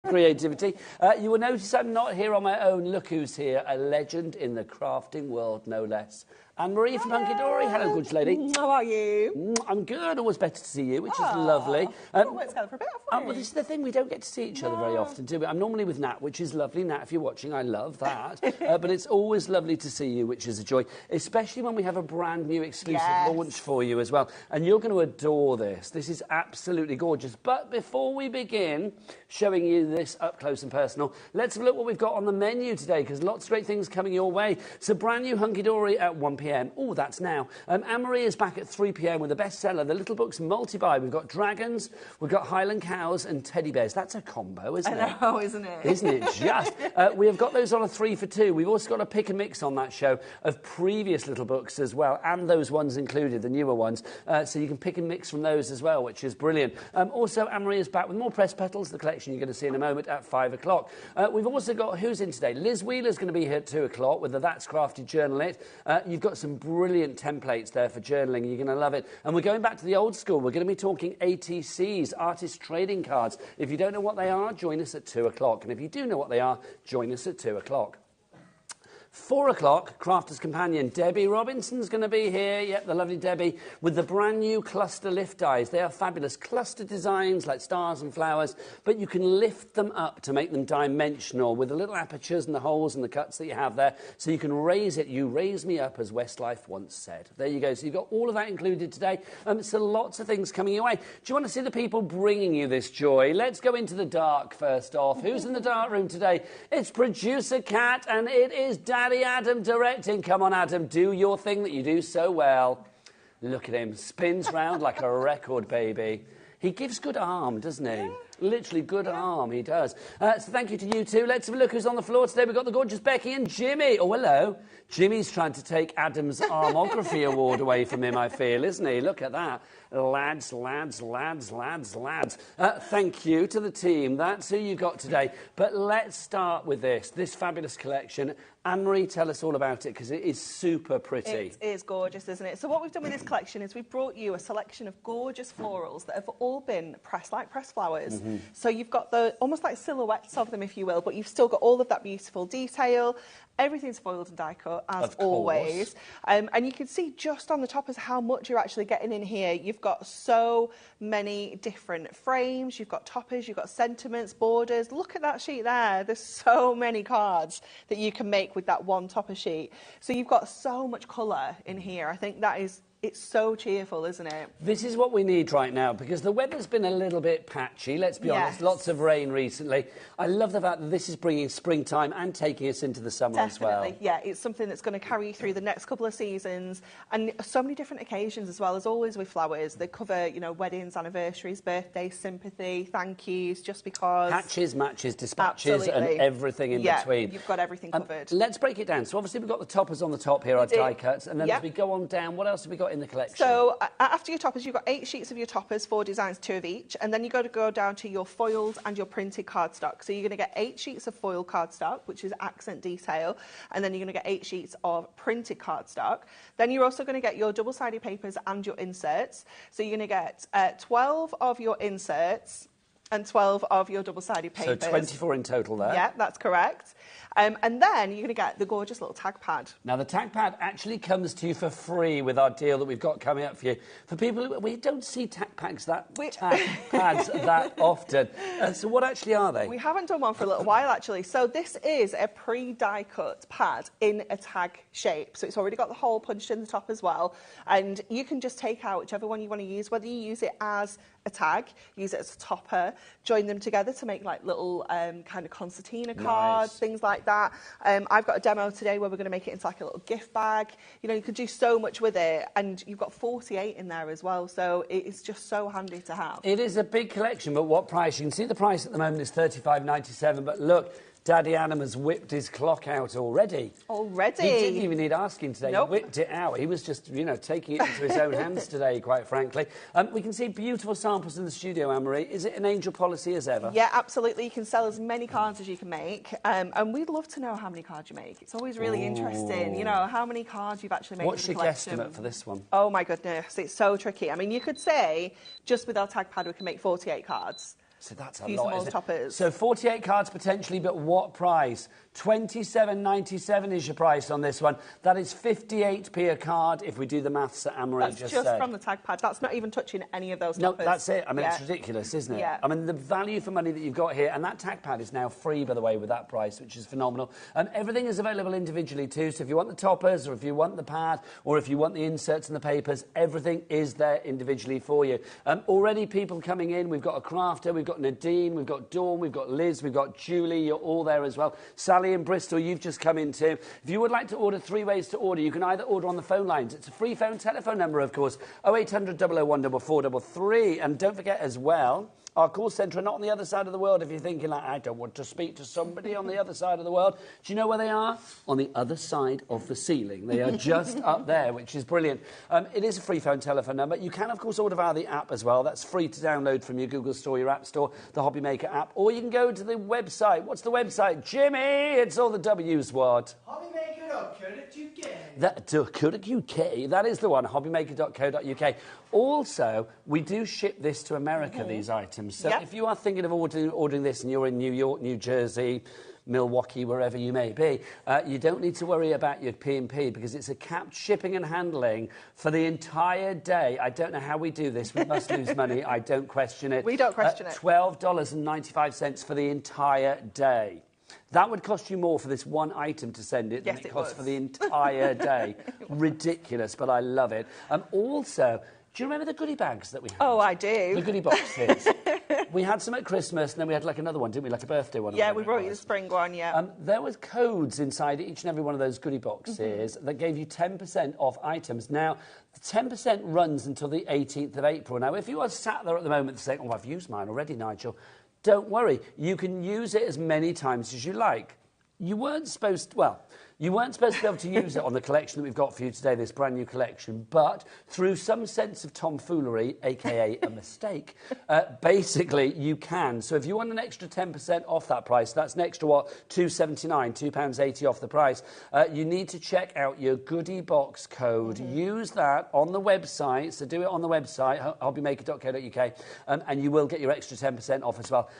creativity. You will notice I'm not here on my own. Look who's here, a legend in the crafting world, no less. Anne-Marie from Hunky Dory. Hello, gorgeous lady. How are you? I'm good. Always better to see you, which is lovely. Worked together for a bit, haven't we? Well, this is the thing. We don't get to see each other very often, do we? I'm normally with Nat, which is lovely. Nat, if you're watching, I love that. But it's always lovely to see you, which is a joy, especially when we have a brand new exclusive launch for you as well. And you're going to adore this. This is absolutely gorgeous. But before we begin showing you this up close and personal, let's have a look what we've got on the menu today, because lots of great things coming your way. So brand new Hunky Dory at 1 p.m. Oh, that's now. Anne-Marie is back at 3 p.m. with a bestseller, the Little Books multi-buy. We've got dragons, we've got Highland cows and teddy bears. That's a combo, isn't it? I know, isn't it? Isn't it just? We have got those on a 3 for 2. We've also got a pick and mix on that show of previous Little Books as well, and those ones included, the newer ones. So you can pick and mix from those as well, which is brilliant. Also, Anne-Marie is back with more press petals, the collection you're going to see in a moment at 5 o'clock. We've also got, who's in today? Liz Wheeler's going to be here at 2 o'clock with the That's Crafted Journal It. You've got some brilliant templates there for journaling. You're going to love it. And we're going back to the old school. We're going to be talking ATCs, artist trading cards. If you don't know what they are, join us at 2 o'clock. And if you do know what they are, join us at 2 o'clock. 4 o'clock, Crafter's Companion. Debbie Robinson's going to be here. Yep, the lovely Debbie, with the brand new cluster lift dies. They are fabulous cluster designs like stars and flowers, but you can lift them up to make them dimensional with the little apertures and the holes and the cuts that you have there. So you can raise it. You raise me up, as Westlife once said. There you go. So you've got all of that included today. So lots of things coming your way. Do you want to see the people bringing you this joy? Let's go into the dark first off. Who's in the dark room today? It's producer Kat, and it is Daddy Adam directing. Come on, Adam, do your thing that you do so well. Look at him, spins round like a record, baby. He gives good arm, doesn't he? Literally good arm, he does. So thank you to you two. Let's have a look who's on the floor today. We've got the gorgeous Becky and Jimmy. Oh, hello. Jimmy's trying to take Adam's Armography Award away from him, I feel, isn't he? Look at that. Lads, lads, lads, lads, lads. Thank you to the team. That's who you got today. But let's start with this fabulous collection. Anne-Marie, tell us all about it, because it is super pretty. It is gorgeous, isn't it? So what we've done with this collection is we've brought you a selection of gorgeous florals that have all been pressed like pressed flowers. So you've got the almost like silhouettes of them, if you will, but you've still got all of that beautiful detail. Everything's foiled and die cut, as always. And you can see just on the top is how much you're actually getting in here. You've got so many different frames. You've got toppers, you've got sentiments, borders. Look at that sheet there. There's so many cards that you can make with that one topper sheet. So you've got so much colour in here. I think that is... It's so cheerful, isn't it? This is what we need right now, because the weather's been a little bit patchy, let's be honest. Lots of rain recently. I love the fact that this is bringing springtime and taking us into the summer as well. Definitely, yeah. It's something that's going to carry you through the next couple of seasons, and so many different occasions as well. As always with flowers, they cover, you know, weddings, anniversaries, birthdays, sympathy, thank yous, just because. Patches, matches, dispatches, and everything in between. You've got everything covered. Let's break it down. So obviously we've got the toppers on the top here, our die cuts, and then as we go on down, what else have we got in the collection? So after your toppers, you've got 8 sheets of your toppers, 4 designs, 2 of each, and then you've got to go down to your foiled and your printed cardstock. So you're going to get 8 sheets of foil cardstock, which is accent detail, and then you're going to get 8 sheets of printed cardstock. Then you're also going to get your double-sided papers and your inserts. So you're going to get 12 of your inserts and 12 of your double-sided papers. So 24 in total there. Yeah, that's correct. And then you're going to get the gorgeous little tag pad. Now, the tag pad actually comes to you for free with our deal that we've got coming up for you. For people who... We don't see tag pads that often. So what actually are they? We haven't done one for a little while, actually. So this is a pre-die cut pad in a tag shape. So it's already got the hole punched in the top as well. And you can just take out whichever one you want to use, whether you use it as a tag, use it as a topper, join them together to make like little kind of concertina cards, things like that. I've got a demo today where we're going to make it into like a little gift bag. You know, you could do so much with it, and you've got 48 in there as well, so it's just so handy to have. It is a big collection, but what price? You can see the price at the moment is $35.97, but look, Daddy Adam has whipped his clock out already. Already? He didn't even need asking today. Nope. He whipped it out. He was just, you know, taking it into his own hands today, quite frankly. We can see beautiful samples in the studio, Anne-Marie. Is it an angel policy as ever? Yeah, absolutely. You can sell as many cards as you can make. And we'd love to know how many cards you make. It's always really interesting, you know, how many cards you've actually made. What's your guesstimate for this one? Oh, my goodness. It's so tricky. I mean, you could say, just with our tag pad, we can make 48 cards. So that's a use lot, them as isn't it? toppers. So 48 cards potentially, but what price? $27.97 is your price on this one. That is 58p a card if we do the maths that Anne-Marie just said. That's just from the tag pad. That's not even touching any of those toppers. No, that's it. I mean, it's ridiculous, isn't it? Yeah. I mean, the value for money that you've got here, and that tag pad is now free, by the way, with that price, which is phenomenal. Everything is available individually too, so if you want the toppers, or if you want the pad, or if you want the inserts and the papers, everything is there individually for you. Already people coming in. We've got a crafter, we've got Nadine, we've got Dawn, we've got Liz, we've got Julie. You're all there as well. Sally in Bristol, you've just come in too. If you would like to order, 3 ways to order. You can either order on the phone lines. It's a free phone telephone number, of course, 0800 001 4433. And don't forget as well, our call centre are not on the other side of the world. If you're thinking, like, I don't want to speak to somebody on the other side of the world, do you know where they are? On the other side of the ceiling. They are just up there, which is brilliant. It is a free phone telephone number. You can, of course, order via the app as well. That's free to download from your Google Store, your App Store, the HobbyMaker app. Or you can go to the website. What's the website? Jimmy, it's all the W's, what? HobbyMaker.co.uk. That is the one, hobbymaker.co.uk. Also, we do ship this to America, these items. So if you are thinking of ordering this and you're in New York, New Jersey, Milwaukee, wherever you may be, you don't need to worry about your P&P because it's a capped shipping and handling for the entire day. I don't know how we do this. We must lose money. I don't question it. We don't question it. $12.95 for the entire day. That would cost you more for this one item to send it than it costs for the entire day. Ridiculous, but I love it. Also, do you remember the goodie bags that we had? Oh, I do. The goodie boxes. We had some at Christmas, and then we had like another one, didn't we? Like a birthday one. Yeah, we brought you the spring one, yeah. There was codes inside each and every one of those goodie boxes that gave you 10% off items. Now, the 10% runs until the 18th of April. Now, if you are sat there at the moment saying, oh, I've used mine already, Nigel, don't worry. You can use it as many times as you like. You weren't supposed to be able to use it on the collection that we've got for you today, this brand new collection, but through some sense of tomfoolery, aka a mistake, basically you can. So if you want an extra 10% off that price, that's an extra, £2.79, £2.80 off the price, you need to check out your goodie box code. Use that on the website, so do it on the website, hobbymaker.co.uk, and you will get your extra 10% off as well.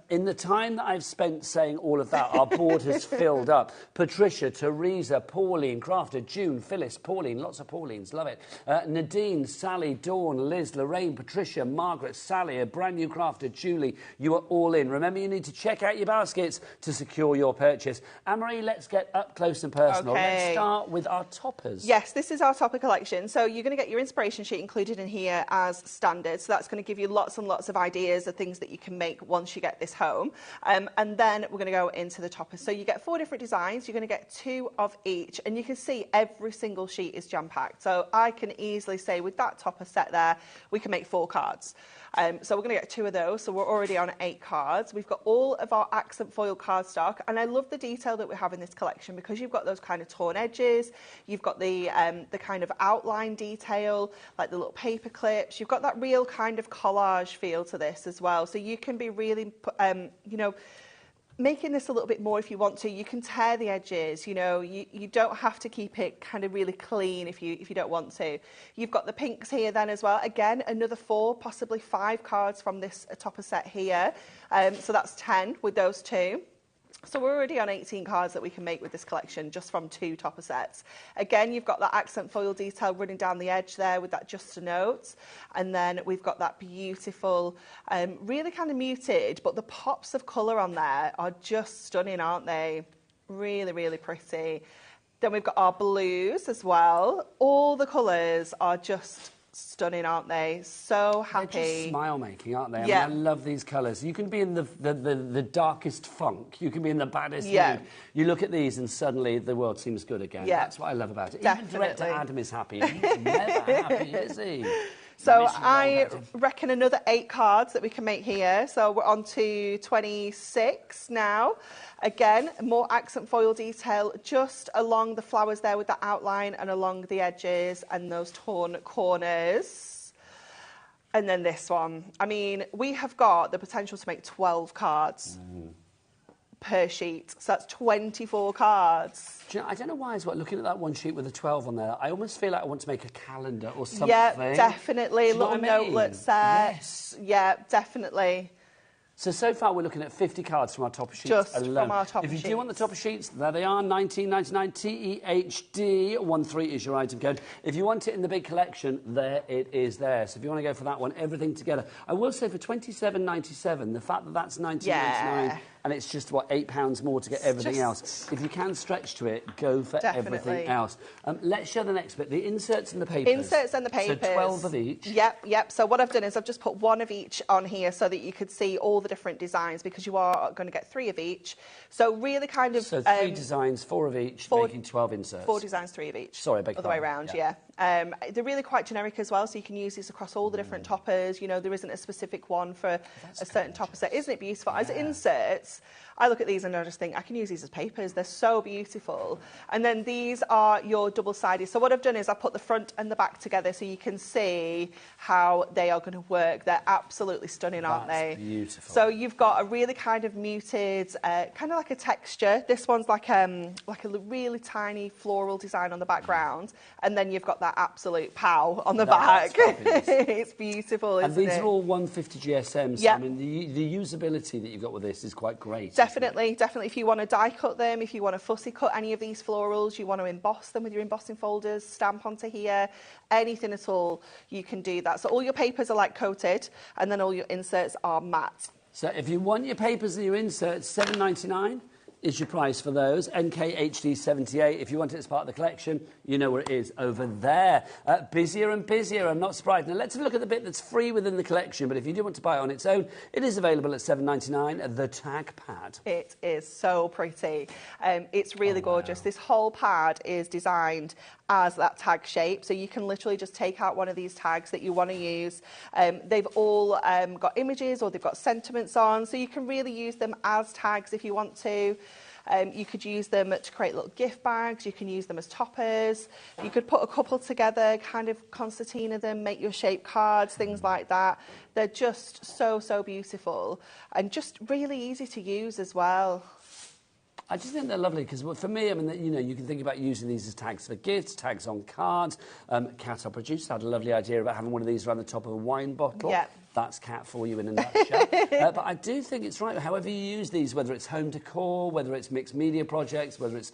In the time that I've spent saying all of that, our board has filled up. Patricia, Teresa, Pauline, Crafter, June, Phyllis, Pauline, lots of Paulines, love it. Nadine, Sally, Dawn, Liz, Lorraine, Patricia, Margaret, Sally, a brand new Crafter, Julie, you are all in. Remember, you need to check out your baskets to secure your purchase. Anne-Marie, let's get up close and personal. Okay. Let's start with our toppers. Yes, this is our topper collection. So you're going to get your inspiration sheet included in here as standard. So that's going to give you lots and lots of ideas of things that you can make once you get this home. And then we're going to go into the toppers. So you get 4 different designs. You're going to get 2 of each, and you can see every single sheet is jam-packed. So I can easily say with that topper set there, we can make 4 cards. So we're going to get 2 of those, so we're already on 8 cards. We've got all of our accent foil cardstock, and I love the detail that we have in this collection because you've got those kind of torn edges, you've got the kind of outline detail, like the little paper clips, you've got that real kind of collage feel to this as well. So you can be really, making this a little bit more if you want to. You can tear the edges, you don't have to keep it kind of really clean if you don't want to. You've got the pinks here then as well. Again, another 4, possibly 5 cards from this topper set here. So that's 10 with those 2. So we're already on 18 cards that we can make with this collection just from 2 topper sets. Again, you've got that accent foil detail running down the edge there with that just a note. And then we've got that beautiful, really kind of muted, but the pops of colour on there are just stunning, aren't they? Really, really pretty. Then we've got our blues as well. All the colours are just stunning, aren't they? So happy. They're just smile-making, aren't they? Yeah. I mean, I love these colours. You can be in the darkest funk. You can be in the baddest Yeah. mood. You look at these and suddenly the world seems good again. Yeah. That's what I love about it. Definitely. Even director Adam is happy. He's never happy, is he? So I reckon another 8 cards that we can make here. So we're on to 26 now. Again, more accent foil detail just along the flowers there with the outline and along the edges and those torn corners. And then this one. I mean, we have got the potential to make 12 cards per sheet. So that's 24 cards. Do you know, I don't know why as well, looking at that one sheet with a 12 on there, I almost feel like I want to make a calendar or something. Yeah, definitely. Do you know Little what I mean? notelet set. Yes. Yeah, definitely. So far we're looking at 50 cards from our topper sheets Just alone. from our topper If you sheets. do want the topper sheets, there they are, $19.99 TEHD 13 is your item code. If you want it in the big collection, there it is there. So if you want to go for that one, everything together. I will say for $27.97, the fact that that's $19.99 and it's just, what, £8 more to get everything else. If you can stretch to it, go for everything else. Let's show the next bit, the inserts and the papers. Inserts and the papers. So 12 of each. Yep. So what I've done is I've just put one of each on here so that you could see all the different designs, because you are going to get 3 of each. So really kind of... So 3 designs, 4 of each, making 12 inserts. 4 designs, 3 of each. Sorry, I beg your pardon. Other way around, yeah. They're really quite generic as well, so you can use these across all the different toppers. You know, there isn't a specific one for a certain topper set. Isn't it beautiful? As inserts, I look at these and I just think I can use these as papers. They're so beautiful. And then these are your double-sided. So what I've done is I put the front and the back together so you can see how they are going to work. They're absolutely stunning, aren't they? Beautiful. So you've got a really kind of muted, kind of like a texture. This one's like a really tiny floral design on the background, and then you've got that absolute pow on the back. It's beautiful, isn't it? And these are all 150 GSMs. Yeah. I mean, the usability that you've got with this is quite great. Definitely. If you want to die cut them, if you want to fussy cut any of these florals, you want to emboss them with your embossing folders, stamp onto here, anything at all, you can do that. So all your papers are like coated, and then all your inserts are matte. So if you want your papers and your inserts, $7.99 is your price for those. NKHD 78. If you want it as part of the collection, you know where it is, over there. Busier and busier, I'm not surprised. Now let's have a look at the bit that's free within the collection, but if you do want to buy it on its own, it is available at $7.99, the tag pad. It is so pretty. It's really gorgeous. This whole pad is designed as that tag shape, so you can literally just take out one of these tags that you want to use. They've all got images, or they've got sentiments on, so you can really use them as tags if you want to. You could use them to create little gift bags. You can use them as toppers. You could put a couple together, kind of concertina them, make your shape cards, things like that. They're just so, so beautiful and just really easy to use as well. I just think they're lovely because, for me, I mean, you know, you can think about using these as tags for gifts, tags on cards. Kat, our producer, had a lovely idea about having one of these around the top of a wine bottle. Yeah. That's Kat for you in a nutshell. But I do think it's right, however you use these, whether it's home decor, whether it's mixed media projects, whether it's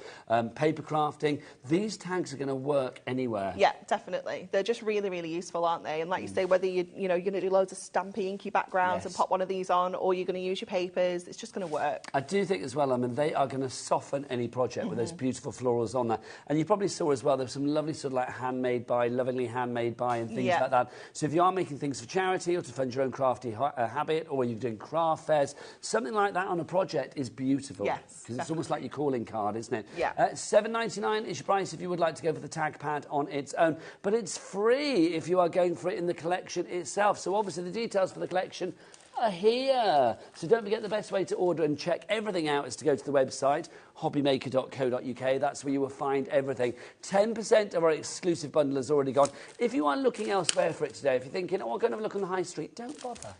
paper crafting, these tags are going to work anywhere. Yeah, definitely. They're just really, really useful, aren't they? And like you say, whether you're going to do loads of stampy, inky backgrounds and pop one of these on, or you're going to use your papers, it's just going to work. I do think as well, I mean, they are going to soften any project with those beautiful florals on there. And you probably saw as well, there's some lovely sort of like handmade by, lovingly handmade by and things like that. So if you are making things for charity or to fund your own crafty habit, or you're doing craft fairs, something like that on a project is beautiful. Yes, because it's almost like your calling card, isn't it? Yeah. $7.99 is your price if you would like to go for the tag pad on its own, but it's free if you are going for it in the collection itself. So obviously the details for the collection are here. So don't forget, the best way to order and check everything out is to go to the website hobbymaker.co.uk. That's where you will find everything. 10% of our exclusive bundle has already gone. If you are looking elsewhere for it today, if you're thinking, oh, I'll go and have a look on the high street, don't bother.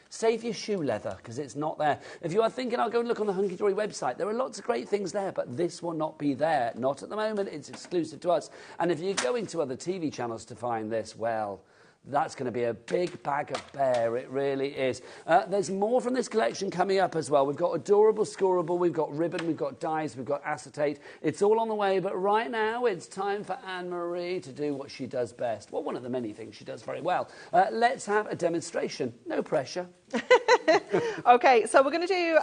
Save your shoe leather, because it's not there. If you are thinking, I'll go and look on the Hunky Dory website, there are lots of great things there, but this will not be there. Not at the moment. It's exclusive to us. And if you're going to other TV channels to find this, well, that's going to be a big bag of bear. It really is. There's more from this collection coming up as well. We've got Adorable Scoreable, we've got Ribbon, we've got Dies, we've got Acetate. It's all on the way, but right now it's time for Anne-Marie to do what she does best. Well, one of the many things she does very well. Let's have a demonstration. No pressure. Okay, so we're going to do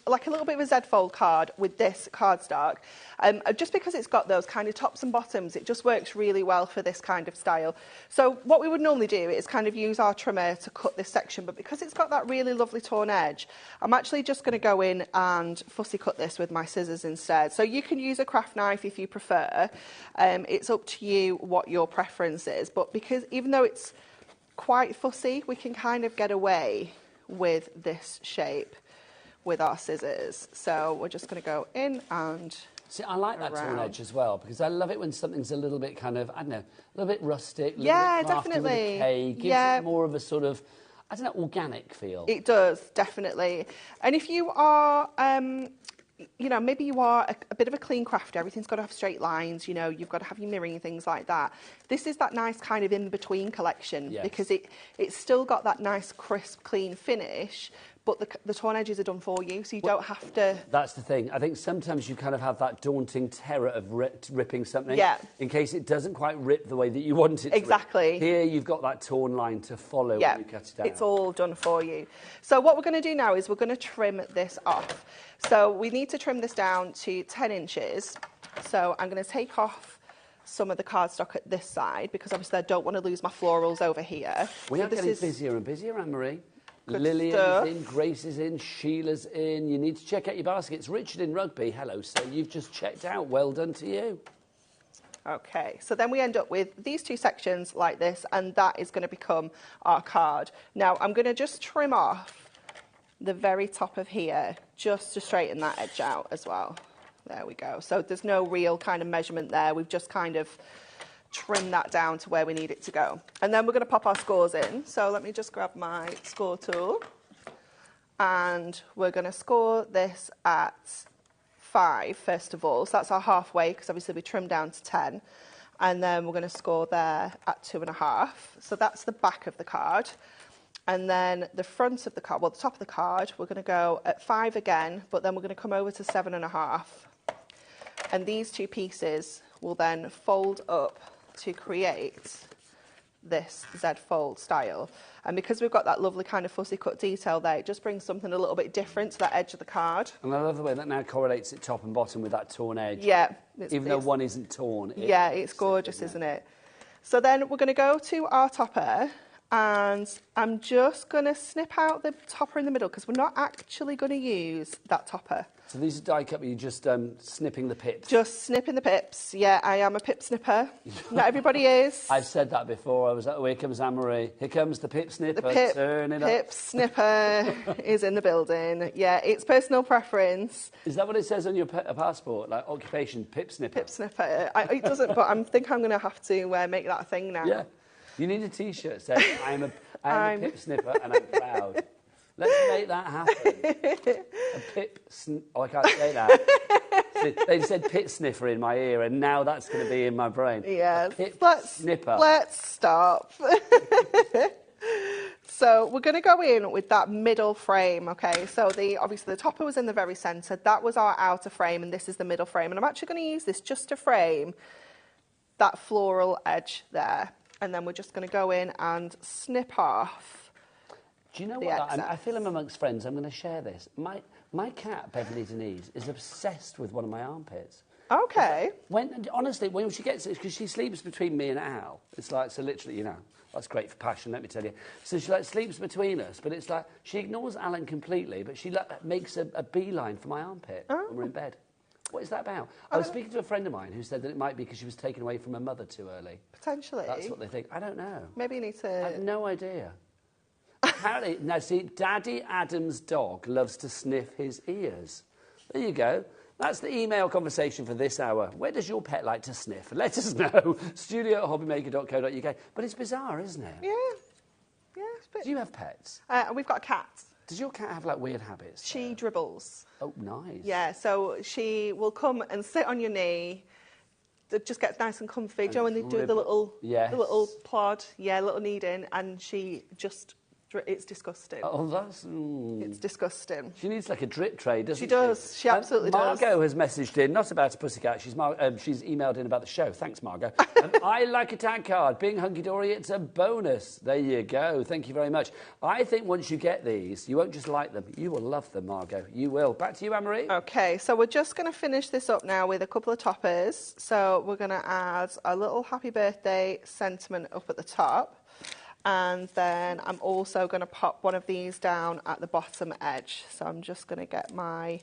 like a little bit of a Z-fold card with this cardstock. Just because it's got those kind of tops and bottoms, it just works really well for this kind of style. So what we would normally do is kind of use our trimmer to cut this section, but because it's got that really lovely torn edge, I'm actually just going to go in and fussy cut this with my scissors instead. So you can use a craft knife if you prefer. It's up to you what your preference is, but because even though it's quite fussy, we can kind of get away with this shape with our scissors. So we're just going to go in and see, I like that torn edge as well, because I love it when something's a little bit kind of, I don't know, a little bit rustic, a little bit crafty definitely. With a K, gives it more of a sort of, I don't know, organic feel. It does, definitely. And if you are, you know, maybe you are a bit of a clean crafter, everything's got to have straight lines, you know, you've got to have your mirroring and things like that. This is that nice kind of in-between collection, because it's still got that nice, crisp, clean finish, but the torn edges are done for you, so you don't have to... That's the thing. I think sometimes you kind of have that daunting terror of ripping something. Yeah. In case it doesn't quite rip the way that you want it to. Exactly. Rip. Here you've got that torn line to follow when you cut it out. It's all done for you. So what we're going to do now is we're going to trim this off. So we need to trim this down to 10 inches. So I'm going to take off some of the cardstock at this side because obviously I don't want to lose my florals over here. We so are getting busier and busier, Anne-Marie. Lillian's in, Grace is in, Sheila's in. You need to check out your baskets. Richard in Rugby, hello, so you've just checked out. Well done to you. Okay, so then we end up with these two sections like this, and that is going to become our card. Now, I'm going to just trim off the very top of here, just to straighten that edge out as well. There we go. So there's no real kind of measurement there. We've just kind of trim that down to where we need it to go. And then we're going to pop our scores in. So let me just grab my score tool. And we're going to score this at 5, first of all. So that's our halfway, because obviously we trimmed down to 10. And then we're going to score there at 2.5. So that's the back of the card. And then the front of the card, well, the top of the card, we're going to go at 5 again, but then we're going to come over to 7.5. And these two pieces will then fold up to create this Z fold style. And because we've got that lovely kind of fussy cut detail there, it just brings something a little bit different to that edge of the card. And I love the way that now correlates it top and bottom with that torn edge. Yeah. Even though one isn't torn. It's gorgeous, isn't it? So then we're going to go to our topper, and I'm just going to snip out the topper in the middle because we're not actually going to use that topper. So these are die cut, but you're just snipping the pips? Just snipping the pips. Yeah, I am a pip snipper. Not everybody is. I've said that before. I was like, oh, here comes Anne-Marie. Here comes the pip snipper. The Turn it pip up. snipper is in the building. Yeah, it's personal preference. Is that what it says on your passport? Like occupation, pip snipper? Pip snipper. It doesn't, but I think I'm going to have to make that a thing now. Yeah. You need a T-shirt saying, I'm a pip snipper and I'm proud. Let's make that happen. A pip I can't say that. They said pit sniffer in my ear, and now that's going to be in my brain. Yes. Pip snipper. Let's stop. So we're going to go in with that middle frame, okay? So obviously the topper was in the very centre. That was our outer frame, and this is the middle frame. And I'm actually going to use this just to frame that floral edge there. And then we're just going to go in and snip off. Do you know what? I feel I'm amongst friends. I'm going to share this. My cat, Beverly Denise, is obsessed with one of my armpits. Okay. Honestly, when she gets it, because she sleeps between me and Al. It's like, so literally, you know, that's great for passion, let me tell you. So she sleeps between us, but it's like, she ignores Alan completely, but she makes a beeline for my armpit when we're in bed. What is that about? I was speaking to a friend of mine who said that it might be because she was taken away from her mother too early. Potentially. That's what they think. I don't know. Maybe you need to... I have no idea. Apparently, now see, Daddy Adam's dog loves to sniff his ears. There you go. That's the email conversation for this hour. Where does your pet like to sniff? Let us know. studio@hobbymaker.co.uk. But it's bizarre, isn't it? Yeah. Yeah, it's a bit... Do you have pets? We've got a cat. Does your cat have, like, weird habits? She dribbles. Oh, nice. Yeah, so she will come and sit on your knee. It just gets nice and comfy. Do you know when they do the little plod? Yeah, little kneading, and she just... It's disgusting. Oh, that's... It's disgusting. She needs like a drip tray, doesn't she? She does. She absolutely does. Margot has messaged in, not about a pussycat, she's emailed in about the show. Thanks, Margot. I like a tag card. Being hunky-dory, it's a bonus. There you go. Thank you very much. I think once you get these, you won't just like them. You will love them, Margot. You will. Back to you, Anne-Marie. Okay, so we're just going to finish this up now with a couple of toppers. So we're going to add a little happy birthday sentiment up at the top. And then I'm also going to pop one of these down at the bottom edge. So I'm just going to get my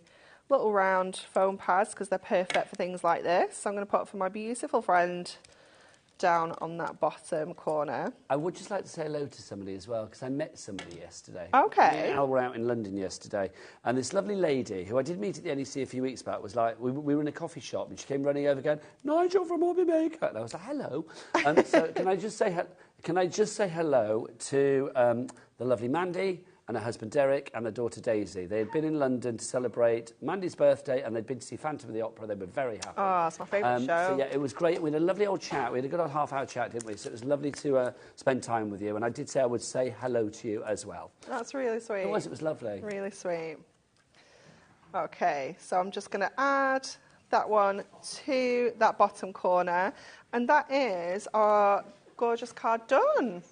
little round foam pads because they're perfect for things like this. So I'm going to put for my beautiful friend down on that bottom corner. I would just like to say hello to somebody as well because I met somebody yesterday. Okay. Me and Al were out in London yesterday, and this lovely lady who I did meet at the NEC a few weeks back was like, we were in a coffee shop and she came running over going, Nigel from HobbyMaker. And I was like, hello. So can I just say hello to the lovely Mandy and her husband Derek and their daughter Daisy. They had been in London to celebrate Mandy's birthday, and they'd been to see Phantom of the Opera. They were very happy. Oh, that's my favourite show. So, yeah, it was great. We had a lovely old chat. We had a good old half-hour chat, didn't we? So it was lovely to spend time with you. And I did say I would say hello to you as well. That's really sweet. It was lovely. Really sweet. Okay, so I'm just going to add that one to that bottom corner. And that is our gorgeous card done.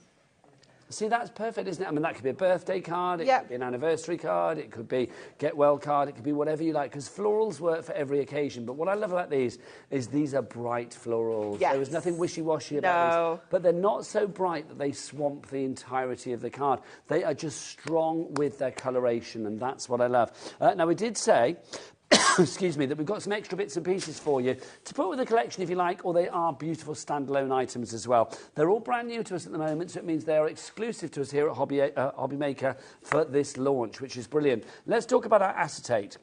See, that's perfect, isn't it? I mean, that could be a birthday card, it Yep. could be an anniversary card, it could be get well card, it could be whatever you like, because florals work for every occasion. But what I love about these is these are bright florals. Yes. There was nothing wishy-washy about No. these. But they're not so bright that they swamp the entirety of the card. They are just strong with their coloration, and that's what I love. Now, we did say... excuse me, that we've got some extra bits and pieces for you to put with the collection if you like, or they are beautiful standalone items as well. They're all brand new to us at the moment, so it means they are exclusive to us here at HobbyMaker for this launch, which is brilliant. Let's talk about our acetate.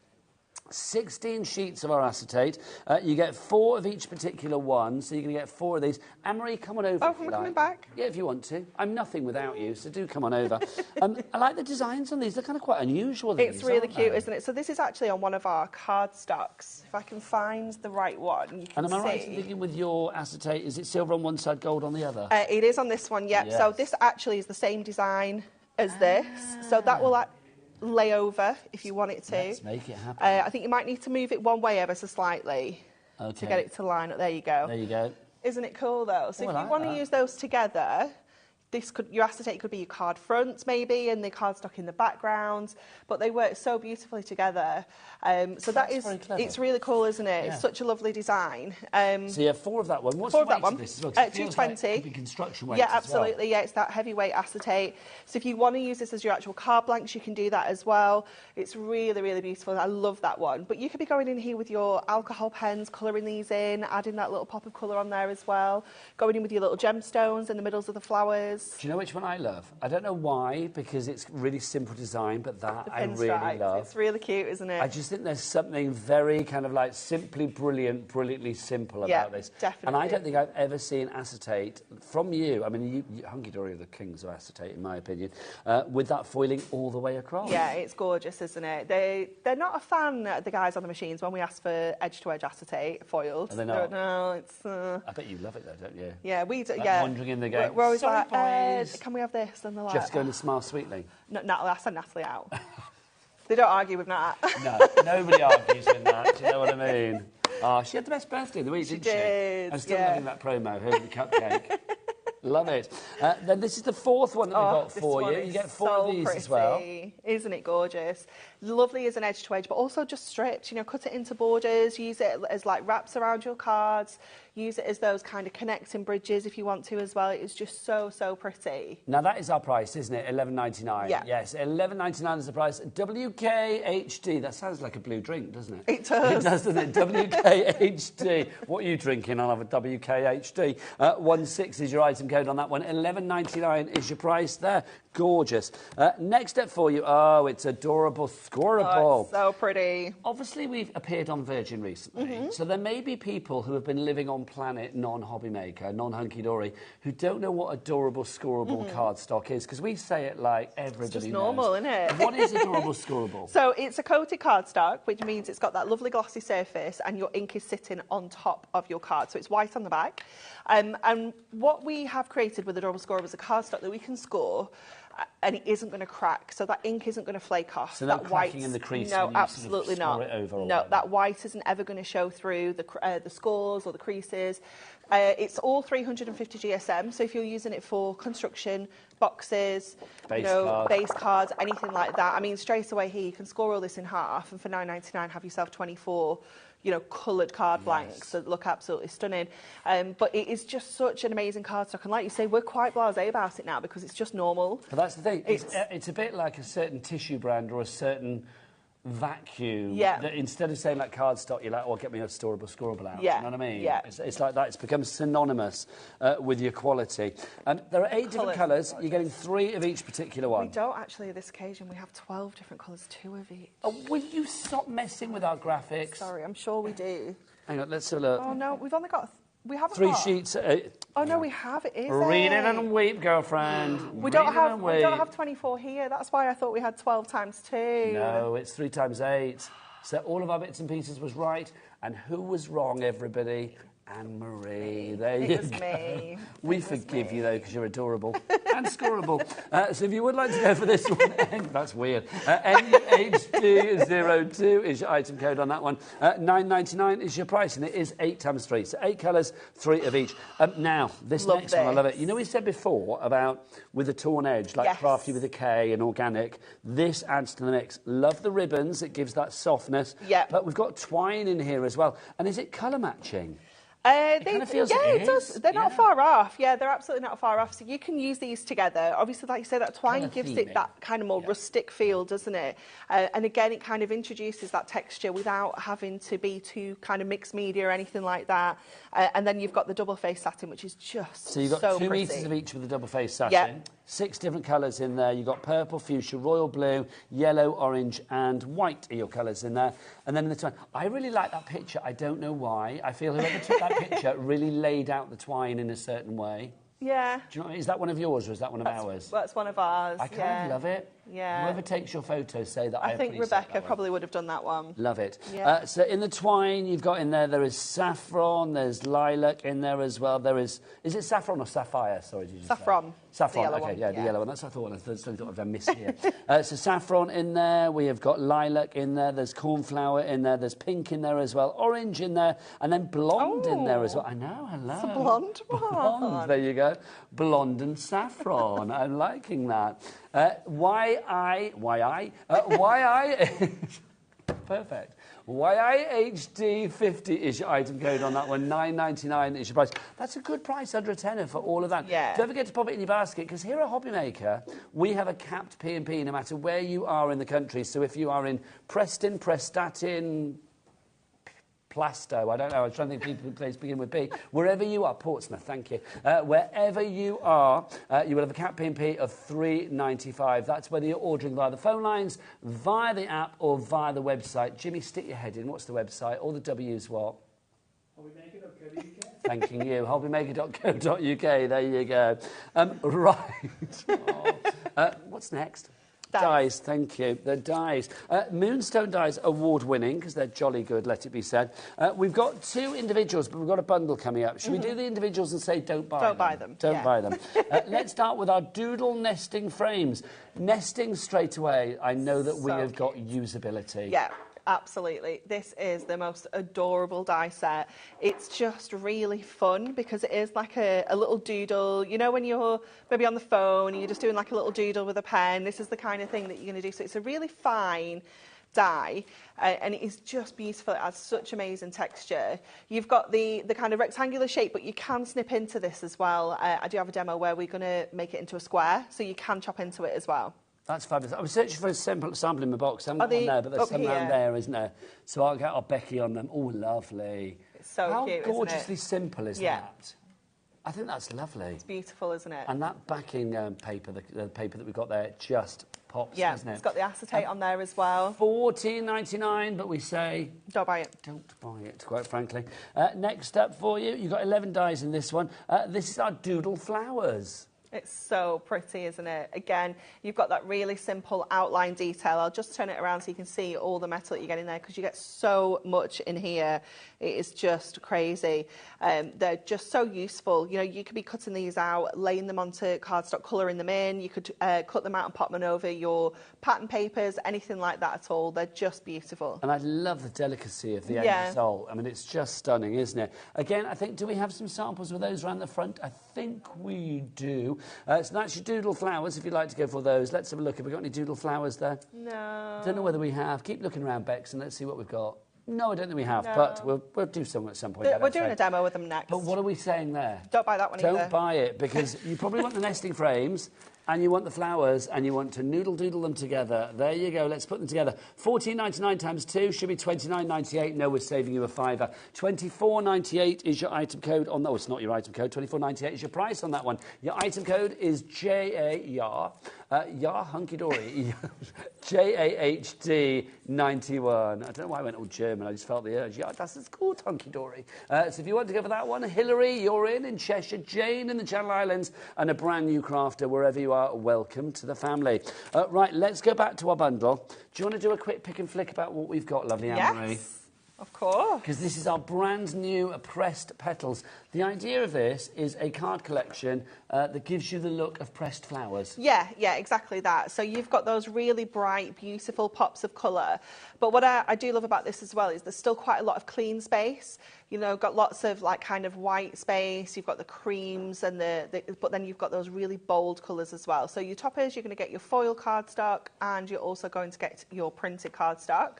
16 sheets of our acetate. You get 4 of each particular one, so you're going to get 4 of these. Anne-Marie, come on over. Oh, am I coming back? Yeah, if you want to. I'm nothing without you, so do come on over. I like the designs on these. They're kind of quite unusual. It's really cute, isn't it? So this is actually on one of our cardstocks. If I can find the right one, you can see. And am I right in thinking with your acetate, is it silver on one side, gold on the other? It is on this one, yep. Yes. So this actually is the same design as this. So that will lay over if you want it to. Let's make it happen. I think you might need to move it one way ever so slightly to get it to line up. There you go. There you go. Isn't it cool though? So if I you want to use those together, your acetate could be your card front maybe, and the cardstock in the background, but they work so beautifully together. So it's really cool, isn't it? Yeah. It's such a lovely design. So you have 4 of that one. What's the weight of this as well? 220. Like it could be construction weight. Yeah, absolutely. Yeah, it's that heavyweight acetate. So if you want to use this as your actual card blanks, you can do that as well. It's really, really beautiful. I love that one. But you could be going in here with your alcohol pens, colouring these in, adding that little pop of colour on there as well. Going in with your little gemstones in the middles of the flowers. Do you know which one I love? I don't know why, because it's really simple design, but that I really love. It's really cute, isn't it? I just think there's something very kind of like simply brilliant, brilliantly simple about this. Definitely. And I don't think I've ever seen acetate from you. I mean, Hunky Dory are the kings of acetate, in my opinion, with that foiling all the way across. Yeah, it's gorgeous, isn't it? They're not a fan, the guys on the machines, when we ask for edge-to-edge acetate foiled. Are they not? No, it's... I bet you love it, though, don't you? Yeah, we do. Like yeah. wandering in the game. We're always Sorry, like, boys. can we have this? And they're like... Just going to smile sweetly. No, Natalie, I send Natalie out. They don't argue with Nat. No, nobody argues with that. Do you know what I mean? Oh, she had the best birthday of the week, didn't she? Did, I'm still loving that promo, her and the cupcake. Love it. Then this is the 4th one that we've got for you. You get 4 of these as well. Isn't it gorgeous? Lovely as an edge to edge, but also just stripped. You know, cut it into borders, use it as like wraps around your cards, use it as those kind of connecting bridges if you want to as well. It's just so, so pretty. Now that is our price, isn't it? $11.99. Yeah. Yes, $11.99 is the price. WKHD. That sounds like a blue drink, doesn't it? It does. It does, doesn't it? WKHD. What are you drinking? I'll have a WKHD. 16 is your item code on that one. $11.99 is your price there. Gorgeous. Next up for you, it's adorable Scorable. Oh, it's so pretty. Obviously, we've appeared on Virgin recently, so there may be people who have been living on planet non-HobbyMaker, non-Hunky Dory, who don't know what adorable scorable cardstock is, because we say it like everybody knows. It's just normal, isn't it? What is adorable scorable? So it's a coated cardstock, which means it's got that lovely glossy surface and your ink is sitting on top of your card. So it's white on the back. And what we have created with Adorable Scorable is a cardstock that we can score and it isn't going to crack, so that ink isn't going to flake off. So no cracking in the crease. No, when you absolutely sort of not. It over No, that white isn't ever going to show through the scores or the creases. It's all 350 GSM, so if you're using it for construction, boxes, base cards, anything like that. I mean, straight away here you can score all this in half, and for $9.99 have yourself 24. Coloured card blanks that look absolutely stunning. But it is just such an amazing cardstock. And like you say, we're quite blasé about it now because it's just normal. But that's the thing. It's a bit like a certain tissue brand or a certain vacuum. Yeah. That instead of saying like cardstock, you're like, oh, get me a scorable out. Yeah. You know what I mean? Yeah. It's like that. It's become synonymous with your quality. There are 8 different colours. You're getting 3 of each particular one. We don't actually this occasion. We have 12 different colours, 2 of each. Oh, will you stop messing with our graphics? Sorry, I'm sure we do. Hang on, let's have a look. Oh, no, we've only got We haven't 3 got... sheets. Oh, no, we have. It is. Read it and weep, girlfriend. We don't have 24 here. That's why I thought we had 12 times 2. No, it's 3 times 8. So all of our bits and pieces was right. And who was wrong, everybody? Anne-Marie. There you go. It was me. We forgive you, though, because you're adorable and scoreable. So if you would like to go for this one, that's weird. NUHD02 is your item code on that one. $9.99 is your price, and it is 8 times 3. So 8 colours, 3 of each. Now, this next one, I love it. You know, we said before about with a torn edge, like crafty with a K and organic. This adds to the mix. Love the ribbons. It gives that softness. Yeah. But we've got twine in here as well. And is it colour matching? It kind of feels it does. They're not far off. Yeah, they're absolutely not far off. So you can use these together. Obviously, like you say, that twine gives it that kind of more rustic feel, doesn't it? And again, it kind of introduces that texture without having to be too kind of mixed media or anything like that. And then you've got the double face satin, which is just so you've got 2 pretty. metres of each with the double face satin. Yeah. 6 different colours in there. You've got purple, fuchsia, royal blue, yellow, orange and white are your colours in there. And then in the twine, I really like that picture. I don't know why. I feel whoever took that picture really laid out the twine in a certain way. Yeah. Do you know, is that one of yours or is that one of ours? That's one of ours. I kind of love it. Yeah. Whoever takes your photos say that I think Rebecca probably would have done that one. Love it. Yeah. So in the twine, you've got in there is saffron, there's lilac in there as well. There is it saffron or sapphire? Sorry, did you Saffron. Say? Saffron, the okay, yellow the yellow one. That's what I thought. I thought I'd missed here. So saffron in there, we have got lilac in there, there's cornflower in there, there's pink in there as well, orange in there, and then blonde in there as well. I know, hello. It's a blonde one. Blonde, there you go. Blonde and saffron. I'm liking that. Perfect. YIHD50 is your item code on that one. $9.99 is your price. That's a good price, under a tenner for all of that. Yeah. Don't forget to pop it in your basket, because here at HobbyMaker, we have a capped P&P no matter where you are in the country. So if you are in Preston, Prestatyn, Plasto, I don't know, I was trying to think people place begin with B. Wherever you are, Portsmouth, thank you. Wherever you are, you will have a cap P&P of $3.95. That's whether you're ordering via the phone lines, via the app, or via the website. Jimmy, stick your head in. What's the website? All the W's what? HobbyMaker.co.uk. Thanking you. HobbyMaker.co.uk. There you go. Right. What's next? Dyes, thank you. The dyes. Moonstone dyes, award-winning, because they're jolly good, let it be said. We've got 2 individuals, but we've got a bundle coming up. Should we do the individuals and say don't buy them? Don't buy them. Don't buy them. Let's start with our Doodle nesting frames. Nesting straight away, I know that we have got usability. Yeah. Absolutely. This is the most adorable die set. It's just really fun because it is like a little doodle. You know, when you're maybe on the phone and you're just doing like a little doodle with a pen, this is the kind of thing that you're going to do. So it's a really fine die and it is just beautiful. It has such amazing texture. You've got the kind of rectangular shape, but you can snip into this as well. I do have a demo where we're going to make it into a square, so you can chop into it as well. That's fabulous. I was searching for a sample in my box. I haven't got one there, but there's some around there, isn't there? So I'll get our Becky on them. Oh, lovely. It's so cute, How gorgeously simple is that? I think that's lovely. It's beautiful, isn't it? And that backing paper, the paper that we've got there, just pops, doesn't it? It's got the acetate on there as well. $14.99, but we say... Don't buy it. Don't buy it, quite frankly. Next up for you, you've got 11 dies in this one. This is our Doodle flowers. It's so pretty, isn't it? Again, you've got that really simple outline detail. I'll just turn it around so you can see all the metal that you get in there, because you get so much in here. It is just crazy. They're just so useful. You know, you could be cutting these out, laying them onto cardstock, colouring them in. You could cut them out and pop them over your pattern papers, anything like that at all. They're just beautiful. And I love the delicacy of the end result. I mean, it's just stunning, isn't it? Again, I think, do we have some samples of those around the front? I think we do. So that's your Doodle flowers, if you'd like to go for those. Let's have a look. Have we got any Doodle flowers there? No. I don't know whether we have. Keep looking around, Bex, and let's see what we've got. No, I don't think we have, but we'll do some at some point. We're doing a demo with them next. But what are we saying there? Don't buy that one either. Don't buy it, because you probably want the nesting frames, and you want the flowers, and you want to noodle doodle them together. There you go. Let's put them together. $14.99 times 2 should be $29.98. No, we're saving you a fiver. $24.98 is your item code on that. Oh, it's not your item code. $24.98 is your price on that one. Your item code is JAYAR. Hunky Dory. JAHD 91. I don't know why I went all German. I just felt the urge. Yeah, that's called Hunky Dory. So if you want to go for that one, Hillary, you're in Cheshire, Jane in the Channel Islands, and a brand new crafter wherever you are. Welcome to the family. Right, let's go back to our bundle. Do you want to do a quick pick and flick about what we've got, lovely Anne-Marie? Yes. Of course. Because this is our brand new pressed petals. The idea of this is a card collection that gives you the look of pressed flowers. Yeah, exactly that. So you've got those really bright, beautiful pops of colour. But what I do love about this as well is there's still quite a lot of clean space. You know, got lots of like kind of white space. You've got the creams and but then you've got those really bold colours as well. So your toppers, you're going to get your foil cardstock, and you're also going to get your printed cardstock.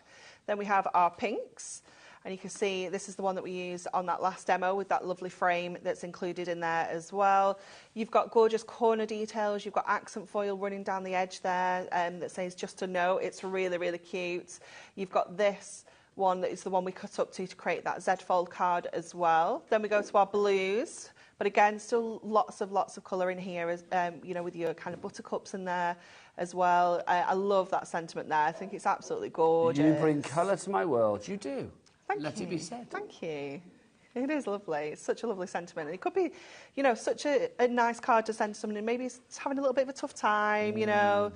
Then we have our pinks. And you can see this is the one that we used on that last demo with that lovely frame that's included in there as well. You've got gorgeous corner details. You've got accent foil running down the edge there that says just a note. It's really, really cute. You've got this one that is the one we cut up to create that Z-fold card as well. Then we go to our blues. But again, still lots of colour in here, as, you know, with your kind of buttercups in there as well. I love that sentiment there. I think it's absolutely gorgeous. You bring colour to my world. You do. Let it be said. Thank you. It is lovely. It's such a lovely sentiment. And it could be, you know, such a nice card to send to someone who maybe is having a little bit of a tough time, you know.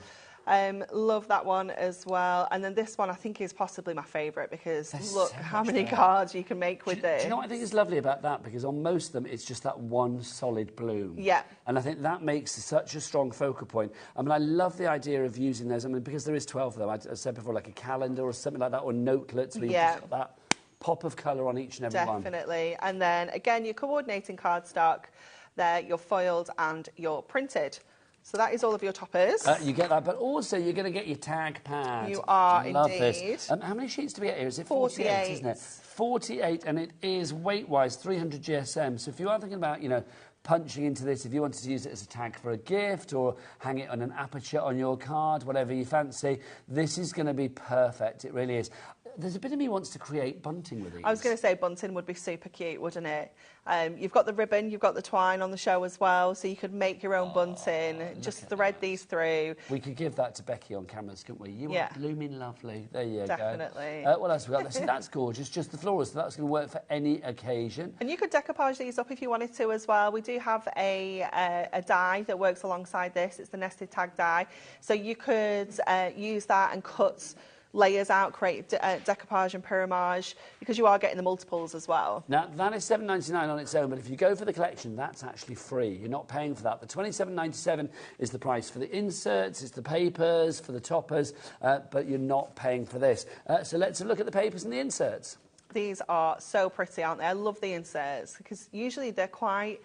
Love that one as well. And then this one I think is possibly my favourite because look so how many cards you can make with this. Do you know what I think is lovely about that? Because on most of them it's just that one solid bloom. Yeah. And I think that makes such a strong focal point. I mean, I love the idea of using those. I mean, because there is 12 of them. I said before, like a calendar or something like that, or notelets where you've just got that pop of colour on each and every one. Definitely. And then again, you're coordinating cardstock there, you're foiled and you're printed. So that is all of your toppers. You get that, but also you're going to get your tag pad. You are Love indeed. This. How many sheets do we get here? Is it 48, isn't it? 48, and it is weight-wise 300 GSM. So if you are thinking about, you know, punching into this, if you wanted to use it as a tag for a gift or hang it on an aperture on your card, whatever you fancy, this is going to be perfect. It really is. There's a bit of me wants to create bunting with these. I was going to say bunting would be super cute, wouldn't it? You've got the ribbon, you've got the twine on the show as well, so you could make your own bunting. Just thread these through. We could give that to Becky on cameras, couldn't we? You are blooming lovely. There you go. Definitely. What else have we got? See, that's gorgeous. Just the florals, so that's going to work for any occasion. And you could decoupage these up if you wanted to as well. We do have a die that works alongside this. It's the nested tag die. So you could use that and cut layers out, create decoupage and pyramage, because you are getting the multiples as well. Now, that is $7.99 on its own, but if you go for the collection, that's actually free. You're not paying for that. The $27.97 is the price for the inserts, it's the papers, for the toppers, but you're not paying for this. So let's look at the papers and the inserts. These are so pretty, aren't they? I love the inserts, because usually they're quite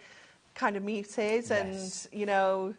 kind of muted and, you know,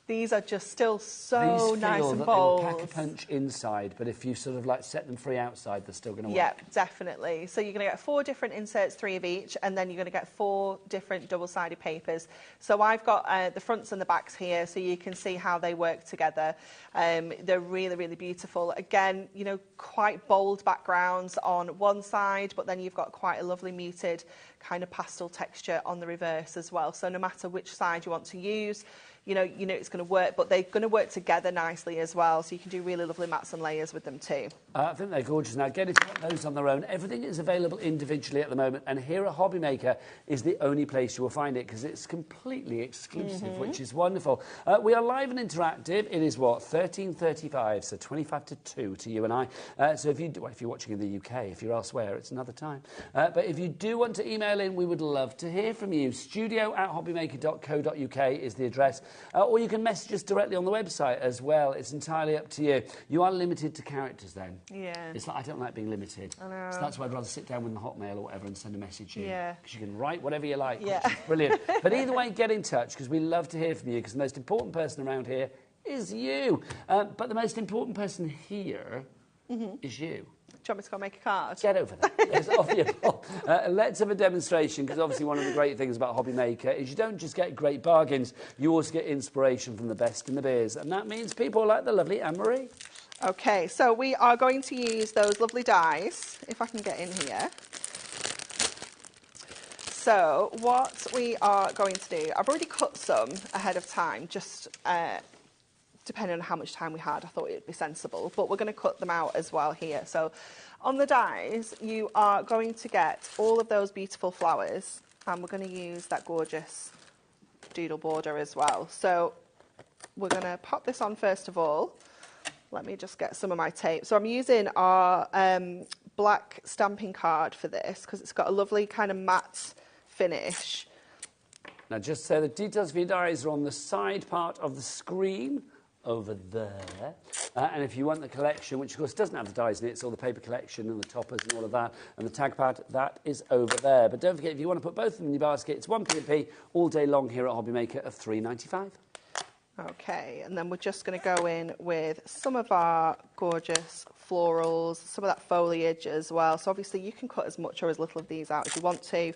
these are just still so nice and bold. They will pack a punch inside, but if you sort of like set them free outside, they're still going to work. Yeah, definitely. So you're going to get 4 different inserts, 3 of each, and then you're going to get 4 different double-sided papers. So I've got the fronts and the backs here, so you can see how they work together. They're really, really beautiful. Again, you know, quite bold backgrounds on one side, but then you've got quite a lovely muted kind of pastel texture on the reverse as well. So no matter which side you want to use, you know it's going to work, but they're going to work together nicely as well, so you can do really lovely mats and layers with them too. I think they're gorgeous. Now, again, if you want those on their own, everything is available individually at the moment, and here at HobbyMaker is the only place you will find it, because it's completely exclusive, which is wonderful. We are live and interactive. It is, what, 13:35, so 25 to 2 to you and I. So if you're watching in the UK, if you're elsewhere, it's another time. But if you do want to email in, we would love to hear from you. studio@hobbymaker.co.uk is the address. Or you can message us directly on the website as well. It's entirely up to you. You are limited to characters then. Yeah. It's like, I don't like being limited. I know. So that's why I'd rather sit down with the Hotmail or whatever and send a message in. Yeah. Because you can write whatever you like. Yeah. Which is brilliant. But either way, get in touch, because we love to hear from you, because the most important person around here is you. But the most important person here is you. you want me to go make a card? Get over there. Yes, off you pop. Let's have a demonstration, because obviously one of the great things about HobbyMaker is you don't just get great bargains, you also get inspiration from the best in the biz. And that means people like the lovely Anne-Marie. Okay, so we are going to use those lovely dies, if I can get in here. So what we are going to do, I've already cut some ahead of time, just depending on how much time we had, I thought it would be sensible, but we're going to cut them out as well here. So on the dies, you are going to get all of those beautiful flowers, and we're going to use that gorgeous doodle border as well. So we're going to pop this on first of all. Let me just get some of my tape. So I'm using our black stamping card for this, because it's got a lovely kind of matte finish. Now, just so the details for your dies are on the side part of the screen, over there. And if you want the collection, which of course doesn't have the dies in it, it's all the paper collection and the toppers and all of that, and the tag pad, that is over there. But don't forget, if you want to put both of them in your basket, it's 1p all day long here at HobbyMaker of £3.95. Okay, and then we're just going to go in with some of our gorgeous florals, some of that foliage as well. So obviously you can cut as much or as little of these out if you want to,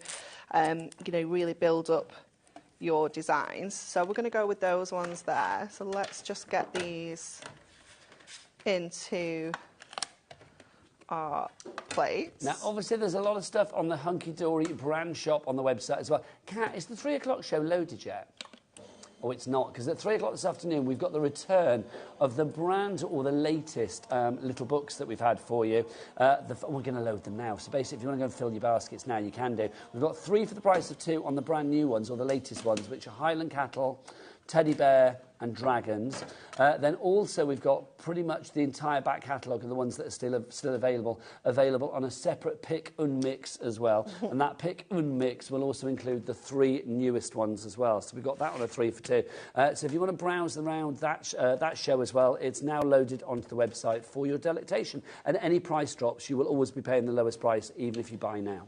you know, really build up your designs. So we're going to go with those ones there. So let's just get these into our plates. Now, obviously, there's a lot of stuff on the Hunky Dory brand shop on the website as well. Kat, is the 3 o'clock show loaded yet? Oh, it's not, because at 3 o'clock this afternoon, we've got the return of the brand or the latest little books that we've had for you. We're going to load them now. So basically, if you want to go and fill your baskets now, you can do. We've got 3 for the price of 2 on the brand new ones, or the latest ones, which are Highland cattle, teddy bear and dragons. Then also we've got pretty much the entire back catalogue of the ones that are still available on a separate pick and mix as well. And that pick and mix will also include the 3 newest ones as well. So we've got that on a 3 for 2. So if you want to browse around that show as well, it's now loaded onto the website for your delectation. And any price drops, you will always be paying the lowest price, even if you buy now.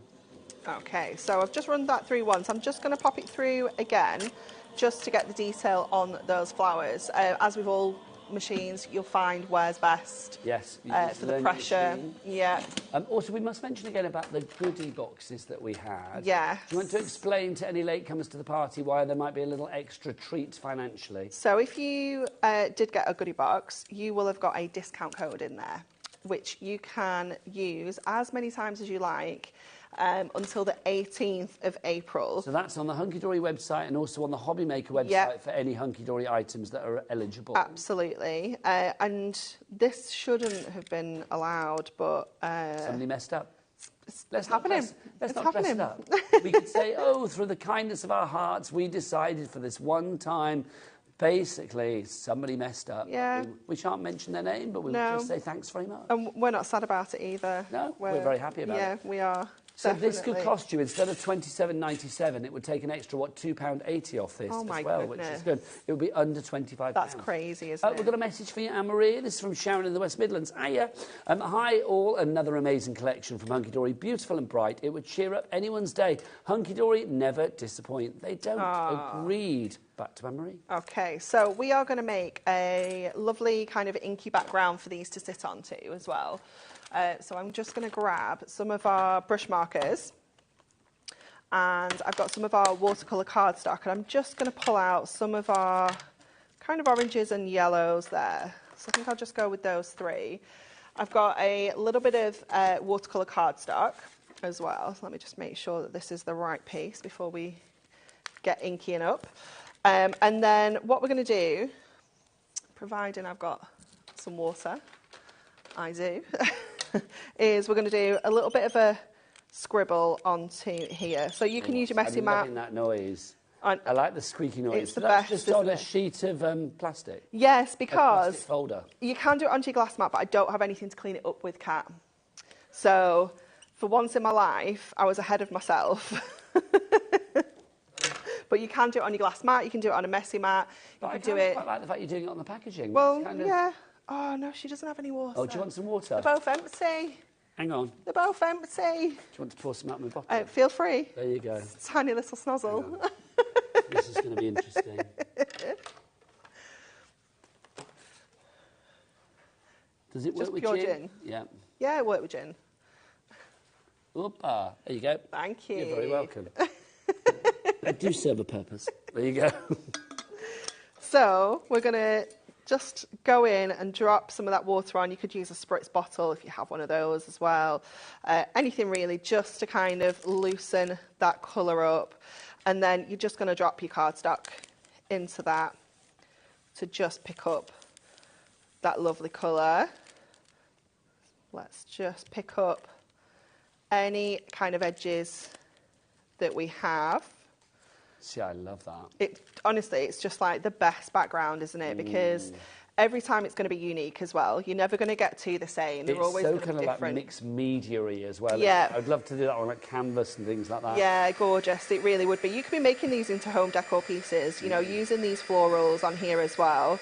Okay, so I've just run that through once. I'm just going to pop it through again, just to get the detail on those flowers. As with all machines, you'll find where's best. Yes. For the pressure. Yeah. Also, we must mention again about the goodie boxes that we had. Yeah. Do you want to explain to any latecomers to the party why there might be a little extra treat financially? So if you did get a goodie box, you will have got a discount code in there, which you can use as many times as you like, until the 18th of April. So that's on the Hunky Dory website and also on the HobbyMaker website for any Hunky Dory items that are eligible. Absolutely. And this shouldn't have been allowed, but... somebody messed up. Let's not dress it up. We could say, oh, through the kindness of our hearts, we decided for this one time... Basically, somebody messed up. Yeah. We shan't mention their name, but we'll just say thanks very much. And we're not sad about it either. No, we're very happy about it. Yeah, we are. So definitely. this could cost you, instead of £27.97, it would take an extra, £2.80 off this as well, which is good. It would be under £25. That's crazy, isn't it? We've got a message for you, Anne-Marie. This is from Sharon in the West Midlands. Hiya. Hi, all. Another amazing collection from Hunky Dory. Beautiful and bright. It would cheer up anyone's day. Hunky Dory never disappoint. They don't. Agreed. Back to Anne-Marie. Okay, so we are going to make a lovely kind of inky background for these to sit onto as well. So I'm just going to grab some of our brush markers, and I've got some of our watercolour cardstock, and I'm just going to pull out some of our kind of oranges and yellows there. So I think I'll just go with those 3. I've got a little bit of watercolour cardstock as well. So let me just make sure that this is the right piece before we get inkying up. And then what we're going to do, providing I've got some water, I do, is we're going to do a little bit of a scribble onto here. So you can use your messy mat. I'm loving that noise. I like the squeaky noise. It's the that's best, just on a sheet of plastic? Yes, because plastic folder. You can do it onto your glass mat, but I don't have anything to clean it up with, Kat. So for once in my life, I was ahead of myself. But you can do it on your glass mat, you can do it on a messy mat, you can do it... I quite like the fact you're doing it on the packaging. Well, yeah. Oh, no, she doesn't have any water. Oh, do you want some water? They're both empty. Hang on. They're both empty. Do you want to pour some out of my bottle? Feel free. There you go. Tiny little snozzle. This is going to be interesting. Does it work with gin? Gin? Yeah. Yeah, it worked with gin. Opa. There you go. Thank you. You're very welcome. I do serve a purpose. There you go. So we're going to just go in and drop some of that water on. You could use a spritz bottle if you have one of those as well. Anything really, just to kind of loosen that colour up. And then you're just going to drop your cardstock into that to just pick up that lovely colour. Let's just pick up any kind of edges that we have. See, I love that. Honestly, it's just like the best background, isn't it? Because every time it's going to be unique as well. You're never going to get two the same. They're always so going to be kind of different. like mixed media-y as well. Yeah. I'd love to do that on like canvas and things like that. Yeah, gorgeous. It really would be. You could be making these into home decor pieces, you know, using these florals on here as well.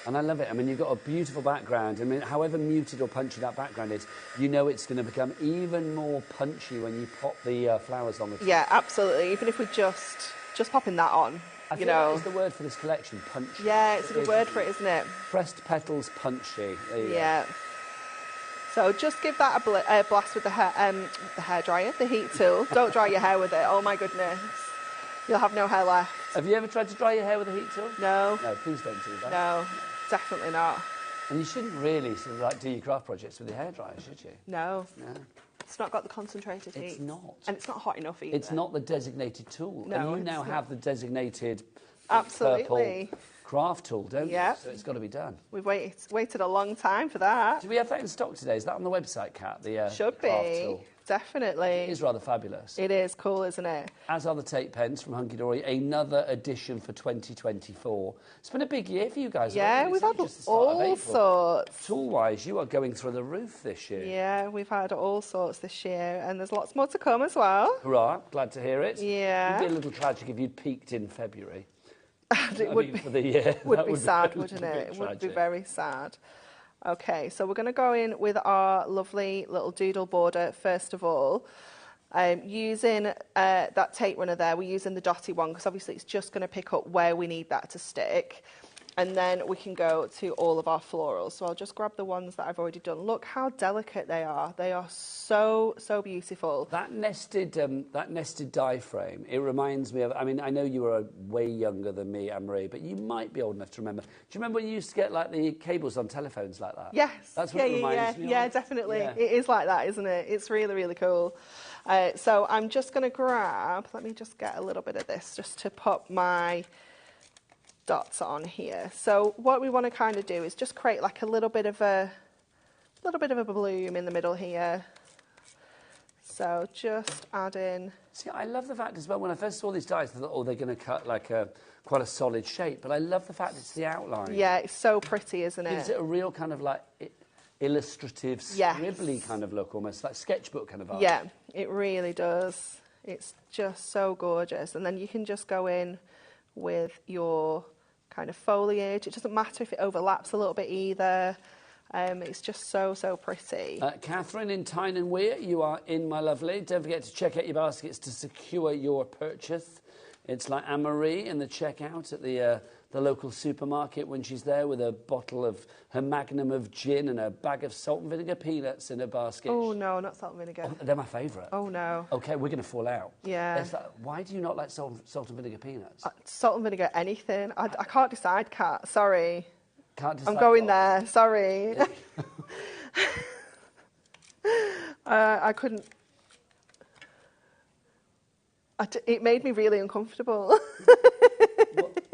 And I love it. I mean, you've got a beautiful background. I mean, however muted or punchy that background is, you know it's going to become even more punchy when you pop the flowers on the top. Yeah, absolutely. Even if we just popping that on, I you think know. that is the word for this collection, punchy. Yeah, it's a good word for it, isn't it? Pressed petals, punchy. There you Yeah. So just give that a blast with the hairdryer, the heat tool. Don't dry your hair with it. Oh my goodness, you'll have no hair left. Have you ever tried to dry your hair with a heat tool? No. No, please don't do that. No, definitely not. And you shouldn't really sort of like do your craft projects with your hairdryer, should you? No. No. It's not got the concentrated heat. It's not. And it's not hot enough either. It's not the designated tool. No, and you it's now not. have the designated Absolutely. purple craft tool, don't Yeah. you? So it's got to be done. We've waited a long time for that. Do we have that in stock today? Is that on the website, Kat? The Should craft be. tool? Definitely. It is rather fabulous. It is cool, isn't it? As are the tape pens from Hunky Dory, another edition for 2024. It's been a big year for you guys. Yeah, It's we've only had just the start of all April. sorts. Tool-wise, you are going through the roof this year. Yeah, we've had all sorts this year, and there's lots more to come as well. Hurrah, glad to hear it. Yeah. It would be a little tragic if you'd peaked in February. It would be, for the year. would be That sad, a wouldn't little it? bit It would be tragic. very sad. Okay, so we're going to go in with our lovely little doodle border first of all. Using that tape runner there, we're using the dotty one because obviously it's just going to pick up where we need that to stick. And then we can go to all of our florals. So I'll just grab the ones that I've already done. Look how delicate they are. They are so, so beautiful. That nested die frame, it reminds me of, I mean, I know you were way younger than me, Anne-Marie, but you might be old enough to remember. Do you remember when you used to get like the cables on telephones like that? Yes. That's what it reminds me of. Yeah, definitely. Yeah. It is like that, isn't it? It's really, really cool. So I'm just going to grab, let me just get a little bit of this just to pop my dots on here. So what we want to kind of do is just create like a little bit of a bloom in the middle here. So just add in. See, I love the fact as well, when I first saw these dies, I thought, oh, they're going to cut like quite a solid shape, but I love the fact it's the outline. Yeah, it's so pretty, isn't Gives it? it a real kind of like illustrative, Yes. scribbly kind of look, almost like sketchbook kind of art. Yeah, it really does. It's just so gorgeous. And then you can just go in with your kind of foliage. It doesn't matter if it overlaps a little bit either. It's just so, so pretty. Catherine in Tyne and Weir, you are in, my lovely. Don't forget to check out your baskets to secure your purchase. It's like Anne-Marie in the checkout at the local supermarket when she's there with a bottle of her magnum of gin and a bag of salt and vinegar peanuts in her basket. Oh, no, not salt and vinegar. Oh, they're my favourite. Oh, no. Okay, we're going to fall out. Yeah. It's like, why do you not like salt and vinegar peanuts? Salt and vinegar, anything. I can't decide, Kat. Sorry. Can't decide. I'm going there. Sorry. I couldn't. It made me really uncomfortable.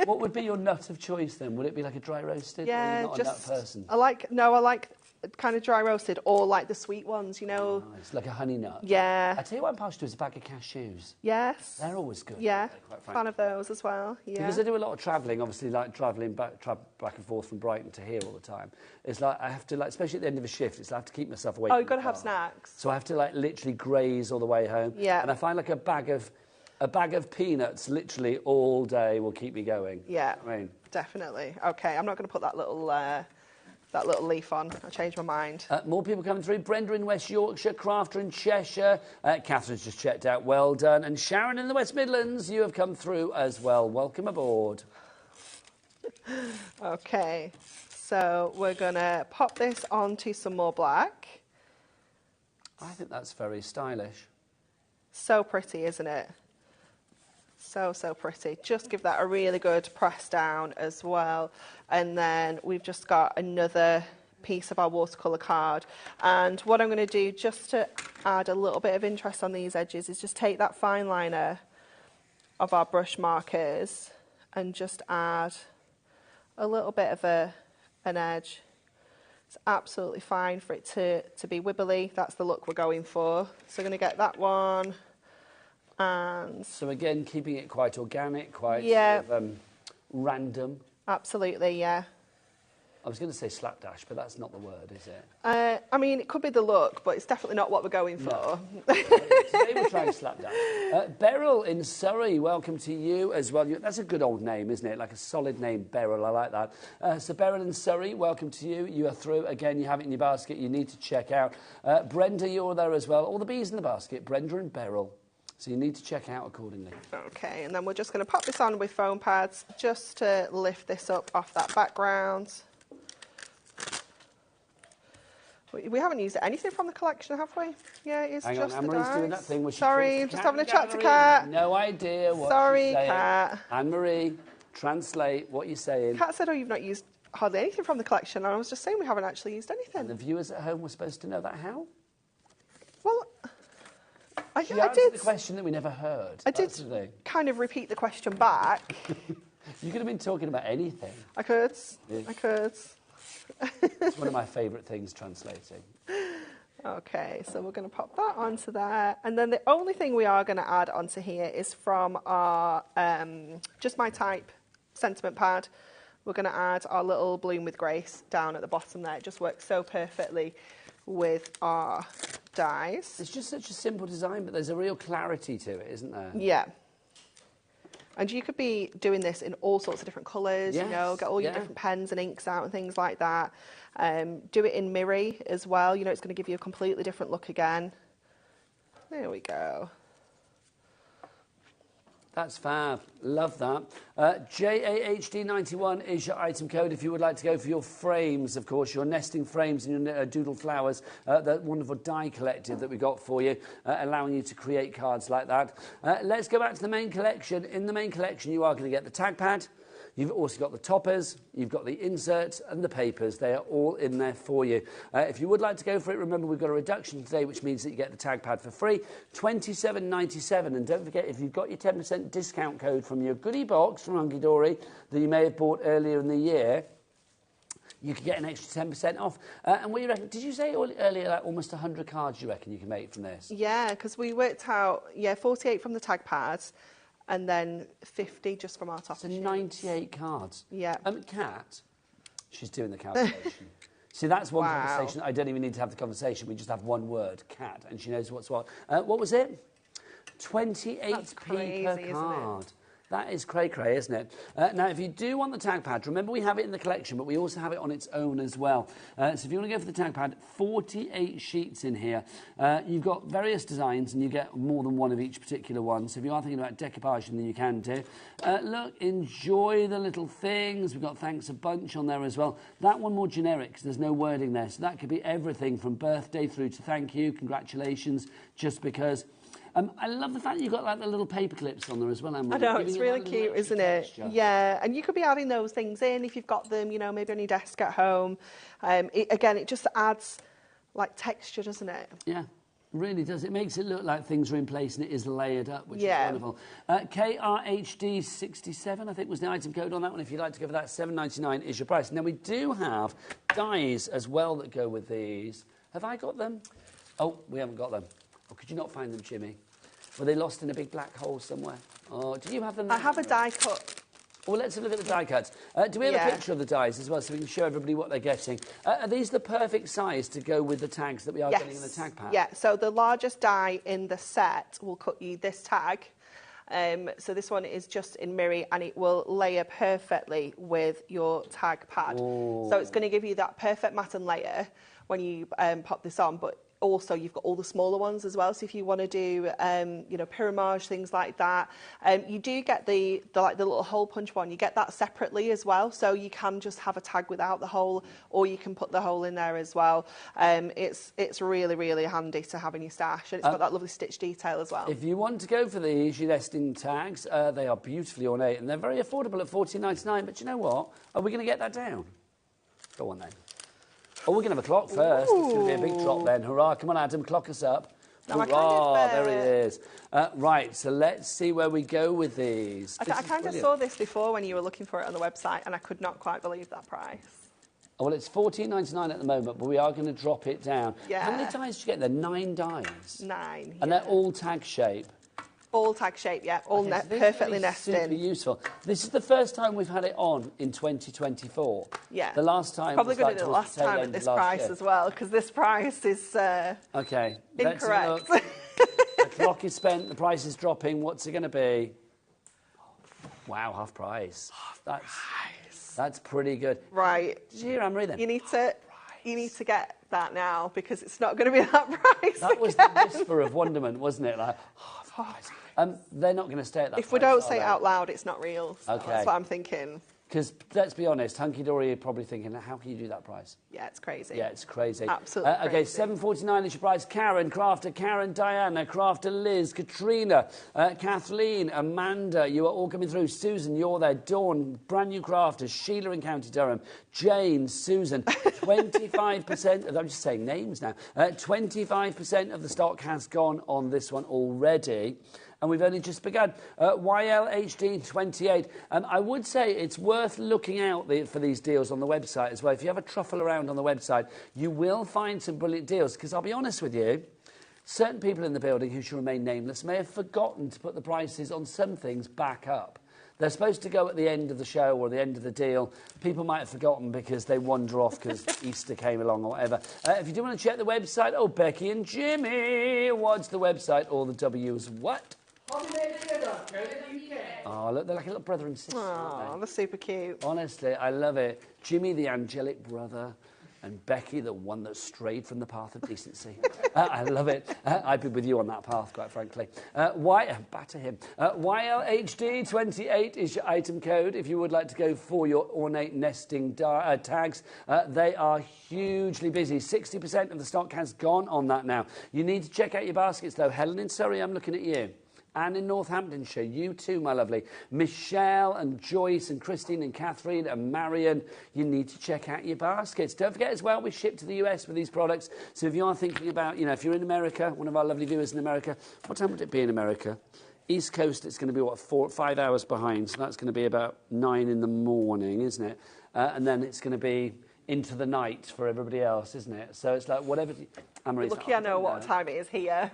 What would be your nut of choice then? Would it be like a dry roasted? Yeah, or are you not just. a nut person? I like kind of dry roasted or like the sweet ones, you know. Nice, like a honey nut. Yeah. I tell you what I'm partial to is a bag of cashews. Yes. They're always good. Yeah. Quite frankly. Fan of those as well. Yeah. Because I do a lot of travelling, obviously, like travelling back and forth from Brighton to here all the time. It's like I have to, like, especially at the end of a shift, it's like I have to keep myself awake. Oh, you've got to have snacks. So I have to, like, literally graze all the way home. Yeah. And I find like a bag of peanuts literally all day will keep me going. Yeah. I mean, definitely. Okay, I'm not going to put that little leaf on. I changed my mind. more people coming through. Brenda in West Yorkshire, Crafter in Cheshire. Catherine's just checked out. Well done. And Sharon in the West Midlands, you have come through as well. Welcome aboard. Okay, so we're going to pop this onto some more black. I think that's very stylish. So pretty, isn't it? So, so pretty. Just give that a really good press down as well. And then we've just got another piece of our watercolour card. And what I'm going to do, just to add a little bit of interest on these edges, is just take that fine liner of our brush markers and just add a little bit of an edge. It's absolutely fine for it to be wibbly. That's the look we're going for. So we're going to get that one. And so again, keeping it quite organic, quite sort of, random. Absolutely, yeah. I was going to say slapdash, but that's not the word, is it? I mean, it could be the look, but it's definitely not what we're going for. No. Today we're trying slapdash. Beryl in Surrey, welcome to you as well. That's a good old name, isn't it? Like a solid name, Beryl. I like that. So Beryl in Surrey, welcome to you. You are through. Again, you have it in your basket. You need to check out. Brenda, you're there as well. All the bees in the basket, Brenda and Beryl. So you need to check out accordingly. Okay, and then we're just going to pop this on with foam pads just to lift this up off that background. We haven't used anything from the collection, have we? Yeah, it's Hang just on, the Anne-Marie's dies. doing that thing where she Sorry, talks to just Cat having a and chat to Gallery. Cat. No idea what Sorry, she's saying. Cat. Anne-Marie, translate what you're saying. Cat said, oh, you've not used hardly anything from the collection, and I was just saying we haven't actually used anything. And the viewers at home were supposed to know that how? Well, I answered did. the question that we never heard. I did kind of repeat the question back. You could have been talking about anything. I could. Yeah. I could. It's one of my favourite things, translating. Okay, so we're going to pop that onto there. And then the only thing we are going to add onto here is from our Just My Type sentiment pad. We're going to add our little Bloom with Grace down at the bottom there. It just works so perfectly with our dies. It's just such a simple design, but there's a real clarity to it, isn't there? Yeah. And you could be doing this in all sorts of different colours, yes, you know, get all your different pens and inks out and things like that. Do it in mirror as well. You know, it's going to give you a completely different look again. There we go. That's fab. Love that. JAHD91 is your item code if you would like to go for your frames, of course, your nesting frames and your Doodle flowers, that wonderful die collective that we got for you, allowing you to create cards like that. Let's go back to the main collection. In the main collection, you are going to get the tag pad. You've also got the toppers, you've got the inserts and the papers. They are all in there for you. If you would like to go for it, remember we've got a reduction today, which means that you get the tag pad for free, $27.97. And don't forget, if you've got your 10% discount code from your goodie box from Hunky Dory that you may have bought earlier in the year, you could get an extra 10% off. And what do you reckon? Did you say earlier like almost 100 cards you reckon you can make from this? Yeah, because we worked out, 48 from the tag pads. And then 50 just from our top. So 98 cards. Yeah. Kat, she's doing the calculation. See, that's one conversation. I don't even need to have the conversation. We just have one word, Kat, and she knows what's what. What was it? 28p per card. That is cray-cray, isn't it? Now, if you do want the tag pad, remember we have it in the collection, but we also have it on its own as well. So if you want to go for the tag pad, 48 sheets in here. You've got various designs, and you get more than one of each particular one. So if you are thinking about decoupage, then you can do. Look, enjoy the little things. We've got thanks a bunch on there as well. That one more generic, because there's no wording there. So that could be everything from birthday through to thank you, congratulations, just because. I love the fact you've got like the little paper clips on there as well, Emma. I know, it's really cute, isn't it? Yeah, and you could be adding those things in if you've got them, you know, maybe on your desk at home. It just adds like texture, doesn't it? Yeah, really does. It makes it look like things are in place and it is layered up, which is wonderful. KRHD67, I think, was the item code on that one. If you'd like to go for that, $7.99 is your price. Now, we do have dies as well that go with these. Have I got them? Oh, we haven't got them. Oh, could you not find them, Jimmy? Were they lost in a big black hole somewhere? Oh, do you have them? I have a die cut. Well, let's have a look at the die cuts. Do we have a picture of the dies as well so we can show everybody what they're getting? Are these the perfect size to go with the tags that we are getting in the tag pad? Yeah, so the largest die in the set will cut you this tag. So this one is just in mirror and it will layer perfectly with your tag pad. Ooh. So it's going to give you that perfect matte and layer when you pop this on, but also you've got all the smaller ones as well. So if you want to do, you know, pyramage, things like that, you do get the little hole punch one. You get that separately as well. So you can just have a tag without the hole, or you can put the hole in there as well. It's really, really handy to have in your stash, and it's got that lovely stitch detail as well. If you want to go for these, your nesting tags, they are beautifully ornate, and they're very affordable at $14.99. But you know what? Are we going to get that down? Go on then. Oh, we're going to have a clock first. Ooh. It's going to be a big drop then. Hurrah. Come on, Adam, clock us up. No, hurrah, there it is. Right, so let's see where we go with these. I kind of saw this before when you were looking for it on the website, and I could not quite believe that price. Oh, well, it's $14.99 at the moment, but we are going to drop it down. Yeah. How many dies do you get there? 9 dies? 9, And they're all tag shape? All tag shape, yeah. All perfectly nested. Super useful. This is the first time we've had it on in 2024. Yeah. The last time probably was going to do the last time at this price as well, because this price is okay. incorrect. The clock is spent, the price is dropping. What's it going to be? Wow, half price. That's pretty good. Right. Did you hear Anne-Marie then? You need to get that now, because it's not going to be that price. That was the whisper of wonderment, wasn't it? Like, half price. They're not going to stay at that price. If we don't say it out loud, it's not real. So okay. That's what I'm thinking. Because, let's be honest, Hunky Dory are probably thinking, how can you do that price? Yeah, it's crazy. Yeah, it's crazy. Absolutely okay, crazy. $7.49 is your price. Karen, Crafter, Karen, Diana, Crafter, Liz, Katrina, Kathleen, Amanda, you are all coming through. Susan, you're there. Dawn, brand new Crafters. Sheila in County Durham. Jane, Susan, 25%, I'm just saying names now, 25% of the stock has gone on this one already. And we've only just begun. YLHD28. I would say it's worth looking out for these deals on the website as well. If you have a truffle around on the website, you will find some brilliant deals. Because I'll be honest with you, certain people in the building who should remain nameless may have forgotten to put the prices on some things back up. They're supposed to go at the end of the show or the end of the deal. People might have forgotten because they wander off because Easter came along or whatever. If you do want to check the website, Becky and Jimmy, what's the website? All the W's what? HobbyMaker.co.uk. Oh, look, they're like a little brother and sister. Oh, they're super cute. Honestly, I love it. Jimmy, the angelic brother, and Becky, the one that strayed from the path of decency. I love it. I'd be with you on that path, quite frankly. Batter him. YLHD28 is your item code if you would like to go for your ornate nesting tags. They are hugely busy. 60% of the stock has gone on that now. You need to check out your baskets, though. Helen in Surrey, I'm looking at you. And in Northamptonshire, you too, my lovely. Michelle and Joyce and Christine and Catherine and Marion, you need to check out your baskets. Don't forget as well, we ship to the US with these products. So if you are thinking about, if you're in America, one of our lovely viewers in America, what time would it be in America? East Coast, it's going to be, 5 hours behind. So that's going to be about 9 in the morning, isn't it? And then it's going to be into the night for everybody else, isn't it? So it's like whatever... Lucky I know what time it is here.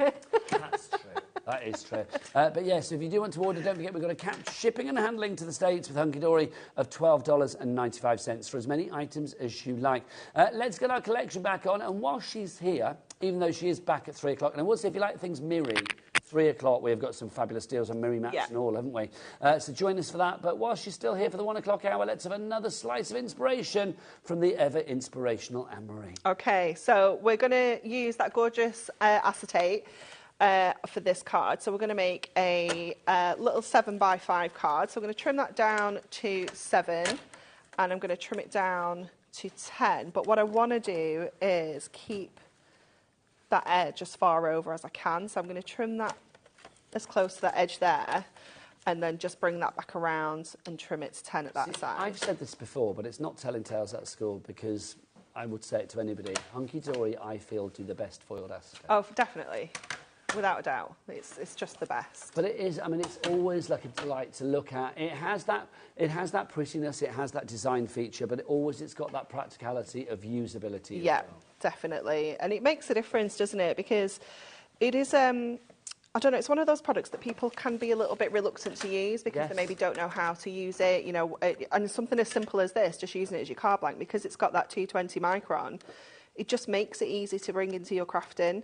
That's true. That is true. But yes, if you do want to order, don't forget we've got a capped shipping and handling to the States with Hunky Dory of $12.95 for as many items as you like. Let's get our collection back on. And while she's here, even though she is back at 3 o'clock, and I will say if you like things mirrory, 3 o'clock, we've got some fabulous deals on mirror mats and all, haven't we? So join us for that. But while she's still here for the 1 o'clock hour, let's have another slice of inspiration from the ever-inspirational Anne-Marie. OK, so we're going to use that gorgeous acetate for this card. So we're going to make a little 7x5 card. So we're going to trim that down to 7, and I'm going to trim it down to 10. But what I want to do is keep that edge as far over as I can. So I'm going to trim that as close to that edge there, and then just bring that back around and trim it to 10 at that side. I've said this before, but it's not telling tales at school, because I would say it to anybody. Hunky Dory, I feel, do the best foiled acetate. Oh, definitely. Without a doubt. It's just the best. But it is, it's always like a delight to look at. It has that prettiness, it has that design feature, but it's got that practicality of usability as well. Definitely. And it makes a difference, doesn't it? Because it is, I don't know, it's one of those products that people can be a little bit reluctant to use because they maybe don't know how to use it, and something as simple as this, just using it as your card blank, because it's got that 220 micron, it just makes it easy to bring into your crafting.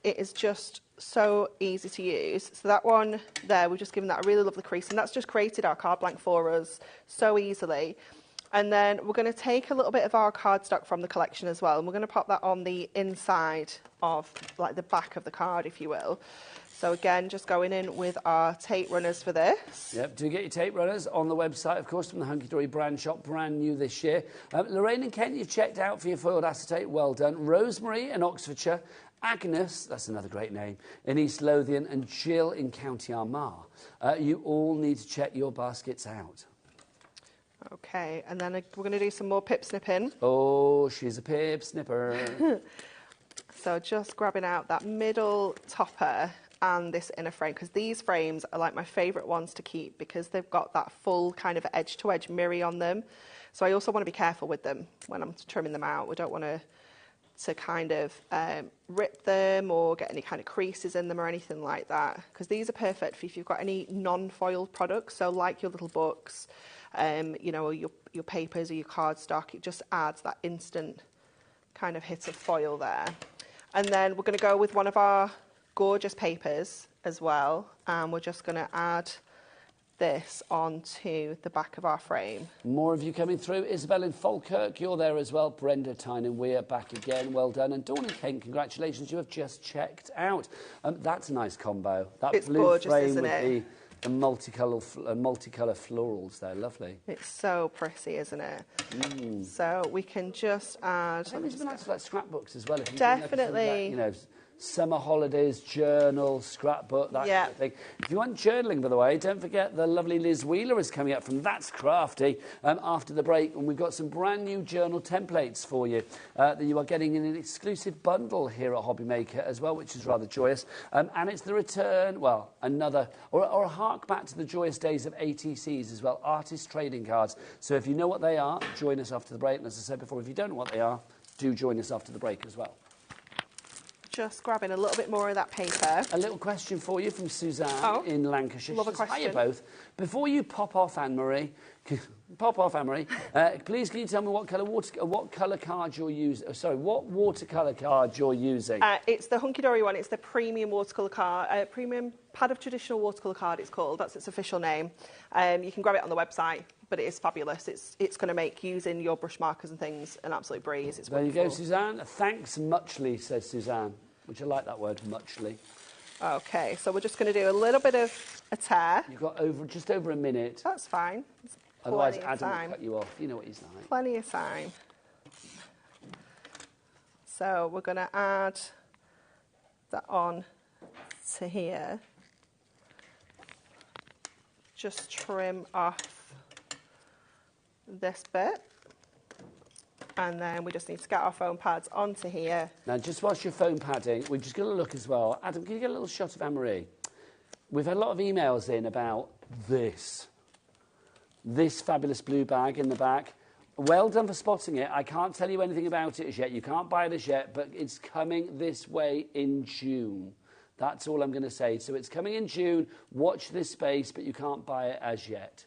It is just so easy to use. So that one there, we've just given that a really lovely crease, and that's just created our card blank for us so easily. And then we're going to take a little bit of our cardstock from the collection as well, and we're going to pop that on the inside of, like, the back of the card, if you will. So again, just going in with our tape runners for this. Yep, do get your tape runners on the website, of course, from the Hunky Dory brand shop, brand new this year. Lorraine and Kent, you've checked out for your foiled acetate, well done. Rosemary in Oxfordshire, Agnes, that's another great name, in East Lothian, and Jill in County Armagh. You all need to check your baskets out. Okay, and then we're going to do some more pip snipping. Oh, she's a pip snipper. So just grabbing out that middle topper and this inner frame, because these frames are like my favourite ones to keep because they've got that full kind of edge-to-edge mirror on them. So I also want to be careful with them when I'm trimming them out. We don't want to kind of rip them or get any kind of creases in them or anything like that, because these are perfect for if you've got any non-foiled products, so like your little books, you know, or your papers or your cardstock. It just adds that instant kind of hit of foil there. And then we're going to go with one of our gorgeous papers as well, and we're just going to add this onto the back of our frame. More of you coming through. Isabel in Falkirk, you're there as well. Brenda, Tyne and Weir back again, well done. And Dawn and Kane, congratulations, you have just checked out. That's a nice combo. That it's blue gorgeous, frame isn't with it? the multicolour florals there, lovely. It's so pretty, isn't it? So we can just add... I think it's nice for like scrapbooks as well. If you definitely. You know, summer holidays, journal, scrapbook, that kind of thing. If you want journaling, by the way, don't forget the lovely Liz Wheeler is coming up from That's Crafty after the break, and we've got some brand new journal templates for you that you are getting in an exclusive bundle here at HobbyMaker as well, which is rather joyous. And it's the return, well, another, or a hark back to the joyous days of ATCs as well, artist trading cards. So if you know what they are, join us after the break. And as I said before, if you don't know what they are, do join us after the break as well. Just grabbing a little bit more of that paper. A little question for you from Suzanne in Lancashire. Love a question. Hiya both. Before you pop off, Anne-Marie, please can you tell me what colour card you're using? Sorry, what watercolour card you're using? It's the Hunky Dory one. It's the premium watercolour card, premium pad of traditional watercolour card. It's called. That's its official name. You can grab it on the website, but it is fabulous. It's going to make using your brush markers and things an absolute breeze. It's wonderful. There you go, Suzanne. Thanks muchly, says Suzanne, which I like that word, muchly. Okay, so we're just going to do a little bit of a tear. You've got just over a minute. That's fine. Otherwise, Adam will cut you off. You know what he's like. Plenty of time. So we're going to add that on to here. Just trim off this bit. And then we just need to get our foam pads onto here. Now, just whilst you're foam padding, we're just going to look as well. Adam, can you get a little shot of Anne-Marie? We've had a lot of emails in about this fabulous blue bag in the back. Well done for spotting it. I can't tell you anything about it as yet. You can't buy it as yet, but it's coming this way in June. That's all I'm going to say. So it's coming in June. Watch this space, but you can't buy it as yet.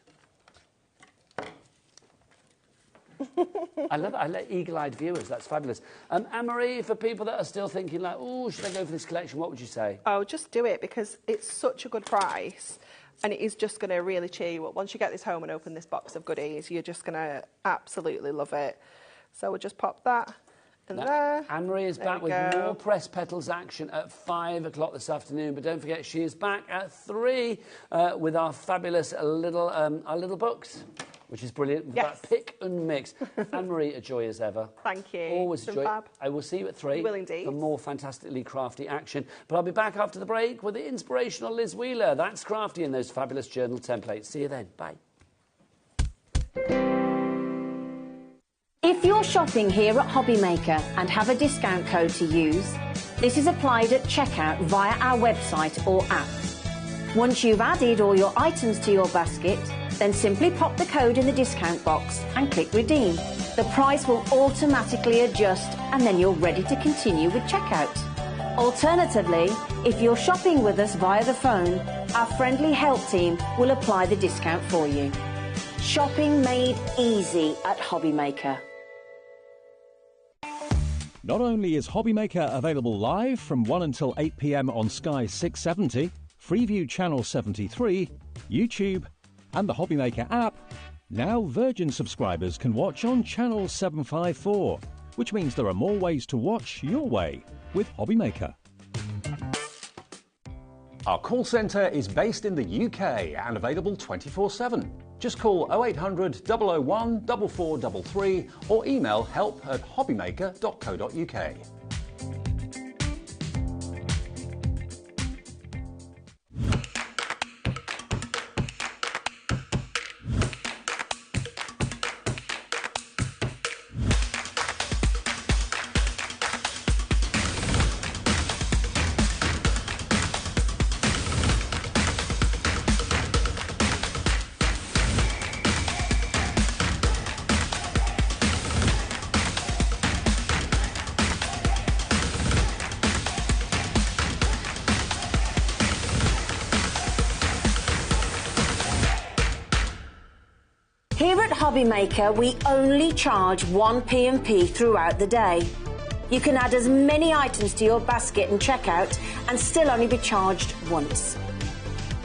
I love it. I let eagle-eyed viewers. That's fabulous. Anne-Marie, for people that are still thinking like, oh, should I go for this collection? What would you say? Oh, just do it because it's such a good price. And it is just going to really cheer you up. Once you get this home and open this box of goodies, you're just going to absolutely love it. So we'll just pop that in there. Anne-Marie is back with more Press Petals action at 5 o'clock this afternoon. But don't forget, she is back at 3 with our fabulous little books, which is brilliant. Yes. That pick and mix. Anne-Marie, a joy as ever. Thank you. Always a joy. Fab. I will see you at 3 will indeed. for more fantastically crafty action. But I'll be back after the break with the inspirational Liz Wheeler. That's crafty in those fabulous journal templates. See you then. Bye. If you're shopping here at HobbyMaker and have a discount code to use, this is applied at checkout via our website or app. Once you've added all your items to your basket, then simply pop the code in the discount box and click redeem. The price will automatically adjust and then you're ready to continue with checkout. Alternatively, if you're shopping with us via the phone, our friendly help team will apply the discount for you. Shopping made easy at HobbyMaker. Not only is HobbyMaker available live from 1 until 8 p.m. on Sky 670, Freeview Channel 73, YouTube, and the HobbyMaker app, Now Virgin subscribers can watch on channel 754, which means there are more ways to watch your way with HobbyMaker. Our call centre is based in the UK and available 24/7. Just call 0800 001 4433 or email help@hobbymaker.co.uk. Here at HobbyMaker, we only charge 1 P&P throughout the day. You can add as many items to your basket and checkout and still only be charged once.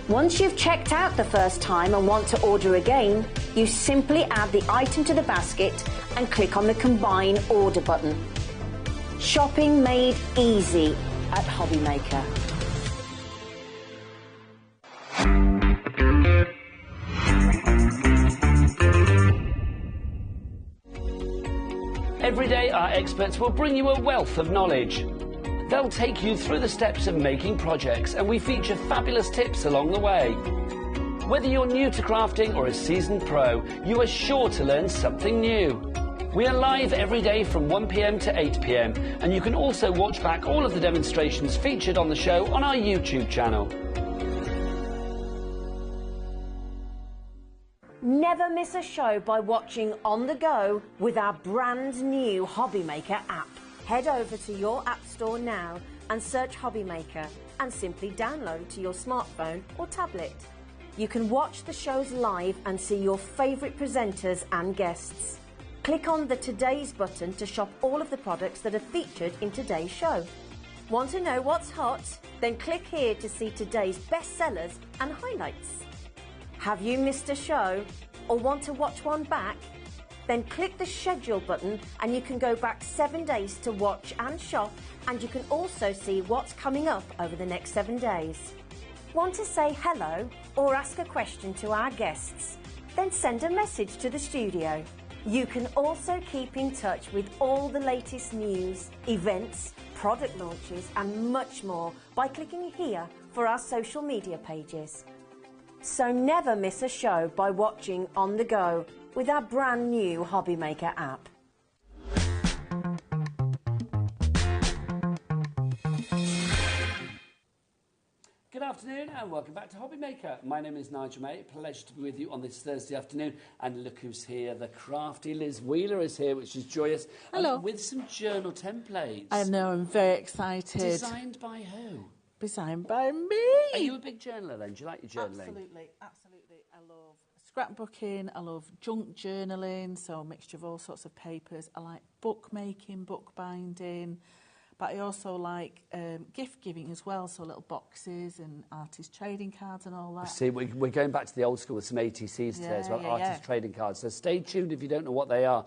Once you've checked out the first time and want to order again, you simply add the item to the basket and click on the Combine Order button. Shopping made easy at HobbyMaker. Every day, our experts will bring you a wealth of knowledge. They'll take you through the steps of making projects, and we feature fabulous tips along the way. Whether you're new to crafting or a seasoned pro, you are sure to learn something new. We are live every day from 1 p.m. to 8 p.m, and you can also watch back all of the demonstrations featured on the show on our YouTube channel. Never miss a show by watching on the go with our brand new HobbyMaker app. Head over to your app store now and search HobbyMaker and simply download to your smartphone or tablet. You can watch the shows live and see your favourite presenters and guests. Click on the Today's button to shop all of the products that are featured in today's show. Want to know what's hot? Then click here to see today's bestsellers and highlights. Have you missed a show or want to watch one back? Then click the schedule button and you can go back 7 days to watch and shop, and you can also see what's coming up over the next 7 days. Want to say hello or ask a question to our guests? Then send a message to the studio. You can also keep in touch with all the latest news, events, product launches and much more by clicking here for our social media pages. So never miss a show by watching on the go with our brand new HobbyMaker app. Good afternoon and welcome back to HobbyMaker. My name is Nigel May. Pleasure to be with you on this Thursday afternoon. And look who's here. The crafty Liz Wheeler is here, which is joyous. Hello. With some journal templates. I know, I'm very excited. Designed by who? Designed by me. Are you a big journaler then? Do you like your journaling? Absolutely, absolutely. I love scrapbooking, I love junk journaling, so a mixture of all sorts of papers. I like bookmaking, bookbinding, but I also like gift giving as well, so little boxes and artist trading cards and all that. See, we're going back to the old school with some ATCs today as well, artist trading cards. So stay tuned if you don't know what they are.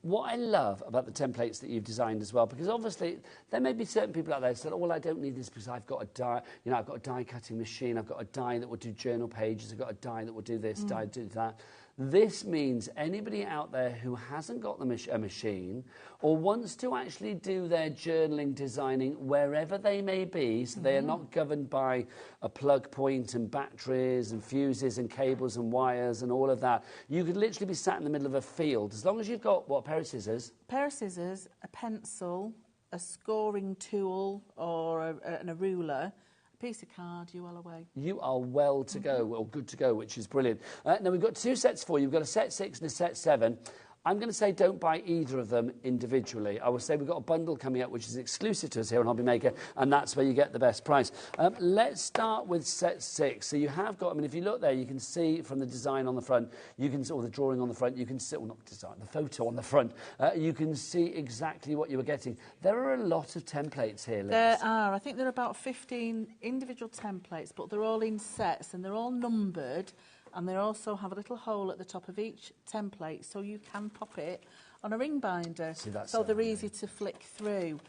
What I love about the templates that you've designed as well, because obviously there may be certain people out there who say, "Oh, well, I don't need this because I've got a die, I've got a die cutting machine, I've got a die that will do journal pages, I've got a die that will do this, die do that." This means anybody out there who hasn't got a machine or wants to actually do their journaling, designing wherever they may be, so they are not governed by a plug point and batteries and fuses and cables and wires and all of that. You could literally be sat in the middle of a field, as long as you've got, what, a pair of scissors? A pair of scissors, a pencil, a scoring tool or a ruler, piece of card, you're well away. You are well to go, well, good to go, which is brilliant. Now, we've got two sets for you. We've got a set 6 and a set 7. I'm going to say don't buy either of them individually. I will say we've got a bundle coming up which is exclusive to us here on HobbyMaker, and that's where you get the best price. Let's start with set 6. So you have got, I mean, if you look there, you can see from the design on the front, you can, or the drawing on the front, you can see, well, not design, the photo on the front, you can see exactly what you were getting. There are a lot of templates here, Liz. There are. I think there are about 15 individual templates, but they're all in sets and they're all numbered. and they also have a little hole at the top of each template, so you can pop it on a ring binder. See, that's so so they're handy. easy to flick through.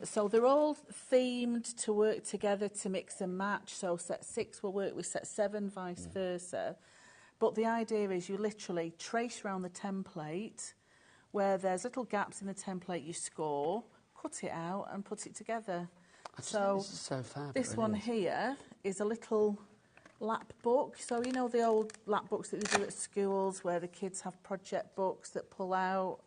So they're all themed to work together to mix and match. So set 6 will work with set 7, vice versa. But the idea is you literally trace around the template. Where there's little gaps in the template, you score, cut it out and put it together. So this is so fab. this it one really is. here is a little lap book. So you know the old lap books that they do at schools where the kids have project books that pull out.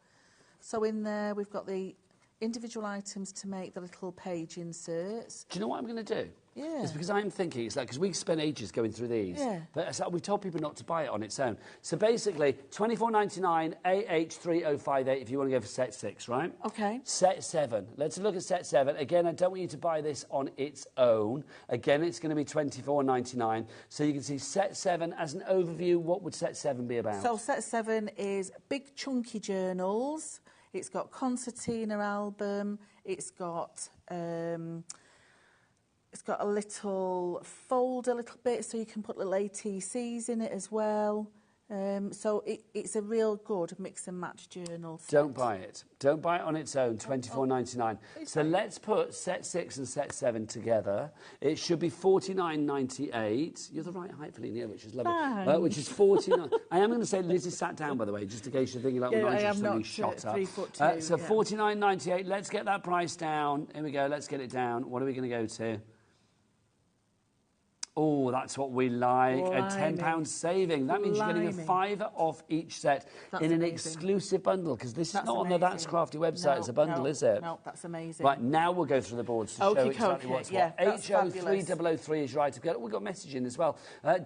So in there we've got the individual items to make the little page inserts. Do you know what I'm going to do? Yeah. It's because I'm thinking, it's like, because we spent ages going through these. Yeah. But it's like, we told people not to buy it on its own. So basically, $24.99 AH3058 if you want to go for set 6, right? Okay. Set 7. Let's look at set 7. Again, I don't want you to buy this on its own. Again, it's going to be $24.99. So you can see set 7 as an overview. What would set 7 be about? So set 7 is big chunky journals. It's got concertina album. It's got a little folder, a little bit, so you can put little ATCs in it as well. So it's a real good mix and match journal set. Don't buy it. Don't buy it on its own, $24.99. So let's put set 6 and set 7 together. It should be $49.98. You're the right height for Lena, which is lovely. Which is $49. I am going to say Liz is sat down, by the way, just in case you're thinking like, Yeah, well, I Nigel's am suddenly not shot up. 3'2", So yeah. $49.98. Let's get that price down. Here we go. Let's get it down. What are we going to go to? Oh, that's what we like. A £10 saving. That means you're getting a £5 off each set That's in an amazing. exclusive bundle, because this is That's not on the amazing. That's Crafty website as a bundle, no, is it? No, that's amazing. Right, now we'll go through the boards to show Okey exactly dokey, what's yeah, what. that's fabulous. HO3003 is right. We've got messaging as well.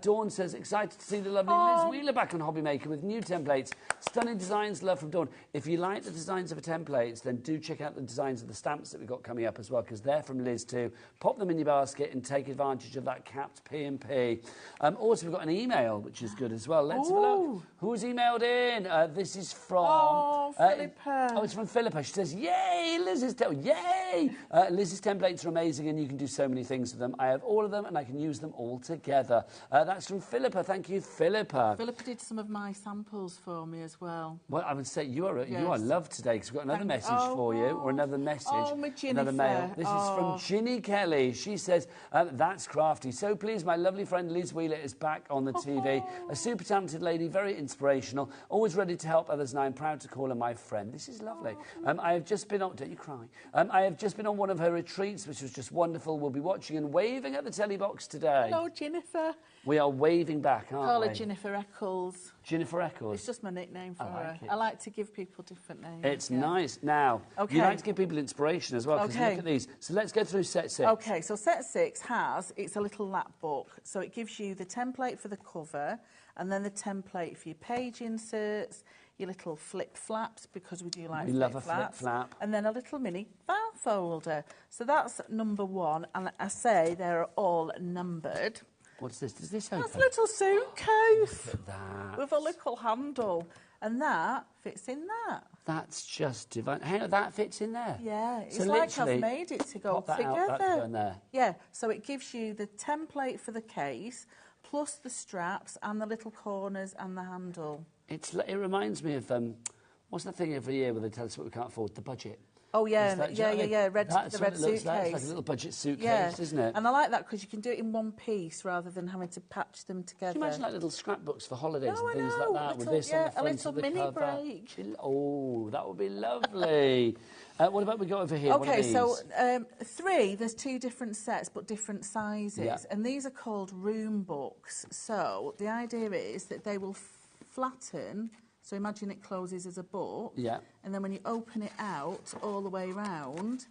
Dawn says, excited to see the lovely Liz Wheeler back on HobbyMaker with new templates. Stunning designs, love from Dawn. If you like the designs of the templates, then do check out the designs of the stamps that we've got coming up as well, because they're from Liz too. Pop them in your basket and take advantage of that capped P&P. Also, we've got an email, which is good as well. Let's have a look. Who's emailed in? This is from... Philippa. it's from Philippa. She says, yay, Liz's yay! Liz's templates are amazing and you can do so many things with them. I have all of them and I can use them all together. That's from Philippa. Thank you, Philippa. Philippa did some of my samples for me as well. Well, I would say you are Yes. loved today, because we've got another message for you, or another message, my another mail. Jennifer. This is from Ginny Kelly. She says, that's crafty. So pleased my lovely friend Liz Wheeler is back on the TV. A super talented lady, very inspirational, always ready to help others, and I'm proud to call her my friend. This is lovely. I have just been on... Don't you cry. I have just been on one of her retreats, which was just wonderful. We'll be watching and waving at the telly box today. Hello, Jennifer. We are waving back, aren't Call we? her Jennifer Eccles. Jennifer Eccles. It's just my nickname for I like her. it. I like to give people different names. It's nice. Now, Okay. you like to give people inspiration as well, because Okay. look at these. So let's go through set 6. Okay, so set 6 it's a little lap book. So it gives you the template for the cover, and then the template for your page inserts, your little flip flaps, because we do like We flip love a flaps, flip flap. and then a little mini file folder. So that's number 1, and I say they're all numbered. What's this? Does this open? That's a little suitcase Look at that. with a little handle, and that fits in that. That's just divine. Hang on, that fits in there. Yeah, it's So like literally, I've made it to go pop that together. out, that go in there. Yeah, so it gives you the template for the case, plus the straps and the little corners and the handle. It reminds me of what's that thing every year where they tell us what we can't afford? The budget. Oh yeah, It's that- do you know what I mean? the That's red what it looks suitcase. like. It's like a little budget suitcase, Yeah, isn't it? and I like that because you can do it in one piece rather than having to patch them together. Can you imagine like little scrapbooks for holidays No, and I things know, like that with little- this on yeah, the a front little of the mini cover? break. Oh, that would be lovely. What about we got over here? What are Okay, these? so 3, there's 2 different sets but different sizes, Yeah. and these are called room books. So the idea is that they will flatten. So imagine it closes as a book, Yeah. and then when you open it out all the way round,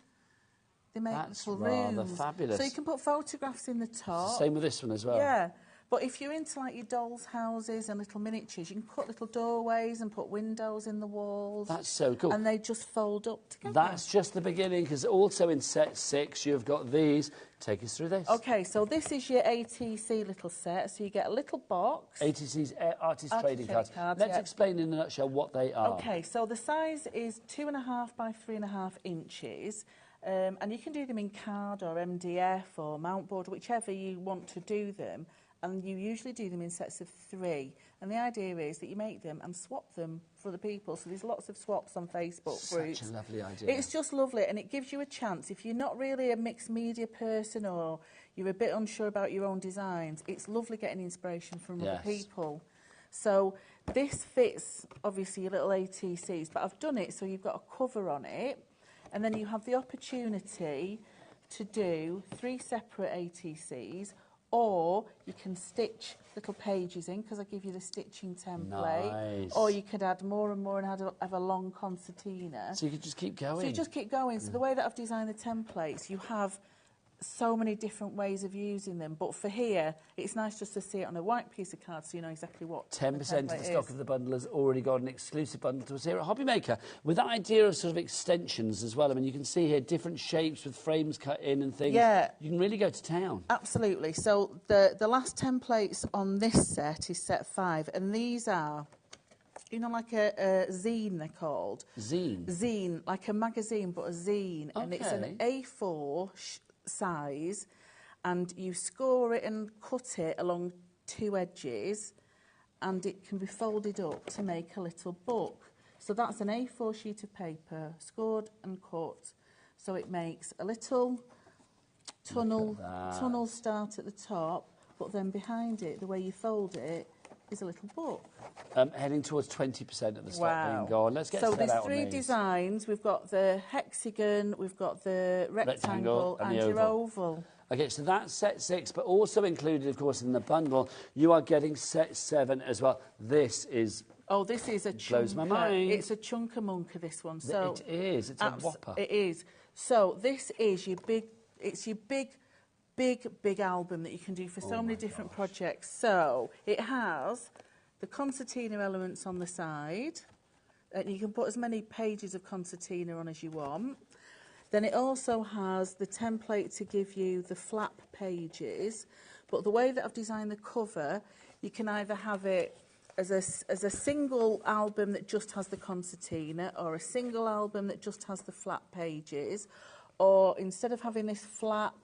they make That's little rather rooms. fabulous. So you can put photographs in the top. Same with this one as well. Yeah. But if you're into like your dolls' houses and little miniatures, you can put little doorways and put windows in the walls. That's so cool. And they just fold up together. That's just the beginning, because also in set 6 you've got these. Take us through this. Okay, so this is your ATC little set. So you get a little box. ATC's Artist Trading Trading Cards. Cards, Let's yeah. explain in a nutshell what they are. Okay, so the size is 2.5 by 3.5 inches. And you can do them in card or MDF or mount board, whichever you want to do them. and you usually do them in sets of 3. And the idea is that you make them and swap them for the people. So there's lots of swaps on Facebook groups. Such a lovely idea. It's just lovely, and it gives you a chance. If you're not really a mixed media person or you're a bit unsure about your own designs, it's lovely getting inspiration from other people. So this fits, obviously, your little ATCs, but I've done it so you've got a cover on it, and then you have the opportunity to do 3 separate ATCs, or you can stitch little pages in, because I give you the stitching template. Nice. Or you could add more and more and have a long concertina. So you could just keep going. So you just keep going. So the way that I've designed the templates, you have so many different ways of using them. But for here, it's nice just to see it on a white piece of card so you know exactly what 10% of the stock of the bundle has already got an exclusive bundle to us here at HobbyMaker, with that idea of sort of extensions as well. I mean, you can see here different shapes with frames cut in and things. Yeah. You can really go to town. Absolutely. So the last templates on this set is set 5, and these are, you know, like a zine, they're called. Zine? Zine, like a magazine, but a zine. Okay. And it's an A4 size, and you score it and cut it along 2 edges, and it can be folded up to make a little book. So that's an A4 sheet of paper, scored and cut. So it makes a little tunnel start at the top, but then behind it, the way you fold it, is a little book. Heading towards 20% of the stock being gone. Let's get so to that out there's 3 designs. We've got the hexagon, we've got the rectangle and your oval. Okay, so that's set 6, but also included, of course, in the bundle, you are getting set 7 as well. This is... Oh, this is a chunker. Blows my mind. It's a chunker-munker, this one. So it is. It's a whopper. It is. So this is your big... It's your big album that you can do for so many different projects. So it has the concertina elements on the side, and you can put as many pages of concertina on as you want. Then it also has the template to give you the flap pages, but the way that I've designed the cover, you can either have it as a single album that just has the concertina, or a single album that just has the flap pages, or instead of having this flap,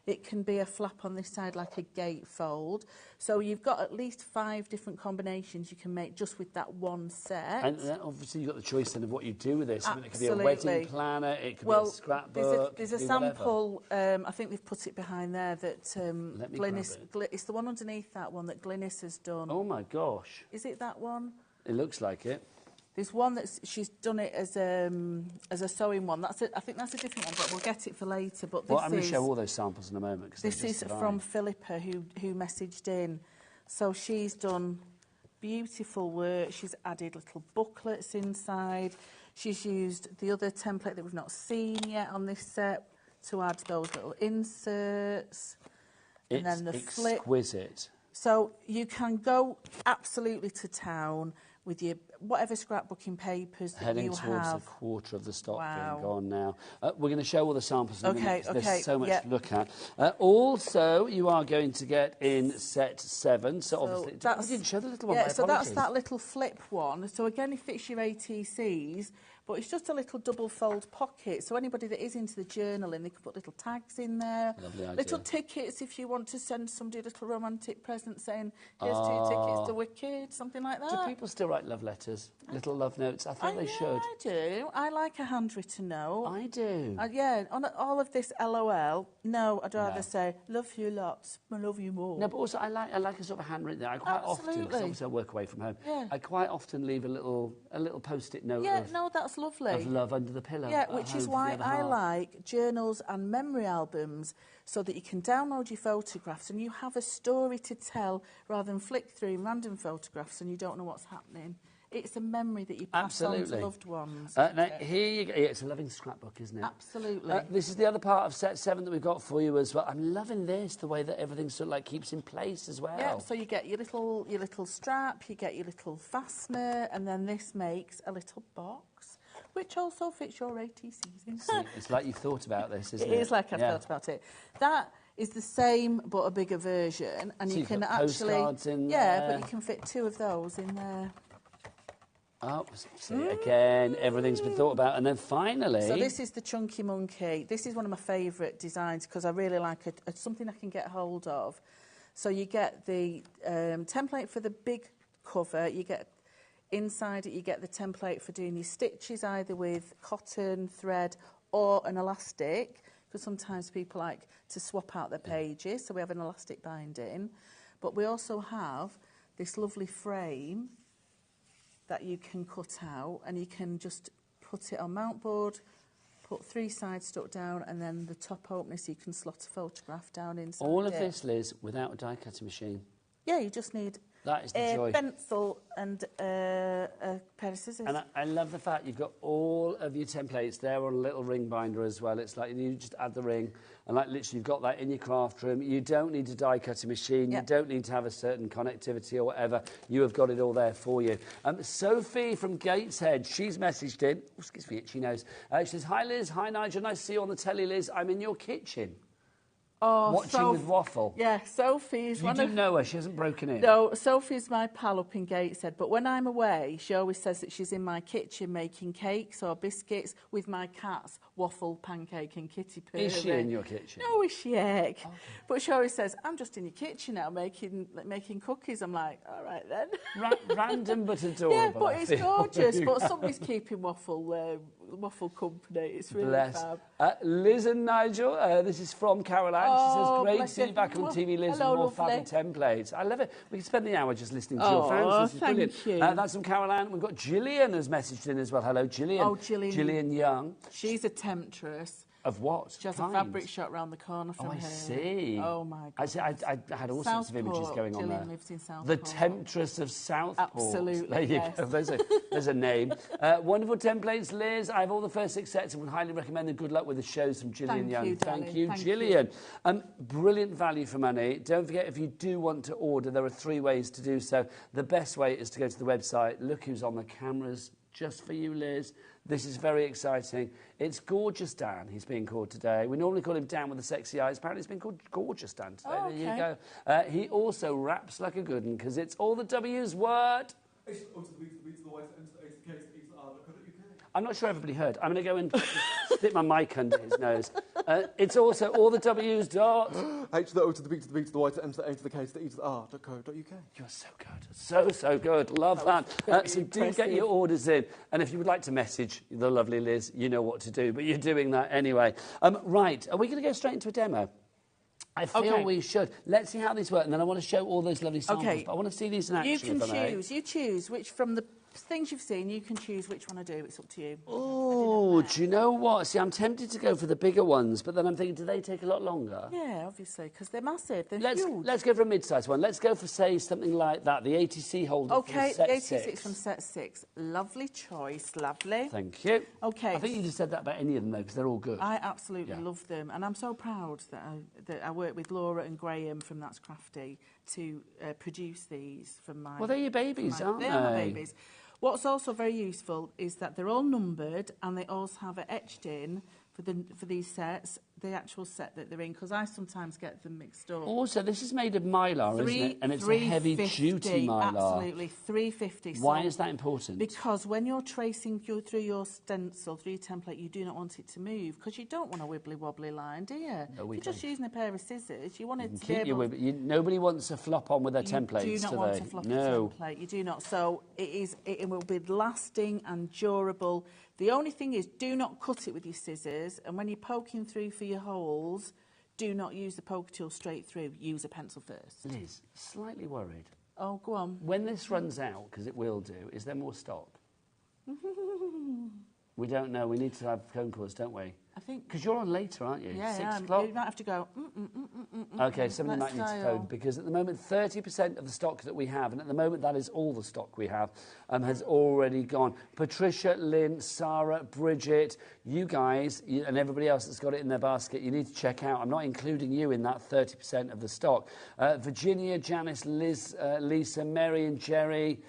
it can be a flap on this side like a gatefold. So you've got at least 5 different combinations you can make just with that one set. And then obviously you've got the choice then of what you do with this. I mean, it could be a Absolutely. wedding planner, it could be a scrapbook. There's a sample, I think they've put it behind there, that Glynis, it's the one underneath that one that Glynis has done. Oh my gosh. Is it that one? It looks like it. There's one that she's done it as a sewing one. I think that's a different one, but we'll get it for later. But this I'm going to show all those samples in a moment. This is from Philippa, who messaged in. So she's done beautiful work. She's added little booklets inside. She's used the other template that we've not seen yet on this set to add those little inserts. And then the flip. Exquisite. So you can go absolutely to town with your whatever scrapbooking papers that you have. Heading towards a quarter of the stock being gone now. We're going to show all the samples in a minute, because there's so much to look at. Also, you are going to get in set 7. So obviously, I didn't show the little one. Yeah, so that's that little flip one. So again, it fits your ATCs, but it's just a little double fold pocket. So anybody that is into the journaling, they can put little tags in there. Lovely idea. Little tickets if you want to send somebody a little romantic present saying, here's 2 tickets to Wicked, something like that. Do people still write love letters? Little love notes? I think they should. I do. I like a handwritten note. I do. Yeah, on all of this LOL, no, I'd rather say, love you lots, I love you more. No, but also I like a sort of handwritten note. I quite often, because obviously I work away from home, I quite often leave a little post-it note that's lovely. Of love under the pillow. Yeah, which is why I like journals and memory albums, so that you can download your photographs and you have a story to tell rather than flick through random photographs and you don't know what's happening. It's a memory that you pass on to loved ones. Now, here you go. Yeah, it's a loving scrapbook, isn't it? Absolutely. This is the other part of set 7 that we've got for you as well. I'm loving this, the way that everything sort of like keeps in place as well. Yeah, so you get your little strap, you get your little fastener, and then this makes a little box, which also fits your ATCs in. See, it's like you've thought about this, isn't it? It is like I've thought about it. That is the same but a bigger version, and so you can actually postcards in there. But you can fit 2 of those in there. Oh, see, again, everything's been thought about. And then finally... So this is the Chunky Monkey. This is one of my favourite designs because I really like it. It's something I can get hold of. So you get the template for the big cover, you get inside it, you get the template for doing your stitches either with cotton, thread or an elastic, because sometimes people like to swap out their pages, so we have an elastic binding. But we also have this lovely frame that you can cut out, and you can just put it on mount board, put 3 sides stuck down, and then the top opener so you can slot a photograph down inside. All of this, Liz, without a die cutting machine. Yeah, you just need That is the a joy. pencil and a pair of scissors. And I love the fact you've got all of your templates there on a little ring binder as well. It's like you just add the ring, and like literally you've got that in your craft room. You don't need a die cutting machine. Yep. You don't need to have a certain connectivity or whatever. You have got it all there for you. Sophie from Gateshead, she's messaged in. Oh, excuse me, itchy nose. She says, "Hi Liz, hi Nigel, nice to see you on the telly, Liz. I'm in your kitchen." Watching with Waffle. Yeah, Sophie's You one do of... know her, she hasn't broken in. No, Sophie's my pal up in Gateshead, but when I'm away, she always says that she's in my kitchen making cakes or biscuits with my cats, Waffle, Pancake and Kitty Purr. Is she in your kitchen? No, is she egg? Okay. But she always says, I'm just in your kitchen now making cookies. I'm like, all right then. Random but adorable. Yeah, but it's gorgeous. But somebody's keeping Waffle company. It's really fab. Liz and Nigel, this is from Caroline. She says, great to see you back on TV, Liz, Hello, with more lovely. fab templates. I love it. We can spend the hour just listening to your fans. This is thank brilliant. you. That's from Caroline. We've got Gillian has messaged in as well. Hello, Gillian. Oh, Gillian. Gillian Young. She's a temptress. Of what? She has kind? a fabric shop round the corner from her. I see. Oh, my God. I had all sorts of images going on Gillian there. lives in Southport. The Temptress of Southport. Absolutely, There you yes. go. There's a name. Wonderful templates, Liz. I have all the first 6 sets and would highly recommend them. Good luck with the shows from Gillian Thank Young. you, Thank darling. you, Thank Gillian. Brilliant value for money. Don't forget, if you do want to order, there are 3 ways to do so. The best way is to go to the website. Look who's on the cameras just for you, Liz. This is very exciting. It's Gorgeous Dan, he's being called today. We normally call him Dan with the sexy eyes. Apparently he's been called Gorgeous Dan today. Oh, there you go. He also raps like a good one, because it's all the W's word. I'm not sure everybody heard. I'm going to go and stick my mic under his nose. It's also all the W's dot. H to the O to the B to the B to the Y to the M to the A to the K to the E to the R.co.uk. You're so good. So good. Love that. So do get your orders in. And if you would like to message the lovely Liz, you know what to do. But you're doing that anyway. Right. Are we going to go straight into a demo? I feel we should. Let's see how these work. And then I want to show all those lovely samples. Okay. But I want to see these in action. You choose which from the things you've seen, you can choose which one I do. It's up to you. Oh, do you know what? See, I'm tempted to go for the bigger ones, but then I'm thinking, do they take a lot longer? Yeah, obviously, because they're massive. They're huge. Let's go for a mid-sized one. Let's go for, say, something like that, the ATC holder from set 6. Okay, 86 from set 6. Lovely choice, lovely. Thank you. Okay. I think you just said that about any of them, though, because they're all good. I absolutely love them, and I'm so proud that I worked with Laura and Graham from That's Crafty to produce these from my... Well, they're your babies, aren't they? They are my babies. What's also very useful is that they're all numbered, and they also have it etched in for these sets, the actual set that they're in, because I sometimes get them mixed up. Also, this is made of mylar, isn't it? And it's a heavy-duty mylar. Absolutely, 350. Why is that important? Because when you're tracing through your stencil, through your template, you do not want it to move, because you don't want a wibbly-wobbly line, do you? No, we You're just using a pair of scissors. You want it to keep be able... Nobody wants to flop on with their templates, You do not want to flop a template. You do not. So it will be lasting and durable. The only thing is, do not cut it with your scissors, and when you're poking through for your holes, do not use the poker tool straight through. Use a pencil first. Liz, slightly worried. Oh, go on. When this runs out, because it will do, is there more stock? We don't know. We need to have phone calls, don't we? I think... Because you're on later, aren't you? Yeah, 6 o'clock? You might have to go... OK, somebody might need to phone, because at the moment, 30% of the stock that we have, and at the moment that is all the stock we have, has already gone. Patricia, Lynn, Sarah, Bridget, you guys, and everybody else that's got it in their basket, you need to check out. I'm not including you in that 30% of the stock. Virginia, Janice, Liz, Lisa, Mary and Jerry...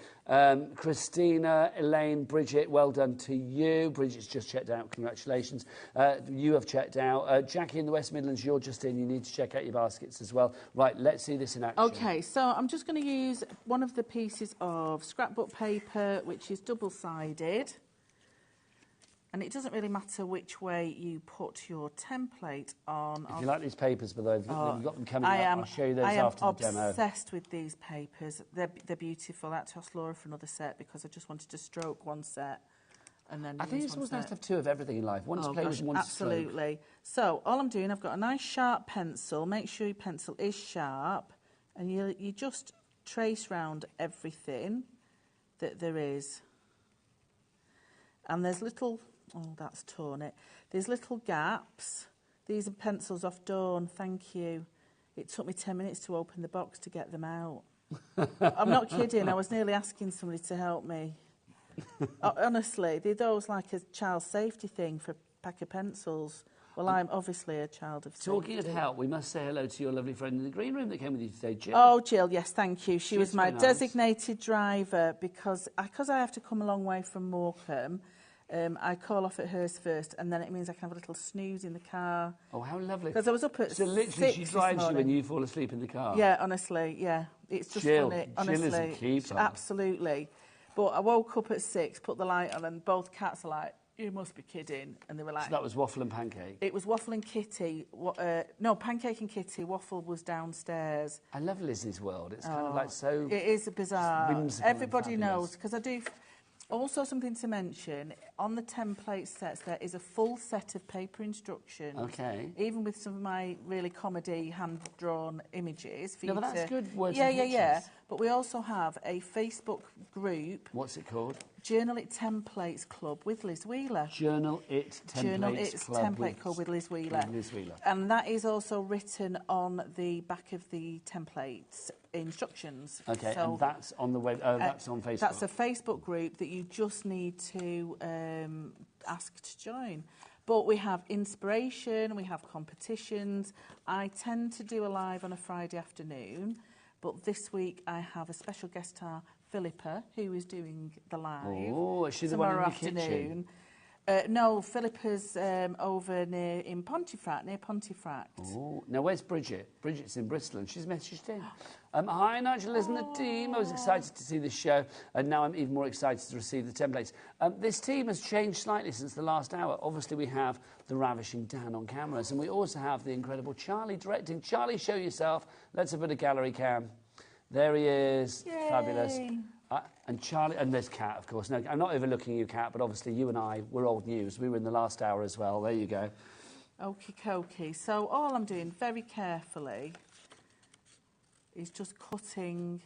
Christina, Elaine, Bridget, well done to you. Bridget's just checked out. Congratulations. You have checked out. Jackie in the West Midlands, you're just in. You need to check out your baskets as well. Right, let's see this in action. OK, so I'm just going to use one of the pieces of scrapbook paper, which is double-sided. And it doesn't really matter which way you put your template on. If you like these papers, by the way, we've got them coming up. I'll show you those after the demo. I am obsessed with these papers. They're beautiful. I had to ask Laura for another set because I just wanted to stroke one set. And then I think it's always nice to have two of everything in life. One to play with and one to stroke. Absolutely. So all I'm doing, I've got a nice sharp pencil. Make sure your pencil is sharp. And you just trace round everything that there is. And there's little... Oh, that's torn it. There's little gaps. These are pencils off Dawn, thank you. It took me 10 minutes to open the box to get them out. I'm not kidding, I was nearly asking somebody to help me. Honestly, they're those like a child safety thing for a pack of pencils. Well, I'm obviously a child of safety. Talking of help, we must say hello to your lovely friend in the green room that came with you today, Jill. Oh, Jill, yes, thank you. She was my nice. designated driver because I have to come a long way from Morecambe. I call off at hers first, and then it means I can have a little snooze in the car. Oh, how lovely. Because I was up at So literally she drives you when you fall asleep in the car? Yeah, honestly, yeah. It's just funny, honestly. Jill is a keeper. Absolutely. But I woke up at 6, put the light on, and both cats are like, you must be kidding. And they were like... So that was Waffle and Pancake? It was Waffle and Kitty. No, Pancake and Kitty. Waffle was downstairs. I love Lizzie's world. It's kind of like so... It is bizarre. Whimsical. Everybody knows, because I do... Also, something to mention, on the template sets, there is a full set of paper instructions. Okay. Even with some of my really comedy hand-drawn images. For No, you but that's good words Yeah, and yeah, yeah. pictures. But we also have a Facebook group. What's it called? Journal It Templates Club with Liz Wheeler. Journal It Templates Journal It Club Template Club with Liz Wheeler. Liz Wheeler. And that is also written on the back of the templates instructions. Okay, so, and that's on the web. That's on Facebook. That's a Facebook group that you just need to ask to join. But we have inspiration, we have competitions. I tend to do a live on a Friday afternoon, but this week I have a special guest star, Philippa, who is doing the live. Oh, is she the one in the afternoon. kitchen? No, Philippa's over near Pontefract. Oh, now where's Bridget? Bridget's in Bristol and she's messaged in. Hi, Nigel, isn't the team? I was excited to see this show and now I'm even more excited to receive the templates. This team has changed slightly since the last hour. Obviously, we have the ravishing Dan on cameras and we also have the incredible Charlie directing. Charlie, show yourself. Let's have a bit of gallery cam. There he is. Yay. Fabulous. And Charlie, and there's Kat, of course. No, I'm not overlooking you, Kat, but obviously you and I, we're old news. We were in the last hour as well. There you go. Okie dokie. So all I'm doing very carefully is just cutting.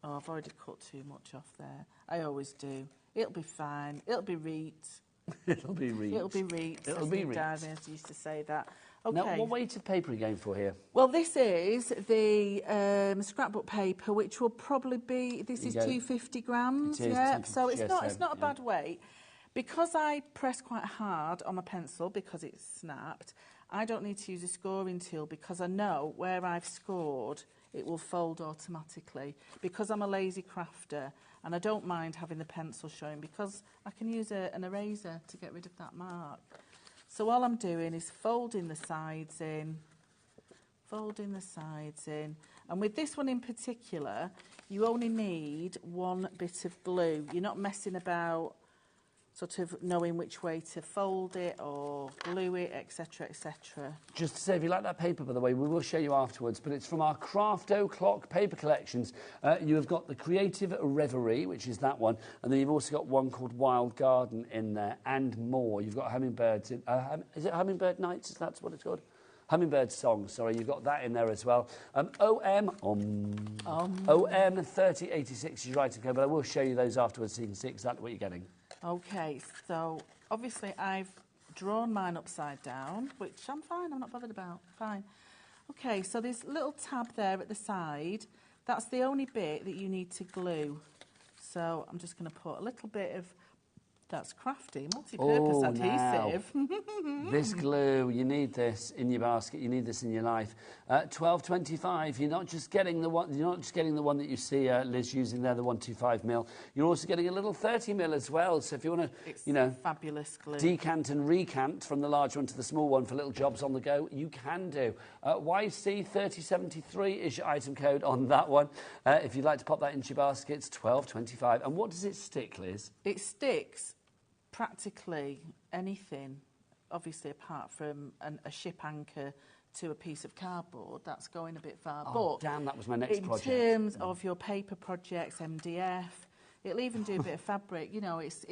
Oh, I've already cut too much off there. I always do. It'll be fine. It'll be reet. It'll be reet. It'll be reet. It'll be reet. Divers used to say that. Okay. Now, what weight of paper are you going for here? Well, this is the scrapbook paper, which will probably be. This is 250 grams. It is, yeah. 250, So yes, it's not a bad weight. Because I press quite hard on my pencil because it's snapped, I don't need to use a scoring tool because I know where I've scored it will fold automatically. Because I'm a lazy crafter and I don't mind having the pencil showing because I can use an eraser to get rid of that mark. So all I'm doing is folding the sides in, and with this one in particular, you only need one bit of glue. You're not messing about sort of knowing which way to fold it or glue it, etc., etc. Just to say, if you like that paper, by the way, we will show you afterwards, but it's from our Craft O'Clock paper collections. You have got the Creative Reverie, which is that one, and then you've also got one called Wild Garden in there, and more. You've got Hummingbirds. Is it Hummingbird Nights? Is that what it's called? Hummingbird Songs, sorry, you've got that in there as well. OM 3086 is right, okay, but I will show you those afterwards so you can see exactly what you're getting. Okay, so obviously I've drawn mine upside down, which I'm fine, I'm not bothered about, fine. Okay, so there's a little tab there at the side. That's the only bit that you need to glue. So I'm just going to put a little bit of, that's crafty, multi-purpose adhesive. This glue, you need this in your basket, you need this in your life. $12.25. You're not just getting the one. You're not just getting the one that you see Liz using there, the 125mm. You're also getting a little 30mm as well. So if you want to, fabulous glue. Decant and recant from the large one to the small one for little jobs on the go, you can do. YC3073 is your item code on that one. If you'd like to pop that into your basket, it's $12.25. And what does it stick, Liz? It sticks practically anything, obviously apart from a ship anchor to a piece of cardboard, that's going a bit far. Oh, damn, that was my next project. In terms of your paper projects, MDF, it'll even do a bit of fabric. You know, it's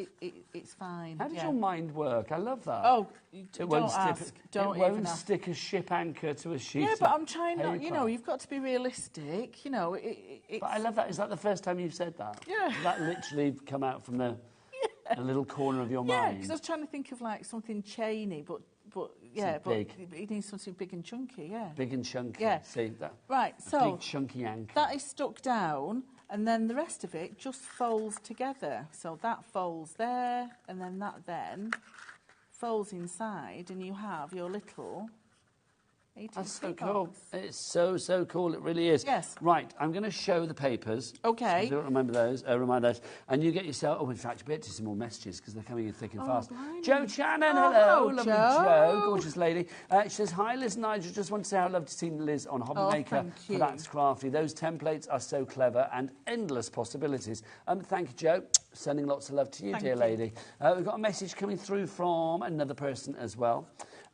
fine. How does your mind work? I love that. Oh, it don't ask. Don't even won't ask. stick a ship anchor to a sheet. Yeah, but I'm trying paper. not. You know, you've got to be realistic. You know, it's... But I love that. Is that the first time you've said that? Yeah. Did that literally come out from a little corner of your Yeah, mind? because I was trying to think of like something chainy, but yeah, but it needs something big and chunky. Yeah. Big and chunky. Yeah. See that? Right. So big chunky anchor. that is stuck down. And then the rest of it just folds together. So that folds there, and then that then folds inside, and you have your little 18 That's so feet cool. box. It's so cool. It really is. Yes. Right, I'm going to show the papers. Okay. So don't remember those. Remind those. And you get yourself... Oh, in fact, you better do some more messages because they're coming in thick and fast. blimey. Joe Shannon, Oh, hello. hello, Lovely Jo. gorgeous lady. She says, hi, Liz and Nigel. Just want to say how I'd love to see Liz on HobbyMaker. thank you. That's crafty. Those templates are so clever and endless possibilities. Thank you, Joe. Sending lots of love to you, Thank dear you. lady. We've got a message coming through from another person as well.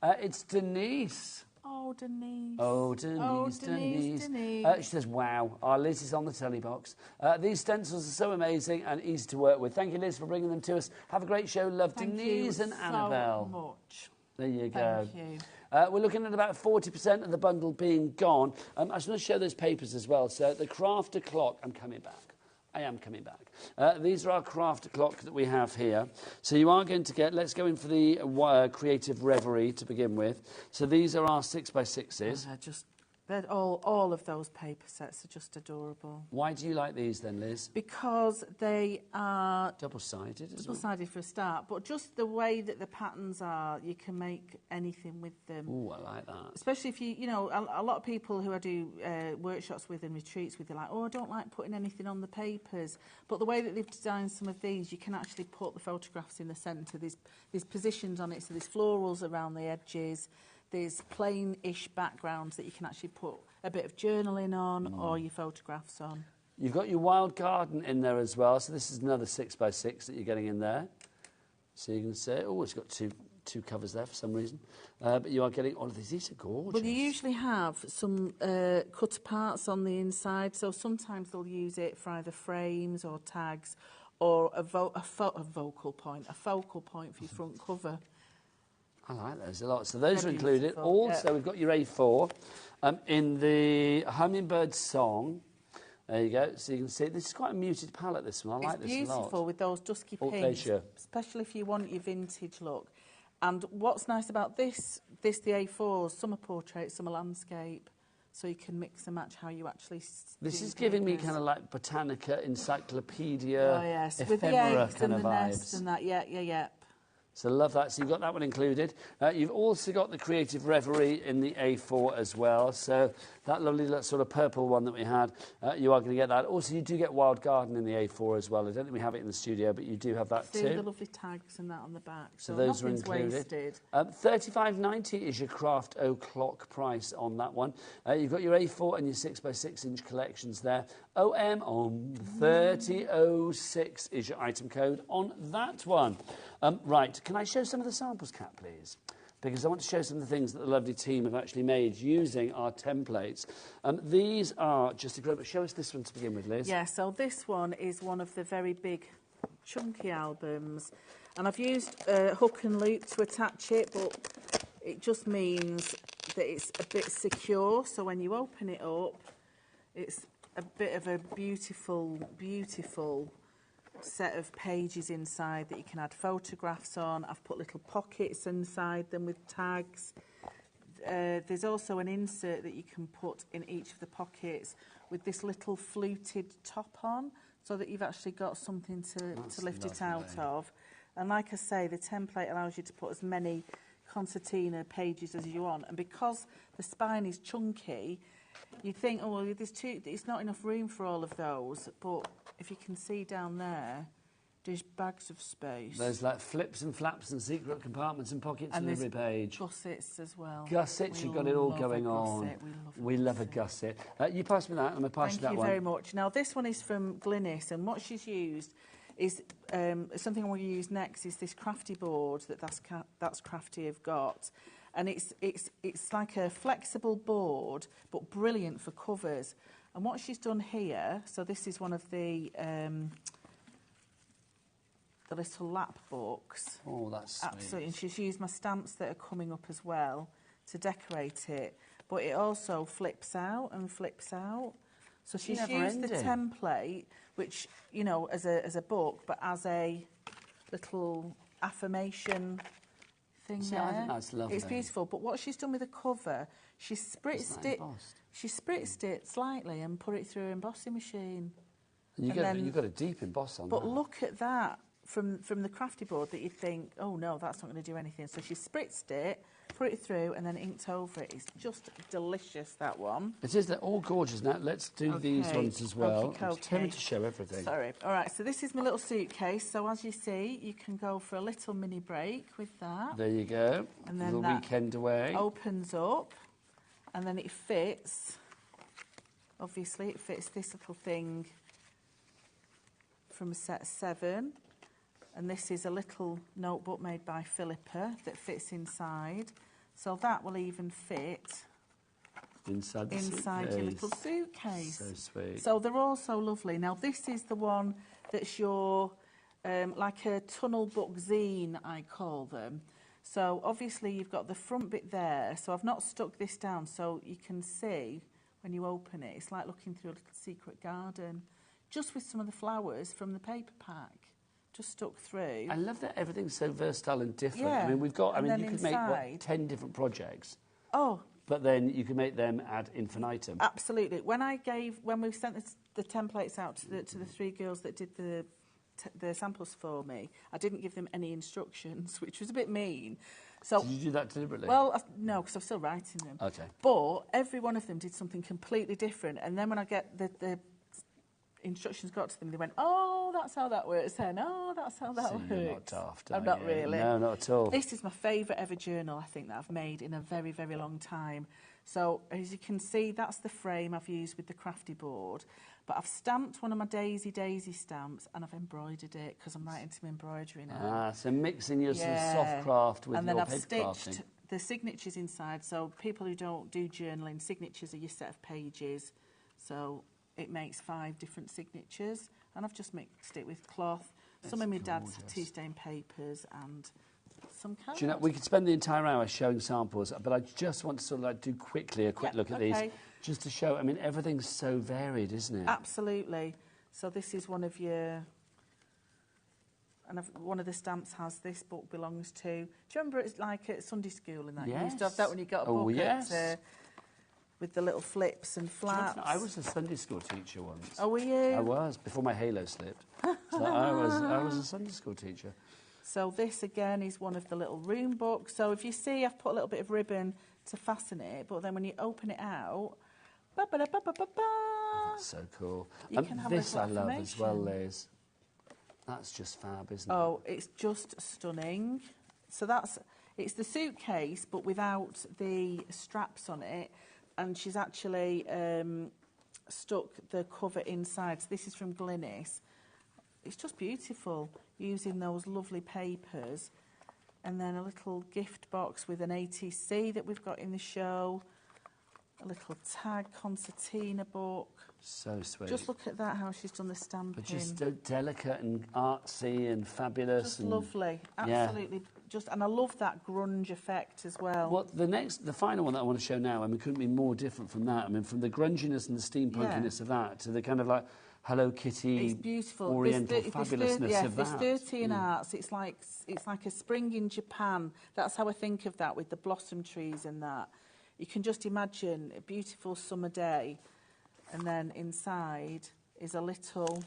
It's Denise. Oh, Denise. Oh, Denise, Denise. she says, wow, our Liz is on the telly box. These stencils are so amazing and easy to work with. Thank you, Liz, for bringing them to us. Have a great show. Love, Thank Denise you and so Annabelle. much. There you go. Thank you. We're looking at about 40% of the bundle being gone. I just want to show those papers as well. So the crafter clock, I'm coming back. I am coming back. These are our crafter clock that we have here. So you are going to get, let's go in for the creative reverie to begin with. So these are our 6x6s. They're all of those paper sets are just adorable. Why do you like these then, Liz? Because they are Double-sided, isn't it? double-sided for a start, but just the way that the patterns are, you can make anything with them. Oh, I like that. Especially if you know, a lot of people who I do workshops with and retreats with, they're like, oh, I don't like putting anything on the papers. But the way that they've designed some of these, you can actually put the photographs in the centre. There's positions on it, so there's florals around the edges. There's plain-ish backgrounds that you can actually put a bit of journaling on or your photographs on. You've got your wild garden in there as well. So this is another 6x6 that you're getting in there. So you can see, oh, it's got two covers there for some reason. But you are getting all of these. These are gorgeous. Well, you usually have some cut parts on the inside, so sometimes they'll use it for either frames or tags or a focal point for your front cover. I like those a lot. So those They're are included. beautiful, Also, yeah. we've got your A4 in the Hummingbird Song. There you go. So you can see, this is quite a muted palette, this one. I like this a lot. It's beautiful with those dusky Haute pinks, Fascia. especially if you want your vintage look. And what's nice about this the A4s, some are portrait, some are landscape, so you can mix and match how you actually This do is giving me papers. kind of like Botanica, Encyclopedia, Oh, yes, ephemera with the eggs kind and of the vibes. nest and that, yeah. So love that. So you've got that one included. You've also got the Creative Reverie in the A4 as well. So that lovely sort of purple one that we had, you are going to get that. Also, you do get Wild Garden in the A4 as well. I don't think we have it in the studio, but you do have that See too. the lovely tags and that on the back. So those are nothing's included. wasted. $35.90 is your Craft O'Clock price on that one. You've got your A4 and your 6x6 inch collections there. OM on 3006 is your item code on that one. Right, can I show some of the samples, Kat, please? Because I want to show some of the things that the lovely team have actually made using our templates. These are just incredible. Show us this one to begin with, Liz. Yeah, so this one is one of the very big chunky albums. And I've used hook and loop to attach it, but it just means that it's a bit secure. So when you open it up, it's a bit of a beautiful, beautiful set of pages inside that you can add photographs on. I've put little pockets inside them with tags. There's also an insert that you can put in each of the pockets with this little fluted top on, so that you've actually got something to lift it out of. And like I say, the template allows you to put as many concertina pages as you want. And because the spine is chunky, you think, oh, well, it's not enough room for all of those. But if you can see down there, there's bags of space. There's like flips and flaps and secret compartments and pockets on every page. Gussets as well. Gussets, you've got it all going on. We love a gusset. You pass me that, and I'm going to pass you that one. Thank you very much. Now, this one is from Glynis, and what she's used is something I'm going to use next is this crafty board that's Crafty have got. And it's like a flexible board, but brilliant for covers. And what she's done here, so this is one of the little lap books. Oh, that's sweet. Absolutely. And she's used my stamps that are coming up as well to decorate it. But it also flips out and flips out. So she's used the template, which, you know, as a book, but as a little affirmation thing there. I think that's lovely. It's beautiful. But what she's done with the cover, she spritzed it slightly and put it through her embossing machine. And you've got a deep emboss on that. But look at that from the crafty board that you'd think, oh no, that's not going to do anything. So she spritzed it, put it through, and then inked over it. It's just delicious, that one. It is. They're all gorgeous. Now let's do these ones as well. I'm determined to show everything. Sorry. All right, so this is my little suitcase. So as you see, you can go for a little mini break with that. There you go. And then the weekend away. Opens up, and then it fits. Obviously, it fits this little thing from a set of 7. And this is a little notebook made by Philippa that fits inside. So that will even fit inside your little suitcase. So sweet. So they're all so lovely. Now this is the one that's your, like a tunnel book zine, I call them. So obviously you've got the front bit there. So I've not stuck this down so you can see when you open it. It's like looking through a little secret garden. Just with some of the flowers from the paper pack. Just stuck through. I love that everything's so versatile and different. Yeah. I mean, we've got. I mean, you could make inside, 10 different projects. Oh. But then you can make them ad infinitum. Absolutely. When we sent the templates out to the 3 girls that did the samples for me, I didn't give them any instructions, which was a bit mean. So did you do that deliberately? Well, no, because I'm still writing them. Okay. But every one of them did something completely different, and then when I get the instructions got to them, they went, oh, that's how that works then. Oh, that's how that works. You're not daft, I'm not really. No, not at all. This is my favourite ever journal, I think, that I've made in a very, very long time. So, as you can see, that's the frame I've used with the crafty board. But I've stamped one of my Daisy stamps and I've embroidered it because I'm right into my embroidery now. Ah, so mixing your sort of soft craft with and then your I've paper stitched crafting. the signatures inside. So people who don't do journaling, signatures are your set of pages. So it makes 5 different signatures, and I've just mixed it with cloth. Some of my dad's tea stain papers and some cards. Do you know, we could spend the entire hour showing samples, but I just want to sort of like do quickly a quick look at these, just to show. I mean, everything's so varied, isn't it? Absolutely. So this is one of your, and one of the stamps has this book belongs to. Do you remember it's like at Sunday school and that? Yes. You used to have that when you got a book with the little flips and flaps. I was a Sunday school teacher once. Oh, were you? I was, before my halo slipped. So I was a Sunday school teacher. So this, again, is one of the little room books. So if you see, I've put a little bit of ribbon to fasten it, but then when you open it out, That's so cool. You can have this I love as well, affirmation. Liz. That's just fab, isn't it? Oh, it's just stunning. So it's the suitcase, but without the straps on it. And she's actually stuck the cover inside. So this is from Glynis. It's just beautiful, using those lovely papers. And then a little gift box with an ATC that we've got in the show. A little tag concertina book. So sweet. Just look at that, how she's done the stamping. But just so delicate and artsy and fabulous. Just and lovely. Absolutely. Yeah. And I love that grunge effect as well. Well, the final one that I want to show now, I mean, couldn't be more different from that. I mean, from the grunginess and the steampunkiness of that to the kind of like Hello Kitty, it's beautiful. Oriental fabulousness of that. There's 13 arts. It's like a spring in Japan. That's how I think of that, with the blossom trees and that. You can just imagine a beautiful summer day, and then inside is a little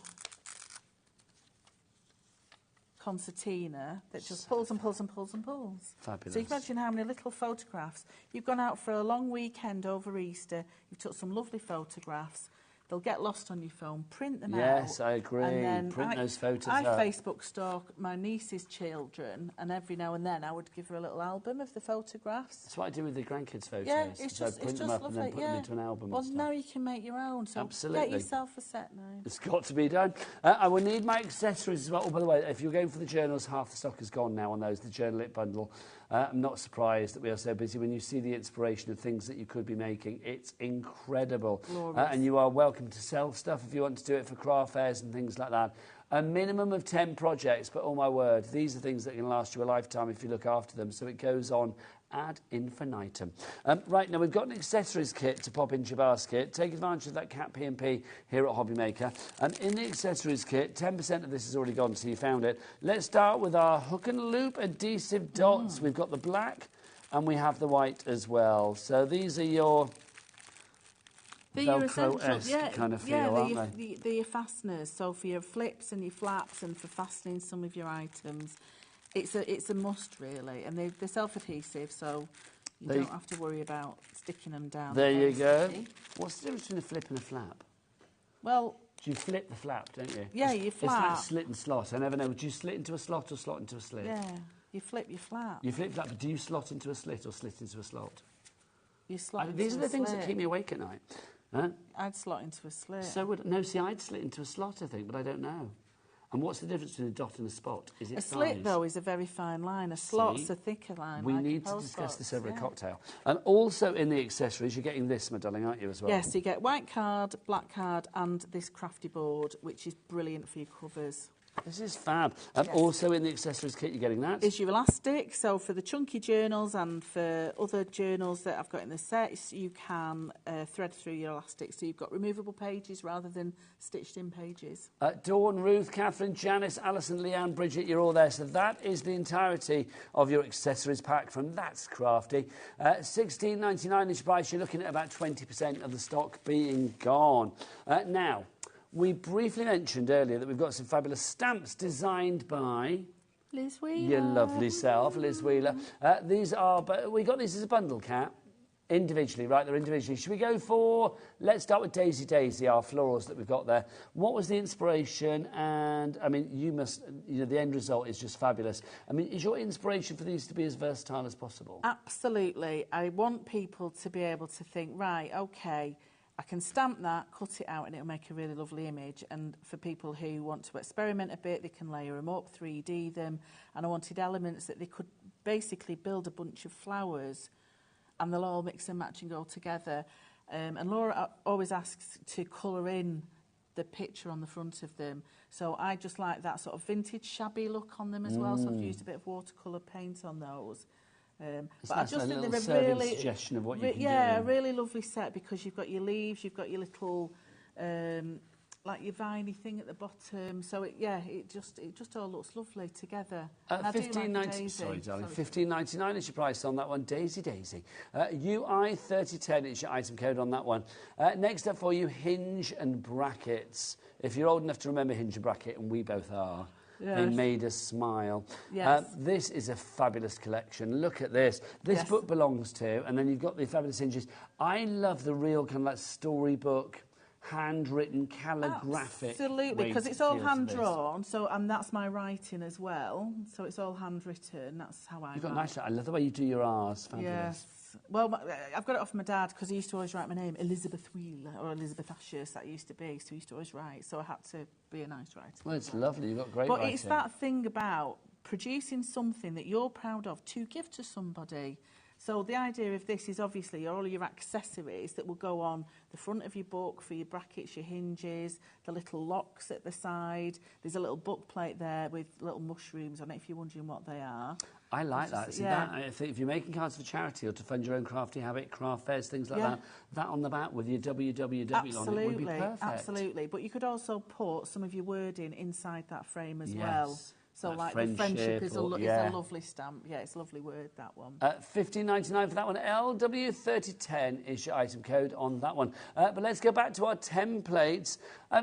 concertina that just pulls and pulls and pulls and pulls. Fabulous. So you can imagine how many little photographs. You've gone out for a long weekend over Easter. You've took some lovely photographs. they'll get lost on your phone. Print them out. Yes, I agree. And then Print those photos I out. Facebook stalk my niece's children, and every now and then I would give her a little album of the photographs. That's what I do with the grandkids' photos. Yeah, it's so just, I print it's them just up lovely. and then put them into an album. Well, and stuff. now you can make your own. So Absolutely. get yourself a set now. It's got to be done. I will need my accessories as well. Oh, by the way, if you're going for the journals, half the stock is gone now on those, the Journal It bundle. I'm not surprised that we are so busy. When you see the inspiration of things that you could be making, it's incredible. And you are welcome to sell stuff if you want to do it for craft fairs and things like that. A minimum of 10 projects, but oh my word, these are things that can last you a lifetime if you look after them. So it goes on ad infinitum. Right, now we've got an accessories kit to pop into your basket. Take advantage of that cat P&P here at HobbyMaker. In the accessories kit, 10% of this has already gone, so you found it. Let's start with our hook and loop adhesive dots. We've got the black and we have the white as well. So these are your Velcro-esque kind of feel, aren't they? They're your fasteners. So for your flips and your flaps and for fastening some of your items, it's a must really, and they're self-adhesive, so you don't have to worry about sticking them down. There you go. What's the difference between a flip and a flap? Well, do you flip the flap, don't you? Yeah, you flap. It's like slit and slot. I never know. Do you slit into a slot or slot into a slit? Yeah, you flip your flap. You flip flap, but do you slot into a slit or slit into a slot? You slot into these are the things that keep me awake at night. Huh? I'd slot into a slit. See, I'd slit into a slot, I think, but I don't know. And what's the difference between a dot and a spot? Is it a slit, though, is a very fine line. A slot's a thicker line. We need to discuss this over a cocktail. And also in the accessories, you're getting this, my darling, aren't you, as well? Yes, you get white card, black card, and this crafty board, which is brilliant for your covers. This is fab. And also in the accessories kit, you're getting that. Is your elastic. So for the chunky journals and for other journals that I've got in the sets, you can thread through your elastic. So you've got removable pages rather than stitched in pages. Dawn, Ruth, Catherine, Janice, Alison, Leanne, Bridget, you're all there. So that is the entirety of your accessories pack from That's Crafty. $16.99 is your price. You're looking at about 20% of the stock being gone. Now, we briefly mentioned earlier that we've got some fabulous stamps designed by Liz Wheeler. Your lovely self, Liz Wheeler. These are, but we got these as a bundle, Cat. Individually, right? They're individually. Should we go for, let's start with Daisy Daisy, our florals that we've got there. What was the inspiration? And, I mean, the end result is just fabulous. I mean, is your inspiration for these to be as versatile as possible? Absolutely. I want people to be able to think, right, OK, I can stamp that, cut it out, and it'll make a really lovely image. And for people who want to experiment a bit, they can layer them up, 3D them. And I wanted elements that they could basically build a bunch of flowers, and they'll all mix and match and go together. And Laura always asks to colour in the picture on the front of them. So I just like that sort of vintage, shabby look on them as well. So I've used a bit of watercolour paint on those. But I just think they're a really suggestion of what you can do. a really lovely set, because you've got your leaves, you've got your little like your viney thing at the bottom. So it just all looks lovely together. $15.99 is your price on that one. Daisy Daisy. UI 3010 is your item code on that one. Next up for you, hinge and brackets. If you're old enough to remember hinge and bracket, and we both are. Yes. They made us smile. Yes. This is a fabulous collection. Look at this. This book belongs to, and then you've got the fabulous hinges. I love the real kind of like storybook, handwritten, calligraphic. Absolutely, because it's all hand-drawn, and that's my writing as well. So it's all handwritten. That's how I write. You've got nice. I love the way you do your R's. Fabulous. Yes. Well, I've got it off my dad, because he used to always write my name, Elizabeth Wheeler, or Elizabeth Ashes, that used to be. So he used to always write. So I had to be a nice writer. Well, it's lovely. You've got great writing. But it's that thing about producing something that you're proud of to give to somebody. So the idea of this is obviously all your accessories that will go on the front of your book for your brackets, your hinges, the little locks at the side. There's a little book plate there with little mushrooms on it, if you're wondering what they are. I like that. See, I think if you're making cards for charity or to fund your own crafty habit, craft fairs, things like that on the back with your www on it would be perfect. Absolutely. But you could also put some of your wording inside that frame as well. So like the friendship is a lovely stamp. Yeah, it's a lovely word, that one. $15.99 for that one. LW3010 is your item code on that one. But let's go back to our templates.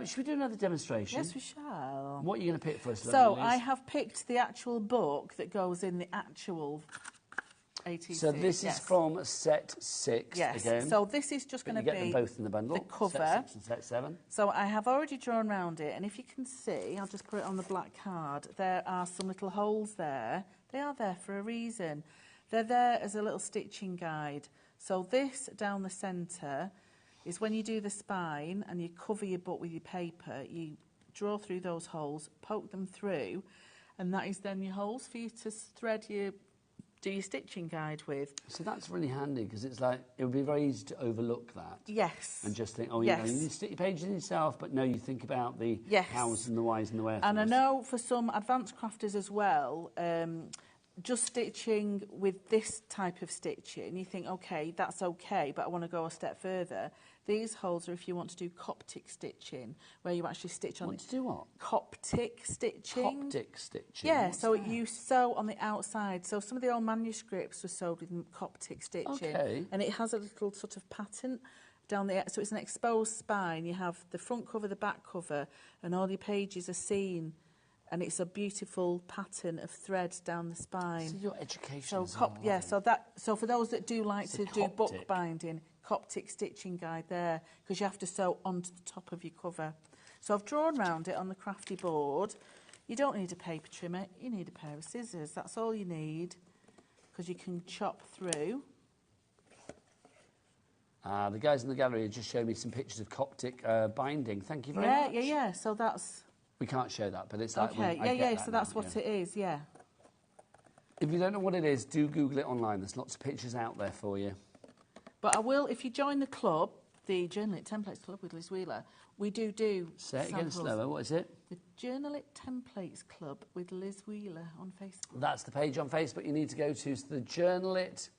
Should we do another demonstration? Yes, we shall. What are you going to pick for us? So I have picked the actual book that goes in the actual ATC. So this is from set 6 Yes. again. So this is just going to you get them be both in the bundle. the cover. Set 6 and set 7. So I have already drawn around it, and if you can see, I'll just put it on the black card, there are some little holes there. They are there for a reason. They're there as a little stitching guide. So this down the centre is when you do the spine and you cover your book with your paper, you draw through those holes, poke them through, and that is then your holes for you to thread your do your stitching guide with. So that's really handy because it's like, it would be very easy to overlook that. Yes. And just think, oh, yes. you know, you need to stick your pages in yourself, but no, you think about the yes. hows and the whys and the wherefores. And I know for some advanced crafters as well, just stitching with this type of stitching, you think, okay, that's okay, but I want to go a step further. These holes are if you want to do Coptic stitching, where you actually stitch on... Want to do what? Coptic stitching. Coptic stitching? Yeah, What's so that? you sew on the outside. So some of the old manuscripts were sewed with Coptic stitching. Okay. And it has a little sort of pattern down the... So it's an exposed spine. You have the front cover, the back cover, and all your pages are seen. And it's a beautiful pattern of thread down the spine. So your education So is all yeah, right. so for those that do like It's to a do Coptic. bookbinding, Coptic stitching guide there, because you have to sew onto the top of your cover. So I've drawn round it on the crafty board. You don't need a paper trimmer, you need a pair of scissors. That's all you need, because you can chop through. The guys in the gallery have just showed me some pictures of Coptic binding. Thank you very much. Yeah. So that's... We can't show that, but it's like... Okay, I get that so that's now, what it is, yeah. If you don't know what it is, do Google it online. There's lots of pictures out there for you. But I will, if you join the club, the Journal It Templates Club with Liz Wheeler, we do Say it again samples. slower. What is it? The Journal It Templates Club with Liz Wheeler on Facebook. That's the page on Facebook you need to go to. So the Journal It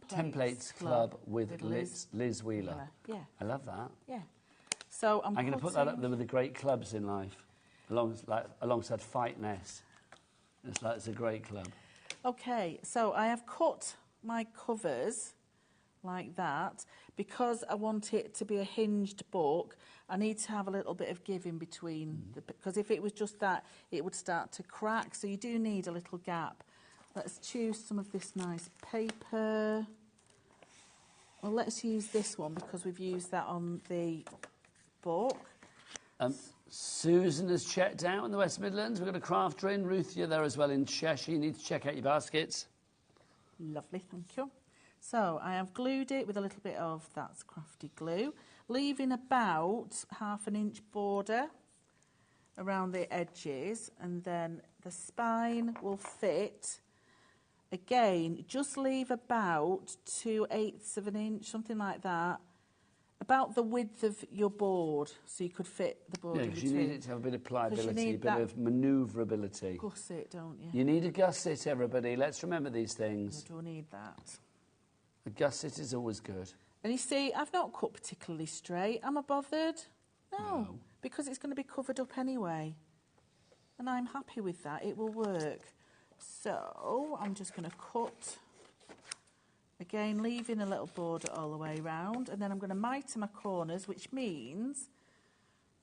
Templates Club with Liz Wheeler. Yeah. I love that. Yeah. So I'm going to put that up there with the great clubs in life, alongside Fight Ness. It's a great club. Okay, so I have cut my covers like that because I want it to be a hinged book. I need to have a little bit of give in between, because if it was just that, it would start to crack. So you do need a little gap. Let's choose some of this nice paper. Well, let's use this one because we've used that on the book. Susan has checked out in the West Midlands. We've got a crafter in. Ruth, you're there as well in Cheshire. You need to check out your baskets. Lovely, thank you. So I have glued it with a little bit of That's Crafty glue, leaving about ½ inch border around the edges, and then the spine will fit. Again, just leave about 2/8 of an inch, something like that, about the width of your board, so you could fit the board in because between. you need it to have a bit of pliability, a bit that of manoeuvrability. Gusset, don't you? You need a gusset, everybody. Let's remember these things. You do need that. A gusset is always good. And you see, I've not cut particularly straight. Am I bothered? No, because it's going to be covered up anyway. And I'm happy with that. It will work. So I'm just going to cut, again, leaving a little border all the way round. And then I'm going to mitre my corners, which means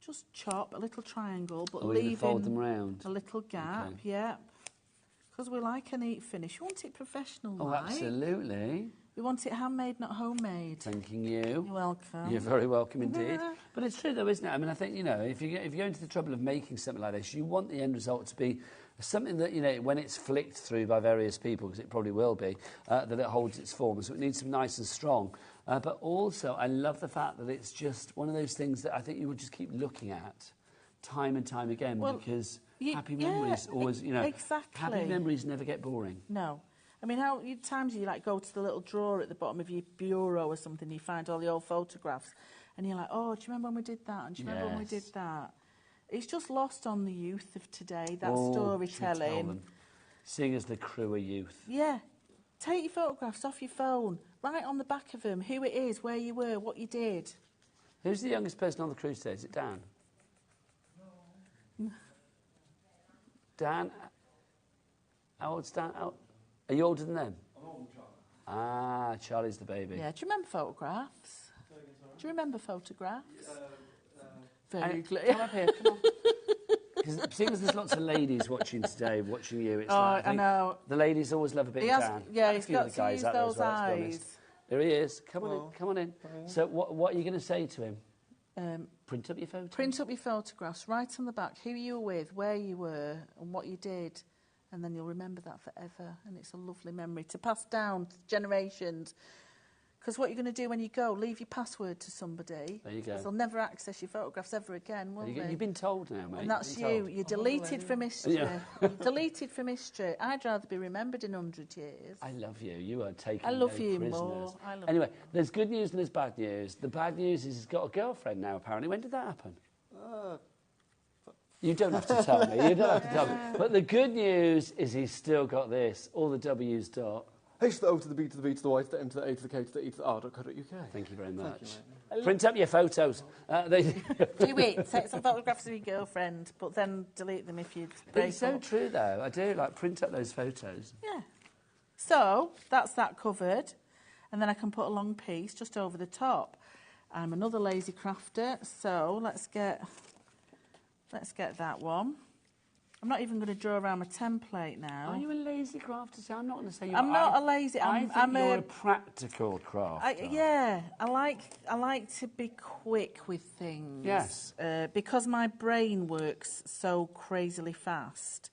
just chop a little triangle, but leaving fold them round. a little gap. Okay. Yeah. Because we like a neat finish. You want it professional, Oh, like. Absolutely. We want it handmade, not homemade. Thanking you. You're welcome. You're very welcome indeed. But it's true though, isn't it? I mean, I think, you know, if you go into the trouble of making something like this, you want the end result to be something that, you know, when it's flicked through by various people, because it probably will be, that it holds its form. So it needs to be nice and strong. But also, I love the fact that it's just one of those things that I think you would just keep looking at time and time again, because happy memories always, you know, exactly. Happy memories never get boring. No. I mean, how many times you like go to the little drawer at the bottom of your bureau or something, you find all the old photographs, and you're like, oh, do you remember when we did that? And do you remember when we did that? It's just lost on the youth of today, that storytelling. Seeing as the crew of youth. Yeah. Take your photographs off your phone, write on the back of them who it is, where you were, what you did. Who's the youngest person on the crew today? Is it Dan? No. Dan? How old's Dan? Are you older than them? I'm older than Charlie. Ah, Charlie's the baby. Yeah. Do you remember photographs? Do you remember photographs? Vaguely. Come up here, come on. Because there's lots of ladies watching today, watching you. It's I think know. the ladies always love a bit He of has, tan. yeah, A he's few of got the to guys use out there those as well, to be honest. eyes. There he is. Come on in. Come on in. So what are you going to say to him? Print up your photo. Print up your photographs, write on the back who you were with, where you were, and what you did, and then you'll remember that forever. And it's a lovely memory to pass down to generations. Because what you're going to do when you go, leave your password to somebody. There you go. Because they'll never access your photographs ever again, will they? You've been told now, mate. And that's You've been you. told. You're deleted from history. Yeah. You're deleted from history. I'd rather be remembered in 100 years. I love you. You are taking I love no you prisoners. more. I love Anyway, there's good news and there's bad news. The bad news is he's got a girlfriend now, apparently. When did that happen? You don't have to tell me. You don't have to tell me. But the good news is he's still got this. All the W's dot. H to the O to the B to the B to the Y to the M to the A to the K to the E to the R.co.uk. Thank you very much. you, Print up your photos. Do it. Take some photographs of your girlfriend, but then delete them if you break It's so up. true, though. I do like print up those photos. Yeah. So that's that covered, and then I can put a long piece just over the top. I'm another lazy crafter, so let's get that one. I'm not even going to draw around my template now. Are you a lazy crafter? So I'm not going to say you're. I'm not a lazy. I'm you're a practical crafter. Yeah, I like to be quick with things. Yes. Because my brain works so crazily fast.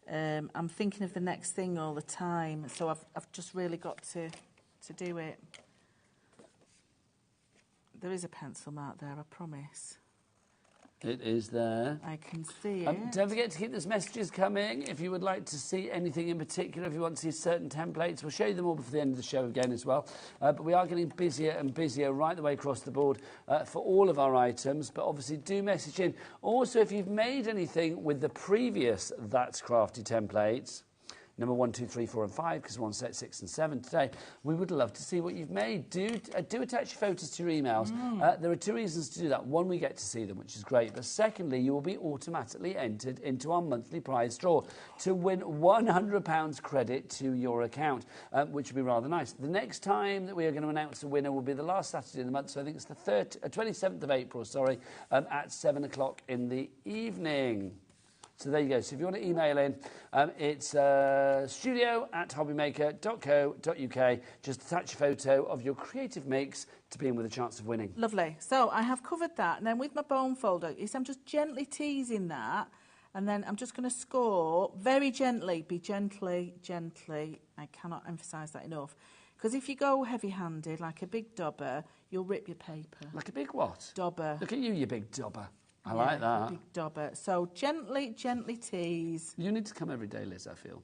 I'm thinking of the next thing all the time, so I've just really got to do it. There is a pencil mark there, I promise. It is there. I can see it. Don't forget to keep those messages coming. If you would like to see anything in particular, if you want to see certain templates, we'll show you them all before the end of the show again as well. But we are getting busier and busier right the way across the board for all of our items. But obviously do message in. Also, if you've made anything with the previous That's Crafty templates, number 1, 2, 3, 4 and 5, because we're on set 6 and 7 today, we would love to see what you've made. Do attach your photos to your emails. There are two reasons to do that. One, we get to see them, which is great. But secondly, you will be automatically entered into our monthly prize draw to win £100 credit to your account, which would be rather nice. The next time that we are going to announce a winner will be the last Saturday of the month, so I think it's the 27th of April, at 7 o'clock in the evening. So there you go. So if you want to email in, it's studio@hobbymaker.co.uk. Just attach a photo of your creative mix to be in with a chance of winning. Lovely. So I have covered that, and then with my bone folder, I'm just gently teasing that, and then I'm just going to score very gently. Be gently. I cannot emphasise that enough. Because if you go heavy-handed, like a big dobber, you'll rip your paper. Like a big what? Dobber. Look at you, you big dobber. I like that. Big dobber. So gently tease. You need to come every day, Liz, I feel.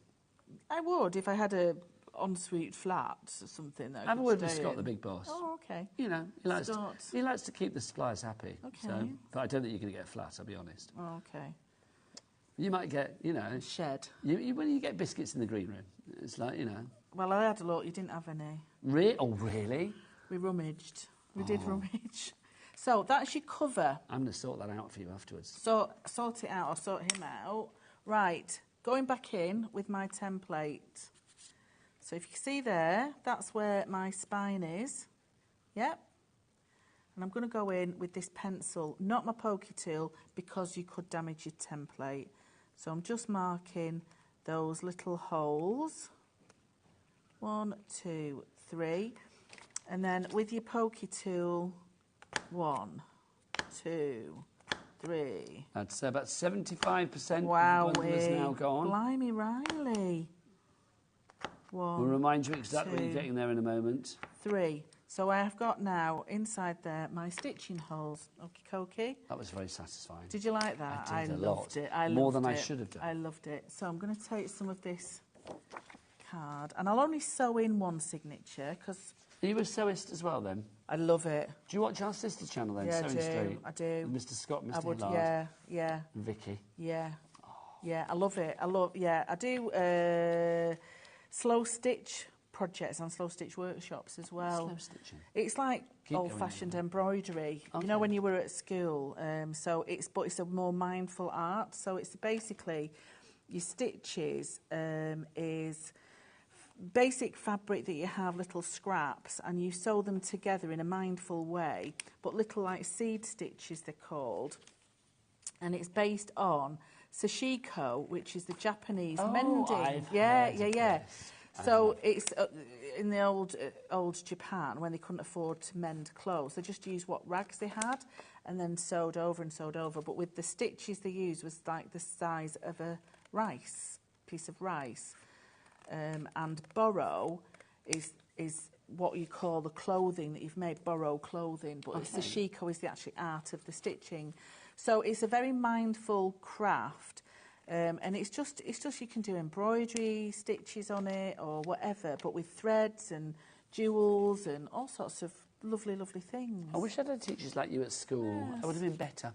I would if I had a ensuite flat or something. That I Have a could word with stay Scott, in. the big boss. Oh, okay. You know, he likes Scott. to keep the suppliers happy. Okay. So, but I don't think you're going to get a flat, I'll be honest. Oh, okay. You might get, Shed. when you get biscuits in the green room, it's like, Well, I had a lot. You didn't have any. Oh, really? We rummaged. We did rummage. So that's your cover. I'm going to sort that out for you afterwards. So sort it out or sort him out. Right, going back in with my template. So if you can see there, that's where my spine is. Yep. And I'm going to go in with this pencil, not my pokey tool, because you could damage your template. So I'm just marking those little holes. 1, 2, 3. And then with your pokey tool, 1, 2, 3. That's about 75% Wow, of the bundle is now gone. Blimey, Riley. 1, We'll remind you exactly when 2, you're getting there in a moment. 3. So I have got now inside there my stitching holes. Okie dokie. That was very satisfying. Did you like that? I did a loved lot. it. I More loved than I it. should have done. I loved it. So I'm going to take some of this card, and I'll only sew in one signature because Are you a sewist as well, then? I love it. Do you watch our sister channel, then? Yeah, Sewing Street? I do. Mr. Scott, Mr. I would, Hillard, yeah, and Vicky. yeah. Yeah, I love it. I do slow stitch projects and slow stitch workshops as well. Slow stitching. It's like Keep old-fashioned embroidery. Okay. You know, when you were at school. But it's a more mindful art. So it's basically your stitches is basic fabric that you have, little scraps, and you sew them together in a mindful way. But little like seed stitches, they're called. and it's based on sashiko, which is the Japanese Oh, mending. I've yeah, heard yeah, of yeah. this. So it's in the old Japan, when they couldn't afford to mend clothes, they just used what rags they had and then sewed over and sewed over. But with the stitches they used was like the size of a piece of rice. And borrow is what you call the clothing that you've made, borrow clothing, but sashiko is the actual art of the stitching. So it's a very mindful craft. And it's just you can do embroidery, stitches on it or whatever, but with threads and jewels and all sorts of lovely, lovely things. I wish I'd had teachers like you at school. Yes. I would have been better.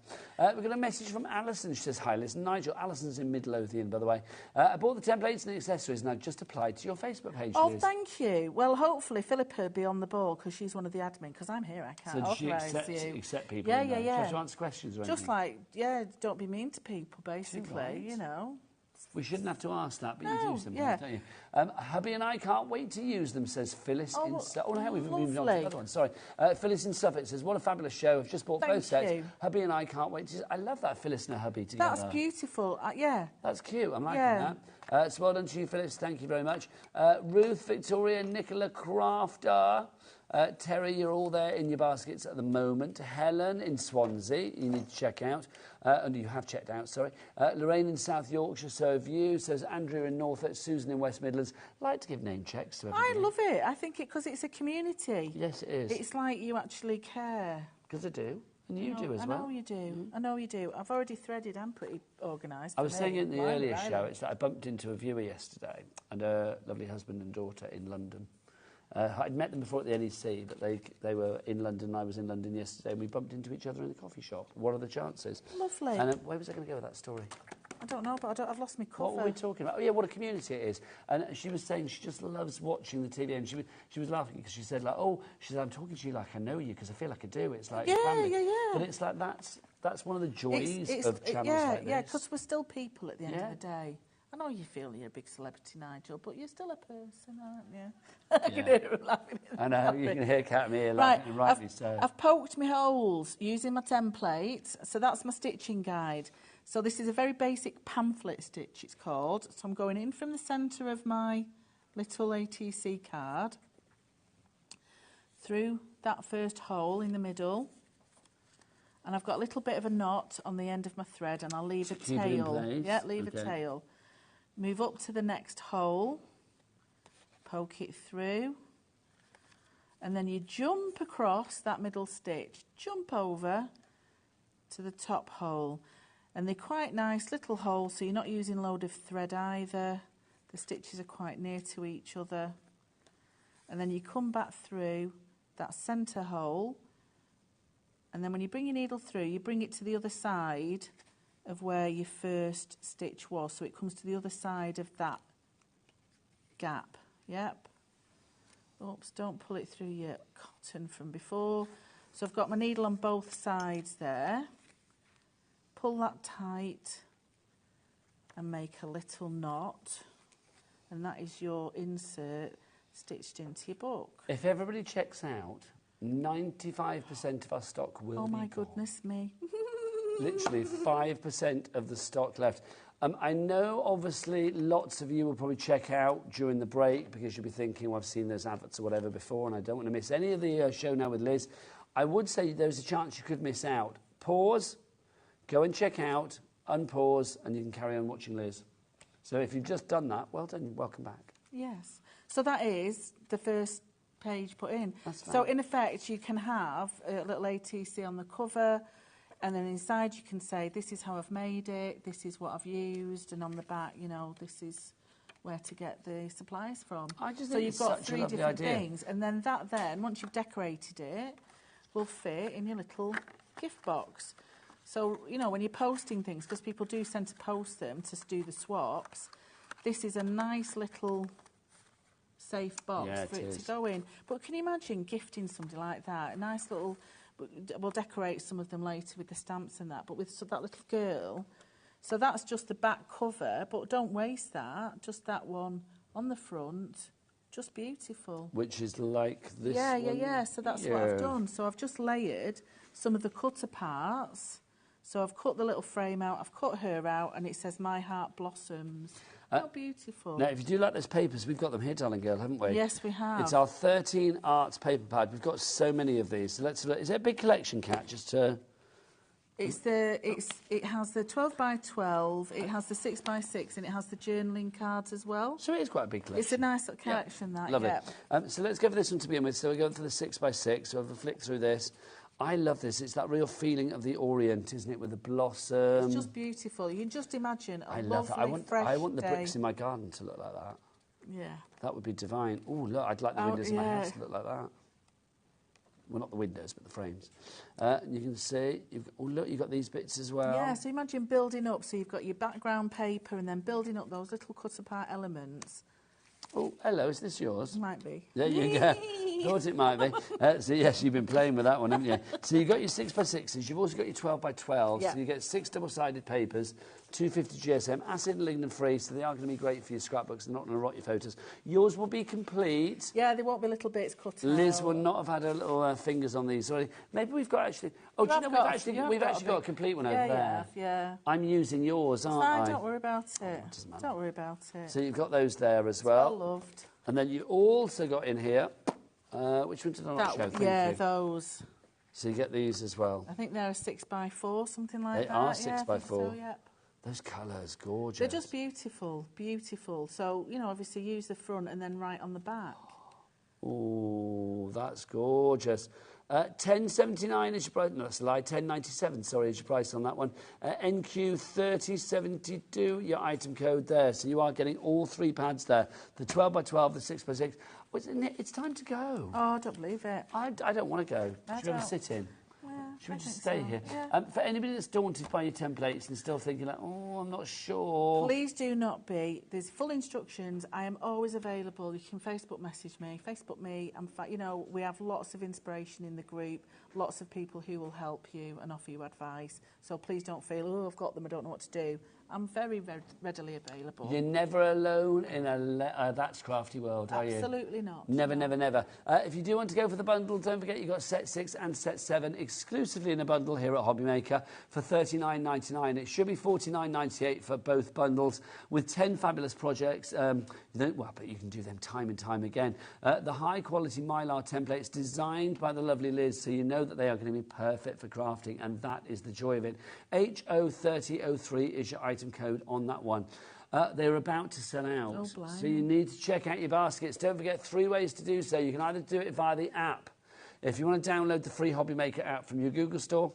We've got a message from Alison. She says, hi, listen, Nigel. Alison's in Midlothian, by the way. I bought the templates and accessories and I've just applied to your Facebook page, Oh, Liz. thank you. Well, hopefully Philippa will be on the ball because she's one of the admin, because I'm here, I can't authorise you. So accept people? Yeah, Do you yeah. have to answer questions or anything? Just like, don't be mean to people, basically, Right. you know. We shouldn't have to ask that, but you No, do sometimes, yeah. don't you? Hubby and I can't wait to use them, says Phyllis in Suffolk. Oh, no, we've moved on to lovely. another one. Sorry. Phyllis in Suffolk says, what a fabulous show. I've just bought Thank both sets. you. Hubby and I can't wait to use. I love that, Phyllis and her hubby together. That's beautiful, yeah. That's cute. I'm liking that. So well done to you, Phyllis. Thank you very much. Ruth, Victoria, Nicola, Crafter. Terry, you're all there in your baskets at the moment. Helen in Swansea, you need to check out. And you have checked out, sorry. Lorraine in South Yorkshire, so have you. Says Andrew in Norfolk, Susan in West Midlands. Like to give name checks to everybody. I love it. I think it because it's a community. Yes, it is. It's like you actually care. Because I do. And you do as well. I know you do. I know you do. I've already threaded. I'm pretty organised. I was saying in the earlier show, it's that I bumped into a viewer yesterday and her lovely husband and daughter in London. I'd met them before at the NEC, but they were in London and I was in London yesterday and we bumped into each other in the coffee shop. What are the chances? Lovely. And where was I going to go with that story? I don't know, but I've lost my cover. What were we talking about? Oh, yeah, what a community it is. And she was saying she just loves watching the TV. And she was laughing because she said, like, I'm talking to you like I know you because I feel like I do. It's like family. Yeah. But it's like that's one of the joys of channels like this. Yeah, because we're still people at the end of the day. I know you feel you're a big celebrity, Nigel, but you're still a person, aren't you? I can hear him laughing. I know, you can hear Cat and me laughing, rightly so. I've poked my holes using my template, so that's my stitching guide. So this is a very basic pamphlet stitch, it's called. So I'm going in from the centre of my little ATC card, through that first hole in the middle, and I've got a little bit of a knot on the end of my thread, and I'll leave a tail. Keep it in place. Yeah, leave a tail. Move up to the next hole, poke it through, and then you jump across that middle stitch, jump over to the top hole. And they're quite nice little holes, so you're not using a load of thread either. The stitches are quite near to each other. And then you come back through that centre hole, and then when you bring your needle through, you bring it to the other side of where your first stitch was, so it comes to the other side of that gap. Yep. Oops, don't pull it through your cotton from before. So I've got my needle on both sides there. Pull that tight and make a little knot, and that is your insert stitched into your book. If everybody checks out, 95% of our stock will be gone. Oh my goodness me. Literally 5% of the stock left. I know, obviously, lots of you will probably check out during the break because you'll be thinking, well, I've seen those adverts or whatever before and I don't want to miss any of the show now with Liz. I would say there's a chance you could miss out. Pause, go and check out, unpause, and you can carry on watching Liz. So if you've just done that, well done, welcome back. Yes. So that is the first page put in. That's so right. in effect, you can have a little ATC on the cover, and then inside you can say, this is how I've made it, this is what I've used, and on the back, you know, this is where to get the supplies from. I just so think you've it's got such a 3 lovely different idea. things, and then that once you've decorated it, will fit in your little gift box. So, you know, when you're posting things, because people do tend to post them to do the swaps, this is a nice little safe box for it to go in. But can you imagine gifting somebody like that? A nice little... We'll decorate some of them later with the stamps and that, but with that little girl. So that's just the back cover, but don't waste that. Just that one on the front. Just beautiful. Which is like this one. Yeah. So that's what I've done. So I've just layered some of the cutter parts So I've cut the little frame out, I've cut her out, and it says My Heart Blossoms. How beautiful. Now, if you do like those papers, we've got them here, darling girl, haven't we? Yes, we have. It's our 13 Arts paper pad. We've got so many of these. So let's look. Is it a big collection, Kat? Just to... It has the 12 by 12, it has the 6 by 6, and it has the journaling cards as well. So it is quite a big collection. It's a nice little collection, that. Lovely. Yeah. So let's go for this one to begin with. So we're going for the 6 by 6. So we'll have a flick through this. I love this. It's that real feeling of the Orient, isn't it, with the blossom. It's just beautiful. You can just imagine a love that. fresh I want the day. bricks in my garden to look like that. Yeah. That would be divine. Oh, look, I'd like the windows in my house to look like that. Well, not the windows, but the frames. You can see, look, you've got these bits as well. Yeah, so imagine building up. So you've got your background paper and then building up those little cut-apart elements. Oh, hello, is this yours? It might be. There you go. Thought it might be. So, yes, you've been playing with that one, haven't you? So you've got your 6 by 6s. You've also got your 12 by 12s. Yeah. So you get 6 double-sided papers, 250 GSM, acid and lignin-free, so they are going to be great for your scrapbooks. They're not going to rot your photos. Yours will be complete. Yeah, there won't be little bits cut out. Liz will not have had her little fingers on these. Sorry. Maybe we've got actually... Oh, do you know we've actually got a complete one over there? Yeah. I'm using yours, aren't I? Don't worry about it. Oh, doesn't matter. Don't worry about it. So you've got those there as well. Well loved. And then you also got in here... which one did I not show? Thank you. Those. So you get these as well. I think they're a 6 by 4, something like that. They are 6 by 4. So, yep. Those colours, gorgeous. They're just beautiful, beautiful. So, you know, obviously use the front and then write on the back. Oh, that's gorgeous. 10.79 is your price. No, that's a lie. 10.97. Sorry, is your price on that one. NQ 3072. Your item code there. So you are getting all 3 pads there. The 12 by 12, the 6 by 6. It's time to go. Oh, I don't believe it. I don't want to go. Should we have a sit in? Should we just stay here? Yeah. For anybody that's daunted by your templates and still thinking like, oh, I'm not sure. Please do not be. There's full instructions. I am always available. You can Facebook message me, Facebook me. You know, we have lots of inspiration in the group, lots of people who will help you and offer you advice. So please don't feel, oh, I've got them, I don't know what to do. I'm very readily available. You're never alone in a That's Crafty world, are you? Absolutely not. Never, never, never. If you do want to go for the bundle, don't forget you've got set 6 and set 7 exclusively in a bundle here at HobbyMaker for $39.99. It should be $49.98 for both bundles with 10 fabulous projects. But you can do them time and time again. The high-quality Mylar templates designed by the lovely Liz, so you know that they are going to be perfect for crafting, and that is the joy of it. HO3003 is your item code on that one. They're about to sell out, so you need to check out your baskets. Don't forget 3 ways to do so. You can either do it via the app. If you want to download the free HobbyMaker app from your Google Store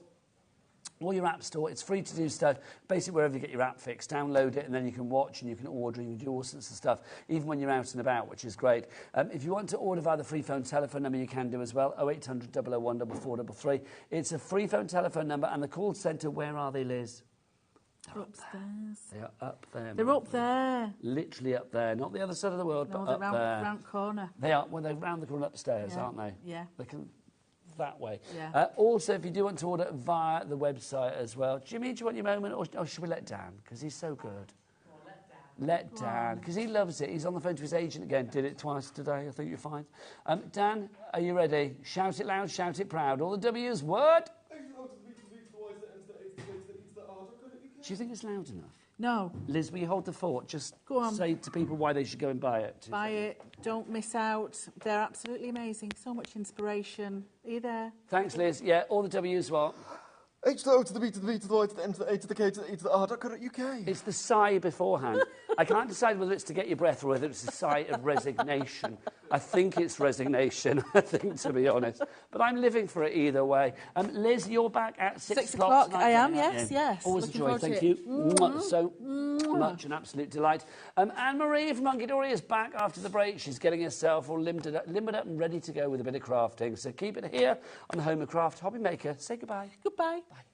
or your App Store, it's free to do stuff. Basically, wherever you get your app fixed, download it, and then you can watch and you can order and you can do all sorts of stuff, even when you're out and about, which is great. If you want to order via the free phone telephone number, you can do as well, 0800 001 4433. It's a free phone telephone number, and the call centre, where are they, Liz? They're upstairs. They are up there. They're up there. Literally up there. Not the other side of the world, but up there. Round corner. They are. Well, they're round the corner upstairs, aren't they? Yeah. They can that way. Yeah. Also, if you do want to order via the website as well, Jimmy, do you want your moment, or should we let Dan? Because he's so good. Let Dan, because he loves it. He's on the phone to his agent again. Did it twice today. I think you're fine. Dan, are you ready? Shout it loud, shout it proud. All the W's. What? Do you think it's loud enough? No. Liz, will you hold the fort? Just go on. Say to people why they should go and buy it. Buy it. Don't miss out. They're absolutely amazing. So much inspiration. Are you there? Thanks, Liz. Yeah, all the W's what? H to the O to the B to the B to the Y to the N to the A to the K to the E to the R.co.uk. It's the sigh beforehand. I can't decide whether it's to get your breath or whether it's a sigh of resignation. I think it's resignation, I think, to be honest. But I'm living for it either way. Liz, you're back at 6 o'clock tonight. I am, yes. Always a joy. Thank you so much. An absolute delight. Anne-Marie from Hunky Dory is back after the break. She's getting herself all limbered up and ready to go with a bit of crafting. So keep it here on the Home of Craft HobbyMaker. Say goodbye. Goodbye. Bye.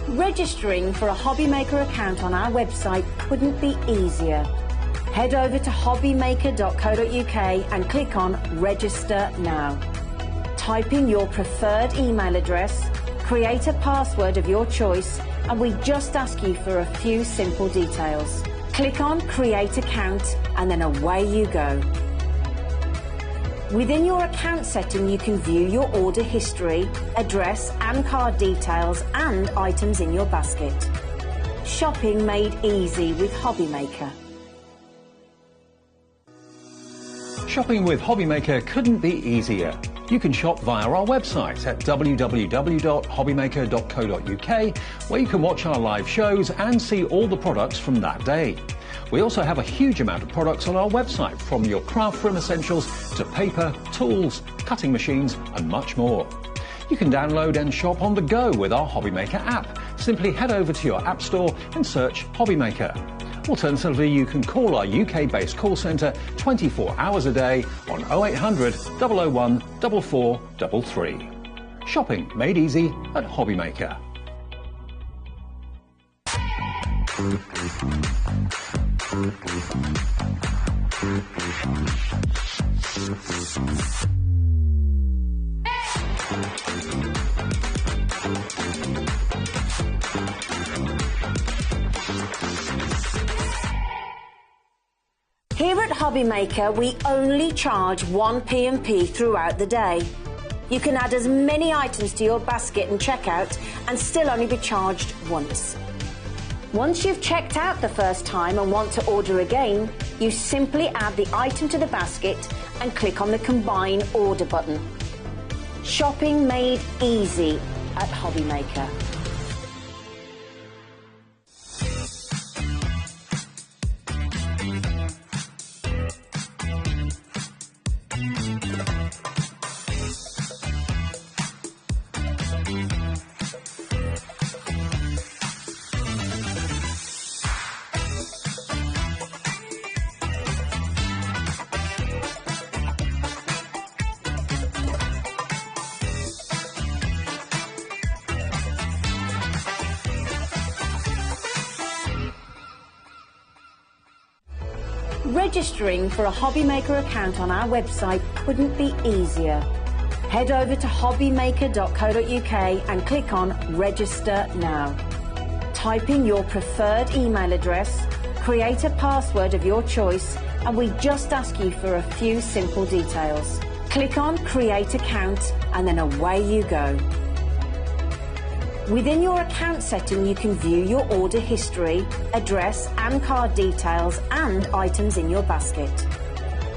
Registering for a HobbyMaker account on our website couldn't be easier. Head over to hobbymaker.co.uk and click on Register Now. Type in your preferred email address, create a password of your choice, and we just ask you for a few simple details. Click on Create Account and then away you go. Within your account setting, you can view your order history, address and card details, and items in your basket. Shopping made easy with HobbyMaker. Shopping with HobbyMaker couldn't be easier. You can shop via our website at www.hobbymaker.co.uk, where you can watch our live shows and see all the products from that day. We also have a huge amount of products on our website, from your craft room essentials to paper, tools, cutting machines and much more. You can download and shop on the go with our HobbyMaker app. Simply head over to your app store and search HobbyMaker. Alternatively, you can call our UK-based call centre 24 hours a day on 0800 001 4433. Shopping made easy at HobbyMaker. Here at HobbyMaker, we only charge 1 P&P throughout the day. You can add as many items to your basket and checkout and still only be charged once. Once you've checked out the first time and want to order again, you simply add the item to the basket and click on the Combine Order button. Shopping made easy at HobbyMaker. Registering for a HobbyMaker account on our website couldn't be easier. Head over to hobbymaker.co.uk and click on Register Now. Type in your preferred email address, create a password of your choice, and we just ask you for a few simple details. Click on Create Account and then away you go. Within your account setting, you can view your order history, address and card details, and items in your basket.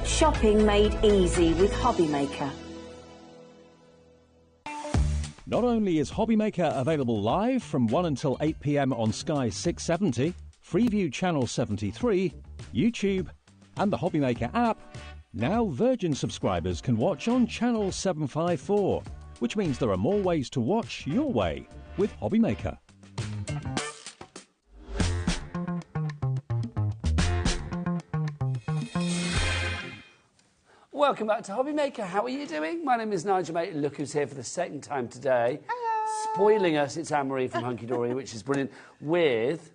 Shopping made easy with HobbyMaker. Not only is HobbyMaker available live from 1 until 8 p.m. on Sky 670, Freeview Channel 73, YouTube, and the HobbyMaker app, now Virgin subscribers can watch on Channel 754, which means there are more ways to watch your way with HobbyMaker. Welcome back to HobbyMaker. How are you doing? My name is Nigel, mate. Look who's here for the second time today. Hello. Spoiling us, it's Anne-Marie from Hunky Dory, which is brilliant, with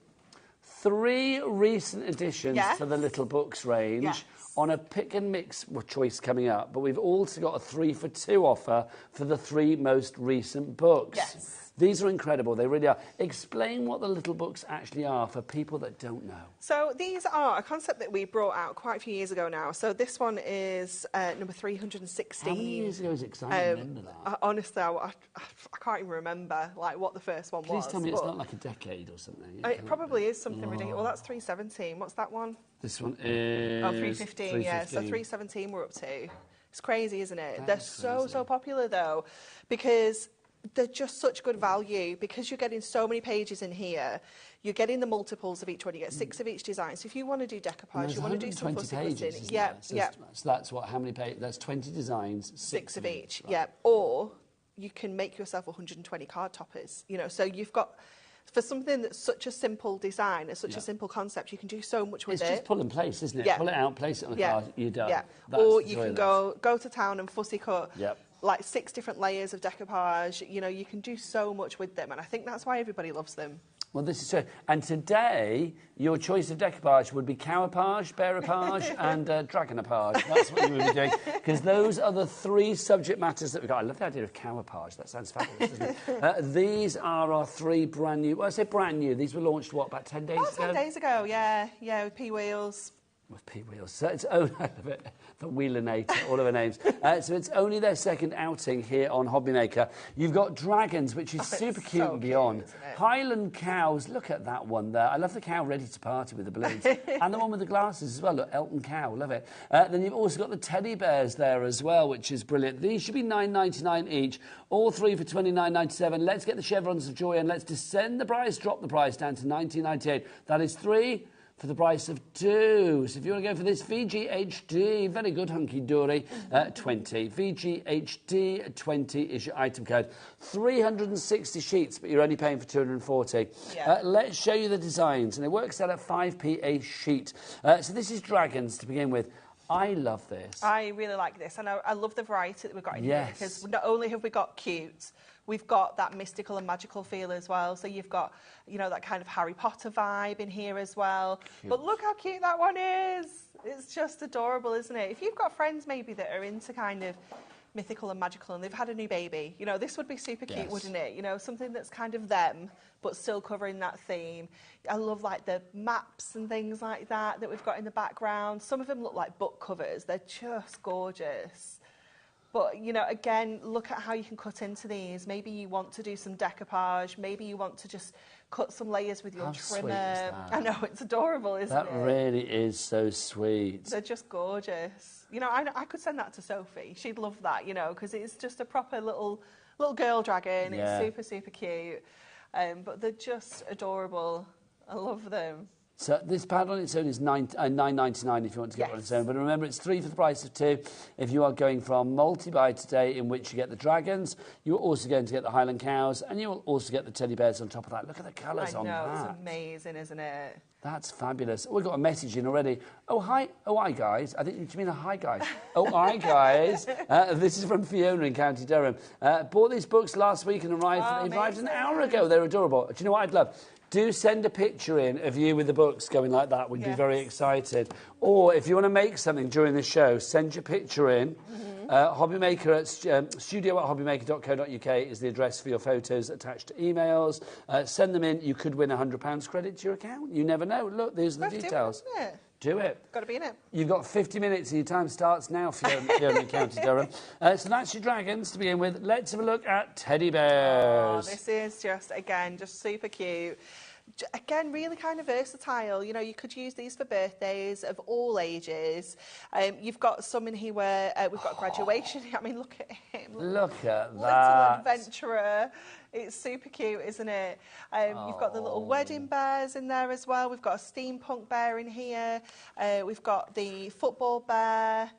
3 recent additions to the Little Books range on a pick and mix choice coming up. But we've also got a 3 for 2 offer for the 3 most recent books. Yes. These are incredible, they really are. Explain what the Little Books actually are for people that don't know. So these are a concept that we brought out quite a few years ago now. So this one is number 316. How many years ago is it? Because I don't remember that. Honestly, I can't even remember what the first one was. Please tell me it's not like a decade or something. It probably is something ridiculous. Well, that's 317. What's that one? This one is... Oh, 315, yeah. So 317 we're up to. It's crazy, isn't it? They're so popular, though, because... they're just such good value, because you're getting so many pages in here. You're getting the multiples of each one. You get 6 of each design. So if you want to do decoupage, you want to do some fussy pages, yeah. So that's what? How many pages? That's 20 designs. 6 of each. Right. Yeah. Or you can make yourself 120 card toppers. You know, so you've got. For something that's such a simple design, it's such a simple concept, you can do so much with it. It's just pull and place, isn't it? Yeah. Pull it out, place it on the card, you're done. Yeah. That's Or you can go to town and fussy cut like 6 different layers of decoupage. You know, you can do so much with them, and I think that's why everybody loves them. Well, this is true. And today, your choice of decoupage would be cowapage, bearapage, and dragonapage. That's what you would be doing, because those are the 3 subject matters that we've got. I love the idea of cowapage. That sounds fabulous, doesn't it? These are our 3 brand new... Well, I say brand new. These were launched, what, about 10 days ago? 10 days ago, yeah, with P-Wheels. With P wheels. So it's only the Wheelinator, all of her names. So it's only their second outing here on HobbyMaker. You've got dragons, which is super cute and beyond. Highland cows, look at that one there. I love the cow ready to party with the balloons. And the one with the glasses as well, look, Elton Cow, love it. Then you've also got the teddy bears there as well, which is brilliant. These should be $9.99 each, all three for $29.97. Let's get the chevrons of joy and let's descend the price, drop the price down to $19.98. That is three for the price of two. So if you want to go for this VGHD, very good, hunky-dory, 20. VGHD 20 is your item code. 360 sheets, but you're only paying for 240. Yeah. Let's show you the designs, and it works out at 5p a sheet. So this is dragons to begin with. I love this. I really like this, and I love the variety that we've got in here, because not only have we got cute, we've got that mystical and magical feel as well. So you've got, you know, that kind of Harry Potter vibe in here as well. Cute. But look how cute that one is. It's just adorable, isn't it? If you've got friends maybe that are into kind of mythical and magical and they've had a new baby, you know, this would be super cute, wouldn't it? You know, something that's kind of them, but still covering that theme. I love, like, the maps and things like that we've got in the background. Some of them look like book covers. They're just gorgeous. But, you know, again, look at how you can cut into these. Maybe you want to do some decoupage. Maybe you want to just cut some layers with your trimmer. Sweet is that? I know, it's adorable, isn't it? That really is so sweet. They're just gorgeous. You know, I could send that to Sophie. She'd love that, you know, because it's just a proper little girl dragon. Yeah. It's super, super cute. But they're just adorable. I love them. So this pad on its own is $9.99 if you want to get one on its own. But remember, it's three for the price of two. If you are going for our multi-buy today, in which you get the dragons, you're also going to get the Highland cows, and you will also get the teddy bears on top of that. Look at the colours on that. I know, it's amazing, isn't it? That's fabulous. We've got a message in already. Oh, hi. Oh, hi, guys. I think you mean a hi, guys. Oh, hi, guys. This is from Fiona in County Durham. Bought these books last week and arrived an hour ago. They're adorable. Do you know what I'd love? Do send a picture in of you with the books going like that. We'd be very excited. Or if you want to make something during the show, send your picture in. HobbyMaker at studio@hobbymaker.co.uk is the address for your photos attached to emails. Send them in. You could win £100 credit to your account. You never know. Look, there's the details. Do it. Got to be in it. You've got 50 minutes and your time starts now, Fiona in County Durham. So that's your dragons to begin with. Let's have a look at teddy bears. Oh, this is just, again, just super cute. Again, really kind of versatile. You know, you could use these for birthdays of all ages. You've got some in here where we've got graduation. I mean, look at him. Look at that. Little adventurer. It's super cute, isn't it? You've got the little wedding bears in there as well. We've got a steampunk bear in here. We've got the football bear.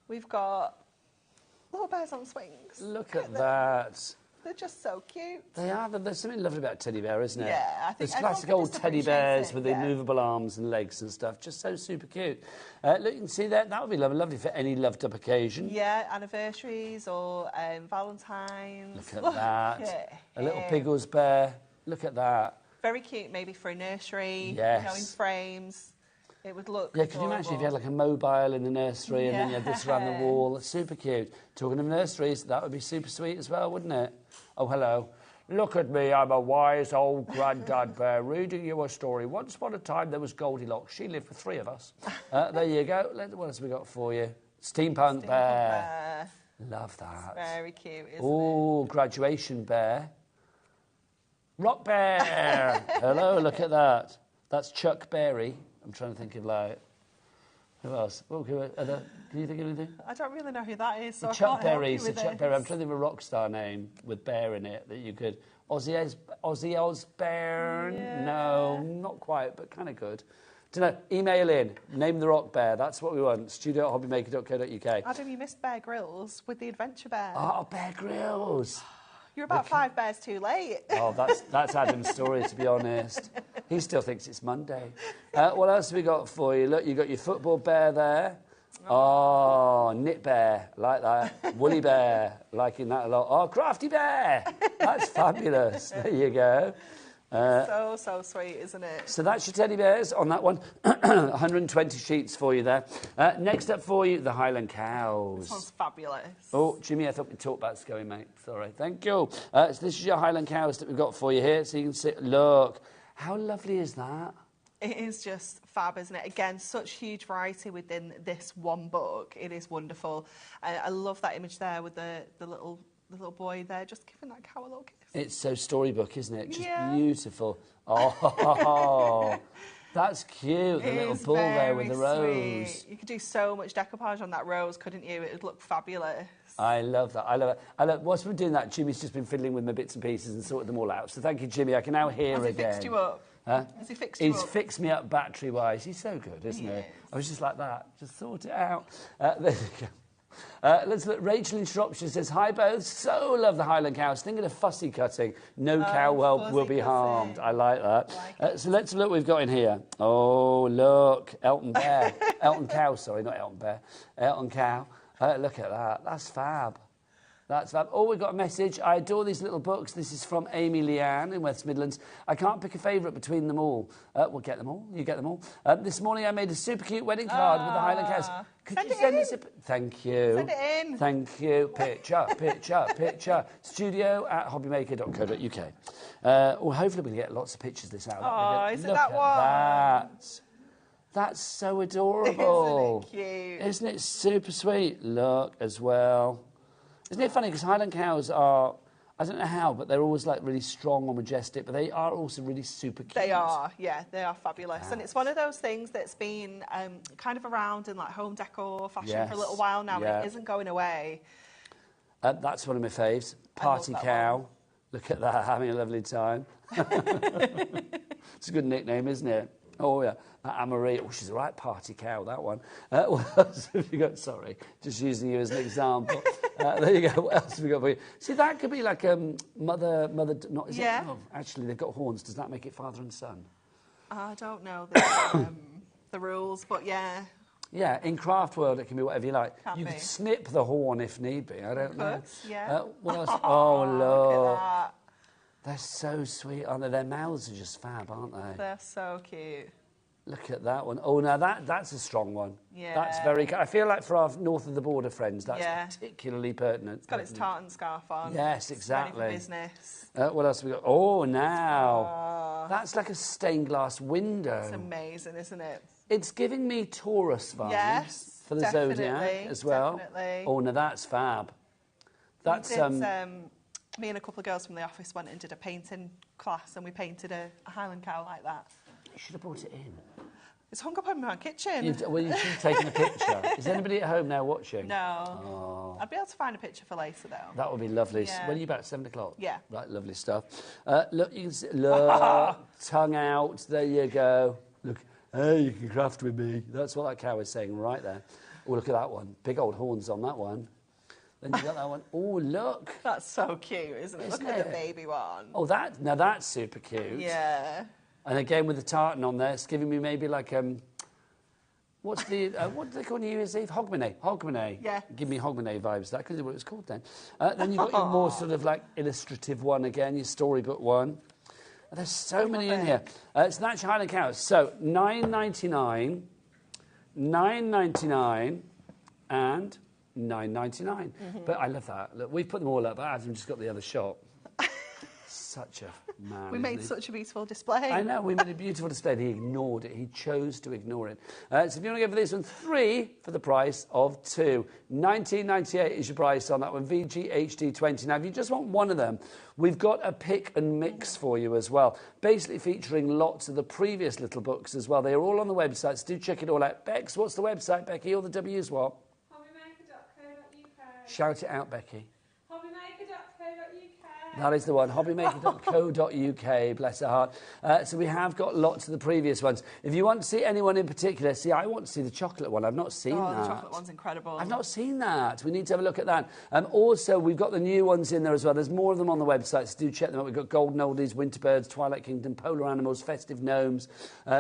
We've got little bears on swings. Look at that. They're just so cute. They are. There's something lovely about teddy bear, isn't it? Yeah, I think there's classic old teddy bears with the movable arms and legs and stuff. Just so super cute. Look, you can see that. That would be lovely for any loved-up occasion. Yeah, anniversaries or Valentine's. Look at that. A little Piggles bear. Look at that. Very cute, maybe for a nursery. Yes. You know, in frames. It would look Yeah, can you imagine if you had like a mobile in the nursery and then you had this around the wall? That's super cute. Talking of nurseries, that would be super sweet as well, wouldn't it? Oh, hello. Look at me, I'm a wise old granddad bear reading you a story. Once upon a time there was Goldilocks. She lived with three of us. There you go. What else have we got for you? Steampunk bear. Love that. It's very cute, isn't it? Oh, graduation bear. Rock bear. Hello, look at that. That's Chuck Berry. I'm trying to think of, like, who else? Can you think of anything? I don't really know who that is, so Chuck Berry. So Chuck Berry. I'm trying to think of a rock star name with bear in it that you could. Ozzy Osbourne? Yeah. No, not quite, but kind of good. Don't know. Email in. Name the rock bear. That's what we want. studio@hobbymaker.co.uk. Adam, you missed Bear Grylls with the Adventure Bear. Oh, Bear Grylls. You're about 5 bears too late. Oh, that's Adam's story, to be honest. He still thinks it's Monday. What else have we got for you? Look, you've got your football bear there. Oh, knit bear, like that. Woolly bear, liking that a lot. Oh, crafty bear. That's fabulous. There you go. So sweet, isn't it? So that's your teddy bears on that one. 120 sheets for you there. Next up for you, the Highland cows. This one's fabulous. Oh, Jimmy, I thought we talked about going, mate. Sorry. Thank you. So this is your Highland cows that we've got for you here. So you can see, look, how lovely is that? It is just fab, isn't it? Again, such huge variety within this one book. It is wonderful. I love that image there with the little boy there, just giving that cow a little gift. It's so storybook, isn't it? Just Yeah. beautiful. Oh, that's cute. The It little is bull there with the very rose. sweet. You could do so much decoupage on that rose, couldn't you? It would look fabulous. I love that. I love it. Whilst we're doing that, Jimmy's just been fiddling with my bits and pieces and sorted them all out. So thank you, Jimmy. I can now hear Has he again. fixed you up? Huh? Has he fixed you He's up? fixed me up battery-wise. He's so good, isn't he? He is. I was just like that. Just sort it out. There you go. Let's look. Rachel in Shropshire says, hi both, so love the Highland cows. Thinking of fussy cutting. No cow will be fussy harmed. cutting. I like that. So let's look what we've got in here. Oh, look. Elton Bear. Elton Cow, sorry, not Elton Bear. Elton Cow. Look at that. That's fab. That's fab. Oh, we've got a message. I adore these little books. This is from Amy Leanne in West Midlands. I can't pick a favourite between them all. We'll get them all. You get them all. This morning I made a super cute wedding card with the Highland cows. Could Send you it send in. us a... Thank you. Send it in. Thank you. Picture, picture, picture. studio@hobbymaker.co.uk. Well, hopefully we'll get lots of pictures this hour. Oh, is it Look that at one? that. That's so adorable. Isn't it cute? Isn't it super sweet? Look as well. Isn't it funny? Because Highland cows are, I don't know how, but they're always like really strong or majestic, but they are also really super cute. They are, yeah, they are fabulous. And it's one of those things that's been kind of around in like home decor fashion for a little while now, and it isn't going away. That's one of my faves. Party cow. one. Look at that, having a lovely time. It's a good nickname, isn't it? Oh, yeah. Amarie. Oh, she's a right party cow, that one. What else have you got? Sorry, just using you as an example. There you go. What else have we got for you? See, that could be like mother, not, is it? Oh, actually, they've got horns. Does that make it father and son? I don't know the rules, but yeah. Yeah, in craft world, it can be whatever you like. Can you be. could snip the horn if need be. I don't know. Yeah. What else? Oh, look. Look at They're so sweet, aren't they? Their mouths are just fab, aren't they? that. They're so cute. Look at that one. Oh, now that's a strong one. Yeah. That's very... I feel like for our north of the border friends, that's Yeah. particularly pertinent. It's got its tartan scarf on. Yes, It's ready exactly. for business. What else have we got? Oh, now. That's like a stained glass window. It's amazing, isn't it? It's giving me Taurus vibes Yes, for the definitely, Zodiac as well. definitely. Oh, now that's fab. That's... Me and a couple of girls from the office went and did a painting class, and we painted a Highland cow like that. You should have brought it in. It's hung up in my kitchen. You should have taken a picture. Is anybody at home now watching? No. Oh. I'd be able to find a picture for later, though. That would be lovely. Yeah. When are you about? 7 o'clock? Yeah. Right, lovely stuff. Look, you can see, look, tongue out. There you go. Look, hey, you can craft with me. That's what that cow is saying right there. Oh, look at that one. Big old horns on that one. Then you got that one. Oh, look. That's so cute, isn't it? Isn't Look at the it? baby one. Oh, now that's super cute. Yeah. And again with the tartan on there, it's giving me maybe like what's the what do they call New Year's Eve? Hogmanay. Yeah. Give me Hogmanay vibes. That could be what it's called then. Then you've got your more sort of like illustrative one again, your storybook one. There's so many in here. So that's your Highland cows. So £9.99, £9.99, and £9.99. But I love that. Look, we've put them all up, but Adam just got the other shot. Such a man. We made isn't he? such a beautiful display. I know, we made a beautiful display. He ignored it. He chose to ignore it. So if you want to go for this one, 3 for the price of 2. $19.98 is your price on that one, VGHD20. Now, if you just want one of them, we've got a pick and mix for you as well, basically featuring lots of the previous little books as well. They are all on the website, so do check it all out. Bex, what's the website, Becky? All the W's what? HobbyMaker.co.uk. Shout it out, Becky. HobbyMaker.co.uk. That is the one, hobbymaker.co.uk, bless her heart. So we have got lots of the previous ones. If you want to see anyone in particular, see, I want to see the chocolate one. I've not seen that. The chocolate one's incredible. I've not seen that. We need to have a look at that. Also, we've got the new ones in there as well. There's more of them on the website, so do check them out. We've got Golden Oldies, Winter Birds, Twilight Kingdom, Polar Animals, Festive Gnomes,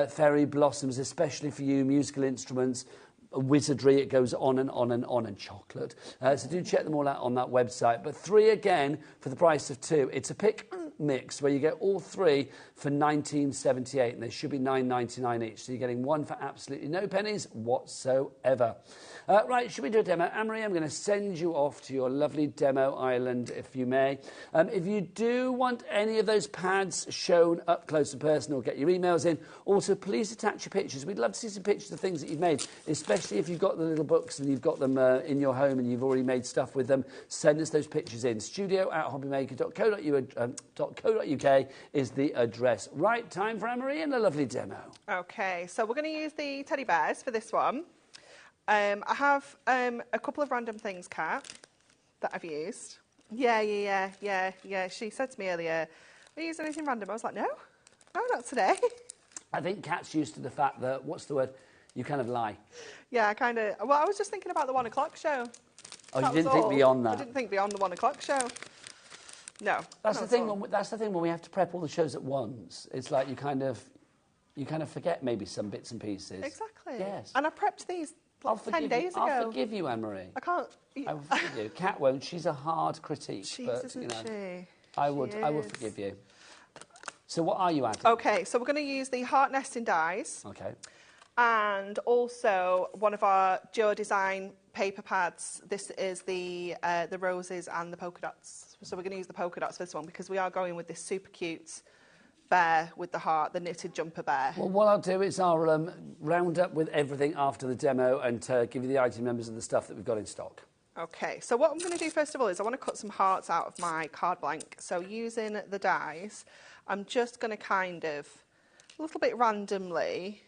Fairy Blossoms, especially for you, musical instruments, wizardry, it goes on and on and on, and chocolate. So do check them all out on that website. But 3 again for the price of 2. It's a pick mix where you get all three for $19.78, and they should be $9.99 each. So you're getting one for absolutely no pennies whatsoever. Right, should we do a demo? Anne-Marie, I'm going to send you off to your lovely demo island, if you may. If you do want any of those pads shown up close and personal, get your emails in. Also, please attach your pictures. We'd love to see some pictures of things that you've made, especially if you've got the little books and you've got them in your home and you've already made stuff with them. Send us those pictures in. studio@hobbymaker.co.uk is the address. Right, time for Anne-Marie and a lovely demo. Okay, so we're going to use the teddy bears for this one. I have a couple of random things, Kat, that I've used. Yeah. She said to me earlier, are you using anything random? I was like, no, not today. I think Kat's used to the fact that, what's the word? You kind of lie. Yeah, I was just thinking about the 1 o'clock show. Oh, you didn't think beyond that? I didn't think beyond the 1 o'clock show. No. That's the thing. That's the thing when we have to prep all the shows at once. It's like you kind of forget maybe some bits and pieces. Exactly. Yes. And I prepped these 10 days ago. I'll forgive you, Anne-Marie. I can't. I will forgive you. Kat won't. She's a hard critique. Isn't she? I would forgive you. So what are you adding? Okay, so we're going to use the heart nesting dies. Okay. And also one of our Joe Design paper pads. This is the roses and the polka dots. So we're going to use the polka dots for this one because we are going with this super cute bear with the heart, the knitted jumper bear. Well, what I'll do is I'll round up with everything after the demo and give you the item numbers of the stuff that we've got in stock. Okay, so what I'm going to do first of all is I want to cut some hearts out of my card blank. So using the dies, I'm just going to kind of, a little bit randomly,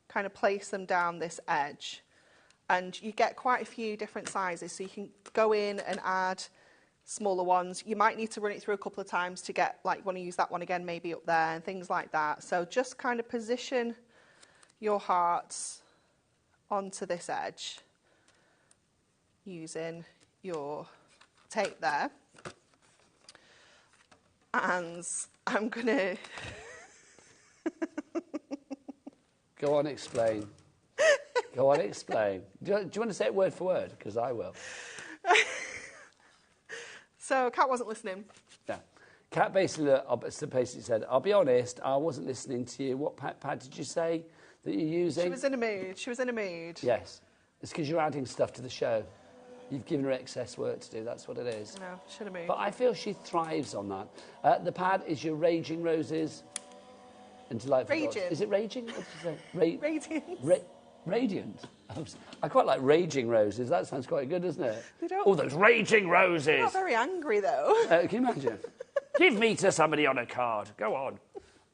kind of place them down this edge. And you get quite a few different sizes, so you can go in and add smaller ones. You might need to run it through a couple of times to get, like, want to use that one again, maybe up there, and things like that. So just kind of position your hearts onto this edge using your tape there. And I'm going to... Go on, explain. Go on, explain. Do you want to say it word for word? Because I will. So, Kat wasn't listening. Yeah. Kat basically said, I'll be honest, I wasn't listening to you. What pad did you say that you're using? She was in a mood. She was in a mood. Yes. It's because you're adding stuff to the show. You've given her excess work to do. That's what it is. No, should have moved. But I feel she thrives on that. The pad is your Raging Roses and Delightful Dots. Raging. Is it Raging? What did you say? Radiant. Radiant. I quite like Raging Roses. That sounds quite good, doesn't it? They don't. Oh, those Raging Roses. They're not very angry, though. Can you imagine? Give me to somebody on a card. Go on.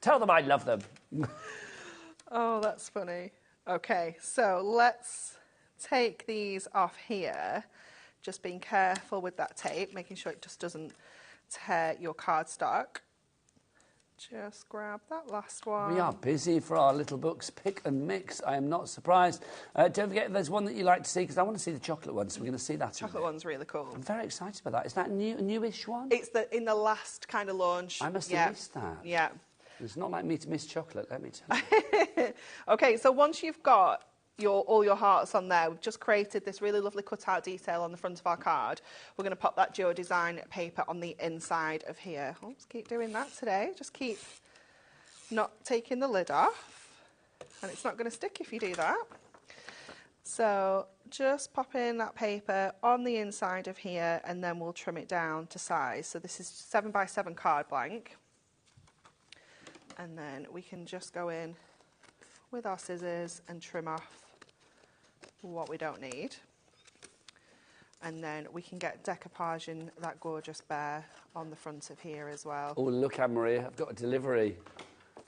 Tell them I love them. Oh, that's funny. Okay, so let's take these off here. Just being careful with that tape, making sure it just doesn't tear your cardstock. Just grab that last one. We are busy for our little books, pick and mix. I am not surprised. Don't forget, there's one that you like to see, because I want to see the chocolate one, so we're going to see that. Chocolate one's really cool. I'm very excited about that. Is that a newish one? It's in the last kind of launch. I must have missed that. Yeah. It's not like me to miss chocolate, let me tell you. Okay, so once you've got all your hearts on there, we've just created this really lovely cutout detail on the front of our card. We're going to pop that Joe Design paper on the inside of here. Oops, keep doing that today. Just keep not taking the lid off. And it's not going to stick if you do that. So just pop in that paper on the inside of here, and then we'll trim it down to size. So this is 7x7 card blank. And then we can just go in with our scissors and trim off what we don't need. And then we can get decoupaging that gorgeous bear on the front of here as well. Oh, look, Anne-Marie, I've got a delivery.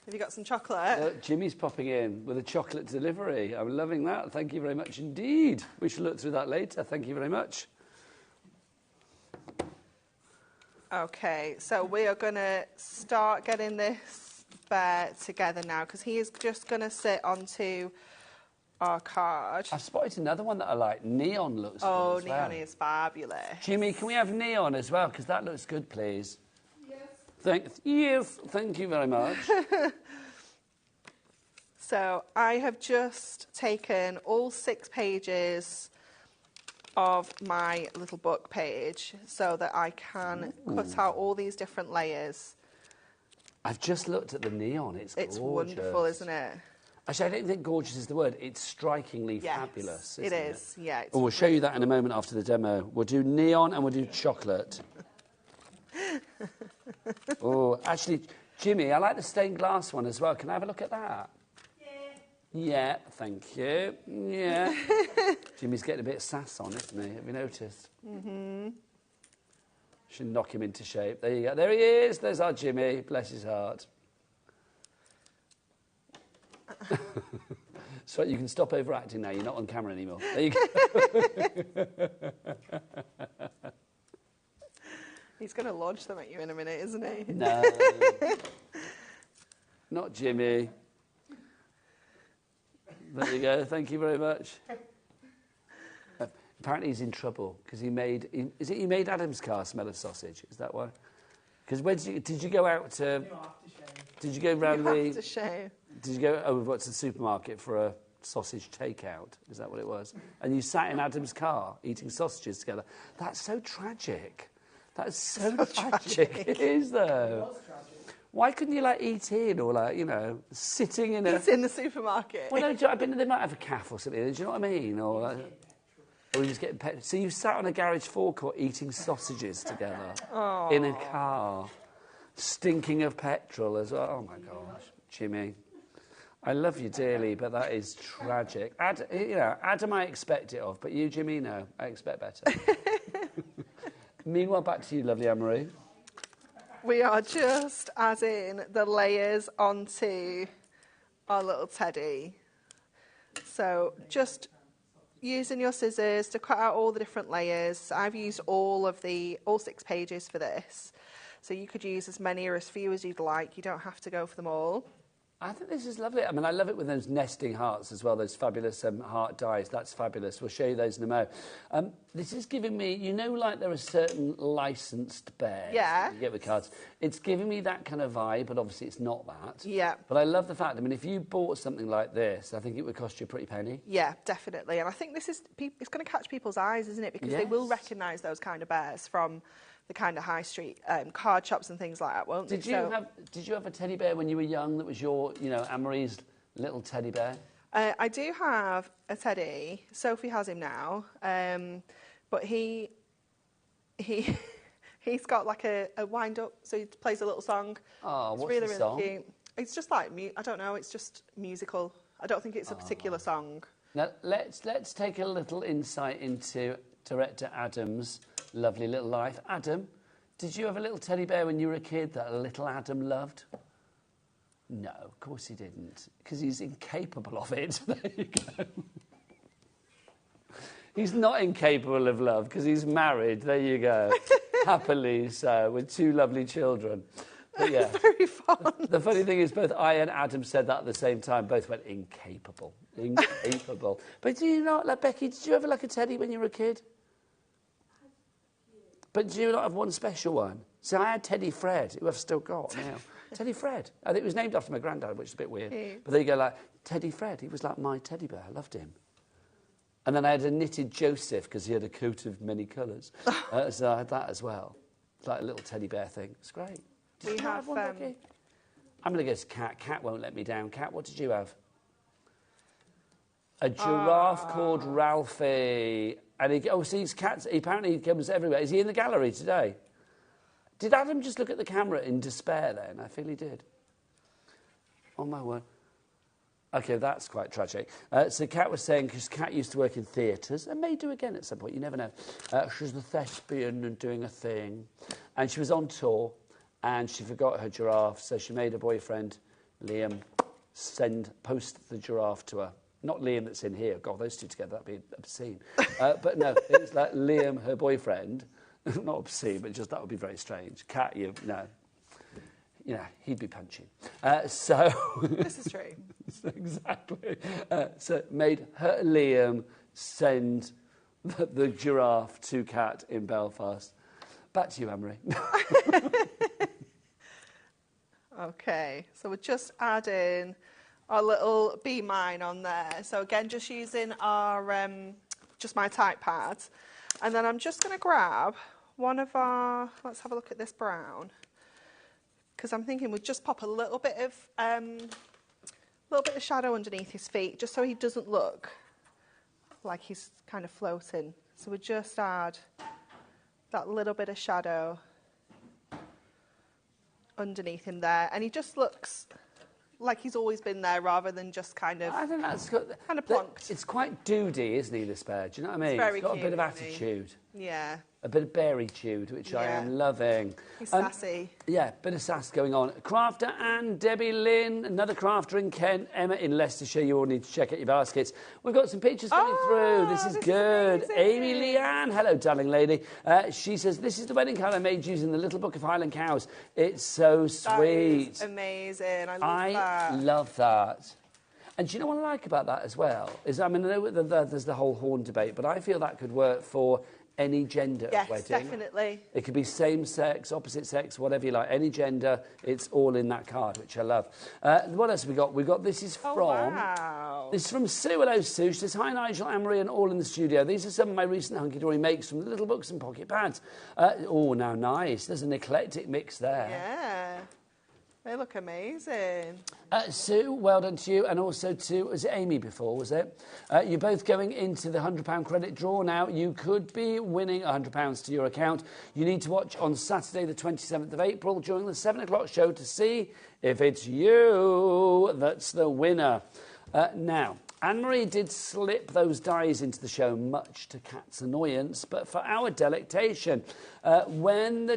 Have you got some chocolate? Jimmy's popping in with a chocolate delivery. I'm loving that. Thank you very much indeed. We shall look through that later. Thank you very much. Okay, so we are going to start getting this bear together now, because he is just going to sit onto our card. I've spotted another one that I like. Neon looks good as well. Neon is fabulous. Jimmy, can we have neon as well? Because that looks good, please. Yes, thank you very much. So I have just taken all 6 pages of my little book page so that I can cut out all these different layers I've just looked at the neon. It's gorgeous. Wonderful, isn't it? Actually, I don't think gorgeous is the word. It's strikingly fabulous, isn't it? It is, yeah. Oh, we'll show you that in a moment after the demo. We'll do neon and we'll do chocolate. Oh, actually, Jimmy, I like the stained glass one as well. Can I have a look at that? Yeah, thank you. Yeah. Jimmy's getting a bit of sass on, isn't he? Have you noticed? Mm-hmm. Should knock him into shape. There you go. There he is. There's our Jimmy. Bless his heart. So you can stop overacting now. You're not on camera anymore. There you go. He's going to launch them at you in a minute, isn't he? No. Not Jimmy. There you go. Thank you very much. Apparently he's in trouble because he made... he made Adam's car smell of sausage? Is that why? Because did you go out to... Did you go round to shave. Did you go over to the supermarket for a sausage takeout? Is that what it was? And you sat in Adam's car eating sausages together. That's so tragic. That is so tragic. It is, though. Why couldn't you, like, eat in or, like, you know, sitting in a... Eat in the supermarket. Well, no, they might have a calf or something. Do you know what I mean? Or you just getting pet. So you sat on a garage forecourt eating sausages together in a car, stinking of petrol as well. Oh, my gosh. Jimmy. I love you dearly, but that is tragic. Adam I expect it of, but you, Jimmy, no. I expect better. Meanwhile, back to you, lovely Anne-Marie. We are just adding the layers onto our little teddy. So just using your scissors to cut out all the different layers. I've used all 6 pages for this. So you could use as many or as few as you'd like. You don't have to go for them all. I think this is lovely. I mean, I love it with those nesting hearts as well, those fabulous heart dies. That's fabulous. We'll show you those in a mo. This is giving me, you know, like there are certain licensed bears you get with cards. It's giving me that kind of vibe, but obviously it's not that. Yeah. But I love the fact, I mean, if you bought something like this, I think it would cost you a pretty penny. Yeah, definitely. And I think it's going to catch people's eyes, isn't it? Because they will recognise those kind of bears from the kind of high street card shops and things like that, won't they? Did you have a teddy bear when you were young that was your, you know, Anne-Marie's little teddy bear? I do have a teddy. Sophie has him now, but he's got like a wind up, so he plays a little song. Oh, what's really, the song? Cute. It's just like I don't know. It's just musical. I don't think it's a particular song. Now let's take a little insight into director Adam's lovely little life. Adam, did you have a little teddy bear when you were a kid that little Adam loved? No, of course he didn't, because he's incapable of it. There you go. He's not incapable of love because he's married. There you go. Happily so, with 2 lovely children. But yeah, very fond. The funny thing is both I and Adam said that at the same time. Both went incapable. Incapable. But do you not, like Becky, did you ever like a teddy when you were a kid? But do you not have one special one? So I had Teddy Fred, who I've still got now. Teddy Fred. I think it was named after my granddad, which is a bit weird. But there you go, like, Teddy Fred. He was like my teddy bear. I loved him. And then I had a knitted Joseph, because he had a coat of many colours. So I had that as well. It's like a little teddy bear thing. It's great. Did you have one, Becky? I'm going to go to Cat. Cat won't let me down. Cat, what did you have? A giraffe called Ralphie. And he's cats. Apparently he comes everywhere. Is he in the gallery today? Did Adam just look at the camera in despair then? I feel he did. Oh, my word. OK, that's quite tragic. So Kat was saying, because Kat used to work in theatres, and may do again at some point, you never know. She was a thespian and doing a thing. And she was on tour, and she forgot her giraffe, so she made her boyfriend, Liam, post the giraffe to her. Not Liam that's in here. God, those two together, that'd be obscene. But no, it was like Liam, her boyfriend. Not obscene, but just that would be very strange. Cat, he'd be punching. So this is true. Exactly. So made her Liam send the giraffe to Cat in Belfast. Back to you, Anne-Marie. Okay, so we're just adding our little bee mine on there. So again, just using our just my type pad, and then I'm just going to grab one of our. Let's have a look at this brown. because I'm thinking we'd just pop a little bit of shadow underneath his feet, just so he doesn't look like he's kind of floating. So we just add that little bit of shadow underneath him there, and he just looks like he's always been there, rather than just kind of. I think that's good. Kind of plonked. It's quite doody, isn't he, this bear? Do you know what I mean? It's very got cute, a bit of isn't he? attitude. Yeah. A bit of bearitude, which I Yeah. am loving. He's sassy. Yeah, bit of sass going on. Crafter and Debbie Lynn, another crafter in Kent, Emma in Leicestershire. You all need to check out your baskets. We've got some pictures coming through. This is good. amazing. Amy Leanne, hello, darling lady. She says, this is the wedding card I made using the Little Book of Highland Cows. It's so sweet. That is amazing. I love I that. love that. And do you know what I like about that as well? Is, I mean, I know that there's the whole horn debate, but I feel that could work for any gender Yes, wedding. definitely. It could be same sex, opposite sex, whatever you like. Any gender, it's all in that card, which I love. What else have we got? We've got, this is from... Wow. This is from Sue. Hello, Sue. She says, hi, Nigel, Anne-Marie, and all in the studio. These are some of my recent hunky-dory makes from the Little Books and Pocket Pads. Oh, now, nice. There's an eclectic mix there. Yeah. They look amazing. Sue, well done to you, and also to, was it Amy before, was it? You're both going into the £100 credit draw now. You could be winning £100 to your account. You need to watch on Saturday the 27th of April during the 7 o'clock show to see if it's you that's the winner. Now, Anne-Marie did slip those dies into the show, much to Kat's annoyance, but for our delectation, when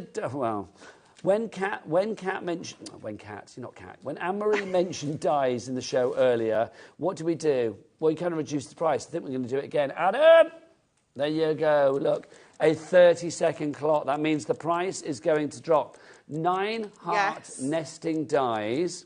Anne-Marie mentioned dies in the show earlier, what do we do? Well, you kind of reduced the price. I think we're going to do it again. Adam! There you go. Look, a 30-second clock. That means the price is going to drop. 9 heart nesting dies.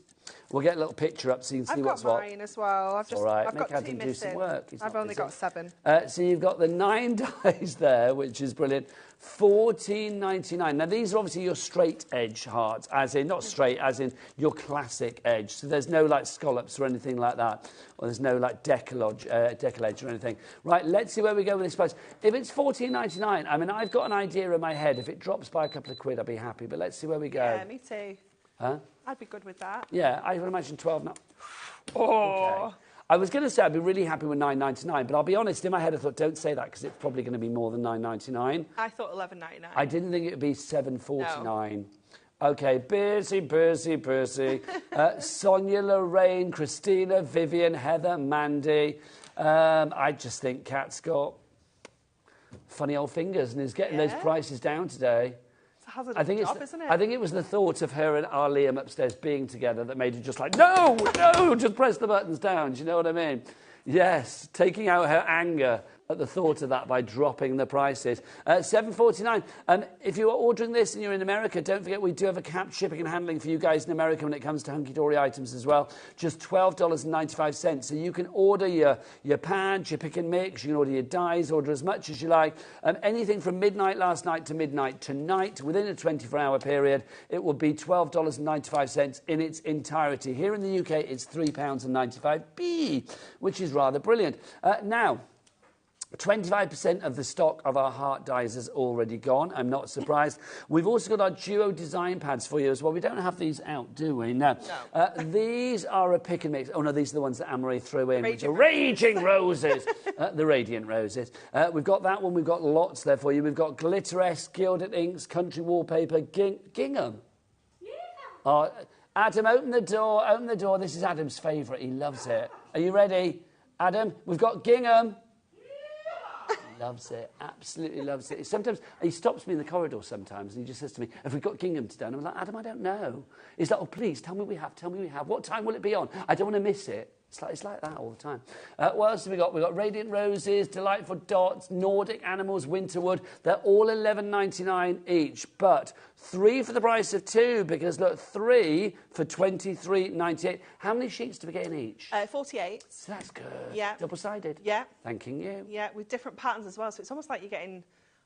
We'll get a little picture up so you can see what's what. I've got mine as well. All right, I've make got Adam 2 do some missing. work. I've only got 7. So you've got the 9 dies there, which is brilliant. $14.99. Now, these are obviously your straight edge hearts, as in, not straight, as in your classic edge. So there's no, like, scallops or anything like that. Or there's no, like, decollage or anything. Right, let's see where we go with this price. If it's $14.99, I mean, I've got an idea in my head. If it drops by a couple of quid, I'll be happy. But let's see where we go. Yeah, me too. Huh? I'd be good with that. Yeah, I would imagine 12 now. Oh. Okay. I was going to say I'd be really happy with $9.99, but I'll be honest, in my head I thought, don't say that, because it's probably going to be more than $9.99. I thought $11.99. I didn't think it would be $7.49. No. Okay, busy. Sonia, Lorraine, Christina, Vivian, Heather, Mandy. I just think Kat's got funny old fingers and is getting those prices down today. I think it's isn't it? I think it was the thought of her and our Liam upstairs being together that made her just like, no, just press the buttons down. Do you know what I mean? Yes, taking out her anger at the thought of that by dropping the prices. $7.49. If you are ordering this and you're in America, don't forget we do have a capped shipping and handling for you guys in America when it comes to hunky-dory items as well. Just $12.95. So you can order your pads, your pick and mix, you can order your dies, order as much as you like. Anything from midnight last night to midnight tonight, within a 24-hour period, it will be $12.95 in its entirety. Here in the UK, it's £3.95p, which is rather brilliant. Now, 25% of the stock of our heart dies has already gone. I'm not surprised. We've also got our duo design pads for you as well. We don't have these out, do we? No. These are a pick and mix. Oh, no, these are the ones that Anne-Marie threw in, which are Raging Roses. The Radiant Roses. We've got that one. We've got lots there for you. We've got Glitteresque, Gilded Inks, Country Wallpaper, Gingham. Yeah. Adam, open the door. Open the door. This is Adam's favourite. He loves it. Are you ready, Adam? We've got Gingham. Loves it, absolutely loves it. Sometimes he stops me in the corridor sometimes and he just says to me, have we got gingham today? And I'm like, Adam, I don't know. He's like, oh, please, tell me we have. What time will it be on? I don't want to miss it. It's like that all the time. What else have we got? We've got Radiant Roses, Delightful Dots, Nordic Animals, Winterwood. They're all $11.99 each, but 3 for the price of 2, because, look, 3 for $23.98. How many sheets do we get in each? 48. So that's good. Yeah. Double-sided. Yeah. Thanking you. Yeah, with different patterns as well, so it's almost like you're getting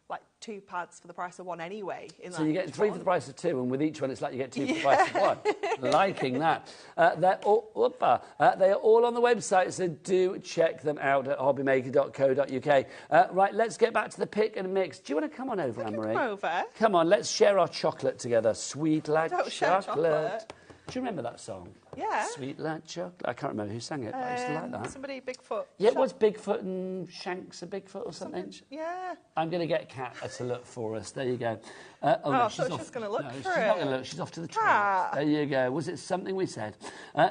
like 2 pads for the price of 1 anyway. So you get 3 for the price of 2, and with each one, it's like you get 2 for the price of 1. Liking that. They are all on the website, so do check them out at hobbymaker.co.uk. Right, let's get back to the pick and mix. Do you want to come on over, Anne-Marie? Come over. Come on, let's share our chocolate together. Sweet like Don't share chocolate. Do you remember that song? Yeah. Sweet like chocolate. I can't remember who sang it, but I used to like that. Somebody, Bigfoot. Yeah, it was Bigfoot and Shanks of Bigfoot or something. Yeah. I'm going to get Kat to look for us. There you go. I thought she was going to look for she's not going to look. She's off to the toilet. There you go. Was it something we said?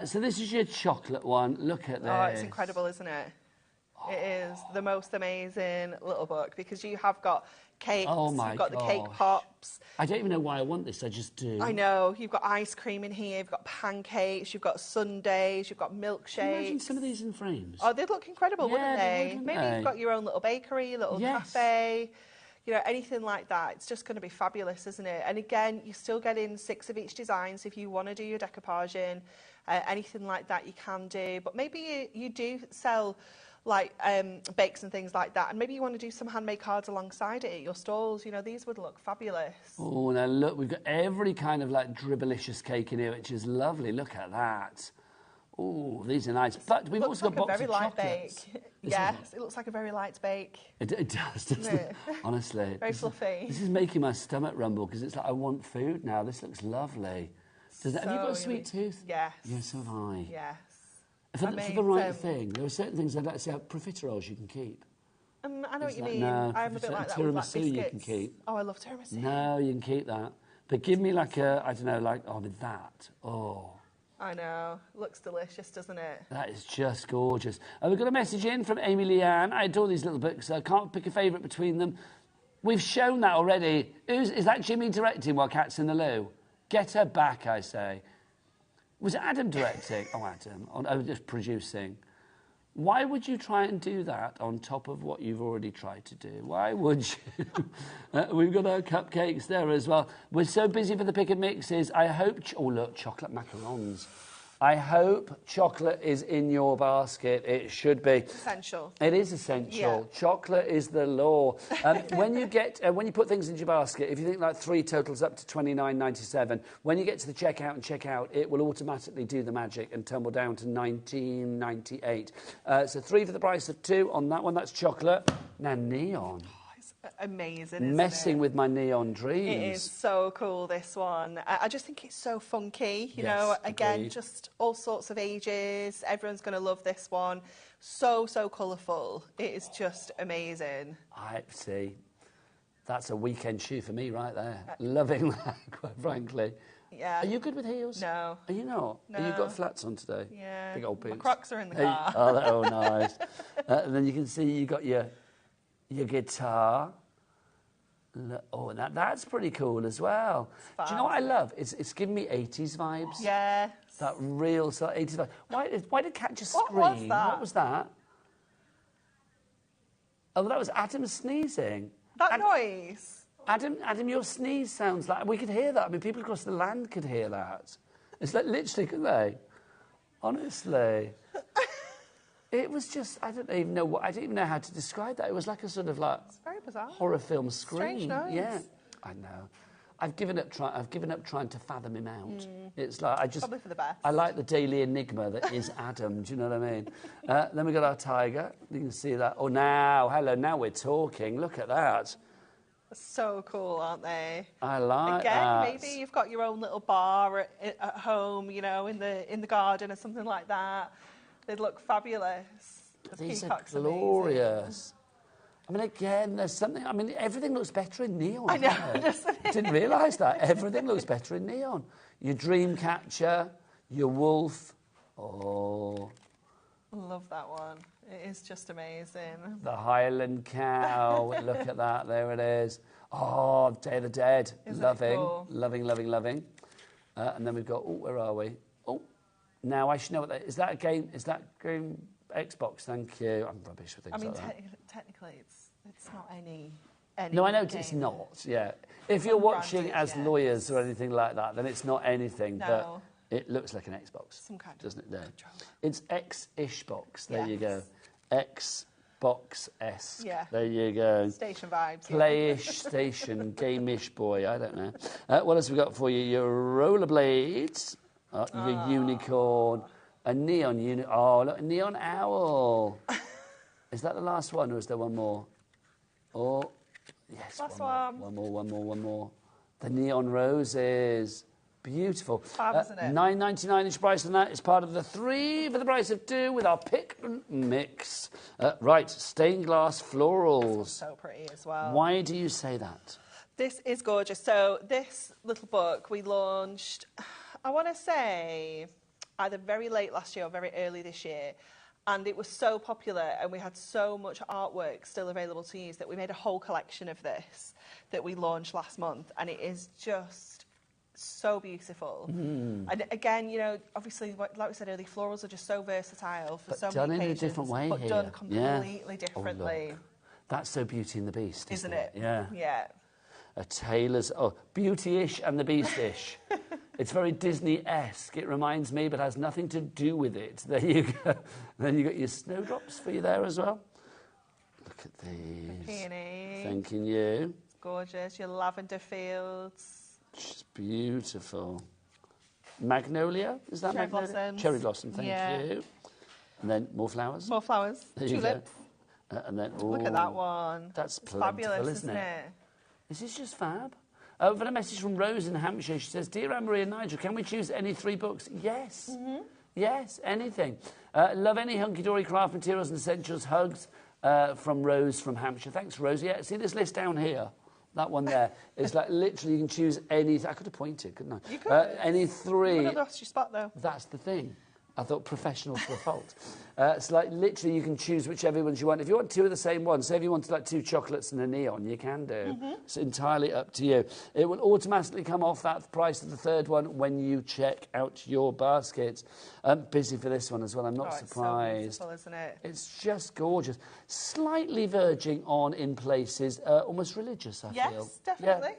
So this is your chocolate one. Look at this. Oh, it's incredible, isn't it? It is the most amazing little book because you have got cakes, you've got the cake pops. I don't even know why I want this, I just do. I know. You've got ice cream in here, you've got pancakes, you've got sundaes, you've got milkshakes. Imagine some of these in frames. Oh, they'd look incredible, wouldn't they? Would, Maybe you've got your own little bakery, little cafe, you know, anything like that. It's just going to be fabulous, isn't it? And again, you're still getting 6 of each design, so if you want to do your decoupaging, anything like that you can do. But maybe you do sell like bakes and things like that, and maybe you want to do some handmade cards alongside it at your stalls. You know, these would look fabulous. Oh, now look, we've got every kind of like dribblicious cake in here, which is lovely. Look at that. Oh, these are nice. But we've also got boxes of chocolates. Yes, it looks like a very light bake. It does, doesn't it? Honestly. Very fluffy. This is making my stomach rumble because it's like, I want food now. This looks lovely. Have you got a sweet tooth? Yes. Yes, so have I. Yes. For the right thing, there are certain things I'd like to say, profiteroles you can keep. I know what you mean. No, I'm a bit like that with like biscuits. You can keep. Oh, I love tiramisu. No, you can keep that. But give me like a, I don't know, like, with that. Oh. I know. Looks delicious, doesn't it? That is just gorgeous. We've got a message in from Amy Leanne. I adore these little books. I can't pick a favourite between them. We've shown that already. Is that Jimmy directing while Kat's in the loo? Get her back, I say. Was it Adam directing? Oh, Adam. Oh, just producing. Why would you try and do that on top of what you've already tried to do? Why would you? We've got our cupcakes there as well. We're so busy for the pick and mixes. I hope... oh, look, chocolate macarons. I hope chocolate is in your basket. It should be. Essential. It is essential. Yeah. Chocolate is the law. When you put things into your basket, if you think like 3 totals up to $29.97, when you get to the checkout and check out, it will automatically do the magic and tumble down to $19.98. So 3 for the price of 2 on that one. That's chocolate. Now neon. Amazing, isn't Messing with my neon dreams. It is so cool, this one. I just think it's so funky, you know. Again, agreed. Just all sorts of ages. Everyone's going to love this one. So colourful. It is just amazing. I see. That's a weekend shoe for me right there. Loving that, quite frankly. Yeah. Are you good with heels? No. Are you not? No. Have you got flats on today? Yeah. Big old boots. My Crocs are in the car. Oh, nice. And then you can see you got your guitar. Oh, that's pretty cool as well. Do you know what I love? It's giving me 80s vibes. Yes. That real 80s vibe. Why did Kat just scream? What was that? What was that? Oh, that was Adam sneezing. That noise? Adam, your sneeze sounds like... We could hear that. I mean, people across the land could hear that. It's like, literally, couldn't they? Honestly. It was just... I don't even know how to describe that. It was like a sort of like... It's very bizarre. Horror film scream. Strange noise. Yeah, I know. I've given up trying to fathom him out. It's like probably for the best. I like the daily enigma that is Adam. Do you know what I mean? Then we got our tiger. You can see that. Oh, now we're talking. Look at that. So cool, aren't they? I like Again, that. maybe you've got your own little bar at home, you know, in the garden or something like that. They'd look fabulous. These are glorious. I mean, again, there's something... I mean, everything looks better in neon. I know. Didn't realise that. Everything looks better in neon. Your dream catcher, your wolf. Oh. Love that one. It is just amazing. The Highland cow. Look at that. There it is. Oh, Day of the Dead. Isn't loving, it cool? loving. And then we've got... Oh, where are we? Oh, now I should know what that is. That a game? Is that game... Xbox, thank you. I'm rubbish with things like that. Technically, it's not any no, I know game. it's not, yeah. If you're watching as lawyers or anything like that, then it's not anything, but it looks like an Xbox. Some kind doesn't it? Controller. It's X-ish box. There you go. X box-esque. Yeah. There you go. Station vibes. Playish, station, gameish boy, I don't know. What else have we got for you? Your rollerblades, your unicorn, a neon oh, look, a neon owl. Is that the last one, or is there one more? Oh, yes, Last one more. The neon roses. Beautiful. Fab, isn't it? $9.99 each price on that. It's part of the 3 for the price of 2 with our pick and mix. Right, stained glass florals. So pretty as well. Why do you say that? This is gorgeous. So this little book we launched, I want to say, either very late last year or very early this year. And it was so popular and we had so much artwork still available to use that we made a whole collection of this that we launched last month. And it is just so beautiful. And again, you know, obviously, like we said earlier, florals are just so versatile for so many occasions. Done in a different way but done completely differently. Oh, that's so Beauty and the Beast, isn't it? Yeah. Yeah. A tailor's... Oh, Beauty-ish and the Beast-ish. It's very Disney-esque. It reminds me, but has nothing to do with it. There you go. Then you got your snowdrops for you there as well. Look at these. Peony. Thanking you. It's gorgeous. Your lavender fields. It's beautiful. Magnolia, is that Cherry magnolia? blossoms. Cherry blossom, thank you. And then more flowers. More flowers. There you Tulips. go. And then, Look at that one. That's it's plentiful, fabulous, isn't it? This is just fab. I've had a message from Rose in Hampshire. She says, Dear Anne-Marie and Nigel, can we choose any 3 books? Yes. Yes, anything. Love any hunky-dory craft materials and essentials. Hugs from Rose from Hampshire. Thanks, Rose. Yeah, see this list down here? That one there is like literally you can choose any... I could have pointed, couldn't I? You could. Any 3... You would have lost your spot, though. That's the thing. I thought professionals were fault. It's like literally you can choose whichever ones you want. If you want 2 of the same one, say if you wanted like 2 chocolates and a neon, you can do. It's entirely up to you. It will automatically come off that price of the 3rd one when you check out your baskets. I'm busy for this one as well. I'm not surprised. It's so beautiful, isn't it? It's just gorgeous. Slightly verging on in places, almost religious, I feel. Yes, definitely.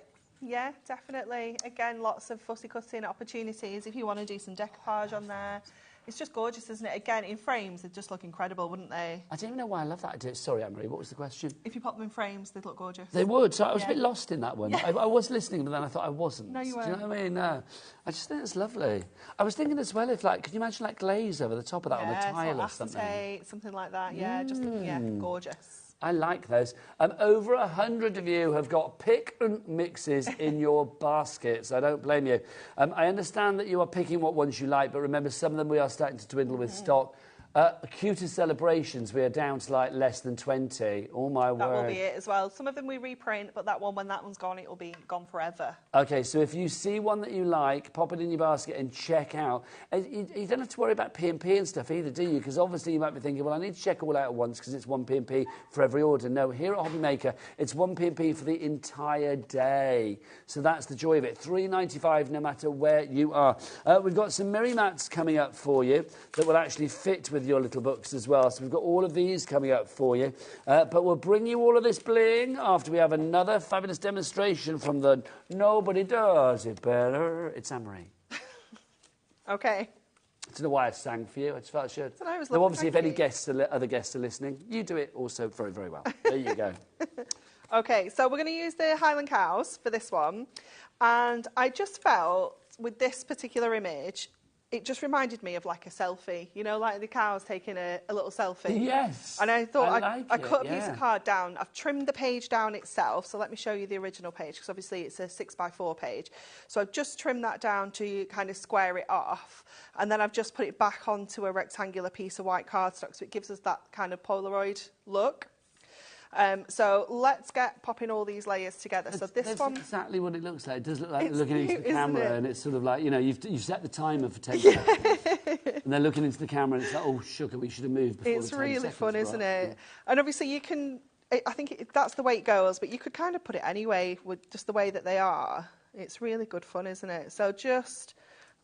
Yeah, definitely. Again, lots of fussy cutting opportunities if you want to do some decoupage on there. It's just gorgeous, isn't it? Again, in frames, they'd just look incredible, wouldn't they? I don't even know why I love that idea. Sorry, Anne-Marie, what was the question? If you pop them in frames, they'd look gorgeous. They would. So I was a bit lost in that one. Yeah. I was listening, but then I thought I wasn't. No, you weren't. Do you know what I mean? No. I just think it's lovely. I was thinking as well, if like, could you imagine like glaze over the top of that on a tile or something? Acetate, something like that. Yeah, just gorgeous. I like those. Over 100 of you have got pick and mixes in your baskets. I don't blame you. I understand that you are picking what ones you like, but remember, some of them we are starting to dwindle with stock. Cutest celebrations, we are down to like less than 20. Oh my word. That will be it as well. Some of them we reprint, but that one, when that one's gone, it will be gone forever. Okay, so if you see one that you like, pop it in your basket and check out. You don't have to worry about P&P and stuff either, do you? Because obviously you might be thinking, well, I need to check all out at once because it's 1 P&P for every order. No, here at HobbyMaker, it's 1 P&P for the entire day. So that's the joy of it. $3.95 no matter where you are. We've got some Miri mats coming up for you that will actually fit with your little books as well. So we've got all of these coming up for you. But we'll bring you all of this bling after we have another fabulous demonstration from the Nobody Does It Better. It's Anne-Marie. Okay. I don't know why I sang for you. I just felt I should. Now, obviously, if any other guests are listening, you do it also very, very well. There you go. Okay, so we're going to use the Highland cows for this one. And I just felt with this particular image, it just reminded me of like a selfie, you know, like the cows taking a little selfie. Yes. And I thought I cut a piece of card down. I've trimmed the page down itself. So let me show you the original page because obviously it's a 6x4 page. So I've just trimmed that down to kind of square it off. And then I've just put it back onto a rectangular piece of white cardstock. So it gives us that kind of Polaroid look. So let's get popping all these layers together. So this one... That's exactly what it looks like. It does look like they're looking into the camera and it's sort of like, you know, you've set the timer for 10 seconds. And they're looking into the camera and it's like, oh, sugar, we should have moved before it's the 10 really seconds fun, were isn't up. it? Yeah. And obviously you can... I think that's the way it goes, but you could kind of put it anyway with just the way that they are. It's really good fun, isn't it? So just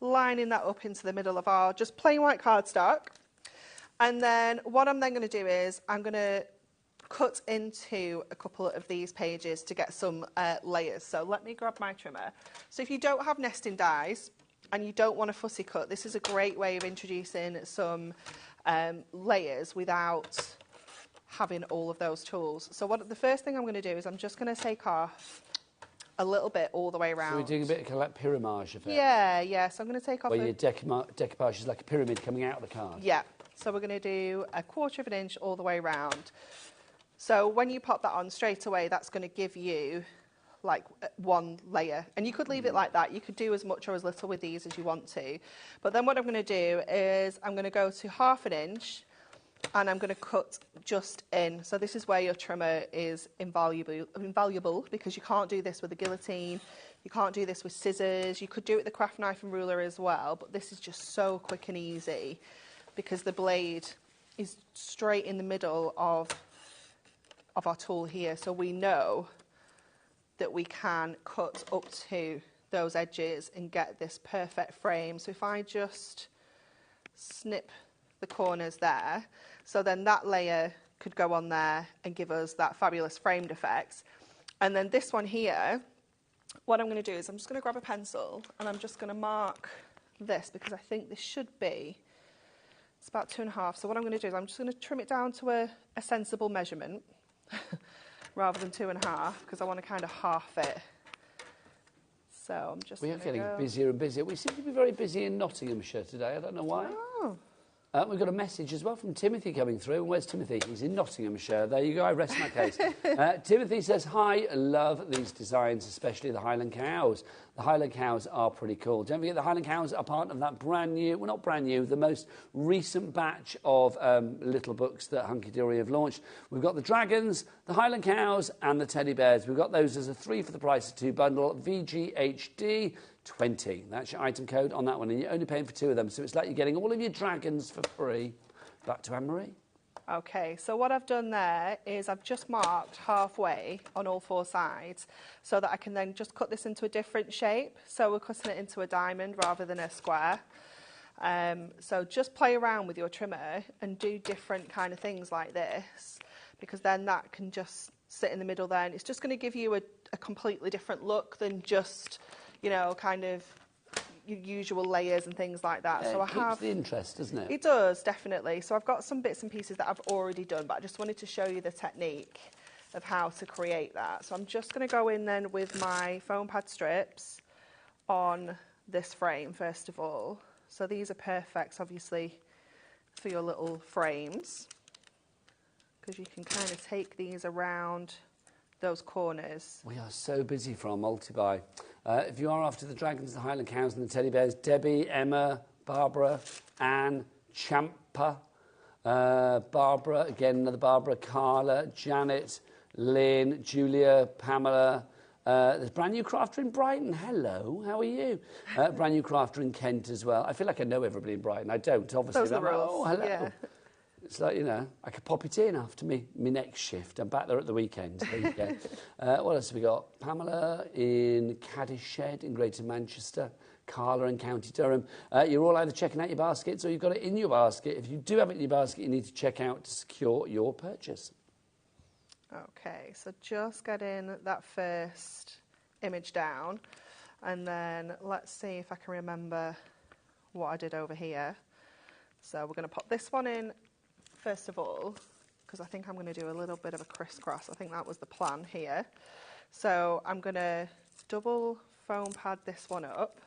lining that up into the middle of our just plain white cardstock. And then what I'm then going to do is I'm going to cut into a couple of these pages to get some layers. So let me grab my trimmer. So if you don't have nesting dies and you don't want a fussy cut, this is a great way of introducing some layers without having all of those tools. So the first thing I'm going to do is I'm just going to take off a little bit all the way around. So we're doing a bit of kind of like pyramage effect. Yeah. So I'm going to take off. Where your decoupage is like a pyramid coming out of the card. Yeah. So we're going to do 1/4 of an inch all the way around. So when you pop that on straight away, that's going to give you like one layer. And you could leave it like that. You could do as much or as little with these as you want to. But then what I'm going to do is I'm going to go to 1/2 inch and I'm going to cut just in. So this is where your trimmer is invaluable because you can't do this with a guillotine. You can't do this with scissors. You could do it with the craft knife and ruler as well, but this is just so quick and easy because the blade is straight in the middle of our tool here. So we know that we can cut up to those edges and get this perfect frame. So if I just snip the corners there, so then that layer could go on there and give us that fabulous framed effect. And then this one here, what I'm going to do is I'm just going to grab a pencil and I'm just going to mark this because I think this should be, it's about 2.5. So what I'm going to do is I'm just going to trim it down to a sensible measurement rather than 2.5 because I want to kind of half it. So I'm just. We are getting busier and busier. We seem to be very busy in Nottinghamshire today. I don't know why. Oh. We've got a message as well from Timothy coming through. And where's Timothy? He's in Nottinghamshire. There you go. I rest my case. Timothy says, hi, love these designs, especially the Highland cows. The Highland cows are pretty cool. Don't forget the Highland cows are part of that brand new, well, not brand new, the most recent batch of little books that Hunky Dory have launched. We've got the dragons, the Highland cows and the teddy bears. We've got those as a 3 for the price of 2 bundle, VGHD 20. That's your item code on that one, and you're only paying for 2 of them. So it's like you're getting all of your dragons for free. Back to Anne-Marie. Okay, so what I've done there is I've just marked halfway on all 4 sides so that I can then just cut this into a different shape. So we're cutting it into a diamond rather than a square. So just play around with your trimmer and do different kind of things like this because then that can just sit in the middle there and it's just going to give you a completely different look than just, you know, kind of your usual layers and things like that. Yeah, so it keeps the interest, doesn't it? It does, definitely. So I've got some bits and pieces that I've already done, but I just wanted to show you the technique of how to create that. So I'm just going to go in then with my foam pad strips on this frame, first of all. So these are perfect, obviously, for your little frames, because you can kind of take these around those corners. We are so busy for our multi-buy. If you are after the dragons, the Highland cows and the teddy bears, Debbie, Emma, Barbara, Anne, Champa, Barbara, again another Barbara, Carla, Janet, Lynn, Julia, Pamela. There's brand new crafter in Brighton. Hello, how are you? Brand new crafter in Kent as well. I feel like I know everybody in Brighton. I don't, obviously. Those are the rules. Oh, hello. Yeah. It's like, you know, I could pop it in after me next shift. I'm back there at the weekend. There you go. What else have we got? Pamela in Cadished in Greater Manchester. Carla in County Durham. You're all either checking out your baskets or you've got it in your basket. If you do have it in your basket, you need to check out to secure your purchase. Okay, so just getting that first image down. And then let's see if I can remember what I did over here. So we're going to pop this one in first of all, because I think I'm going to do a little bit of a crisscross. I think that was the plan here. So I'm going to double foam pad this one up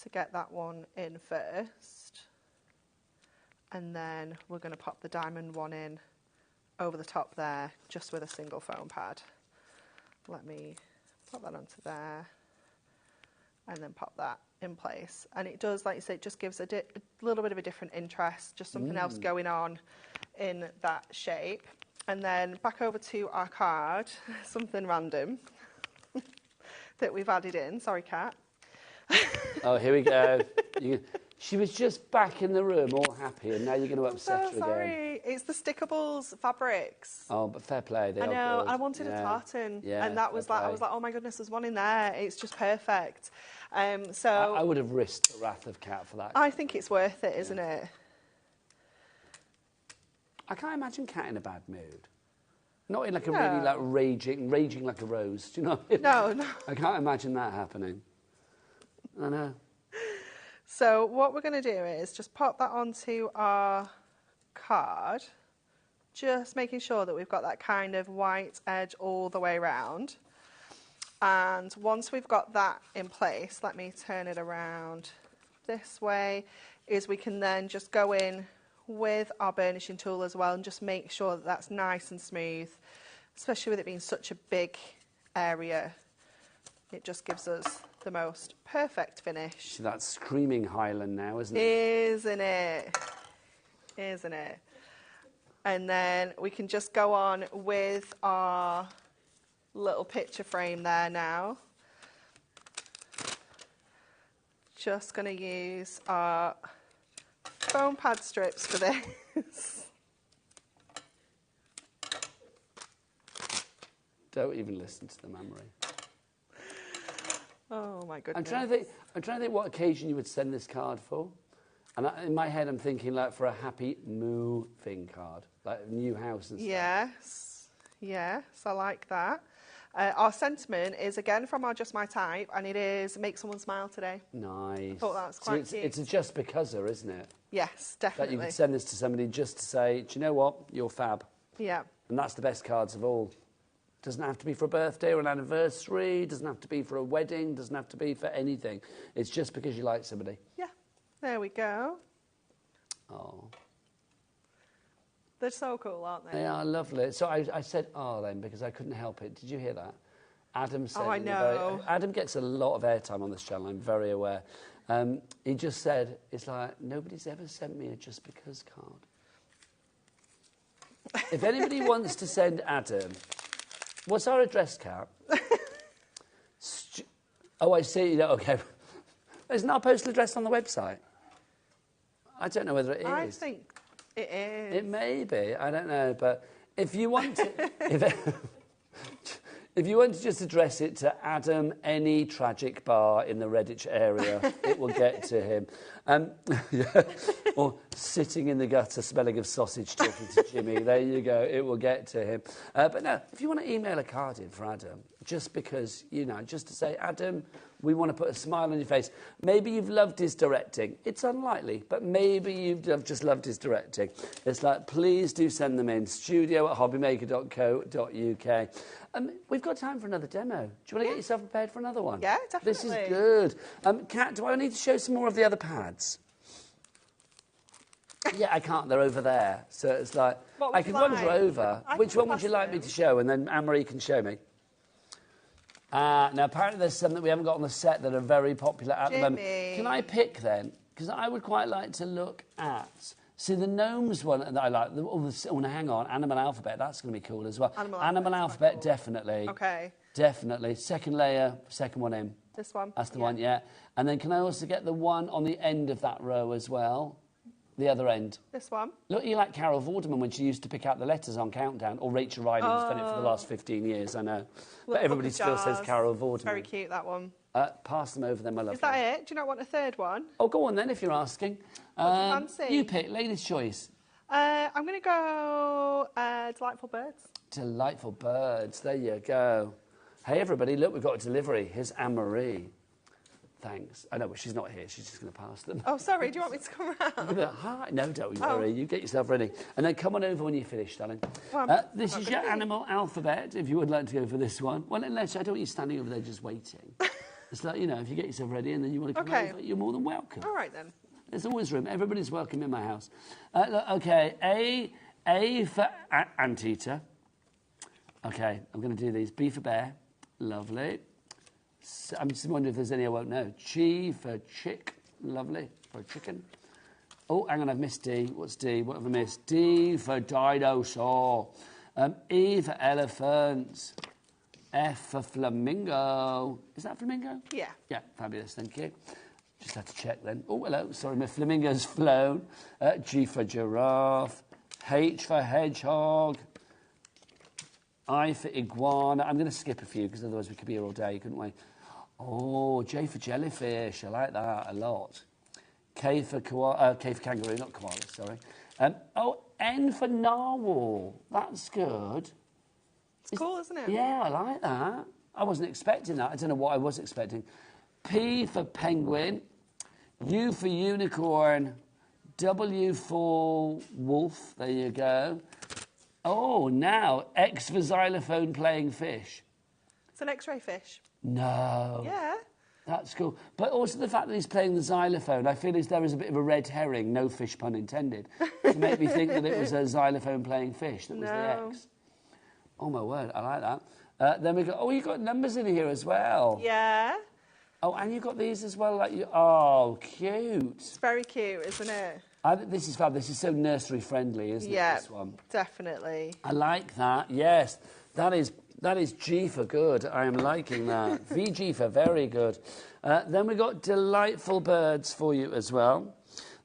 to get that one in first. And then we're going to pop the diamond one in over the top there, just with a single foam pad. Let me pop that onto there and then pop that in place. And it does, like you say, it just gives a little bit of a different interest, just something else going on in that shape. And then back over to our card, something random that we've added in. Sorry, Kat. Oh, here we go. She was just back in the room all happy, and now you're going to upset her again. Sorry, it's the Stickables fabrics. Oh, but fair play. They I know, are good. I wanted a tartan, Yeah, and that was like, I was like, oh my goodness, there's one in there. It's just perfect. So I would have risked the wrath of Kat for that. I think it's worth it, isn't it? I can't imagine Kat in a bad mood. Not in like a really like raging like a rose. Do you know what I mean? No. I can't imagine that happening. I know. So what we're going to do is just pop that onto our card just making sure that we've got that kind of white edge all the way around. And once we've got that in place, let me turn it around this way, is we can then just go in with our burnishing tool as well and just make sure that that's nice and smooth, especially with it being such a big area. It just gives us the most perfect finish. So that's screaming Highland now, isn't it? Isn't it? Isn't it? And then we can just go on with our little picture frame there now. Just going to use our foam pad strips for this. Don't even listen to them, Anne-Marie. Oh my goodness. I'm trying to think what occasion you would send this card for. And in my head, I'm thinking like for a happy moving card, like a new house and stuff. Yes, yes, I like that. Our sentiment is again from our Just My Type, and it is make someone smile today. Nice. I thought that was quite cute. It's a just because-er, isn't it? Yes, That definitely. you could send this to somebody just to say, do you know what? You're fab. Yeah. And that's the best cards of all. Doesn't have to be for a birthday or an anniversary, doesn't have to be for a wedding, doesn't have to be for anything. It's just because you like somebody. Yeah, there we go. Oh. They're so cool, aren't they? They are lovely. So I said, oh, then, because I couldn't help it. Did you hear that? Adam said... Oh, I know. Adam gets a lot of airtime on this channel, I'm very aware. He just said, it's like, nobody's ever sent me a just because card. If anybody wants to send Adam... What's our address, Kat? Oh, I see. Okay. Isn't our postal address on the website? I don't know whether it is. I think it is. It may be. I don't know. But if you want to... If you want to just address it to Adam, any tragic bar in the Redditch area, it will get to him. Yeah. Or sitting in the gutter smelling of sausage talking to Jimmy. There you go. It will get to him. But no, if you want to email a card in for Adam, just because, you know, just to say, Adam, we want to put a smile on your face. Maybe you've loved his directing. It's unlikely, but maybe you've just loved his directing. It's like, please do send them in. studio@hobbymaker.co.uk. We've got time for another demo. Do you want to get yourself prepared for another one? Yeah, definitely. This is good. Kat, do I need to show some more of the other pads? Yeah, I can't. They're over there. So it's like, I can wander over. Which one would you like me to show? And then Anne-Marie can show me. Now, apparently there's some that we haven't got on the set that are very popular at the moment. Can I pick then? Because I would quite like to look at... See, the gnomes one that I like, hang on, Animal Alphabet, that's going to be cool as well. Animal Alphabet, cool. Definitely. Okay. Definitely. Second layer, second one in. This one? That's the one, yeah. And then can I also get the one on the end of that row as well? The other end. This one? Look, you like Carol Vorderman when she used to pick out the letters on Countdown, or Rachel Riley, who's done it for the last 15 years, I know. But everybody still says Carol Vorderman. Very cute, that one. Pass them over then, my love. Is that it? Do you not want a third one? Oh, go on then, if you're asking. What do you fancy? You pick, ladies' choice. I'm going to go Delightful Birds. Delightful Birds, there you go. Hey, everybody, look, we've got a delivery. Here's Anne-Marie. Thanks. I know, but she's not here. She's just going to pass them. Oh, sorry. Do you want me to come round? Hi. No, don't worry. You get yourself ready. And then come on over when you're finished, darling. Well, this is your Animal Alphabet, if you would like to go for this one. Well, unless I don't want you standing over there just waiting. It's like, you know, if you get yourself ready and then you want to come over, you're more than welcome. All right, then. There's always room. Everybody's welcome in my house. Look, OK, A for anteater. OK, I'm going to do these. B for bear. Lovely. So I'm just wondering if there's any I won't know. G for chick. Lovely. For chicken. Oh, hang on, I've missed D. What's D? What have I missed? D for dinosaur. E for elephant. F for flamingo. Is that flamingo? Yeah. Yeah, fabulous, thank you. Just had to check then. Oh, hello, sorry, my flamingo's flown. G for giraffe. H for hedgehog. I for iguana. I'm going to skip a few because otherwise we could be here all day, couldn't we? Oh, J for jellyfish. I like that a lot. K for kangaroo, not koala, sorry. N for narwhal. That's good. It's cool, isn't it? Yeah, I like that. I wasn't expecting that. I don't know what I was expecting. P for penguin. U for unicorn. W for wolf. There you go. Oh, now, X for xylophone playing fish. It's an X-ray fish. No. Yeah. That's cool. But also the fact that he's playing the xylophone, I feel as there was a bit of a red herring, no fish pun intended, to make me think that it was a xylophone playing fish that was the X. Oh, my word, I like that. Then we got, oh, you've got numbers in here as well. Yeah. Oh, and you've got these as well, like you. Oh, cute. It's very cute, isn't it? This is fab. This is so nursery friendly, isn't it, this one? Definitely. I like that, yes. That is G for good. I am liking that. VG for very good. Then we got delightful birds for you as well.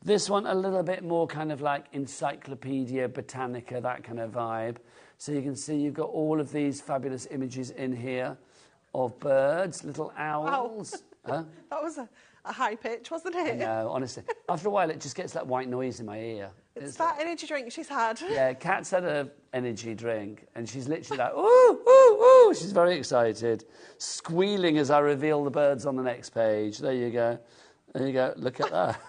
This one a little bit more kind of like Encyclopedia Britannica, that kind of vibe. So you can see you've got all of these fabulous images in here of birds, little owls. Wow. Huh? That was a high pitch, wasn't it? No, honestly. After a while, it just gets that white noise in my ear. It's that energy drink she's had. Yeah, Kat's had an energy drink, and she's literally like, ooh, ooh, ooh. She's very excited, squealing as I reveal the birds on the next page. There you go. There you go. Look at that.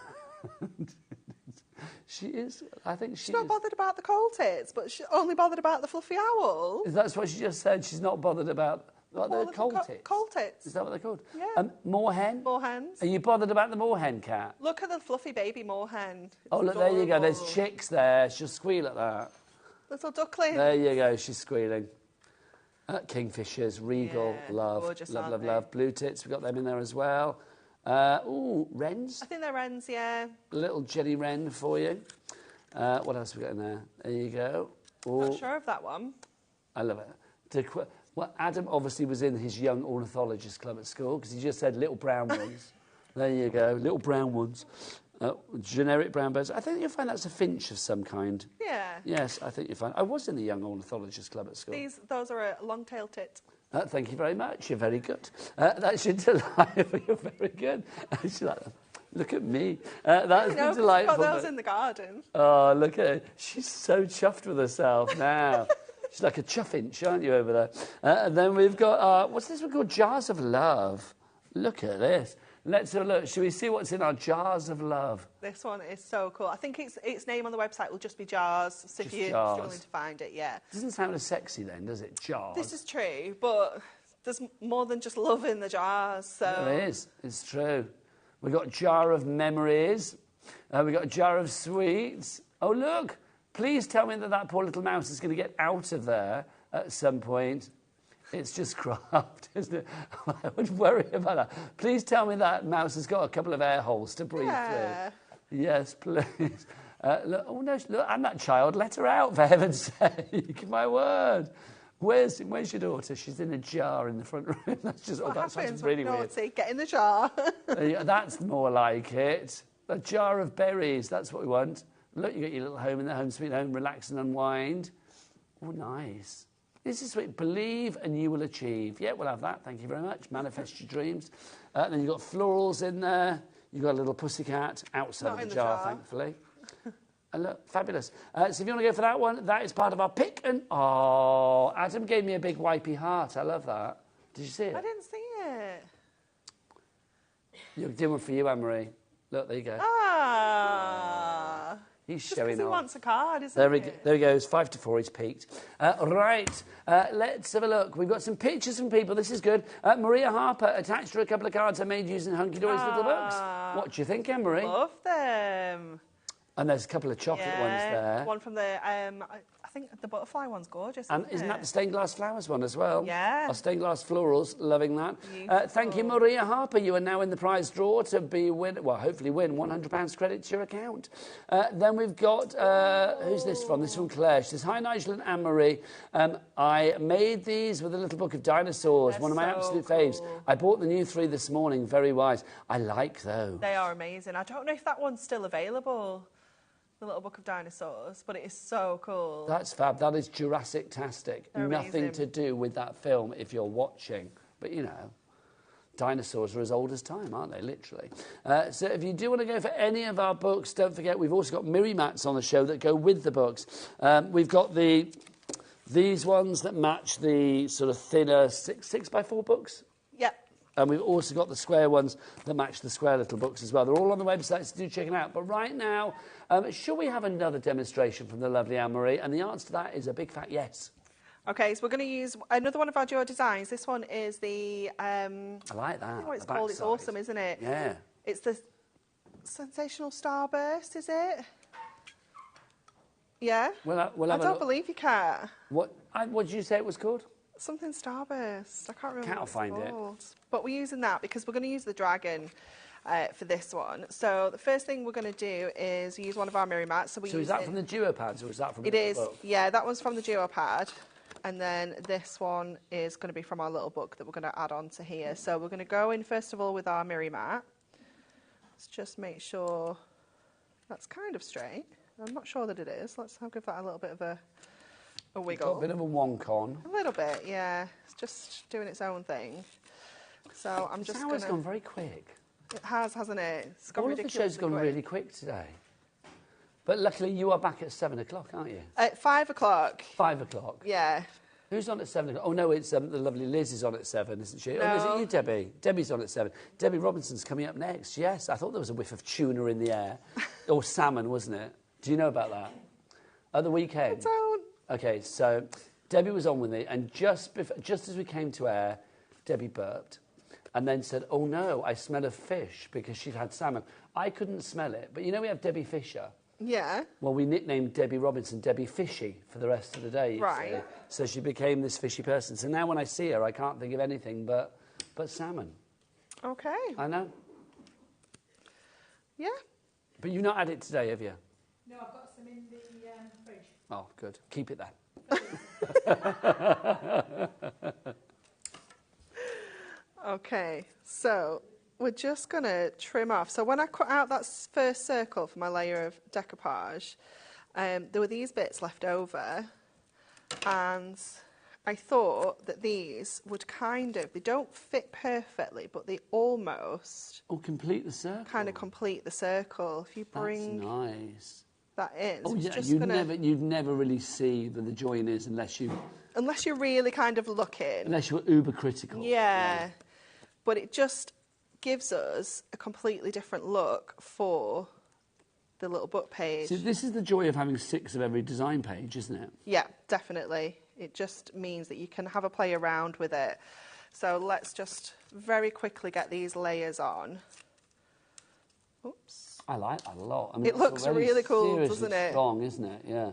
She is, I think she's not bothered about the coal tits, but she's only bothered about the fluffy owl. That's what she just said. She's not bothered about the coal tits. Coal tits. Is that what they're called? Yeah. Moorhen? Moorhens. Are you bothered about the moorhen, Kat? Look at the fluffy baby moorhen. It's look, adorable. there you go. There's chicks there. She'll squeal at that. Little duckling. There you go. She's squealing. Kingfishers, regal, yeah, love. Gorgeous, love. Blue tits, we've got them in there as well. Wrens? I think they're wrens, yeah. Little jelly wren for you. What else have we got in there? There you go. Not sure of that one. I love it. Well, Adam obviously was in his young ornithologist club at school because he just said little brown ones. There you go, little brown ones. Generic brown birds. I think you'll find that's a finch of some kind. Yeah. Yes, I think you'll find. I was in the young ornithologist club at school. Those are a long-tailed tit. Thank you very much. You're very good. That's your delightful. You're very good. Look at me. That's delightful. I've got those in the garden. Oh, look at her. She's so chuffed with herself now. She's like a chuffinch, aren't you, over there? And then we've got, what's this one called? Jars of Love. Look at this. Let's have a look. Shall we see what's in our Jars of Love? This one is so cool. I think its name on the website will just be Jars. So if you're struggling to find it, yeah. Doesn't sound as sexy then, does it? Jars. This is true, but there's more than just love in the jars. So there is. It's true. We've got a jar of memories. We've got a jar of sweets. Oh, look. Please tell me that poor little mouse is going to get out of there at some point. It's just craft, isn't it? I would worry about that. Please tell me that mouse has got a couple of air holes to breathe through. Yes, please. Look, oh, no, look, and that child, let her out, for heaven's sake. My word. Where's your daughter? She's in a jar in the front room. That's just, that sounds really weird. Get in the jar. That's more like it. A jar of berries, that's what we want. Look, you got your little home in the home sweet home, relax and unwind. Oh, nice. This is sweet. Believe and you will achieve. Yeah, we'll have that. Thank you very much. Manifest your dreams. Then you've got florals in there. You've got a little pussycat outside of the jar, thankfully. And look, fabulous. So if you want to go for that one, that is part of our pick. And oh, Adam gave me a big wipey heart. I love that. Did you see it? I didn't see it. You're doing one for you, Anne-Marie. Look, there you go. Ah. He's just showing off. He wants a card, isn't it? There he goes, 5 to 4, he's peaked. Right, let's have a look. We've got some pictures from people, this is good. Maria Harper attached to a couple of cards I made using Hunky Dory's little books. What do you think, Anne-Marie? Love them. And there's a couple of chocolate ones there. One from the, I think the butterfly one's gorgeous. And isn't that the stained glass flowers one as well? Yeah. Our stained glass florals, loving that. Thank you, Maria Harper. You are now in the prize draw to hopefully win £100 credit to your account. Then we've got, who's this from? This is from Claire. She says, hi, Nigel and Anne-Marie. I made these with a little book of dinosaurs, one of my absolute faves. I bought the new 3 this morning, very wise. I like those. They are amazing. I don't know if that one's still available. The little book of dinosaurs, but it is so cool. That's fab. That is Jurassic-tastic. Nothing to do with that film if you're watching. But, you know, dinosaurs are as old as time, aren't they, literally? So if you do want to go for any of our books, don't forget we've also got Miri mats on the show that go with the books. We've got these ones that match the sort of thinner 6x4 books. Yep. And we've also got the square ones that match the square little books as well. They're all on the website, so do check it out. But right now, shall we have another demonstration from the lovely Anne-Marie? And the answer to that is a big fat yes. Okay, so we're going to use another one of our duo designs. This one is the... I like that. I don't know what it's the called. It's backside. awesome, isn't it? Yeah. It's the Sensational Starburst, is it? Yeah? We'll have I a don't look. believe you can. What did you say it was called? Something Starburst. I can't remember Can't what it's find it. called. But we're using that because we're going to use the dragon for this one. So the first thing we're going to do is use one of our mirror mats. So is that from the duo pads or is that from It the is. book? Yeah, that one's from the duo pad. And then this one is going to be from our little book that we're going to add on to here. So we're going to go in first of all with our mirror mat. Let's just make sure that's kind of straight. I'm not sure that it is. I'll give that a little bit of a wiggle. Got a bit of a wonk on. A little bit, yeah. It's just doing its own thing. So I'm just going to... It's gone very quick. It has, hasn't it? It's gone All of the ridiculously show's gone quick. really quick today. But luckily you are back at 7 o'clock, aren't you? At 5 o'clock. 5 o'clock. Yeah. Who's on at 7 o'clock? Oh, no, it's the lovely Liz is on at 7, isn't she? No. Oh, is it you, Debbie? Debbie's on at 7. Debbie Robinson's coming up next, yes. I thought there was a whiff of tuna in the air. Or salmon, wasn't it? Do you know about that? At the weekend? I don't. Okay, so Debbie was on with me, and just as we came to air, Debbie burped and then said, oh, no, I smell of fish because she'd had salmon. I couldn't smell it, but you know we have Debbie Fisher. Yeah. Well, we nicknamed Debbie Robinson Debbie Fishy for the rest of the day. Right. So she became this fishy person. So now when I see her, I can't think of anything but salmon. Okay. I know. Yeah. But you've not had it today, have you? No, I've got some in the fridge. Oh, good. Keep it there. Okay, so we're just going to trim off. So when I cut out that first circle for my layer of decoupage, there were these bits left over, and I thought that these would they don't fit perfectly, but they almost complete the circle. kind of complete the circle. If you bring That's nice. that in, Oh, so it's yeah, just you'd never really see where the join is unless unless you're really kind of looking. you're uber critical. Yeah. But it just gives us a completely different look for the little book page. So this is the joy of having 6 of every design page, isn't it? Yeah, definitely. It just means that you can have a play around with it. So let's just very quickly get these layers on. Oops. I like that a lot. I mean, It it's looks already really cool, seriously doesn't it? strong, isn't it? Yeah.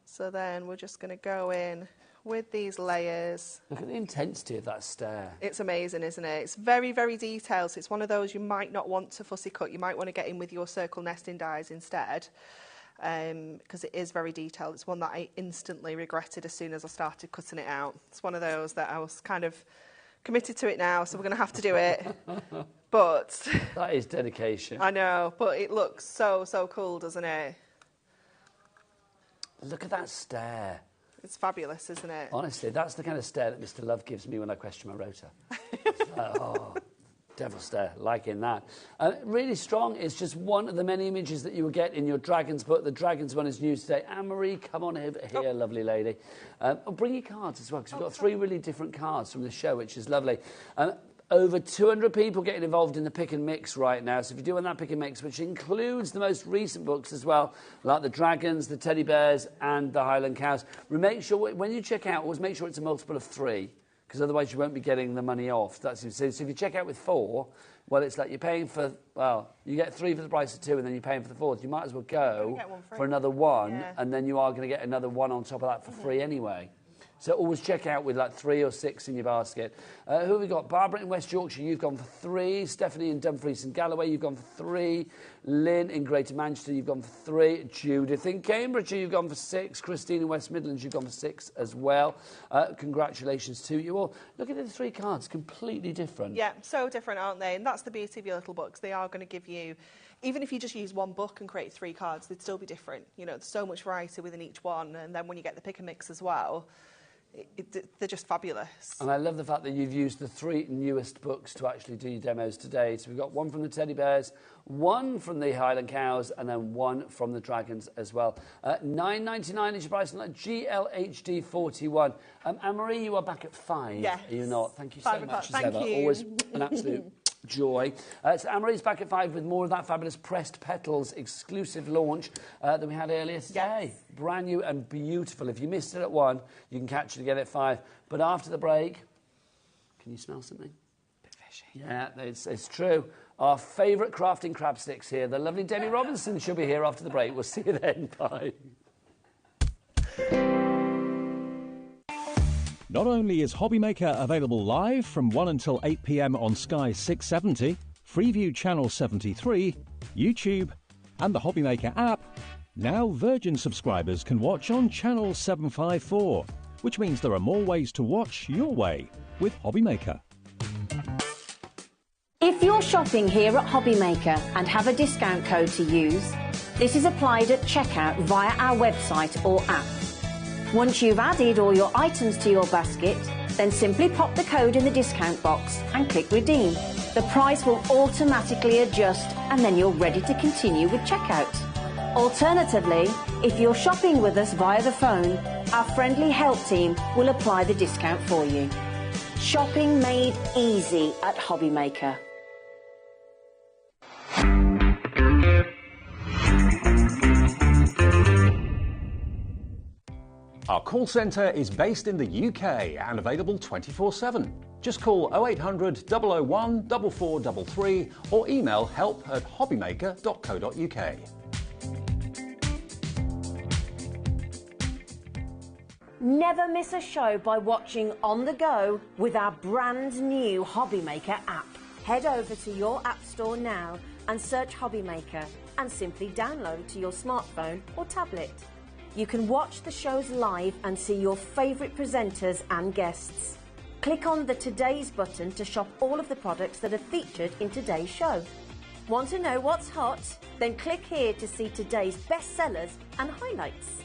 So then we're just going to go in with these layers. Look at the intensity of that stare. It's amazing, isn't it? It's very, very detailed. So it's one of those you might not want to fussy cut. You might want to get in with your circle nesting dies instead, because it is very detailed. It's one that I instantly regretted as soon as I started cutting it out. It's one of those that I was kind of committed to it now, so we're going to have to do it. But That is dedication. I know, but it looks so, so cool, doesn't it? Look at that stare. It's fabulous, isn't it? Honestly, that's the kind of stare that Mr. Love gives me when I question my rota. Oh, devil stare, liking that. Really strong. It's just one of the many images that you will get in your Dragons book. The Dragons one is new today. Anne-Marie, come on over here, lovely lady. Bring your cards as well, because we've got 3 really different cards from the show, which is lovely. Over 200 people getting involved in the pick and mix right now. So if you're doing that pick and mix, which includes the most recent books as well, like the Dragons, the Teddy Bears, and the Highland Cows, make sure when you check out, always make sure it's a multiple of 3, because otherwise you won't be getting the money off. So if you check out with 4, well, it's like you're paying for, you get 3 for the price of 2, and then you're paying for the 4th. You might as well go for another 1, and then you are going to get another 1 on top of that for free anyway. So always check out with like 3 or 6 in your basket. Who have we got? Barbara in West Yorkshire, you've gone for 3. Stephanie in Dumfries and Galloway, you've gone for 3. Lynn in Greater Manchester, you've gone for 3. Judith in Cambridgeshire, you've gone for 6. Christine in West Midlands, you've gone for 6 as well. Congratulations to you all. Look at the 3 cards, completely different. Yeah, so different, aren't they? And that's the beauty of your little books. They are going to give you, even if you just use 1 book and create 3 cards, they'd still be different. You know, there's so much variety within each one. And then when you get the pick and mix as well, they're just fabulous. And I love the fact that you've used the 3 newest books to actually do your demos today. So we've got one from the teddy bears, one from the Highland cows, and then one from the dragons as well. $9.99 is your price on that GLHD 41. Anne-Marie, you are back at 5. Yes. Are you not? Thank you so much as Thank ever. you. Always an absolute joy. So Anne-Marie's back at 5 with more of that fabulous pressed petals exclusive launch that we had earlier today. Yes. Brand new and beautiful. If you missed it at 1, you can catch it again at 5. But after the break, can you smell something? Bit fishy. Yeah, it's true. Our favourite crafting crab sticks here. The lovely Debbie Robinson she'll be here after the break. We'll see you then. Bye. Not only is HobbyMaker available live from 1 until 8 p.m. on Sky 670, Freeview Channel 73, YouTube, and the HobbyMaker app, now Virgin subscribers can watch on Channel 754, which means there are more ways to watch your way with HobbyMaker. If you're shopping here at HobbyMaker and have a discount code to use, this is applied at checkout via our website or app. Once you've added all your items to your basket, then simply pop the code in the discount box and click redeem. The price will automatically adjust and then you're ready to continue with checkout. Alternatively, if you're shopping with us via the phone, our friendly help team will apply the discount for you. Shopping made easy at HobbyMaker. Our call centre is based in the UK and available 24/7. Just call 0800 001 4433 or email help@hobbymaker.co.uk. Never miss a show by watching on the go with our brand new HobbyMaker app. Head over to your app store now and search HobbyMaker and simply download to your smartphone or tablet. You can watch the shows live and see your favourite presenters and guests. Click on the Today's button to shop all of the products that are featured in today's show. Want to know what's hot? Then click here to see today's bestsellers and highlights.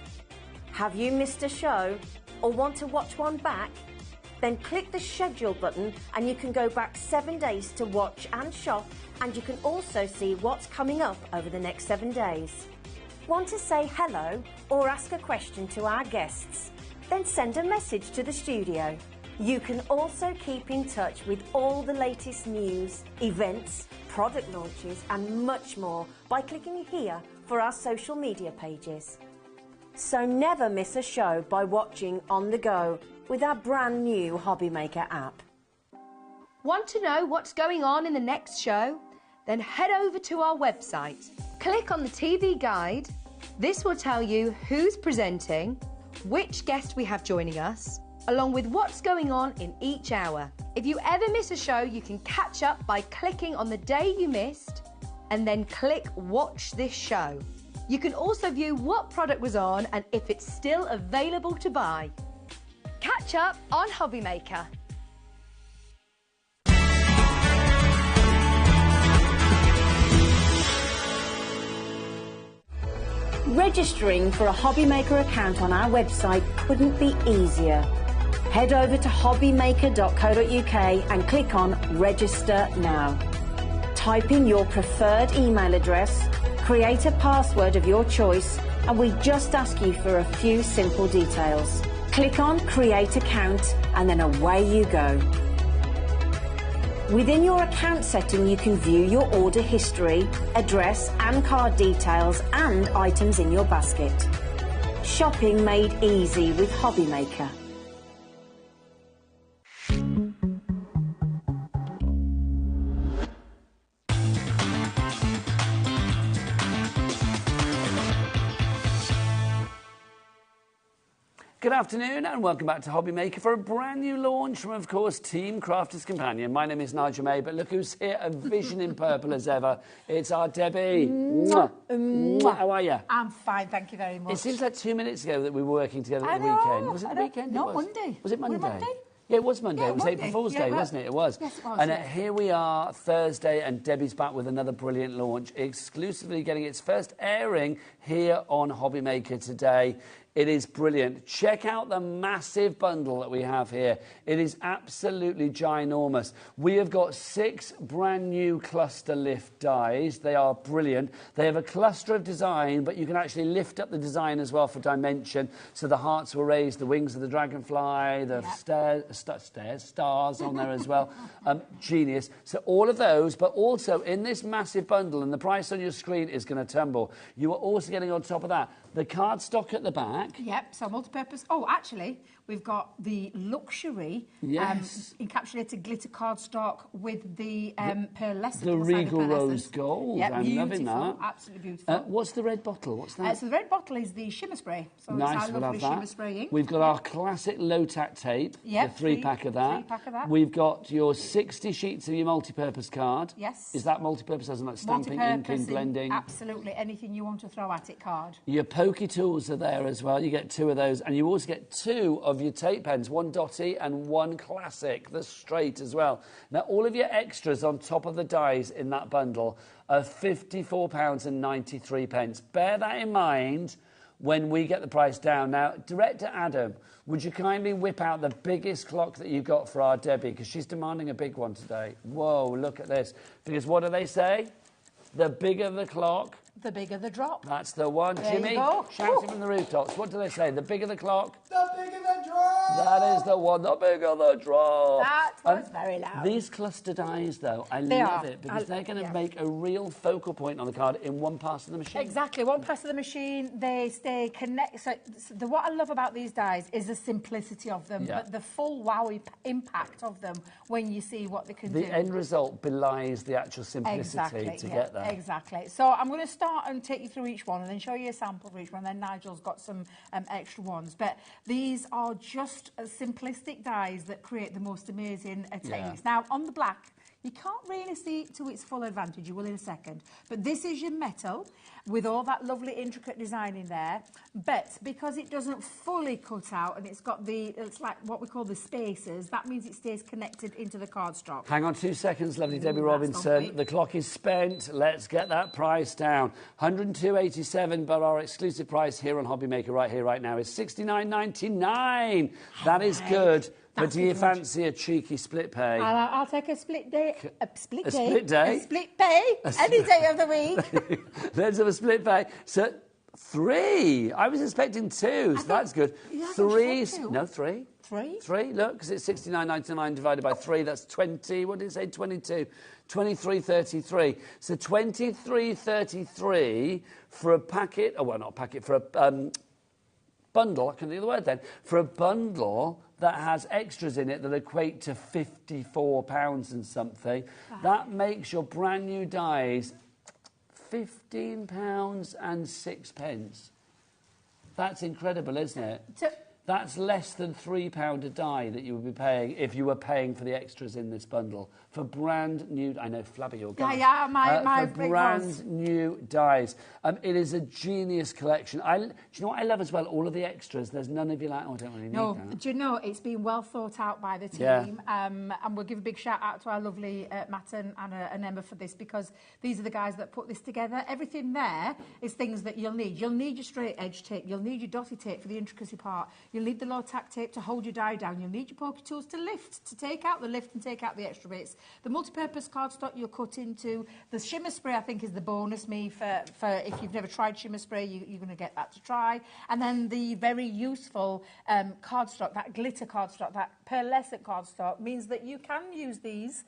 Have you missed a show or want to watch one back? Then click the schedule button and you can go back 7 days to watch and shop, and you can also see what's coming up over the next 7 days. Want to say hello or ask a question to our guests? Then send a message to the studio. You can also keep in touch with all the latest news, events, product launches and much more by clicking here for our social media pages. So never miss a show by watching on the go with our brand new HobbyMaker app. Want to know what's going on in the next show? Then head over to our website. Click on the TV guide. This will tell you who's presenting, which guest we have joining us, along with what's going on in each hour. If you ever miss a show, you can catch up by clicking on the day you missed and then click Watch This Show. You can also view what product was on and if it's still available to buy. Catch up on HobbyMaker. Registering for a HobbyMaker account on our website couldn't be easier. Head over to hobbymaker.co.uk and click on Register Now. Type in your preferred email address, create a password of your choice, and we just ask you for a few simple details. Click on Create Account and then away you go. Within your account setting, you can view your order history, address and card details and items in your basket. Shopping made easy with HobbyMaker. Good afternoon and welcome back to HobbyMaker for a brand new launch from, of course, Team Crafter's Companion. My name is Nigel May, but look who's here, a vision in purple as ever. It's our Debbie. Mwah. Mwah. How are you? I'm fine, thank you very much. It seems like 2 minutes ago that we were working together at the weekend. Was it the weekend? No, Monday. Was it Monday? Monday? Yeah, it was Monday. Yeah, it was Monday. April Fool's Day, wasn't it? It was. Yes, it was. And yeah. here we are, Thursday, and Debbie's back with another brilliant launch, exclusively getting its first airing here on HobbyMaker today. It is brilliant. Check out the massive bundle that we have here. It is absolutely ginormous. We have got 6 brand new cluster lift dies. They are brilliant. They have a cluster of design, but you can actually lift up the design as well for dimension. So the hearts were raised, the wings of the dragonfly, the stars on there as well. Genius. So all of those, but also in this massive bundle, and the price on your screen is going to tumble, you are also getting on top of that the cardstock at the back. Yep, so multi-purpose. Oh, actually, we've got the luxury encapsulated glitter cardstock with the pearlescent. The regal rose gold. Yep, I'm loving that. Absolutely beautiful. What's the red bottle? What's that? So the red bottle is the shimmer spray. So nice, it's our we'll have lovely that. shimmer spray ink. We've got our classic low-tack tape, Yep, the 3-pack of that. 3-pack of that. We've got your 60 sheets of your multi-purpose card. Yes. Is that multi-purpose, as in like stamping, inking, blending? Absolutely, anything you want to throw at it card. Your pokey tools are there as well. You get 2 of those, and you also get 2 of your tape pens, 1 dotty and 1 classic, the straight as well. Now, all of your extras on top of the dies in that bundle are £54.93. Bear that in mind when we get the price down. Now, Director Adam, would you kindly whip out the biggest clock that you've got for our Debbie, because she's demanding a big one today. Whoa, look at this. Because what do they say? The bigger the clock, the bigger the drop. That's the one. There Jimmy, you go. shout it from the rooftops. What do they say? The bigger the clock? The bigger the drop! That is the one. The bigger the drop. That was very loud. These cluster dies, though, I love it, because they're going to make a real focal point on the card in one pass of the machine. Exactly. One pass of the machine, they stay connected. So what I love about these dies is the simplicity of them, but the full wow impact of them when you see what they can do. The end result belies the actual simplicity to get there. Exactly. So I'm going to start and take you through each one and then show you a sample for each one. Then Nigel's got some extra ones. But these are just simplistic dies that create the most amazing techniques. Now, on the black, you can't really see it to its full advantage. You will in a second. But this is your metal with all that lovely intricate design in there. But because it doesn't fully cut out and it's got it's like what we call the spacers, that means it stays connected into the cardstock. Hang on 2 seconds, lovely Debbie Robinson. The clock is spent. Let's get that price down. 102.87, but our exclusive price here on HobbyMaker right here, right now is $69.99. That is good. But do you fancy a cheeky split pay? I'll take a split day. A split day? A split day? A split pay? Any day of the week. Let's have a split pay. So, 3. I was expecting 2, so that's good. 3. No, 3. 3? 3, look, because it's $69.99 divided by 3. That's 20. What did it say? 22. 23.33. So 23.33 for a packet. Oh, well, not a packet. For a bundle. I can do the word then. For a bundle that has extras in it that equate to £54 and something. That makes your brand new dies £15.06. That's incredible, isn't it? That's less than £3 a die that you would be paying if you were paying for the extras in this bundle. For brand new... I know, Flabby, you're going. Yeah, my for brand new dies. It is a genius collection. Do you know what I love as well? All of the extras. There's none of you like, oh, I don't really need that. Do you know, it's been well thought out by the team. And we'll give a big shout out to our lovely Matt and Emma for this, because these are the guys that put this together. Everything there is things that you'll need. You'll need your straight edge tape. You'll need your dotty tape for the intricacy part. You'll need the low tack tape to hold your die down. You'll need your pokey tools to lift, to take out the lift and take out the extra bits. The multi-purpose cardstock you'll cut into. The shimmer spray, I think, is the bonus for if you've never tried shimmer spray, you're going to get that to try. And then the very useful cardstock, that glitter cardstock, that pearlescent cardstock, means that you can use these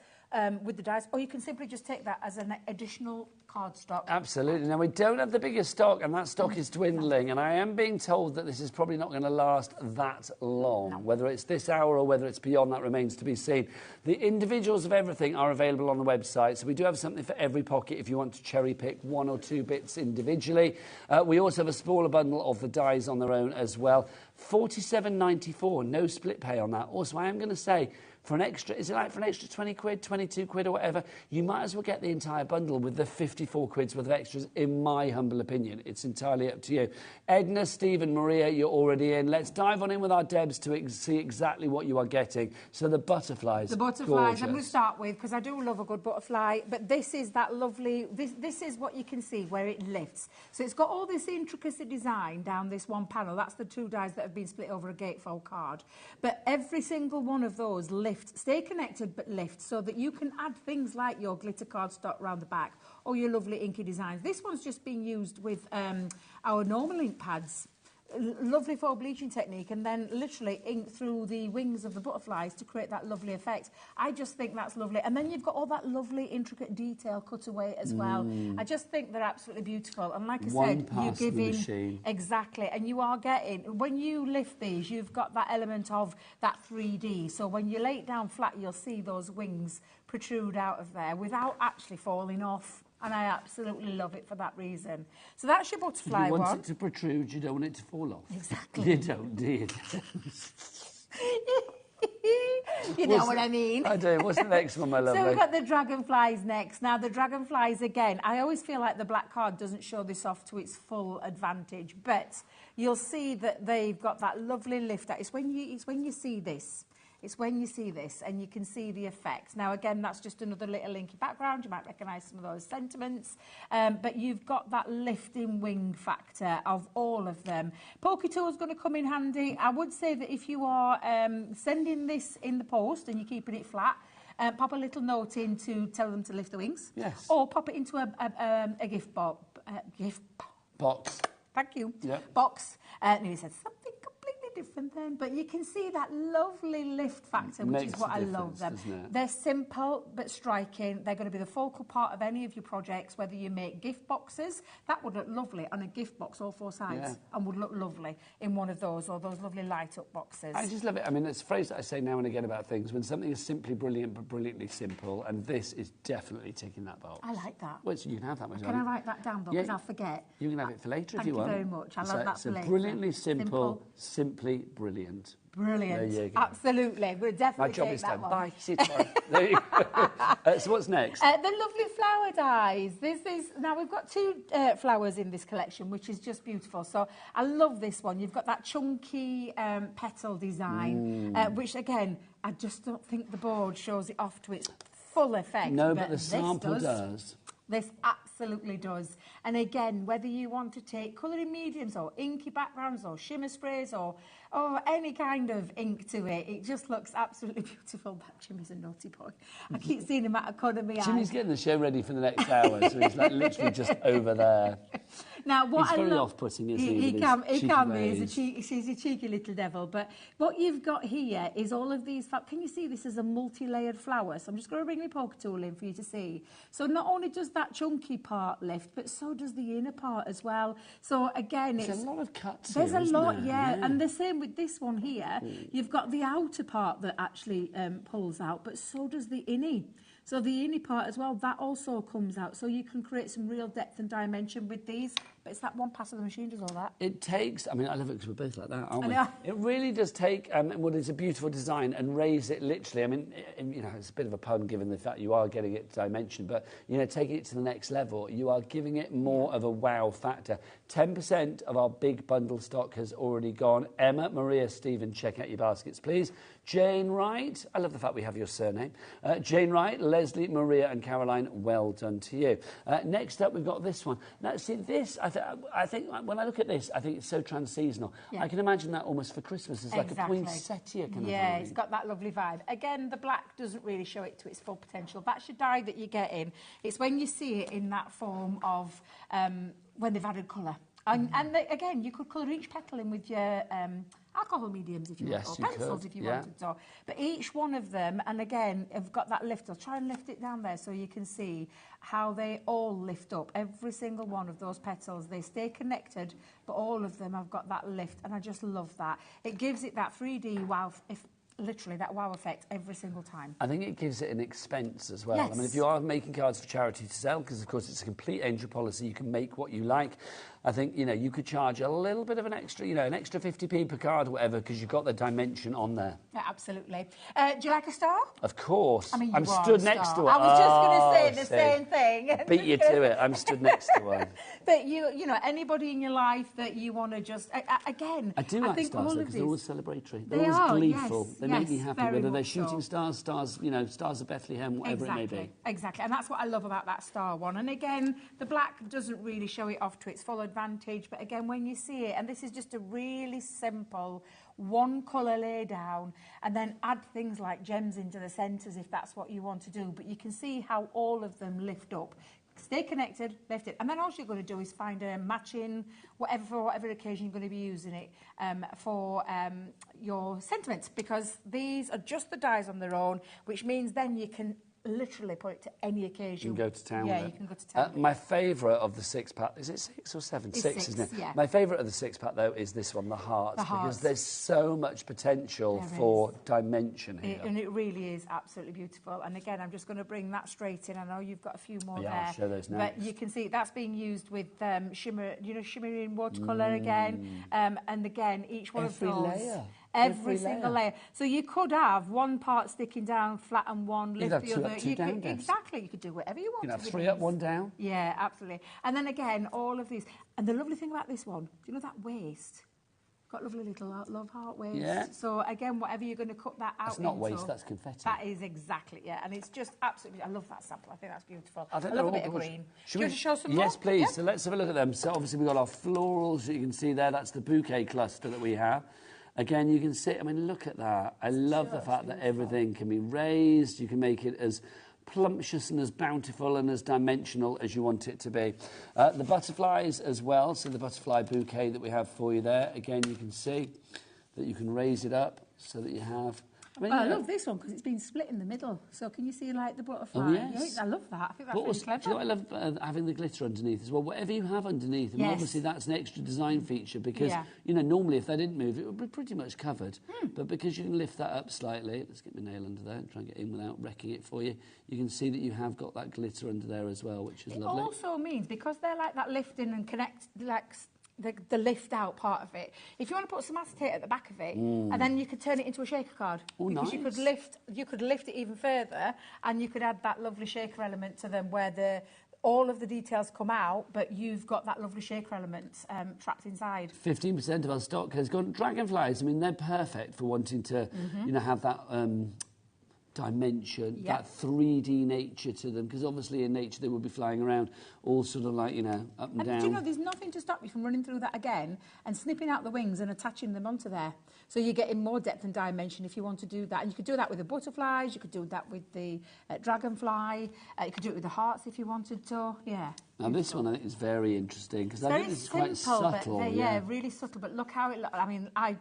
with the dies, or you can simply just take that as an additional cardstock. Absolutely. Now, we don't have the biggest stock, and that stock is dwindling, and I am being told that this is probably not going to last that long. No. Whether it's this hour or whether it's beyond, that remains to be seen. The individuals of everything are available on the website, so we do have something for every pocket if you want to cherry-pick 1 or 2 bits individually. We also have a smaller bundle of the dies on their own as well. $47.94, no split pay on that. Also, I am going to say, for an extra, is it like for an extra 20 quid, 22 quid or whatever, you might as well get the entire bundle with the 54 quid's worth of extras, in my humble opinion. It's entirely up to you. Edna, Stephen, Maria, you're already in. Let's dive on in with our Debs to see exactly what you are getting. So the butterflies. The butterflies, gorgeous. I'm going to start with, because I do love a good butterfly, but this is that lovely, this is what you can see where it lifts. So it's got all this intricacy design down this one panel. That's the 2 dies that have been split over a gatefold card. But every single one of those lifts, stay connected but lift, so that you can add things like your glitter cardstock around the back or your lovely inky designs. This one's just been used with our normal ink pads. Lovely photo bleaching technique, and then literally ink through the wings of the butterflies to create that lovely effect. I just think that's lovely. And then you've got all that lovely intricate detail cut away as well. I just think they're absolutely beautiful. And like I said, you're giving exactly, and you are getting, when you lift these, you've got that element of that 3D. So when you lay it down flat, you'll see those wings protrude out of there without actually falling off. And I absolutely love it for that reason. So that's your butterfly one. You want it to protrude, you don't want it to fall off. Exactly. You don't, do you? You know what I mean? I do. What's the next one, my lovely? So we've got the dragonflies next. Now, the dragonflies, again, I always feel like the black card doesn't show this off to its full advantage, but you'll see that they've got that lovely lift out. It's when you see this. It's when you see this and you can see the effect. Now, again, that's just another little inky background. You might recognise some of those sentiments. But you've got that lifting wing factor of all of them. Pokey tool is going to come in handy. I would say that if you are sending this in the post and you're keeping it flat, pop a little note in to tell them to lift the wings. Yes. Or pop it into a gift box. Box. Thank you. Yep. Box. And he said something different then, but you can see that lovely lift factor, which is what I love them. They're simple but striking. They're going to be the focal part of any of your projects, whether you make gift boxes. That would look lovely on a gift box, all 4 sides, and would look lovely in one of those, or those lovely light-up boxes. I just love it. I mean, it's a phrase that I say now and again about things, when something is simply brilliant but brilliantly simple, and this is definitely ticking that box. I like that. Well, you can have that. Can I write that down, though, because I'll forget? You can have it for later if you want. Thank you very much. I love that for later. It's brilliantly simple, simply brilliant. Brilliant. There you go. Absolutely. We'll definitely My job take is that done. one. Bye. See you tomorrow. There you go. So what's next? The lovely flower dies. Now, we've got 2 flowers in this collection, which is just beautiful. So I love this one. You've got that chunky petal design, which, again, I just don't think the board shows it off to its full effect. No, but the sample does. This absolutely does. And again, whether you want to take colouring mediums or inky backgrounds or shimmer sprays or any kind of ink to it, it just looks absolutely beautiful. That Jimmy's a naughty boy. I keep seeing him out of corner of my eye. Jimmy's getting the show ready for the next hour, so he's like literally just over there. Now, what he's very I love, off-putting, isn't he? He can be. He's a cheeky little devil. But what you've got here is all of these. Can you see this as a multi-layered flower? So I'm just going to bring my poker tool in for you to see. So not only does that chunky part lift, but so does the inner part as well. So again, there's a lot of cuts. There's here, a lot, there? yeah. And the same with this one here. You've got the outer part that actually pulls out, but so does the innie. So the inner part as well, that also comes out. So you can create some real depth and dimension with these. But it's that one pass of the machine does all that. It takes, I mean, I love it because we're both like that, aren't we? I know. It really does take what is a beautiful design and raise it literally. I mean, you know, it's a bit of a pun given the fact you are getting it dimension, but, you know, taking it to the next level, you are giving it more of a wow factor. 10% of our big bundle stock has already gone. Emma, Maria, Stephen, check out your baskets, please. Jane Wright, I love the fact we have your surname. Jane Wright, Leslie, Maria and Caroline, well done to you. Next up, we've got this one. Now, see, this, I think when I look at this, I think it's so trans-seasonal. Yeah. I can imagine that almost for Christmas. It's like a poinsettia kind of vibe. Yeah, it's got that lovely vibe. Again, the black doesn't really show it to its full potential. That's your dye that you get in. It's when you see it in that form of when they've added colour. And again, you could colour each petal in with your alcohol mediums if you want, or pencils if you wanted to. But each one of them, and again, have got that lift. I'll try and lift it down there so you can see how they all lift up. Every single one of those petals, they stay connected, but all of them have got that lift, and I just love that. It gives it that 3D wow literally that wow effect every single time. I think it gives it an expense as well. Yes. I mean, if you are making cards for charity to sell, because of course it's a complete entry policy, you can make what you like. I think, you know, you could charge a little bit of an extra, you know, an extra 50p per card or whatever, because you've got the dimension on there. Yeah, absolutely. Do you like a star? Of course. I mean, I'm you are stood a next star. to one. I was just going to say the see. same thing. Beat you to it. I'm stood next to one. But you know, anybody in your life that you want to just, again, I do like think stars, all though, of because they're these, always celebratory. They They're are, always gleeful. yes, They make yes, me happy, very whether they're much shooting so. stars, you know, stars of Bethlehem, whatever it may be. Exactly, and that's what I love about that star one. And again, the black doesn't really show it off to its full advantage, but again, when you see it, and this is just a really simple one colour lay down, and then add things like gems into the centres if that's what you want to do, but you can see how all of them lift up. Stay connected, lift it, and then all you're going to do is find a matching, whatever, for whatever occasion you're going to be using it for your sentiments, because these are just the dies on their own, which means then you can literally put it to any occasion. You can go to town Yeah, with it. you can go to town with My favourite of the 6-pack, is it 6 or 7? It's 6, six, isn't it? yeah. My favourite of the 6-pack, though, is this one, the hearts, The because hearts. there's so much potential for dimension here. And it really is absolutely beautiful. And again, I'm just going to bring that straight in. I know you've got a few more Yeah, there. I'll show those But next. you can see that's being used with shimmer, you know, shimmering watercolour again. And again, each one Every of those. layer. Every single layer. So you could have one part sticking down flat and one lift have the two other. up, two down, Debs. Exactly. You could do whatever you want. You can have with 3 up, these. 1 down. Yeah, absolutely. And then again, all of these. And the lovely thing about this one, do you know that waist? Got lovely little love heart waist. Yeah. So again, whatever you're going to cut that out That's not into, waste, that's confetti. That is exactly, yeah. And it's just absolutely, I love that sample. I think that's beautiful. I think love they're a bit all of gorgeous. green. Should Do you we want to show some Yes, more? please. Yeah. So let's have a look at them. So obviously we've got our florals that you can see there. That's the bouquet cluster that we have. Again, you can see, I mean, look at that. I love the fact that everything can be raised. You can make it as plumptious and as bountiful and as dimensional as you want it to be. The butterflies as well, so the butterfly bouquet that we have for you there. Again, you can see that you can raise it up so that you have... I mean, I love this one because it's been split in the middle. So can you see like the butterfly? Oh, yes. I love that. I think that's But really also, clever. do you know what I love having the glitter underneath as well? Whatever you have underneath, I mean, Yes. obviously that's an extra design feature because, Yeah. you know, normally if they didn't move, it would be pretty much covered. But because you can lift that up slightly, let's get my nail under there and try and get in without wrecking it for you, you can see that you have got that glitter under there as well, which is It lovely. also means, because they're like that lifting and connect, like the lift out part of it, if you want to put some acetate at the back of it, and then you could turn it into a shaker card. Oh, because nice. you could lift it even further, and you could add that lovely shaker element to them where all of the details come out, but you've got that lovely shaker element trapped inside. 15% of our stock has gone dragonflies. I mean, they're perfect for wanting to, you know, have that dimension, that 3D nature to them, because obviously in nature they will be flying around all sort of like, you know, up and down. Do you know, there's nothing to stop you from running through that again and snipping out the wings and attaching them onto there. So you're getting more depth and dimension if you want to do that. And you could do that with the butterflies, you could do that with the dragonfly, you could do it with the hearts if you wanted to, yeah. Now this one I think is very interesting because I think this is quite simple, subtle. but really subtle. But look how it looks. I mean, I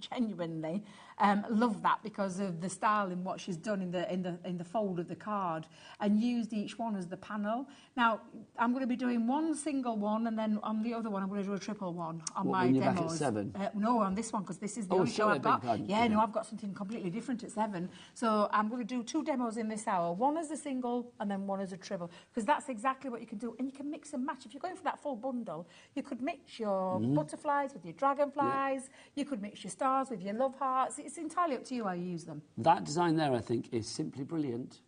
genuinely love that because of the style in what she's done in the fold of the card and used each one as the panel. Now I'm going to be doing one single one, and then on the other one I'm going to do a triple one on my when you're demos. back at 7? No, on this one because this is the Oh, only show sorry, I've got. beg pardon. Yeah, no, I've got something completely different at 7. So I'm going to do 2 demos in this hour. One as a single and then one as a triple, because that's exactly what you can do, and you can mix and match. If you're going for that full bundle, you could mix your butterflies with your dragonflies. You could mix your stars with your love hearts. It's entirely up to you how you use them. That design there, I think, is simply brilliant.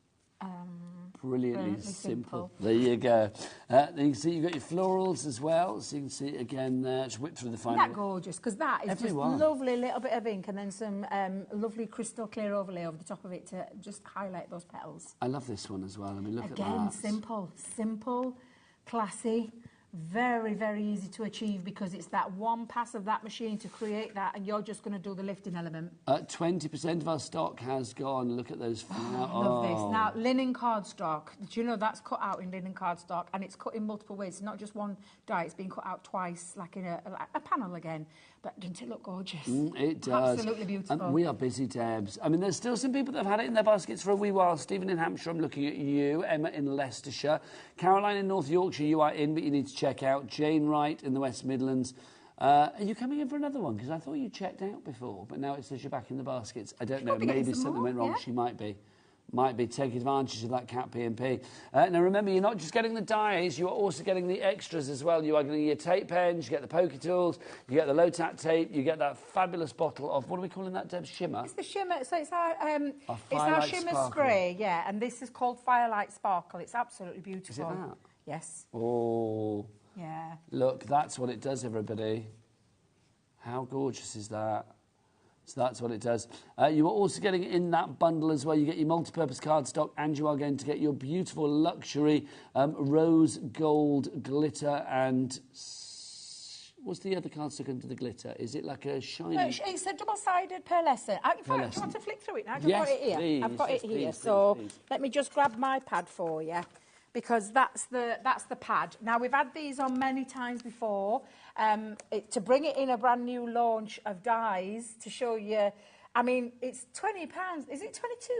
Brilliantly simple. There you go. Then you can see you've got your florals as well. So you can see again there. Just whip through the final. Isn't that gorgeous? Because that is Everyone. just lovely little bit of ink and then some lovely crystal clear overlay over the top of it to just highlight those petals. I love this one as well. I mean, look Again, at that. simple, classy, very, very easy to achieve because it's that one pass of that machine to create that, and you're just going to do the lifting element. 20% of our stock has gone. Look at those flowers. Love this. Now, linen cardstock. Do you know that's cut out in linen cardstock, and it's cut in multiple ways. It's not just one die. It's been cut out twice, like in a panel again. But doesn't it look gorgeous? It does. Absolutely beautiful. We are busy, Debs. I mean, there's still some people that have had it in their baskets for a wee while. Stephen in Hampshire, I'm looking at you. Emma in Leicestershire. Caroline in North Yorkshire, you are in, but you need to check out. Jane Wright in the West Midlands. Are you coming in for another one? Because I thought you checked out before, but now it says you're back in the baskets. I don't know. Maybe something went wrong. She might be. Might be taking advantage of that cat P&P. Now remember, you're not just getting the dies, you are also getting the extras as well. You are getting your tape pens, you get the poker tools, you get the low-tack tape, you get that fabulous bottle of, what are we calling that, Deb? Shimmer? It's the shimmer, so it's our shimmer sparkle. Spray, yeah, and this is called Firelight Sparkle. It's absolutely beautiful. Is it that? Yes. Oh. Yeah. Look, that's what it does, everybody. How gorgeous is that? So that's what it does. You are also getting in that bundle as well. You get your multi-purpose cardstock, and you are going to get your beautiful luxury rose gold glitter and... What's the other cardstock under the glitter? Is it like a shiny... It's a double-sided pearlescent. In fact, do you want to flick through it now? I've got it here. Please, I've got it here. Please. Let me just grab my pad for you, because that's the pad. Now, we've had these on many times before. To bring it in a brand new launch of dies to show you, I mean, it's £20. Is it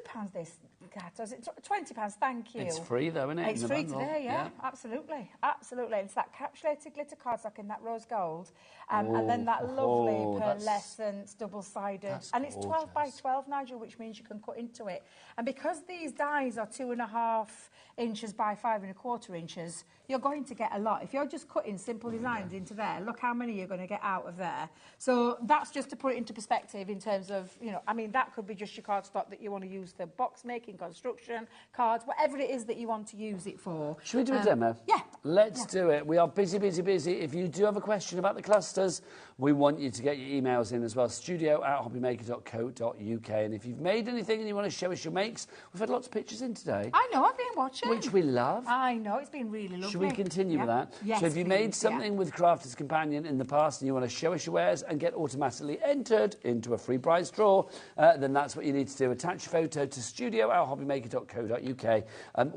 £22 this, Kat? Is it £20? Thank you. It's free though, isn't it? It's free today, yeah. Absolutely. Absolutely. It's that capsulated glitter cardstock in that rose gold. And then that lovely pearlescent double-sided. And it's 12 by 12, Nigel, which means you can cut into it. And because these dies are 2.5 inches by 5.25 inches, you're going to get a lot. If you're just cutting simple designs into there, look how many you're going to get out of there. So that's just to put it into perspective in terms of, you know, I mean, that could be just your cardstock that you want to use for box making, construction, cards, whatever it is that you want to use it for. Should we do a demo? Yeah. Let's do it. We are busy, busy, busy. If you do have a question about the clusters, we want you to get your emails in as well, studio@hobbymaker.co.uk. And if you've made anything and you want to show us your makes, we've had lots of pictures in today. I know, I've been watching. Which we love. I know, it's been really lovely. Should we continue with that? Yes, so if you made something with Crafter's Companion in the past and you want to show us your wares and get automatically entered into a free prize draw, then that's what you need to do. Attach your photo to studio@hobbymaker.co.uk.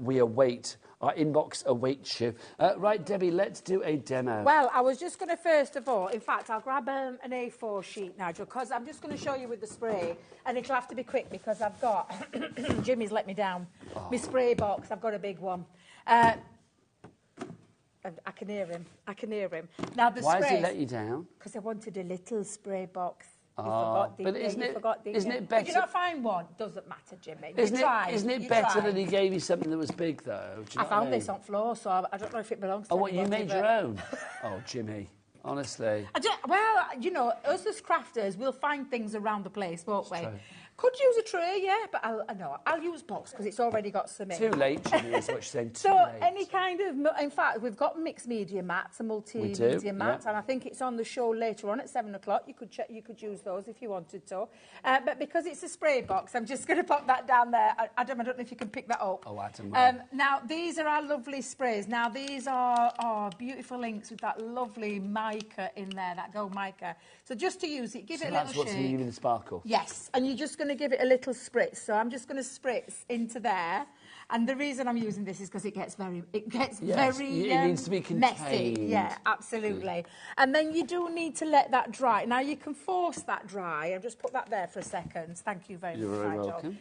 We await. Our inbox awaits you. Right, Debbie, let's do a demo. Well, I was just going to, first of all, in fact, I'll grab an A4 sheet, Nigel, because I'm just going to show you with the spray, and it'll have to be quick because I've got... Jimmy's let me down. My spray box, I've got a big one. I can hear him. I can hear him. Now, the Why has he let you down? Because I wanted a little spray box. But isn't it better? Did you not find one? Doesn't matter, Jimmy. Isn't it better that he gave you something that was big, though? I found this on floor, so I don't know if it belongs to what, you made your own? Oh, Jimmy, honestly. Well, you know, us as crafters, we'll find things around the place, won't we? True. Could use a tray, yeah, but I'll use box because it's already got some in. Too late, Jimmy, is what you're saying. Too so late. Any kind of, in fact, we've got mixed media mats, a multi-media mat, and I think it's on the show later on at 7 o'clock. You could use those if you wanted to. But because it's a spray box, I'm just going to pop that down there. Adam, I don't know if you can pick that up. Oh, Adam. Now, these are our lovely sprays. Now, these are beautiful inks with that lovely mica in there, that gold mica. So just to use it, give it a little shake. That's what's going to give you the sparkle? Yes, and you're just going to give it a little spritz. So I'm just going to spritz into there. And the reason I'm using this is because it gets very it needs to be contained. Messy. Yeah, absolutely. And then you do need to let that dry. Now you can force that dry. I've just put that there for a second. Thank you very much, You're very welcome.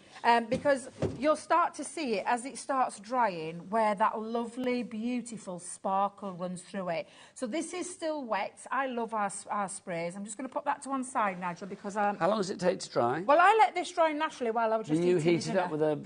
Because you'll start to see it as it starts drying, where that lovely, beautiful sparkle runs through it. So this is still wet. I love our sprays. I'm just going to put that to one side, Nigel, because how long does it take to dry? Well, I let this dry naturally while I was just. Do you heat it up with a?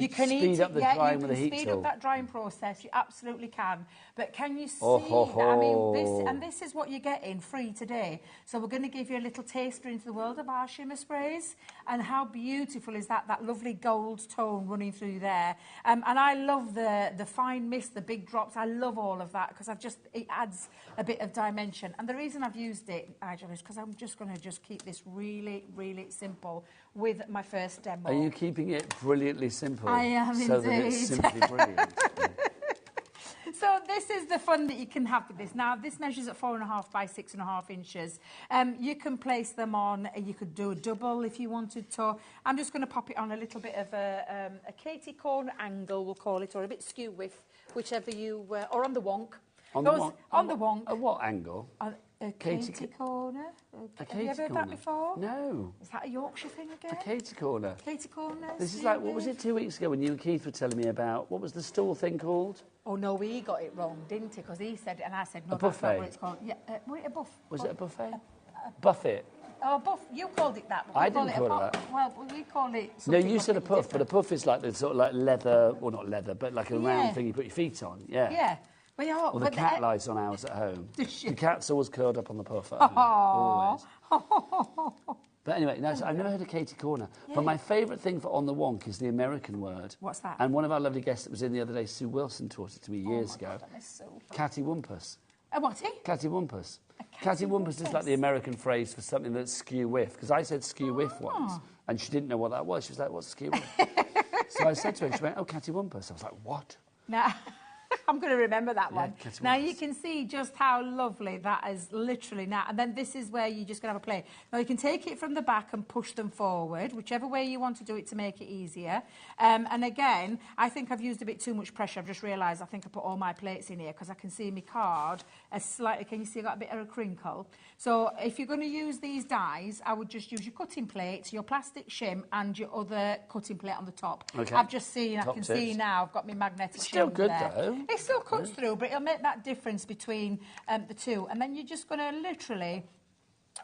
You can speed up the drying with a heat tool. You can speed up that drying process. You absolutely can. But can you see? I mean, this is what you're getting free today. So we're going to give you a little taster into the world of our shimmer sprays, and how beautiful is that? That lovely gold tone running through there. And I love the fine mist, the big drops. I love all of that because it adds a bit of dimension. And the reason I've used it, Nigel, is because I'm just going to keep this really, really simple with my first demo. Are you keeping it brilliantly simple? I am so indeed. That it's simply brilliant. So this is the fun that you can have with this. Now, this measures at 4.5 by 6.5 inches. You can place them on, you could do a double if you wanted to. I'm just going to pop it on a little bit of a Katie corner angle, we'll call it, or a bit skew width, whichever you, or on the wonk. On the wonk? On the wonk. At what angle? A Katie corner. Have you ever heard that before? No. Is that a Yorkshire thing again? A Katie corner. Katie corner. This is like, what was it 2 weeks ago when you and Keith were telling me about, what was the store thing called? Oh no, he got it wrong, didn't he? Because he said it, and I said no. A That's not buffet? what it's called. Yeah, was it a buff? Was it a buffet? Buffet. Oh, buff. You called it that. But we I didn't call it puff. that. Well, we call it. No, something you said a completely puff, but a puff is like the sort of like leather, well not leather, but like a round thing you put your feet on. Yeah. Yeah. Well, yeah, Or the cat lies on ours at home. Does she? The cat's always curled up on the puff at home. Always. But anyway, no, so I've never heard of Katie Corner. But my favourite thing for on the wonk is the American word. What's that? And one of our lovely guests that was in the other day, Sue Wilson, taught it to me years ago. God, I miss Sue. Cattywampus. A what? Cattywampus. Cattywampus is like the American phrase for something that's skew-whiff. Because I said skew-whiff once, and she didn't know what that was. She was like, what's skew-whiff? So I said to her, and she went, oh, cattywampus. I was like, what? Now, I'm going to remember that one. cattywampus. Now, you can see just how lovely that is literally now. And then this is where you're just going to have a play. Now, you can take it from the back and push them forward, whichever way you want to do it to make it easier. And again, I think I've used a bit too much pressure. I've just realised I think I put all my plates in here because I can see my card as slightly, can you see I got a bit of a crinkle? So if you're going to use these dies, I would just use your cutting plates, your plastic shim and your other cutting plate on the top. Okay. I've just seen, Top I can tips. see now I've got my magnetic It's still shims good, there. though. It still cuts through, but it'll make that difference between the two. And then you're just going to literally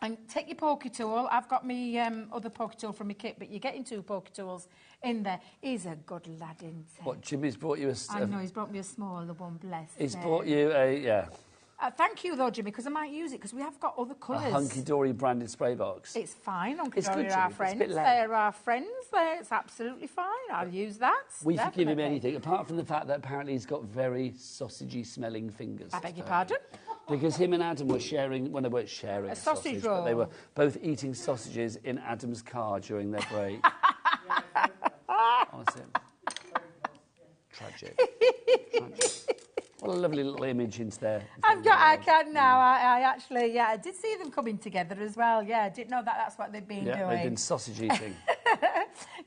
and take your pokey tool. I've got my other pokey tool from my kit, but you're getting 2 pokey tools in there. He's a good lad, isn't he? What, Jimmy's brought you a... I know, he's brought me a smaller one, bless He's him. brought you a, yeah, Thank you, though, Jimmy, because I might use it, because we have got other a colours. hunky-dory branded spray box. It's fine. It's Hunky-dory good, are our Jimmy. It's a friends. bit loud. They're our friends. It's absolutely fine. I'll use that. We forgive him definitely. anything, apart from the fact that apparently he's got very sausagey-smelling fingers. I beg your pardon? Because him and Adam were sharing, well, they weren't sharing a sausage but they roll. were both eating sausages in Adam's car during their break. Honestly. Tragic. What a lovely little image into there. I can now. I actually, yeah, I did see them coming together as well. Yeah, I didn't know that that's what they've been doing. Yeah, they've been sausage eating.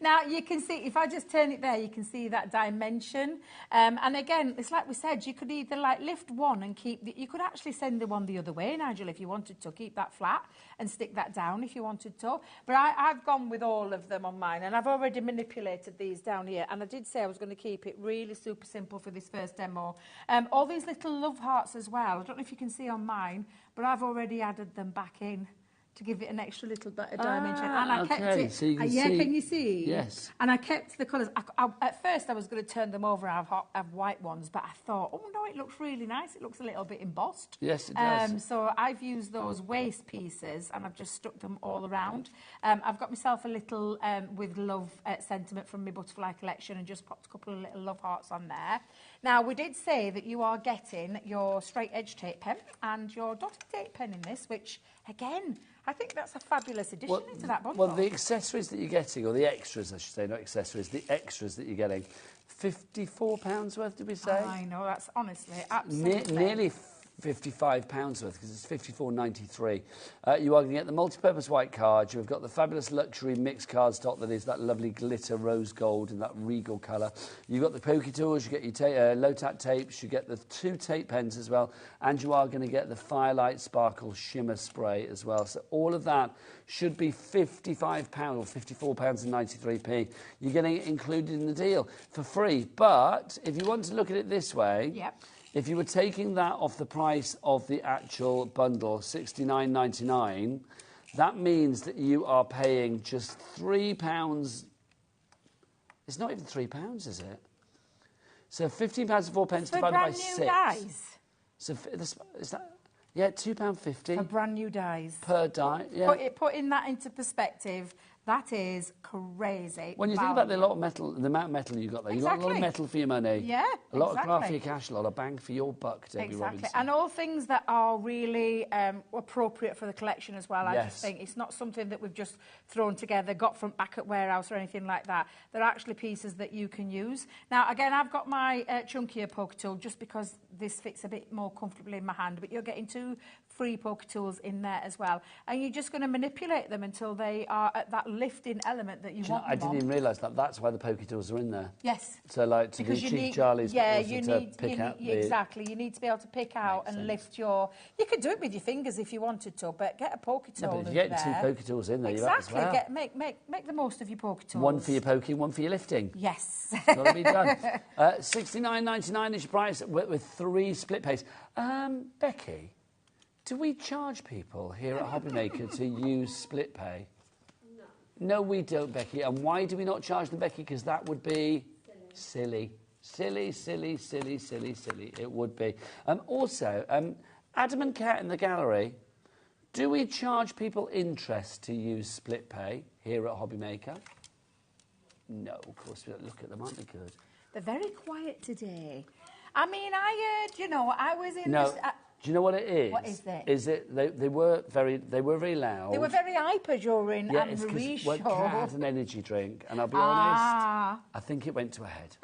Now, you can see, if I just turn it there, you can see that dimension. And again, it's like we said, you could either like lift one and keep, you could actually send the one the other way, Nigel, if you wanted to. Keep that flat and stick that down if you wanted to. But I've gone with all of them on mine, and I've already manipulated these down here. And I did say I was going to keep it really super simple for this first demo. All these little love hearts as well. I don't know if you can see on mine, but I've already added them back in to give it an extra little bit of dimension. And I kept it. So you can yeah, see. can you see? Yes. And I kept the colours. At first, I was going to turn them over and have white ones, but I thought, oh no, it looks really nice. It looks a little bit embossed. Yes, it does. So I've used those waist pieces and I've just stuck them all around. I've got myself a little with love sentiment from my butterfly collection and just popped a couple of little love hearts on there. Now, we did say that you are getting your straight edge tape pen and your dotted tape pen in this, which, again, I think that's a fabulous addition into that bundle. Well, the accessories that you're getting, or the extras, I should say, not accessories, the extras that you're getting, £54 worth, did we say? I know, that's honestly absolutely... Nearly £55 worth, because it's £54.93. You are going to get the multi-purpose white card. You've got the fabulous luxury mixed cardstock that is that lovely glitter rose gold in that regal colour. You've got the pokey tools, you get your low-tack tapes, you get the 2 tape pens as well, and you are going to get the Firelight Sparkle Shimmer Spray as well. So all of that should be £55 or £54.93. You're getting it included in the deal for free. But if you want to look at it this way... Yep. If you were taking that off the price of the actual bundle, $69.99, that means that you are paying just £3. It's not even £3, is it? So £15 and 4 pence divided by 6. For brand new dies. So is that? Yeah, £2.50. For brand new dies. Per die. Yeah. Putting that into perspective, that is crazy. When you think about the amount of metal you got there, you got a lot of metal for your money. Yeah, a lot of craft for your cash, a lot of bang for your buck, Debbie Robinson. And all things that are really appropriate for the collection as well. I Yes. just think it's not something that we've just thrown together, got from back at warehouse or anything like that. They're actually pieces that you can use. Now, again, I've got my chunkier poker tool just because this fits a bit more comfortably in my hand, but you're getting 2 free poker tools in there as well. And you're just going to manipulate them until they are at that lifting element that you Do you know, want. I didn't even realise that. That's why the pokey tools are in there. Yes. So, like, to Because do you cheek need, Charlies, yeah, but also you to need, pick out the... exactly. You need to be able to pick out and lift your. You could do it with your fingers if you wanted to, but get a pokey tool. No, but if in you get there. 2 pokey tools in there, Exactly. you have as well. Make the most of your pokey tools. One for your poking, one for your lifting. Yes. It's got to be done. $69.99 is your price with 3 split pays. Becky, do we charge people here at HobbyMaker to use split pay? No, we don't, Becky. And why do we not charge them, Becky? Because that would be silly. Silly. It would be. Also, Adam and Kat in the gallery, do we charge people interest to use split pay here at HobbyMaker? No, of course we don't. Look at them, aren't they good? They're very quiet today. I mean, I heard, I was in No. this... Do you know what it is? What is it? Is it they were very loud. They were very hyper during yeah, Anne-Marie's show. Kat had an energy drink, and I'll be honest, I think it went to her head.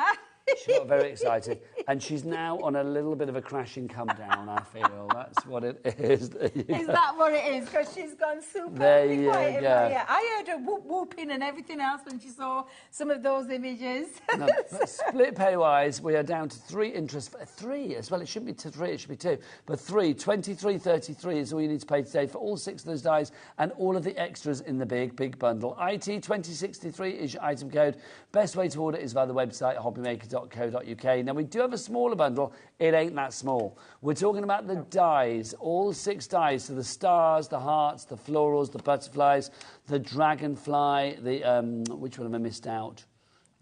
She got very excited, and she's now on a little bit of a crashing come down, I feel. That's what it is. Is that what it is? Because she's gone super there you quiet. go. Yeah, I heard her whooping and everything else when she saw some of those images. No, but split pay-wise, we are down to 3 interest. 3 as well. It shouldn't be 3, it should be 2. But 3, 23.33 is all you need to pay today for all 6 of those dies and all of the extras in the big bundle. IT 2063 is your item code. Best way to order is via the website, hobbymaker.co.uk. Now, we do have a smaller bundle. It ain't that small. We're talking about the dies, all 6 dies. So the stars, the hearts, the florals, the butterflies, the dragonfly, the, which one have I missed out?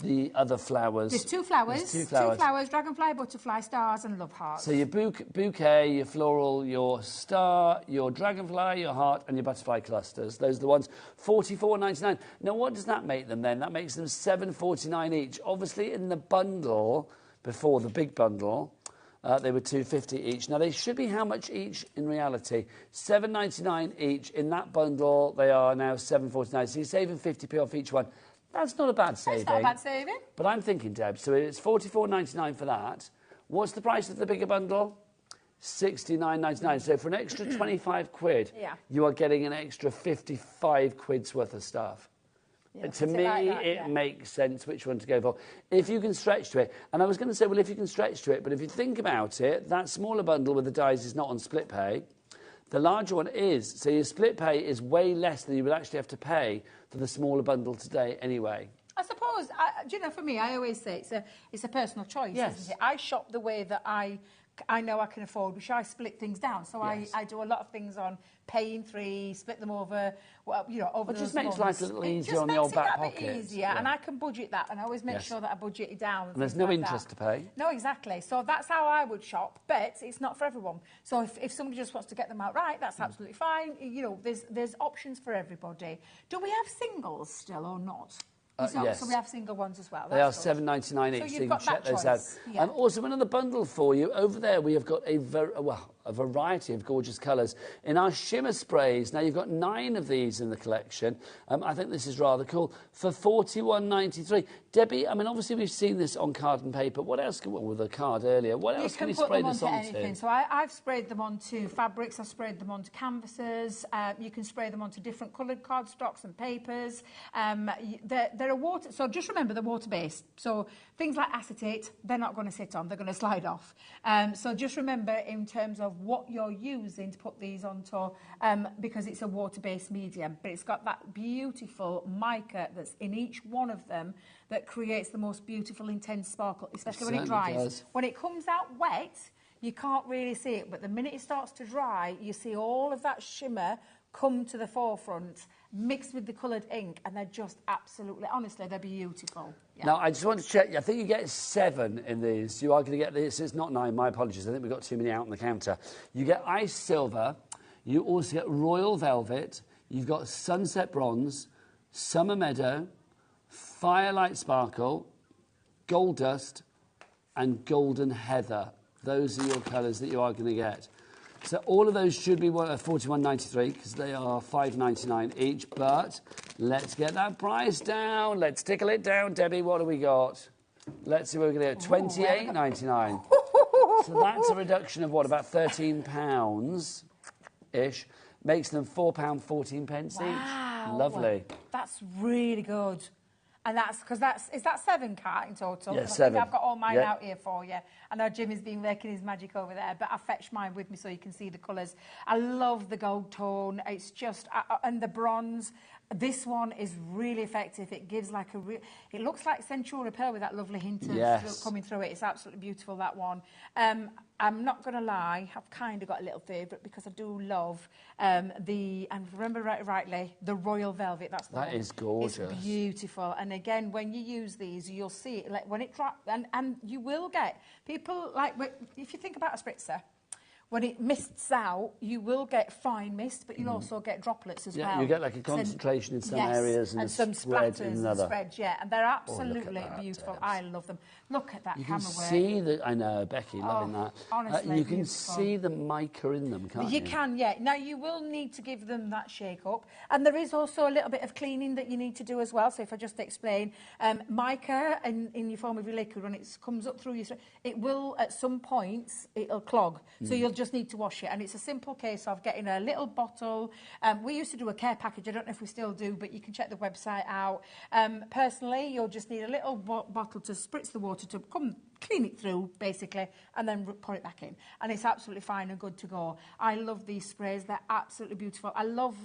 The other flowers. There's 2 flowers. There's 2 flowers. 2 flowers, dragonfly, butterfly, stars and love hearts. So your bouquet, your floral, your star, your dragonfly, your heart and your butterfly clusters. Those are the ones. $44.99. Now, what does that make them then? That makes them $7.49 each. Obviously, in the bundle, before the big bundle, they were $2.50 each. Now, they should be how much each in reality? $7.99 each. In that bundle, they are now $7.49. So you're saving 50p off each one. That's not a bad saving. It's not a bad saving. But I'm thinking, Deb, so it's $44.99 for that. What's the price of the bigger bundle? $69.99. So for an extra 25 quid, you are getting an extra 55 quid's worth of stuff. Yeah, to me, it makes sense which one to go for. If you can stretch to it. And I was going to say, well, if you can stretch to it, but if you think about it, that smaller bundle with the dies is not on split pay. The larger one is. So your split pay is way less than you would actually have to pay for the smaller bundle today anyway. I suppose, for me, I always say it's a personal choice, isn't it? I shop the way that I know I can afford, which I split things down. So I do a lot of things on paying 3, split them over, over It just those makes months. life a little easier on the old back pocket. It just makes it that bit easier, and I can budget that, and I always make sure that I budget it down. And there's no interest to pay. No, exactly. So that's how I would shop, but it's not for everyone. So if somebody just wants to get them outright, that's absolutely fine. There's options for everybody. Do we have singles still or not? Yes. So we have single ones as well. They are $7.99 each, so you can check those out. Yeah. And also another bundle for you. Over there we have got a variety of gorgeous colours. In our shimmer sprays, now you've got 9 of these in the collection. I think this is rather cool. For $41.93. Debbie, I mean, obviously we've seen this on card and paper. What else with a card earlier? What else can we spray this onto? Anything. So I've sprayed them onto fabrics. I've sprayed them onto canvases. You can spray them onto different coloured cardstocks and papers. They're a water. So just remember they're water-based. So things like acetate, they're not going to sit on. They're going to slide off. So just remember in terms of what you're using to put these onto, because it's a water-based medium, but it's got that beautiful mica that's in each one of them that creates the most beautiful intense sparkle, especially when it dries. Does. When it comes out wet, you can't really see it, but the minute it starts to dry, you see all of that shimmer come to the forefront, mixed with the coloured ink, and they're just absolutely, honestly, they're beautiful. Yeah. Now, I just want to check, I think you get 7 in these. You are going to get this, it's not 9, my apologies, I think we've got too many out on the counter. You get ice silver, you also get royal velvet, you've got sunset bronze, summer meadow, firelight sparkle, gold dust, and golden heather. Those are your colours that you are going to get. So all of those should be $41.93 because they are $5.99 each. But let's get that price down. Let's tickle it down. Debbie, what have we got? Let's see what we're going to get. $28.99. So that's a reduction of what, about £13-ish. Makes them £4.14 each. Wow. Lovely. That's really good. And that's because is that 7 cat in total? Yeah, 'Cause I 7. think I've got all mine Yeah. out here for you. I know Jimmy's been making his magic over there, but I fetched mine with me so you can see the colours. I love the gold tone. It's just, and the bronze. This one is really effective. It gives like it looks like Centura Pearl with that lovely hint of coming through it. It's absolutely beautiful, that one. I'm not going to lie, I've kind of got a little favourite because I do love and remember rightly, the Royal Velvet. That is gorgeous. It's beautiful. And again, when you use these, you'll see it, like when it drops, and you will get people, like, if you think about a spritzer, when it mists out, you will get fine mist, but you'll also get droplets as well. You get like a concentration in some areas and some spread splatters in another. And spreads, yeah, and they're absolutely beautiful. I love them. Look at that you camera can work. see the, I know, Becky, loving that. Honestly, you can beautiful. see the mica in them, can't you? You can, yeah. Now, you will need to give them that shake-up. And there is also a little bit of cleaning that you need to do as well. So if I just explain, mica in your form of your liquid, when it comes up through your... It will, at some points, it'll clog. So you'll just need to wash it. And it's a simple case of getting a little bottle. We used to do a care package. I don't know if we still do, but you can check the website out. Personally, you'll just need a little bottle to spritz the water to come clean it through, basically, and then pour it back in. And it's absolutely fine and good to go. I love these sprays. They're absolutely beautiful. I love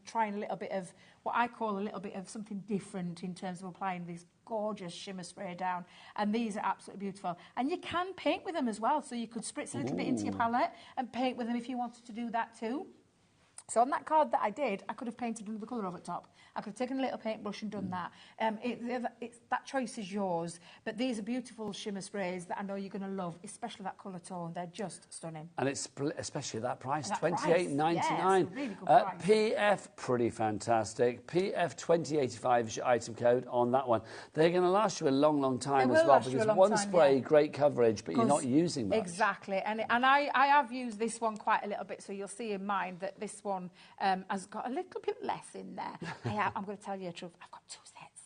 trying a little bit of what I call a little bit of something different in terms of applying these gorgeous shimmer spray down. And these are absolutely beautiful. And you can paint with them as well. So you could spritz a little bit into your palette and paint with them if you wanted to do that too. So on that card that I did, I could have painted another colour over the top. I could have taken a little paintbrush and done that. That choice is yours. But these are beautiful shimmer sprays that I know you're going to love, especially that colour tone. They're just stunning. And it's especially that price, $28.99. $28.99. Really good price. PF, pretty fantastic. PF 2085 is your item code on that one. They're going to last you a long, long time as well, because one spray, great coverage, but you're not using much. Exactly. And I have used this one quite a little bit, so you'll see in mine that this one has got a little bit less in there. I'm going to tell you the truth. I've got 2 sets.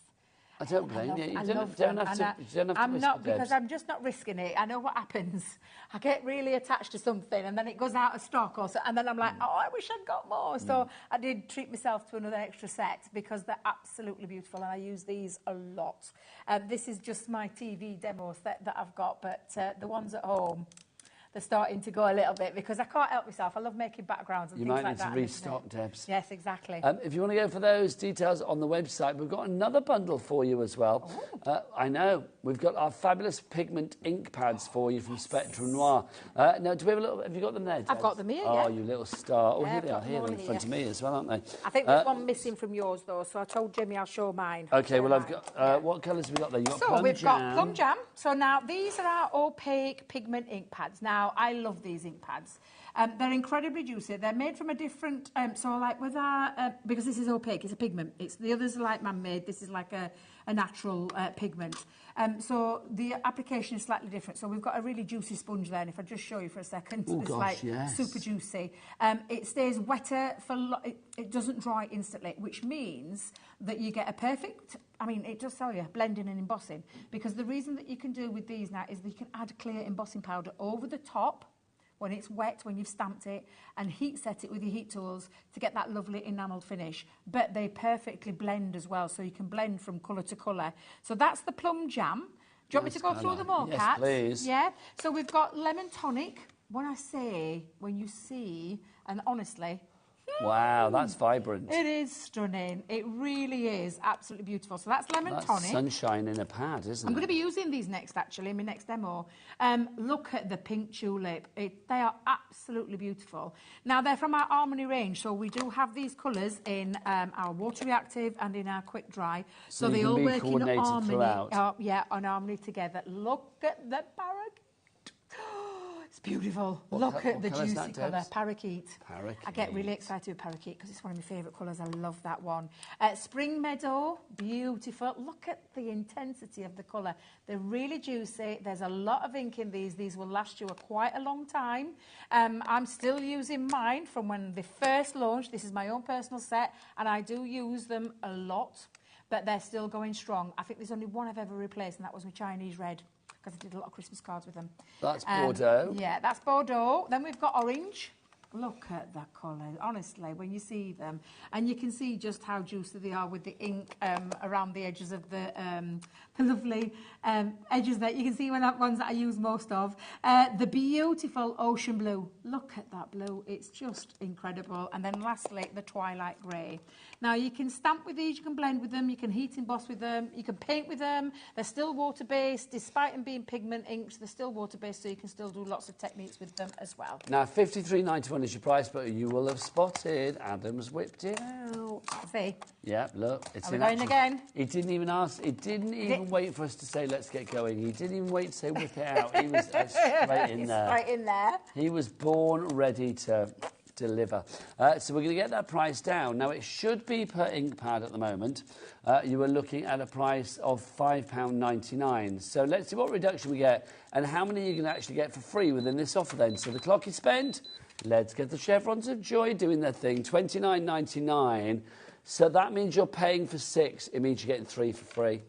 I don't blame you. You don't have to risk it, because I'm just not risking it. I know what happens. I get really attached to something and then it goes out of stock, and then I'm like, oh, I wish I'd got more. So I did treat myself to another extra set because they're absolutely beautiful and I use these a lot. This is just my TV demo set that I've got, but the ones at home, they're starting to go a little bit because I can't help myself. I love making backgrounds and things like that. You might need to restock, Debs. Yes, exactly. If you want to go for those details on the website, we've got another bundle for you as well. I know. We've got our fabulous pigment ink pads for you from Spectrum Noir. Now, do we have a little... Have you got them there, Debs? I've got them here, Oh, you little star. Oh, here they are. Here, all they're in front of me as well, aren't they? I think there's one missing from yours, though, so I told Jimmy I'll show mine. OK, well, I've got... What colours have we got there? You've got plum we've jam. got plum jam. So now, these are our opaque pigment ink pads. Now, I love these ink pads. They're incredibly juicy. They're made from a different... so, like, with our... because this is opaque, it's a pigment. The others are, like, man-made. This is, like, a natural pigment. So the application is slightly different. So we've got a really juicy sponge there, and if I just show you for a second, super juicy. It stays wetter it doesn't dry instantly, which means that you get a perfect... I mean, it does tell you, blending and embossing. Because the reason that you can do with these now is that you can add clear embossing powder over the top when it's wet, when you've stamped it, and heat set it with your heat tools to get that lovely enamelled finish. But they perfectly blend as well, so you can blend from colour to colour. So that's the plum jam. Do you want me to go through them all, Kat? Yes, please. Yeah? So we've got lemon tonic. When you see, and honestly... Wow, that's vibrant. It is stunning. It really is absolutely beautiful. So that's lemon tonic. Sunshine in a pad, isn't it? I'm going to be using these next, actually, in my next demo. Look at the pink tulip. They are absolutely beautiful. Now, they're from our Harmony range, so we do have these colours in our water reactive and in our quick dry. So they all work in harmony. On harmony together. Look at the parakeet. It's beautiful. Look at the juicy colour. Parakeet. I get really excited with parakeet because it's one of my favourite colours. I love that one. Spring meadow, beautiful. Look at the intensity of the colour. They're really juicy. There's a lot of ink in these. These will last you quite a long time. I'm still using mine from when they first launched. This is my own personal set, and I do use them a lot, but they're still going strong. I think there's only one I've ever replaced, and that was my Chinese red, because I did a lot of Christmas cards with them. That's Bordeaux. Yeah, that's Bordeaux. Then we've got orange. Look at that colour, honestly, when you see them. And you can see just how juicy they are with the ink around the edges of the lovely edges that you can see ones that I use most of. The beautiful ocean blue. Look at that blue. It's just incredible. And then lastly, the twilight grey. Now, you can stamp with these, you can blend with them, you can heat emboss with them, you can paint with them. They're still water-based. Despite them being pigment inks, they're still water-based, so you can still do lots of techniques with them as well. Now, £53.91 is your price, but you will have spotted Adam's whipped it out. See? Yeah, look, it's Are we in going action. again? He didn't even ask. He didn't even wait for us to say, let's get going. He didn't even wait to say, whip it out. He was straight in there. Right in there. He was born ready to deliver. So we're going to get that price down. Now, it should be per ink pad at the moment. You were looking at a price of £5.99. So let's see what reduction we get and how many you can actually get for free within this offer then. So the clock is spent. Let's get the chevrons of joy doing their thing. £29.99. So that means you're paying for 6. It means you're getting 3 for free.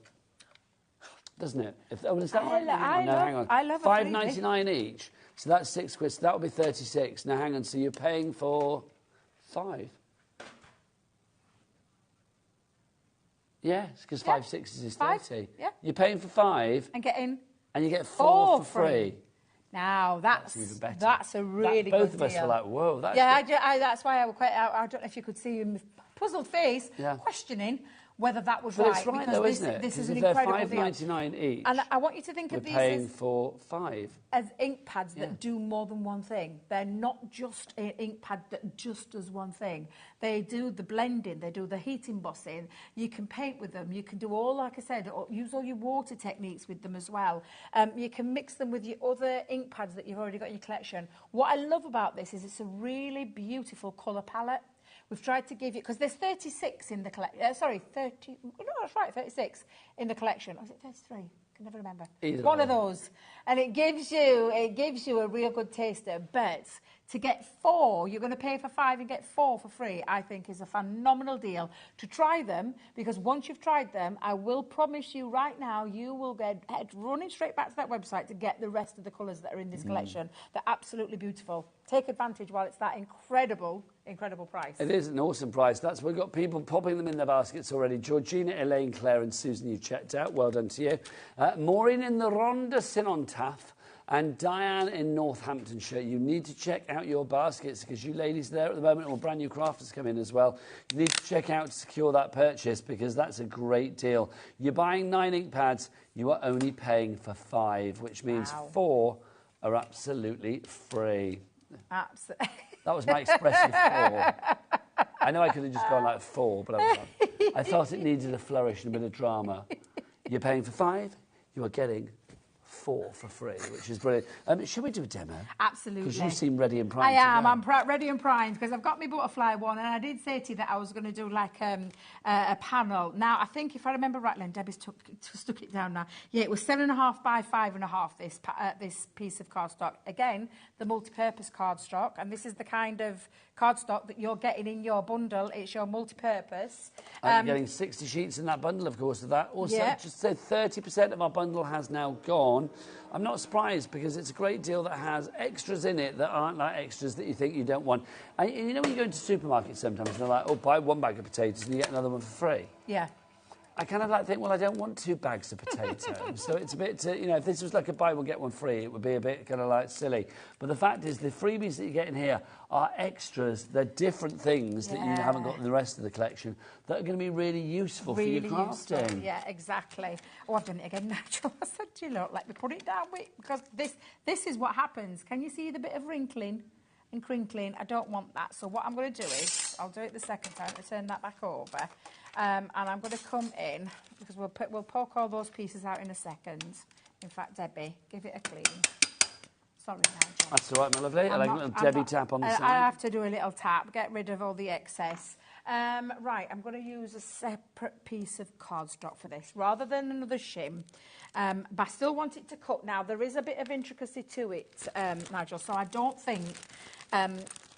Doesn't it? Is that right? Hang on. I love £5.99 each. So that's £6. So that would be 36. Now, hang on. So you're paying for 5. Yes, because 5 6s is 30. Yeah. You're paying for 5. And getting... And you get 4 for free. Now, that's even better. That's a really good deal. Both of us were like, whoa. That's that's why I don't know if you could see him puzzled face, questioning whether that was right. It's right, because though, isn't it? This is if an they're incredible deal. £5.99 each. And I want you to think of these paying for 5. as ink pads that do more than one thing. They're not just an ink pad that just does one thing. They do the blending, they do the heat embossing. You can paint with them. You can do all, like I said, use all your water techniques with them as well. You can mix them with your other ink pads that you've already got in your collection. What I love about this is it's a really beautiful colour palette. We've tried to give you, because there's 36 in the collection, 30, no, that's right, 36 in the collection. Or is it 33? I can never remember. One of those. And it gives you a real good taster, but to get 4, you're going to pay for 5 and get 4 for free, I think is a phenomenal deal. To try them, because once you've tried them, I will promise you right now, you will head running straight back to that website to get the rest of the colours that are in this collection. They're absolutely beautiful. Take advantage while it's that incredible price. It is an awesome price. We've got people popping them in their baskets already. Georgina, Elaine, Claire and Susan, you checked out. Well done to you. Maureen in the Rhondda Sinontaff and Diane in Northamptonshire. You need to check out your baskets because you ladies there at the moment, or brand new crafters come in as well. You need to check out to secure that purchase because that's a great deal. You're buying 9 ink pads. You are only paying for 5, which means 4 are absolutely free. Absolutely. That was my expressive 4. I know I could have just gone like 4, but I thought it needed a flourish and a bit of drama. You're paying for 5, you are getting 4 for free, which is brilliant. Should we do a demo? Absolutely. Because you seem ready and primed. I am. I'm ready and primed because I've got my butterfly one, and I did say to you that I was going to do like a panel. Now, I think if I remember rightly, and Debbie's stuck it down now. Yeah, it was 7.5 by 5.5. This piece of cardstock. Again, the multi-purpose cardstock, and this is the kind of cardstock that you're getting in your bundle. It's your multi-purpose. You're getting 60 sheets in that bundle, of course, of that. Also, just say 30% of our bundle has now gone. I'm not surprised because it's a great deal that has extras in it that aren't like extras that you think you don't want. And you know when you go into supermarkets sometimes and they're like, oh, buy 1 bag of potatoes and you get another one for free? Yeah. I kind of like think, well, I don't want 2 bags of potatoes. So it's a bit, if this was like a buy one, get one free, it would be a bit kind of like silly. But the fact is the freebies that you get in here are extras. They're different things that you haven't got in the rest of the collection that are going to be really useful for your crafting. Useful. Yeah, exactly. Oh, I've done it again, Nigel. I said, you know, let me put it down, because this is what happens. Can you see the bit of wrinkling and crinkling? I don't want that. So what I'm going to do is, I'll do it the second time to turn that back over. And I'm going to come in, because we'll poke all those pieces out in a second. In fact, Debbie, give it a clean. Sorry, Nigel. That's all right, my lovely. I like a little Debbie tap on the side. I have to do a little tap, get rid of all the excess. Right, I'm going to use a separate piece of cardstock for this, rather than another shim. But I still want it to cut. Now, there is a bit of intricacy to it, Nigel, so I don't think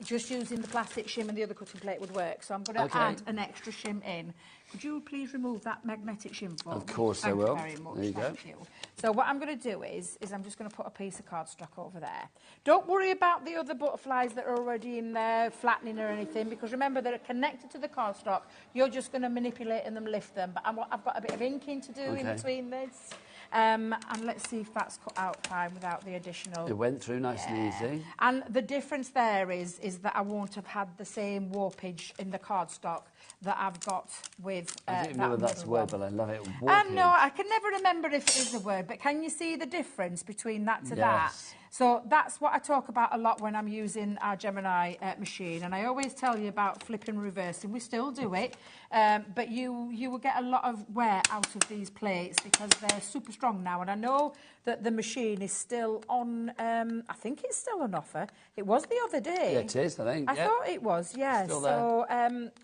just using the plastic shim and the other cutting plate would work. So I'm going to add an extra shim in. Could you please remove that magnetic shim for me? Of course I will. Thank you very much. There you Thank you. So what I'm going to do is I'm just going to put a piece of cardstock over there. Don't worry about the other butterflies that are already in there, flattening or anything, because remember they're connected to the cardstock. You're just going to manipulate and lift them. But I've got a bit of inking to do in between this. And let's see if that's cut out fine without the additional... It went through nice and easy. And the difference there is that I won't have had the same warpage in the cardstock that I've got with I don't know if that's a word, but I love it. No, I can never remember if it is a word, but can you see the difference between that to that? So that's what I talk about a lot when I'm using our Gemini machine, and I always tell you about flipping and reversing. We still do it, but you will get a lot of wear out of these plates because they're super strong now, and I know that the machine is still on, I think it's still on offer. It was the other day. Yeah, it is, I think. I thought it was, yeah. Still there. So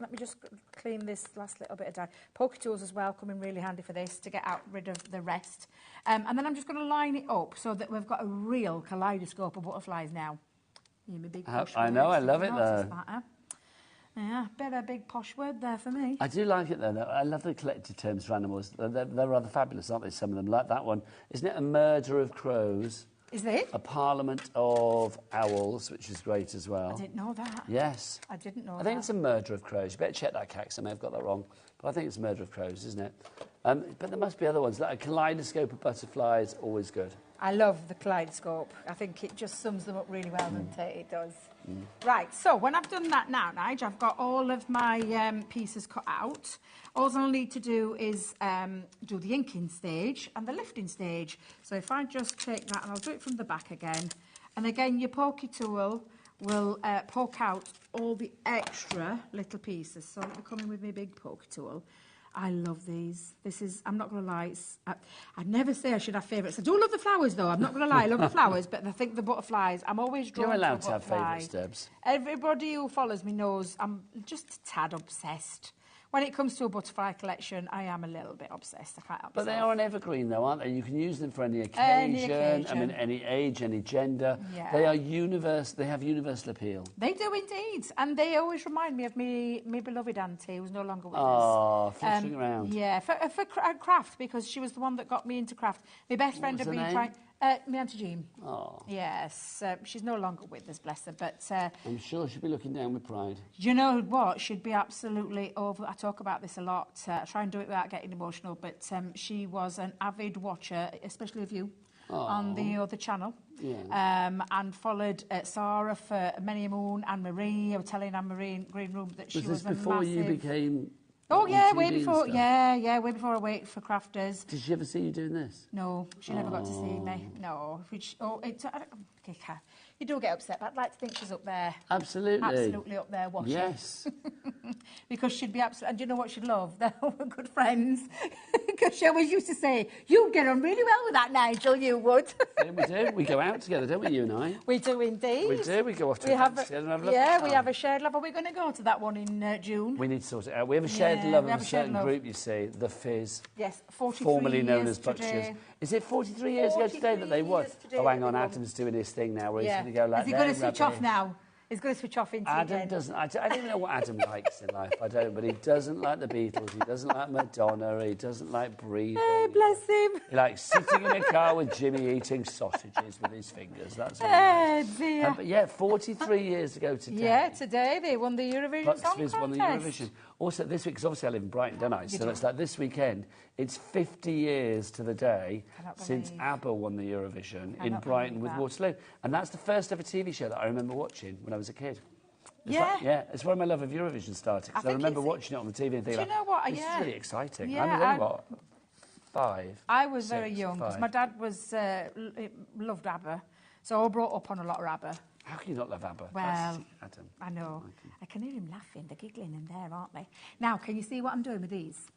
let me just clean this last little bit of dye. Poker tools as well come in really handy for this to get rid of the rest. And then I'm just going to line it up so that we've got a real kaleidoscope of butterflies now. You my big posh I know, I love it though. though. Yeah, bit of a big posh word there for me. I do like it though. I love the collective terms for animals. They're rather fabulous, aren't they, some of them? Like that one. Isn't it a murder of crows? Is it? A parliament of owls, which is great as well. I didn't know that. Yes. I didn't know that. I think it's a murder of crows. You better check that, Cax. I may have got that wrong. But I think it's a murder of crows, isn't it? But there must be other ones. Like a kaleidoscope of butterflies, always good. I love the kaleidoscope. I think it just sums them up really well, doesn't it? It does. Right, so when I've done that now, Nige, I've got all of my pieces cut out. All I'll need to do is do the inking stage and the lifting stage. So if I just take that, and I'll do it from the back again. And again, your pokey tool will poke out all the extra little pieces. So let me come in with my big pokey tool. I love these. This is, I'm not going to lie, I'd never say I should have favourites. I do love the flowers, though. I'm not going to lie, I love the flowers, but I think the butterflies, I'm always drawn to a butterfly. You're allowed to have favourites, Debs. Everybody who follows me knows I'm just a tad obsessed. When it comes to a butterfly collection, I am a little bit obsessed. I can't help But myself. they are an evergreen, though, aren't they? You can use them for any occasion. I mean, any age, any gender. Yeah. They are universal. They have universal appeal. They do indeed, and they always remind me of me beloved auntie, who's no longer with us. Oh, fluttering around. Yeah, for craft, because she was the one that got me into craft. My best friend had been trying. My Auntie Jean. Oh. Yes, she's no longer with us, bless her, but... I'm sure she'll be looking down with pride. You know what? She'd be absolutely over... I talk about this a lot. I try and do it without getting emotional, but she was an avid watcher, especially of you, on the other channel. Yeah. And followed Sarah for many a moon, Anne-Marie. I was telling Anne-Marie in Green Room that she was this before you became... Oh, yeah, way TV before, and yeah, way before I waited for Crafters. Did she ever see you doing this? No, she never got to see me. No. You do get upset, but I'd like to think she's up there. Absolutely. Absolutely up there watching. Yes. Because she'd be absolutely... And do you know what she'd love? They're good friends. Because she always used to say, you'd get on really well with that, Nigel, you would. Yeah, we do. We go out together, don't we, you and I? We do indeed. We do. We go off to together and have a look. Yeah, we have a shared love. Are we going to go to that one in June? We need to sort it out. We have a shared love of a certain group, you see, the Fizz. Yes, 43 formerly known years as Butchers. today. Is it 43 years ago today that they won? Oh, hang on, Adam's doing his thing now where he's going to go like that. Is he going to switch off now? He's going to switch off into Adam again. doesn't... I don't even know what Adam likes in life, I don't, but he doesn't like the Beatles, he doesn't like Madonna, he doesn't like breathing. Bless him. He likes sitting in a car with Jimmy eating sausages with his fingers, that's what he likes. Dear. But yeah, 43 years ago today. Yeah, today they won the Eurovision Song Fizz Contest. won the Eurovision. Also, this week, because obviously I live in Brighton, don't I? So it's like this weekend, it's 50 years to the day since ABBA won the Eurovision in Brighton with Waterloo. And that's the first ever TV show that I remember watching when I was a kid. It's where my love of Eurovision started. Because I remember watching it on the TV and thinking, you know what? This is really exciting. Yeah, I mean, what? 5. I was very young because my dad was loved ABBA, so I was brought up on a lot of ABBA. How can you not love ABBA? Well, Adam. I know. I can hear him laughing. They're giggling in there, aren't they? Now, can you see what I'm doing with these?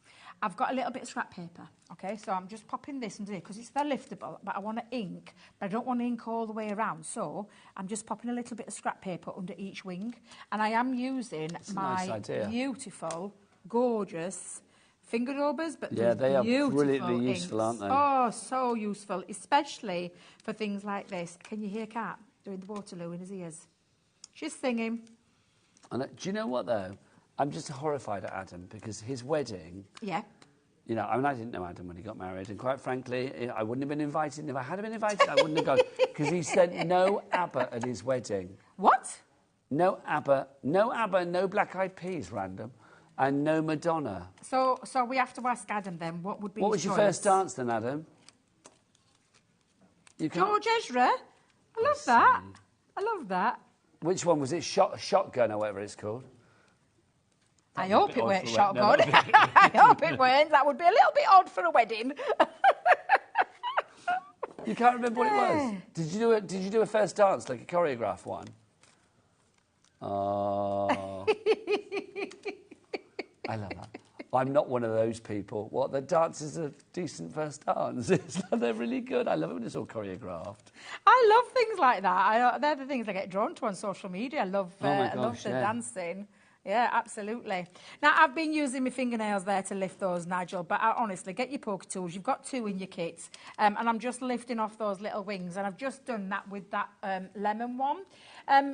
I've got a little bit of scrap paper, okay? So I'm just popping this under here because they're liftable, but I want to ink, but I don't want to ink all the way around. So I'm just popping a little bit of scrap paper under each wing. And I am using my beautiful, gorgeous finger rubbers, but yeah, they are brilliantly inks. useful, aren't they? Oh, so useful, especially for things like this. Can you hear Kat doing the Waterloo in his ears? She's singing. And do you know what, though? I'm just horrified at Adam because his wedding... Yeah. You know, I mean, I didn't know Adam when he got married, and quite frankly, I wouldn't have been invited. If I had been invited, I wouldn't have gone, because he sent no ABBA at his wedding. What? No ABBA, no Black Eyed Peas, random, and no Madonna. So we have to ask Adam then, what would be What his was your choice? first dance then, Adam? George Ezra. I love that. I love that. Which one was it? Shotgun or whatever it's called? I hope it weren't shotgun. I hope it weren't. That would be a little bit odd for a wedding. You can't remember what it was. Did you do a first dance, like a choreographed one? Oh, I love that. I'm not one of those people. What, the dance is a decent first dance? They're really good. I love it when it's all choreographed. I love things like that. They're the things I get drawn to on social media. I love the dancing. Yeah, absolutely. Now, I've been using my fingernails there to lift those, Nigel, but honestly, get your poker tools. You've got 2 in your kit. And I'm just lifting off those little wings, and I've just done that with that lemon one.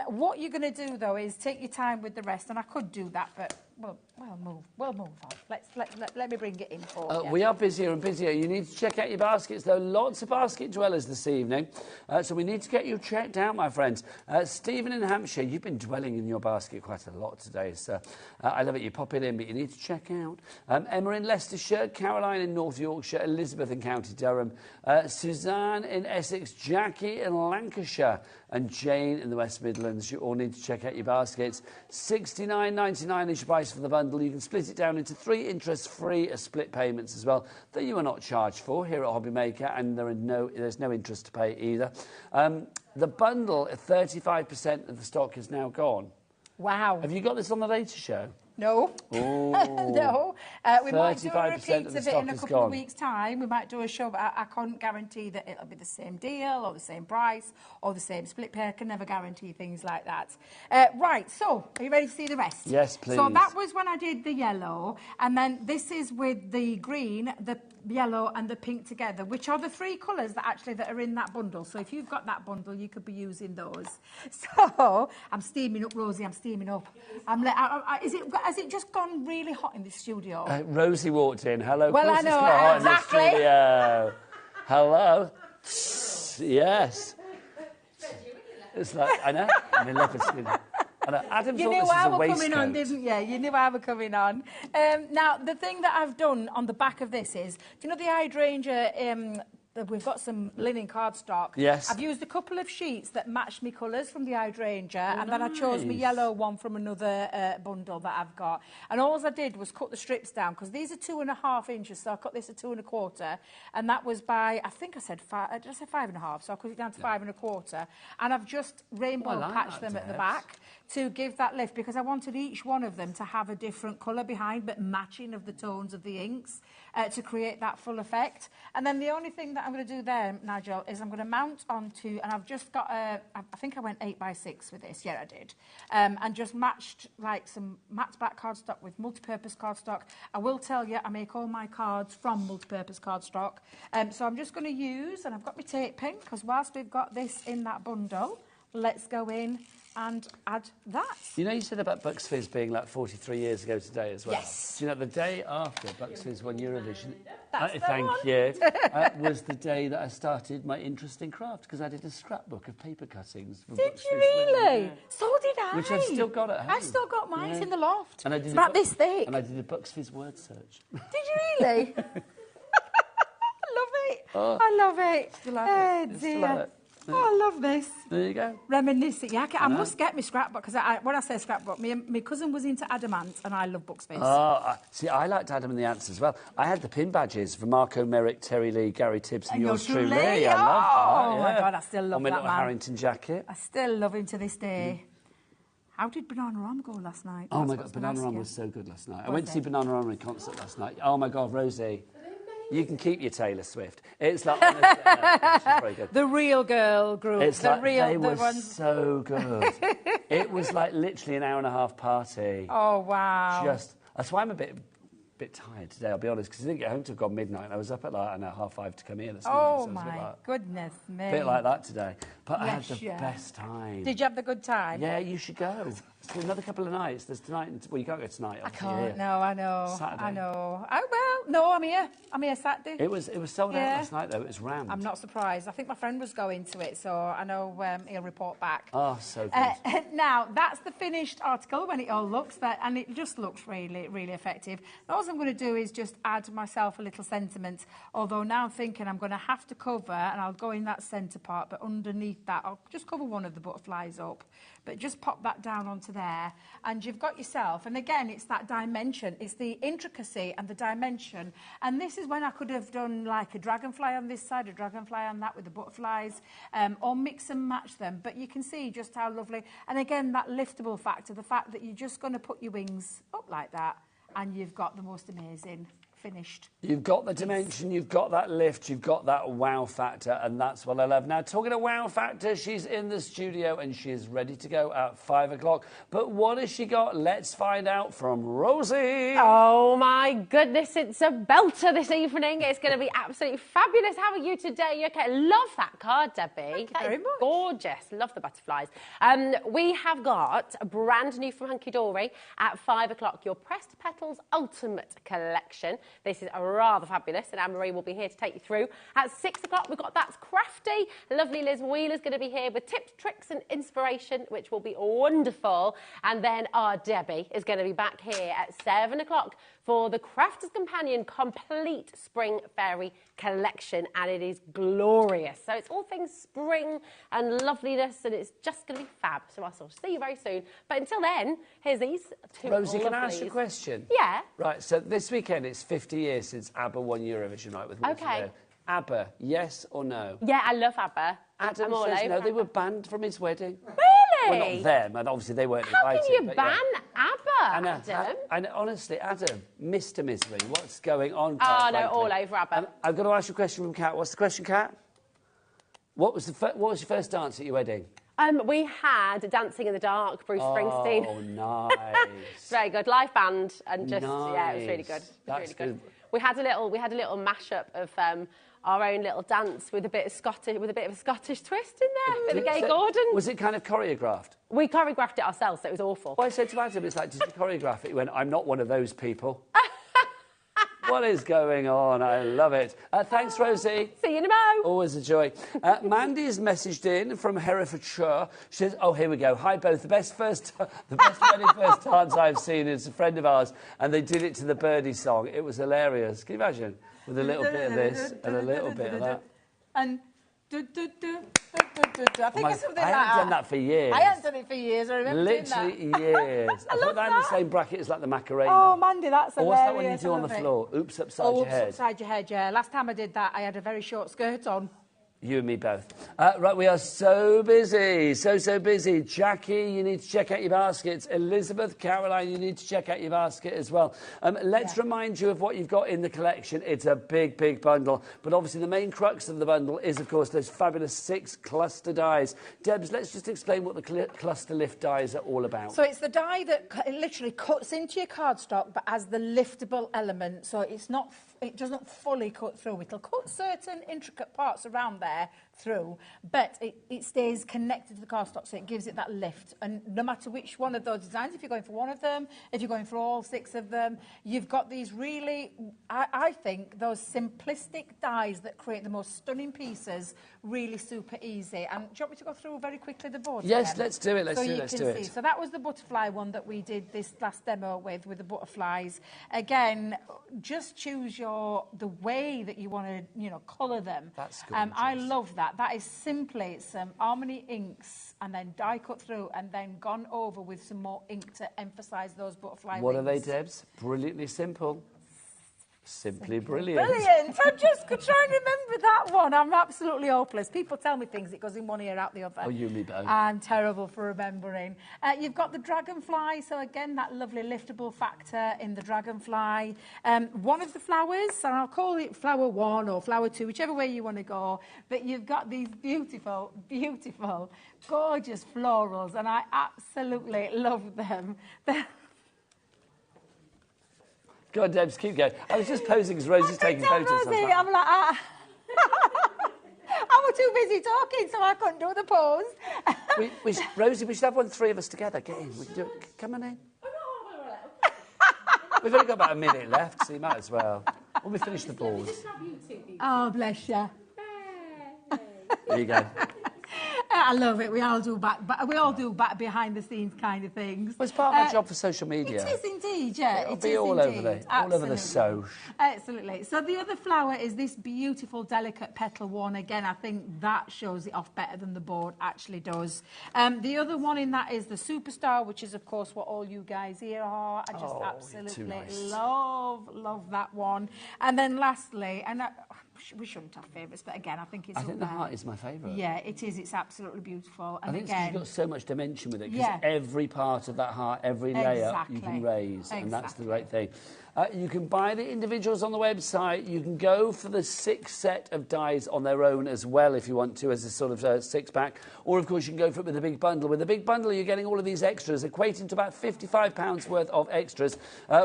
What you're going to do, though, is take your time with the rest, and I could do that, but we'll move on. Let me bring it in for you. We are busier and busier. You need to check out your baskets, though. Lots of basket dwellers this evening. So we need to get you checked out, my friends. Stephen in Hampshire, you've been dwelling in your basket quite a lot today, so I love it. You pop it in, but you need to check out. Emma in Leicestershire, Caroline in North Yorkshire, Elizabeth in County Durham, Suzanne in Essex, Jackie in Lancashire, and Jane in the West Midlands. You all need to check out your baskets. $69.99 is your price for the bundle. You can split it down into 3 interest-free split payments as well that you are not charged for here at HobbyMaker, and there's no interest to pay either. The bundle, 35% of the stock is now gone. Wow. Have you got this on the later show? No. No. We might do a repeat of it in a couple of weeks' time. We might do a show, but I can't guarantee that it'll be the same deal or the same price or the same split pay. I can never guarantee things like that. Right, so are you ready to see the rest? Yes, please. So that was when I did the yellow, and then this is with the green, the yellow and the pink together, which are the 3 colours that are in that bundle. So if you've got that bundle, you could be using those. So I'm steaming up, Rosie. I'm steaming up. Has it just gone really hot in this studio? Rosie walked in. Hello. Well, I know, hot exactly. In the studio. Hello. Yes. It's like, I know. I'm in love with it. Adam you knew I were coming on, didn't you? You knew I were coming on. Now, the thing that I've done on the back of this is, do you know the hydrangea? We've got some linen cardstock. Yes. I've used a couple of sheets that match me colours from the hydrangea, and then I chose my yellow one from another bundle that I've got. And all I did was cut the strips down, because these are 2.5 inches, so I cut this at 2.25, and that was by, I think I said 5, did I say 5.5? So I cut it down to 5.25, and I've just rainbow patched them at the back to give that lift, because I wanted each one of them to have a different colour behind, but matching of the tones of the inks to create that full effect. And then the only thing that I'm going to do there, Nigel, is I'm going to mount onto, and I've just got I think I went 8x6 with this, yeah I did, and just matched like some matte back cardstock with multi-purpose cardstock. I will tell you, I make all my cards from multi-purpose cardstock, so I'm just going to use, and I've got my tape pen, because whilst we've got this in that bundle, let's go in and add that. You know, you said about Bucks Fizz being like 43 years ago today as well. Yes. Do you know, the day after Bucks Fizz won Eurovision, Thank you, was the day that I started my interest in craft, because I did a scrapbook of paper cuttings. Did you really? Yeah. So did I. Which I've still got at home. I've still got mine. It's in the loft. And I did it's about this thick. And I did a Bucks Fizz word search. Did you really? I love it. Oh, I love it. Oh, dear. Oh, I love this. There you go. Reminiscing. Yeah, I must get my scrapbook, because when I say scrapbook, my cousin was into Adamant, and I love Bucks Fizz. See, I liked Adam and the Ants as well. I had the pin badges for Marco Merrick, Terry Lee, Gary Tibbs, and yours truly. I love that. Oh, my God, I still love that, man. On my Harrington jacket. I still love him to this day. How did Banana Ram go last night? Oh, my God, Banana Ram was so good last night. I went to see Banana Ram in concert last night. Oh, my God, Rosie. You can keep your Taylor Swift. It's like she's very good. The real girl group. It's like they were so good. It was like literally an hour-and-a-half party. Oh wow! That's why I'm a bit tired today. I'll be honest, because I didn't get home till midnight. I was up at like 4:30 to come here this morning. Oh so my goodness me! A bit like that today. But I had the best time. Did you have the good time? Yeah, you should go. It's another couple of nights. There's tonight. Well, you can't go tonight. I can't. No, I know. Saturday. I know. Oh well, no, I'm here. I'm here Saturday. It was sold out last night though. It was rammed. I'm not surprised. I think my friend was going to it, so I know he'll report back. Oh, so good. Now that's the finished article when it all looks that, and it just looks really, really effective. Now, all I'm going to do is just add myself a little sentiment. Although now I'm thinking I'm going to have to cover, and I'll go in that centre part, but underneath that I'll just cover one of the butterflies up. But just pop that down onto there, and you've got yourself, and again, it's that dimension, it's the intricacy and the dimension, and this is when I could have done like a dragonfly on this side, a dragonfly on that with the butterflies, or mix and match them, but you can see just how lovely, and again, that liftable factor, the fact that you're just going to put your wings up like that, and you've got the most amazing finished. You've got the dimension, you've got that lift, you've got that wow factor, and that's what I love. Now, talking of wow factor, she's in the studio and she is ready to go at 5 o'clock. But what has she got? Let's find out from Rosie. Oh my goodness, it's a belter this evening. It's going to be absolutely fabulous. How are you today? You okay? Love that card, Debbie. That is gorgeous. Love the butterflies. We have got a brand new from Hunky Dory at 5 o'clock, your Pressed Petals Ultimate Collection. This is rather fabulous, and Anne-Marie will be here to take you through. At 6 o'clock, we've got That's Crafty. Lovely Liz Wheeler's going to be here with tips, tricks and inspiration, which will be wonderful. And then our Debbie is going to be back here at 7 o'clock for the Crafter's Companion Complete Spring Fairy Collection, and it is glorious. So it's all things spring and loveliness, and it's just going to be fab. So I'll see you very soon. But until then, here's these two Rosie, can I ask you a question? Yeah. Right, so this weekend it's 50 years since ABBA won Eurovision Night with me. Okay. ABBA, yes or no? Yeah, I love ABBA. Adam says no, they were banned from his wedding. Really? Well, not them, and obviously they weren't How invited. can you ban ABBA, Adam? And honestly, Adam, Mr. Misery, what's going on? Oh, no, all over ABBA. I've got to ask you a question from Kat. What's the question, Kat? What was your first dance at your wedding? We had Dancing in the Dark, Bruce Springsteen. Oh, nice. Very good. Live band, and just, nice. Yeah, it was really good. That's really good. good. We had a little mashup of our own little dance with a bit of a Scottish twist in there, with a Gay Gordon. Was it kind of choreographed? We choreographed it ourselves, so it was awful. Well, I said to Adam, it's like, did you choreograph it? He went, I'm not one of those people. What is going on? I love it. Thanks, Rosie. See you in a mo. Always a joy. Mandy's messaged in from Herefordshire. She says, oh, here we go. Hi, both. The best wedding first dance I've seen is a friend of ours, and they did it to the Birdie song. It was hilarious. Can you imagine? With a little bit of this and a little bit of that. And I think it's something like that. I haven't done that for years. I haven't done it for years. I remember Literally doing that. years. I put that in the same bracket as like the Macarena. Oh, Mandy, that's hilarious. Or what's that one you do on the floor? Oops, upside your head. Oops, upside your head, yeah. Last time I did that, I had a very short skirt on. You and me both. Right, we are so busy, so busy. Jackie, you need to check out your baskets. Elizabeth, Caroline, you need to check out your basket as well. Let's remind you of what you've got in the collection. It's a big, big bundle. But obviously the main crux of the bundle is, of course, those fabulous 6 cluster dies. Debs, let's just explain what the cluster lift dies are all about. So it's the die that literally cuts into your cardstock, but as the liftable element. So it doesn't fully cut through. It'll cut certain intricate parts around there through, but it stays connected to the cardstock, so it gives it that lift. And no matter which one of those designs, if you're going for one of them, if you're going for all 6 of them, you've got these really, I think, those simplistic dies that create the most stunning pieces, really super easy. And do you want me to go through very quickly the board? Yes, again? let's do it. Let's do it. So that was the butterfly one that we did this last demo with the butterflies. Again, just choose the way that you want to, colour them. That's good. I love that. That is simply some Harmony inks and then die cut through and then gone over with some more ink to emphasise those butterfly What wings. are they, Debs? Brilliantly simple. Simply brilliant. Brilliant. I'm just trying to remember that one. I'm absolutely hopeless. People tell me things, it goes in one ear, out the other. Oh, you and me both. I'm terrible for remembering. You've got the dragonfly, so again, that lovely liftable factor in the dragonfly. One of the flowers, and I'll call it flower 1 or flower 2, whichever way you want to go, but you've got these beautiful, beautiful, gorgeous florals, and I absolutely love them. Go on, Debs, keep going. I was just posing because Rosie's taking photos. Rosie, I'm like, I was too busy talking, so I couldn't do the pose. Rosie, we should have one, 3 of us together. Get in. We can do it. Come on in. We've only got about a minute left, so you might as well. When we finish the balls. Oh, bless you. There you go. I love it. We all do back behind the scenes kind of things. Well, it's part of my job for social media. It is indeed, yeah. It'll be all over the soch. Absolutely. So the other flower is this beautiful, delicate petal one. Again, I think that shows it off better than the board actually does. The other one in that is the superstar, which is, of course, what all you guys here are. I just absolutely love that one. And then lastly, and we shouldn't have favourites, but again, I think it's. I think the heart is my favourite. Yeah, it is. It's absolutely beautiful. And I think again, it's got so much dimension with it because every part of that heart, every layer you can raise, and that's the right thing. You can buy the individuals on the website. You can go for the 6 set of dies on their own as well if you want to, as a sort of 6-pack. Or, of course, you can go for it with a big bundle. With a big bundle, you're getting all of these extras, equating to about £55 worth of extras.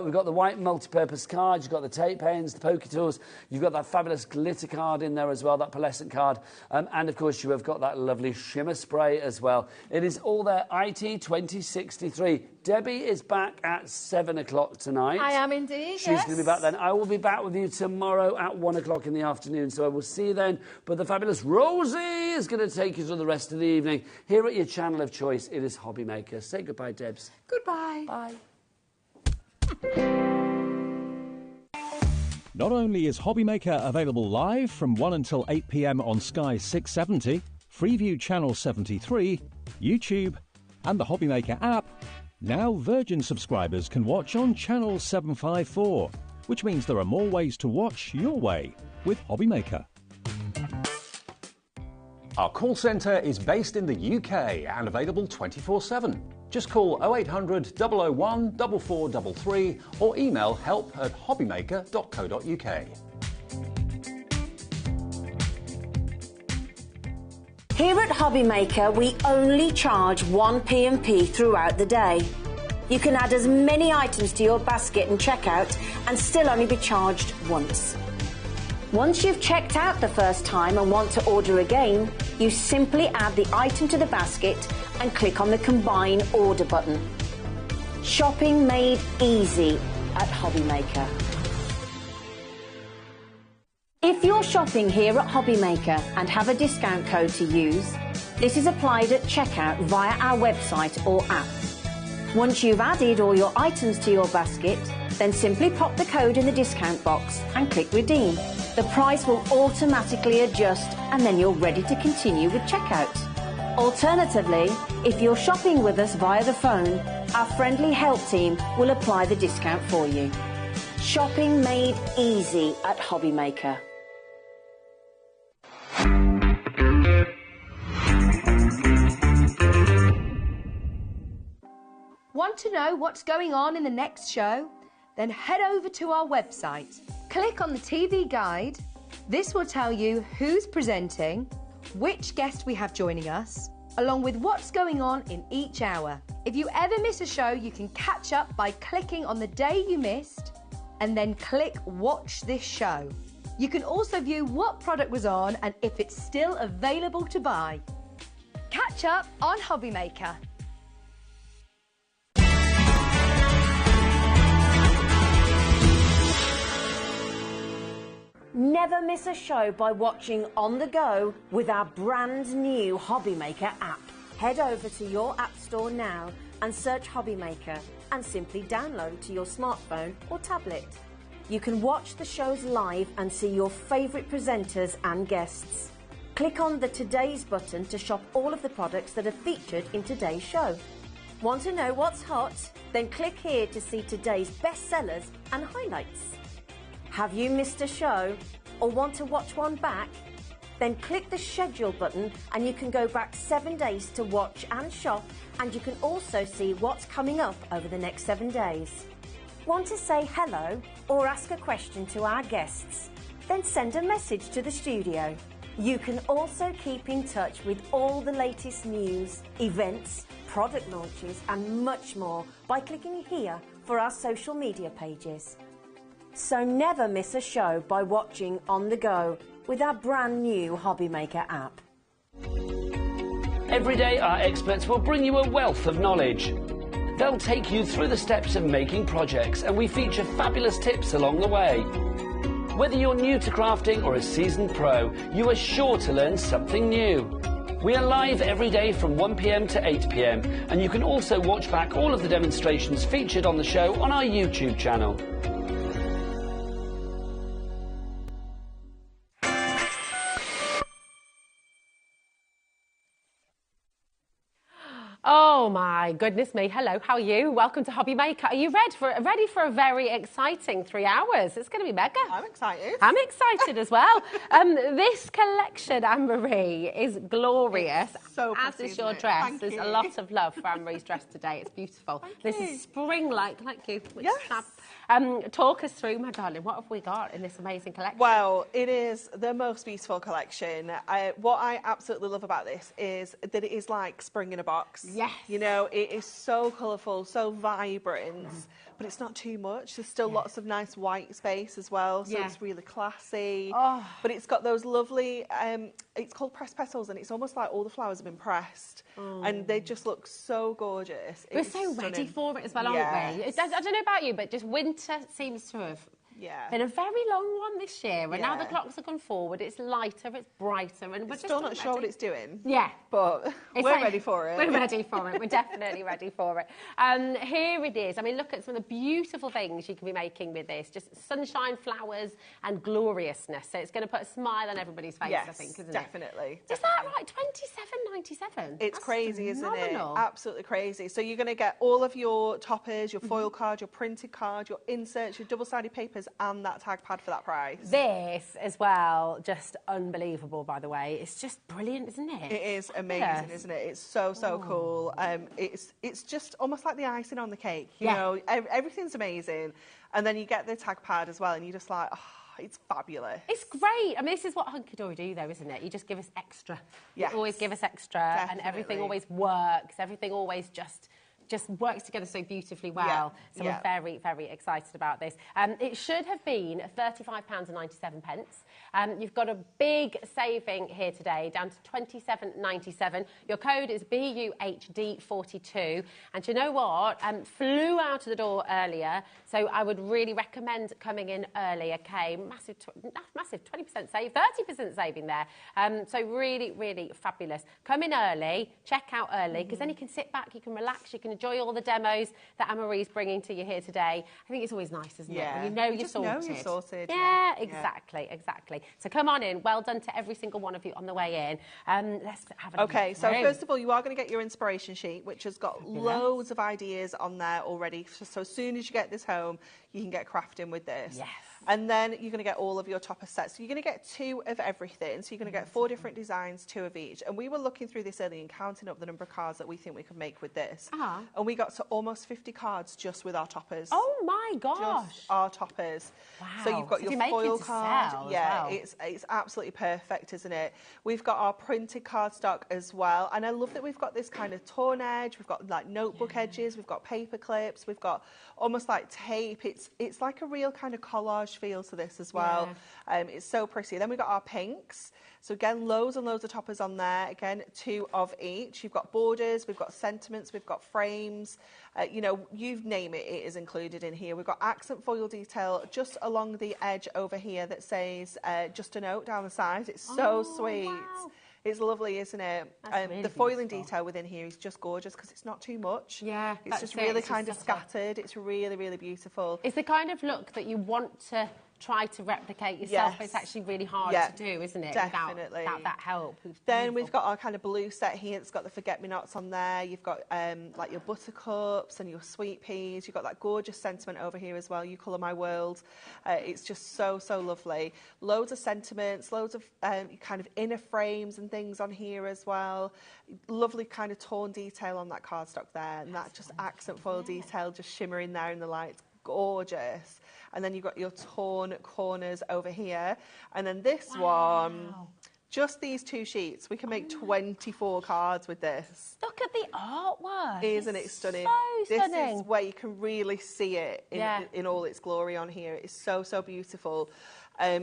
We've got the white multi-purpose card. You've got the tape pens, the poke tools. You've got that fabulous glitter card in there as well, that pearlescent card. And, of course, you have got that lovely shimmer spray as well. It is all there, IT 2063. Debbie is back at 7 o'clock tonight. I am indeed, She's going to be back then. I will be back with you tomorrow at 1 o'clock in the afternoon, so I will see you then. But the fabulous Rosie is going to take you through the rest of the evening. Here at your channel of choice, it is HobbyMaker. Say goodbye, Debs. Goodbye. Bye. Not only is HobbyMaker available live from 1 until 8 p.m. on Sky 670, Freeview Channel 73, YouTube, and the HobbyMaker app, now Virgin subscribers can watch on Channel 754, which means there are more ways to watch your way with HobbyMaker. Our call centre is based in the UK and available 24/7. Just call 0800 001 4433 or email help@hobbymaker.co.uk. Here at HobbyMaker, we only charge 1 P&P throughout the day. You can add as many items to your basket and checkout and still only be charged once. Once you've checked out the first time and want to order again, you simply add the item to the basket and click on the Combine Order button. Shopping made easy at HobbyMaker. If you're shopping here at HobbyMaker and have a discount code to use, this is applied at checkout via our website or app. Once you've added all your items to your basket, then simply pop the code in the discount box and click Redeem. The price will automatically adjust and then you're ready to continue with checkout. Alternatively, if you're shopping with us via the phone, our friendly help team will apply the discount for you. Shopping made easy at HobbyMaker. Want to know what's going on in the next show? Then head over to our website. Click on the TV guide. This will tell you who's presenting, which guest we have joining us, along with what's going on in each hour. If you ever miss a show, you can catch up by clicking on the day you missed and then click Watch This Show. You can also view what product was on and if it's still available to buy. Catch up on HobbyMaker. Never miss a show by watching on the go with our brand new HobbyMaker app. Head over to your app store now and search HobbyMaker and simply download to your smartphone or tablet. You can watch the shows live and see your favourite presenters and guests. Click on the Today's button to shop all of the products that are featured in today's show. Want to know what's hot? Then click here to see today's bestsellers and highlights. Have you missed a show or want to watch one back? Then click the schedule button and you can go back 7 days to watch and shop, and you can also see what's coming up over the next 7 days. Want to say hello or ask a question to our guests? Then send a message to the studio. You can also keep in touch with all the latest news, events, product launches and much more by clicking here for our social media pages. So never miss a show by watching on the go with our brand new HobbyMaker app. Every day, our experts will bring you a wealth of knowledge. They'll take you through the steps of making projects, and we feature fabulous tips along the way. Whether you're new to crafting or a seasoned pro, you are sure to learn something new. We are live every day from 1 p.m. to 8 p.m, and you can also watch back all of the demonstrations featured on the show on our YouTube channel. Oh my goodness me. Hello, how are you? Welcome to HobbyMaker. Are you ready for a very exciting 3 hours? It's going to be mega. I'm excited. I'm excited as well. This collection, Anne-Marie, is glorious. It's so as pretty, is your isn't it? dress. Thank There's you. a lot of love for Anne-Marie's dress today. It's beautiful. This is spring-like, like you. Which is fab. Talk us through, my darling, what have we got in this amazing collection? Well, it is the most beautiful collection. What I absolutely love about this is that it is like spring in a box. Yes. You know, it is so colourful, so vibrant, but it's not too much. There's still lots of nice white space as well, so it's really classy. Oh. But it's got those lovely, it's called pressed petals, and it's almost like all the flowers have been pressed, and they just look so gorgeous. We're so ready for it as well, aren't we? I don't know about you, but just winter seems to have been a very long one this year, and now the clocks have gone forward. It's lighter, it's brighter, and we're still not sure what it's doing. Yeah, but we're ready for it. We're ready for it. We're definitely ready for it. Here it is. I mean, look at some of the beautiful things you can be making with this. Just sunshine, flowers, and gloriousness. So it's going to put a smile on everybody's face, I think, isn't it? Definitely. Is that right? £27.97. It's crazy, phenomenal. isn't it? Absolutely crazy. So you're going to get all of your toppers, your foil card, your printed card, your inserts, your double-sided papers, and that tag pad for that price. This as well, just unbelievable, by the way. It's just brilliant, isn't it? It is amazing, isn't it? It's so cool. It's just almost like the icing on the cake. You know, everything's amazing, and then you get the tag pad as well, and you're just like, oh, it's fabulous. It's great. I mean, this is what Hunky Dory do, though, isn't it? You just give us extra. Yes. You always give us extra, and everything always works. Everything always just works together so beautifully well. So we're very, very excited about this. It should have been £35.97. You've got a big saving here today, down to £27.97. Your code is BUHD42. And you know what? Flew out of the door earlier, so I would really recommend coming in early, okay? Massive 20% save, 30% saving there. So really, really fabulous. Come in early, check out early, because then you can sit back, you can relax, you can enjoy all the demos that Anne-Marie's bringing to you here today. I think it's always nice, isn't it? When you know you're sorted. Know you're sorted. Yeah, exactly. So come on in. Well done to every single one of you on the way in. Let's have a Okay, so first of all, you are going to get your inspiration sheet, which has got loads of ideas on there already. So as soon as you get this home, you can get crafting with this. Yes. And then you're going to get all of your topper sets. So you're going to get 2 of everything. So you're going to get 4 different designs, 2 of each. And we were looking through this early and counting up the number of cards that we think we could make with this. And we got to almost 50 cards just with our toppers. Oh my gosh. Just our toppers. Wow. So you've got your foil card. It's absolutely perfect, isn't it? We've got our printed cardstock as well. And I love that we've got this kind of torn edge. We've got like notebook edges. We've got paper clips. We've got almost like tape. It's like a real kind of collage feel to this as well. It's so pretty. Then we've got our pinks. So again, loads and loads of toppers on there. Again, 2 of each. You've got borders, we've got sentiments, we've got frames. You know, you name it, it is included in here. We've got accent foil detail just along the edge over here that says just a note down the side. It's so sweet. Wow. It's lovely, isn't it? Really the foiling beautiful. detail within here is just gorgeous because it's not too much. Yeah, it's just really kind of scattered. It's really, really beautiful. It's the kind of look that you want to try to replicate yourself. It's actually really hard to do, isn't it? Definitely. Without that help. Then we've got our kind of blue set here. It's got the forget-me-nots on there. You've got like your buttercups and your sweet peas. You've got that gorgeous sentiment over here as well. You colour my world. It's just so lovely. Loads of sentiments, loads of kind of inner frames and things on here as well. Lovely kind of torn detail on that cardstock there, and that just accent foil detail just shimmering there in the light. Gorgeous. And then you've got your torn corners over here. And then this one, just these 2 sheets. We can make 24 cards with this. Look at the artwork. Isn't it stunning? So stunning. This is where you can really see it in all its glory on here. It's so beautiful.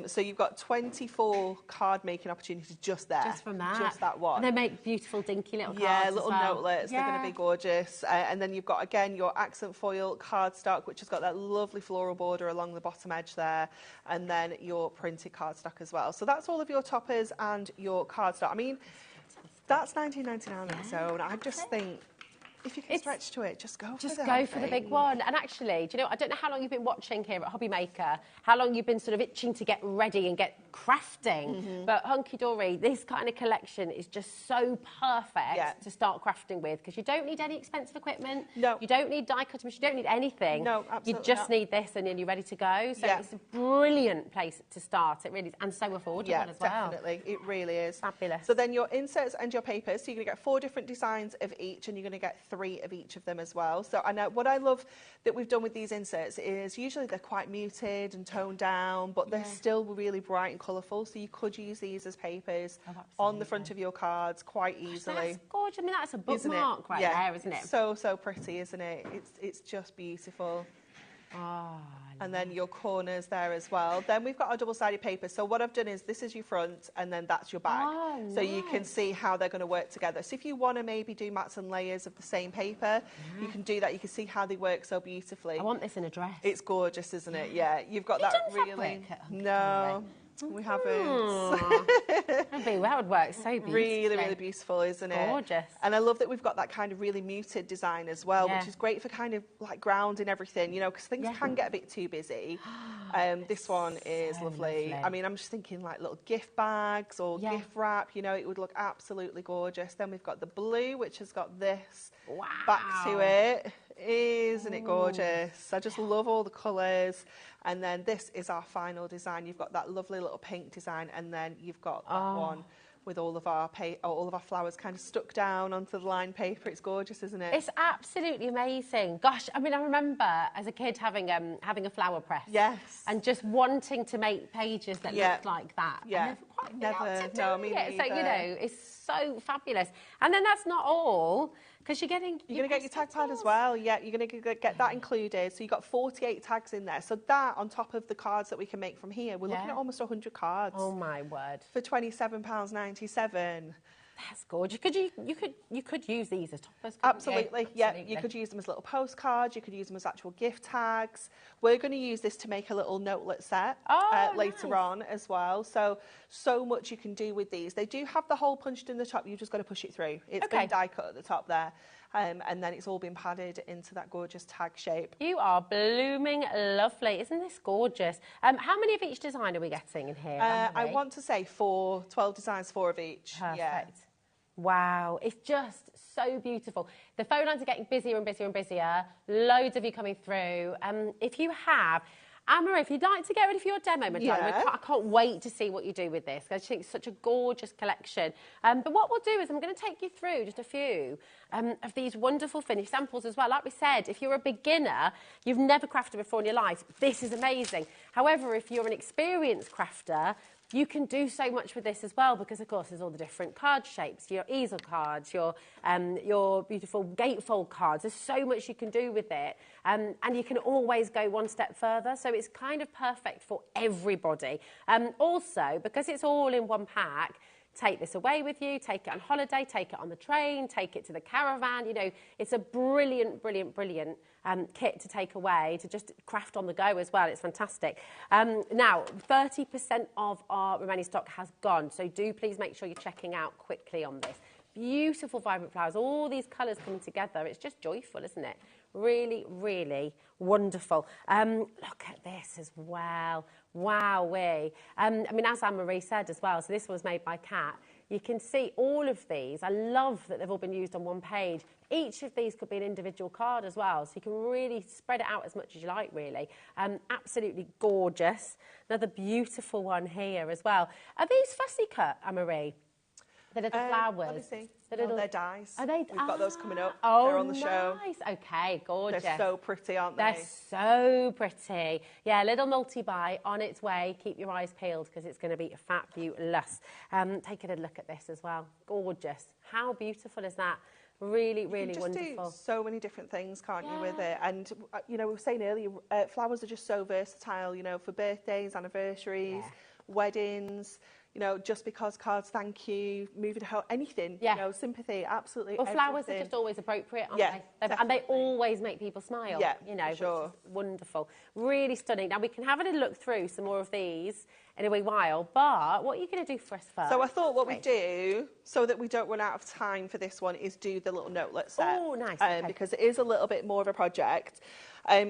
So you've got 24 card making opportunities just there. Just from that. Just that one. And they make beautiful dinky little cards. Yeah, little as well. notelets. They're going to be gorgeous. And then you've got, again, your accent foil cardstock, which has got that lovely floral border along the bottom edge there. And then your printed cardstock as well. So that's all of your toppers and your cardstock. I mean, that's $19.99 on its own. I just think, if you can stretch to it, just go for the big one. And actually, do you know, I don't know how long you've been watching here at HobbyMaker, how long you've been sort of itching to get ready and get crafting. But Hunky Dory, this kind of collection is just so perfect to start crafting with, because you don't need any expensive equipment. No. You don't need die cutters. You don't need anything. No, absolutely You just need this and then you're ready to go. So it's a brilliant place to start. It really is. And so affordable as well. Definitely. It really is. Fabulous. So then your inserts and your papers. So you're going to get 4 different designs of each, and you're going to get 3 of each of them as well. So I know what I love that we've done with these inserts is usually they're quite muted and toned down, but they're still really bright and colourful. So you could use these as papers on the front of your cards quite easily. That's gorgeous. I mean, that's a bookmark right there, isn't it? So pretty, isn't it? It's just beautiful. And then your corners there as well. Then we've got our double-sided paper. So what I've done is this is your front and then that's your back. So you can see how they're going to work together. So if you want to maybe do mats and layers of the same paper, you can do that. You can see how they work so beautifully. I want this in a dress. It's gorgeous, isn't it? Yeah, you've got that really... No. We haven't. That would work so beautifully. Really beautiful, isn't it? Gorgeous. And I love that we've got that kind of really muted design as well, which is great for kind of like grounding everything, you know, because things can get a bit too busy. This one is lovely. I mean, I'm just thinking like little gift bags or gift wrap, you know, it would look absolutely gorgeous. Then we've got the blue, which has got this back to it. Isn't it gorgeous? I just love all the colours. And then this is our final design. You've got that lovely little pink design, and then you've got that one with all of our flowers kind of stuck down onto the lined paper. It's gorgeous, isn't it? It's absolutely amazing. Gosh, I mean, I remember as a kid having a flower press. Yes. And just wanting to make pages that looked like that. Yeah. Never. So, you know, it's so fabulous. And then that's not all, because you're going to get your tag pad as well. Yeah, you're going to get that included. So you've got 48 tags in there. So that on top of the cards that we can make from here, we're looking at almost 100 cards. Oh my word. For £27.97. That's gorgeous. You could use these as toppers. Absolutely, yeah. You could use them as little postcards. You could use them as actual gift tags. We're going to use this to make a little notelet set later on as well. So much you can do with these. They do have the hole punched in the top. You've just got to push it through. It's been die cut at the top there. And then it's all been padded into that gorgeous tag shape. You are blooming lovely. Isn't this gorgeous? How many of each design are we getting in here? I want to say 4, 12 designs, 4 of each. Perfect. Yeah. Wow, it's just so beautiful. The phone lines are getting busier and busier and busier. Loads of you coming through. If you have... Anne-Marie, if you'd like to get ready for your demo, my darling, I can't wait to see what you do with this. I think it's such a gorgeous collection. But what we'll do is I'm going to take you through just a few of these wonderful finished samples as well. Like we said, if you're a beginner, you've never crafted before in your life, this is amazing. However, if you're an experienced crafter, you can do so much with this as well, because of course there's all the different card shapes, your easel cards, your beautiful gatefold cards. There's so much you can do with it, and you can always go one step further. So it's kind of perfect for everybody. Also, because it's all in one pack, take this away with you, take it on holiday, take it on the train, take it to the caravan. You know, it's a brilliant kit to take away, to just craft on the go as well. It's fantastic. Now, 30% of our remaining stock has gone, so do please make sure you're checking out quickly on this. Beautiful, vibrant flowers, all these colours coming together. It's just joyful, isn't it? Really, really wonderful. Look at this as well. Wowee. I mean, as Anne-Marie said as well, so this was made by Kat. You can see all of these. I love that they've all been used on one page. Each of these could be an individual card as well, so you can really spread it out as much as you like, really. Absolutely gorgeous. Another beautiful one here as well. Are these fussy cut, Anne-Marie? The little flowers. Let me see. They're dies. Are they? We've got those coming up. Oh, they're on the show. Nice. Okay, gorgeous. They're so pretty, aren't they? They're so pretty. Yeah, little multi-buy on its way. Keep your eyes peeled because it's going to be fabulous. Take a look at this as well. Gorgeous. How beautiful is that? Really, really you can just wonderful. do so many different things, can't you, with it? And, you know, we were saying earlier, flowers are just so versatile, you know, for birthdays, anniversaries, weddings, you know, just because cards, thank you, moving home, anything, you know, sympathy, absolutely Well, flowers are just always appropriate, aren't they? And they always make people smile, you know, which is wonderful. Really stunning. Now, we can have a little look through some more of these in a wee while, but what are you going to do for us first? So I thought what we do, so that we don't run out of time for this one, is do the little notelet set. Oh, nice. Because it is a little bit more of a project.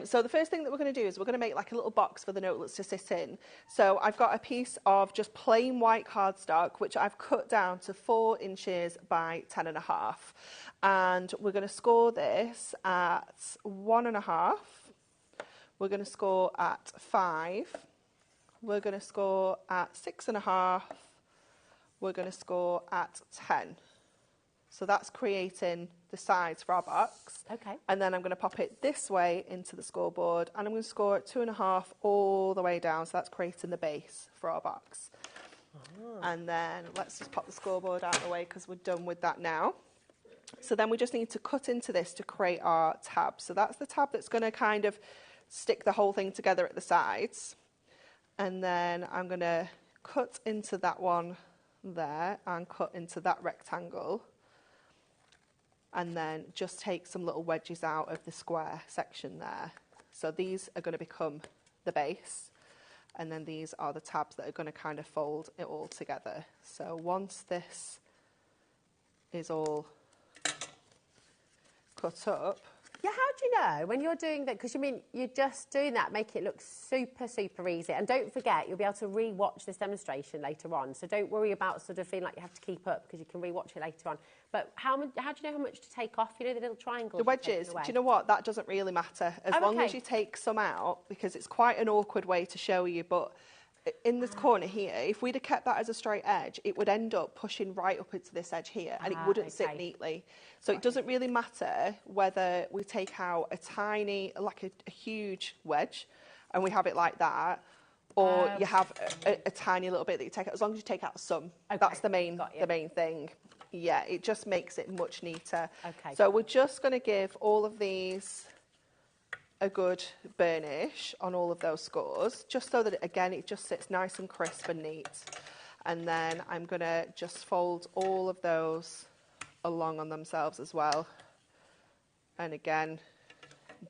So the first thing that we're going to do is we're going to make like a little box for the notelets to sit in. So I've got a piece of just plain white cardstock, which I've cut down to 4 inches by 10.5. And we're going to score this at 1.5. We're going to score at 5. We're going to score at 6.5. We're going to score at 10. So that's creating the sides for our box. Okay. And then I'm going to pop it this way into the scoreboard, and I'm going to score at 2.5 all the way down. So that's creating the base for our box. And then let's just pop the scoreboard out of the way because we're done with that now. So then we just need to cut into this to create our tab. So that's the tab that's going to kind of stick the whole thing together at the sides. And then I'm going to cut into that one there and cut into that rectangle. And then just take some little wedges out of the square section there. So these are going to become the base. And then these are the tabs that are going to kind of fold it all together. So once this is all cut up. Yeah, how do you know when you're doing that? Because, you mean, you're just doing that, make it look super, super easy. And don't forget, you'll be able to re-watch this demonstration later on. So don't worry about sort of feeling like you have to keep up, because you can re-watch it later on. But how do you know how much to take off? You know, the little triangles? The wedges, do you know what? That doesn't really matter. As long as you take some out, because it's quite an awkward way to show you, but in this corner here, if we'd have kept that as a straight edge, it would end up pushing right up into this edge here, and it wouldn't sit neatly. So it doesn't really matter whether we take out a tiny, like a huge wedge, and we have it like that, or you have a tiny little bit that you take out. As long as you take out some, that's the main thing. Yeah, it just makes it much neater. So we're just going to give all of these a good burnish on all of those scores, just so that, again, it just sits nice and crisp and neat. And then I'm going to just fold all of those along on themselves as well. And again,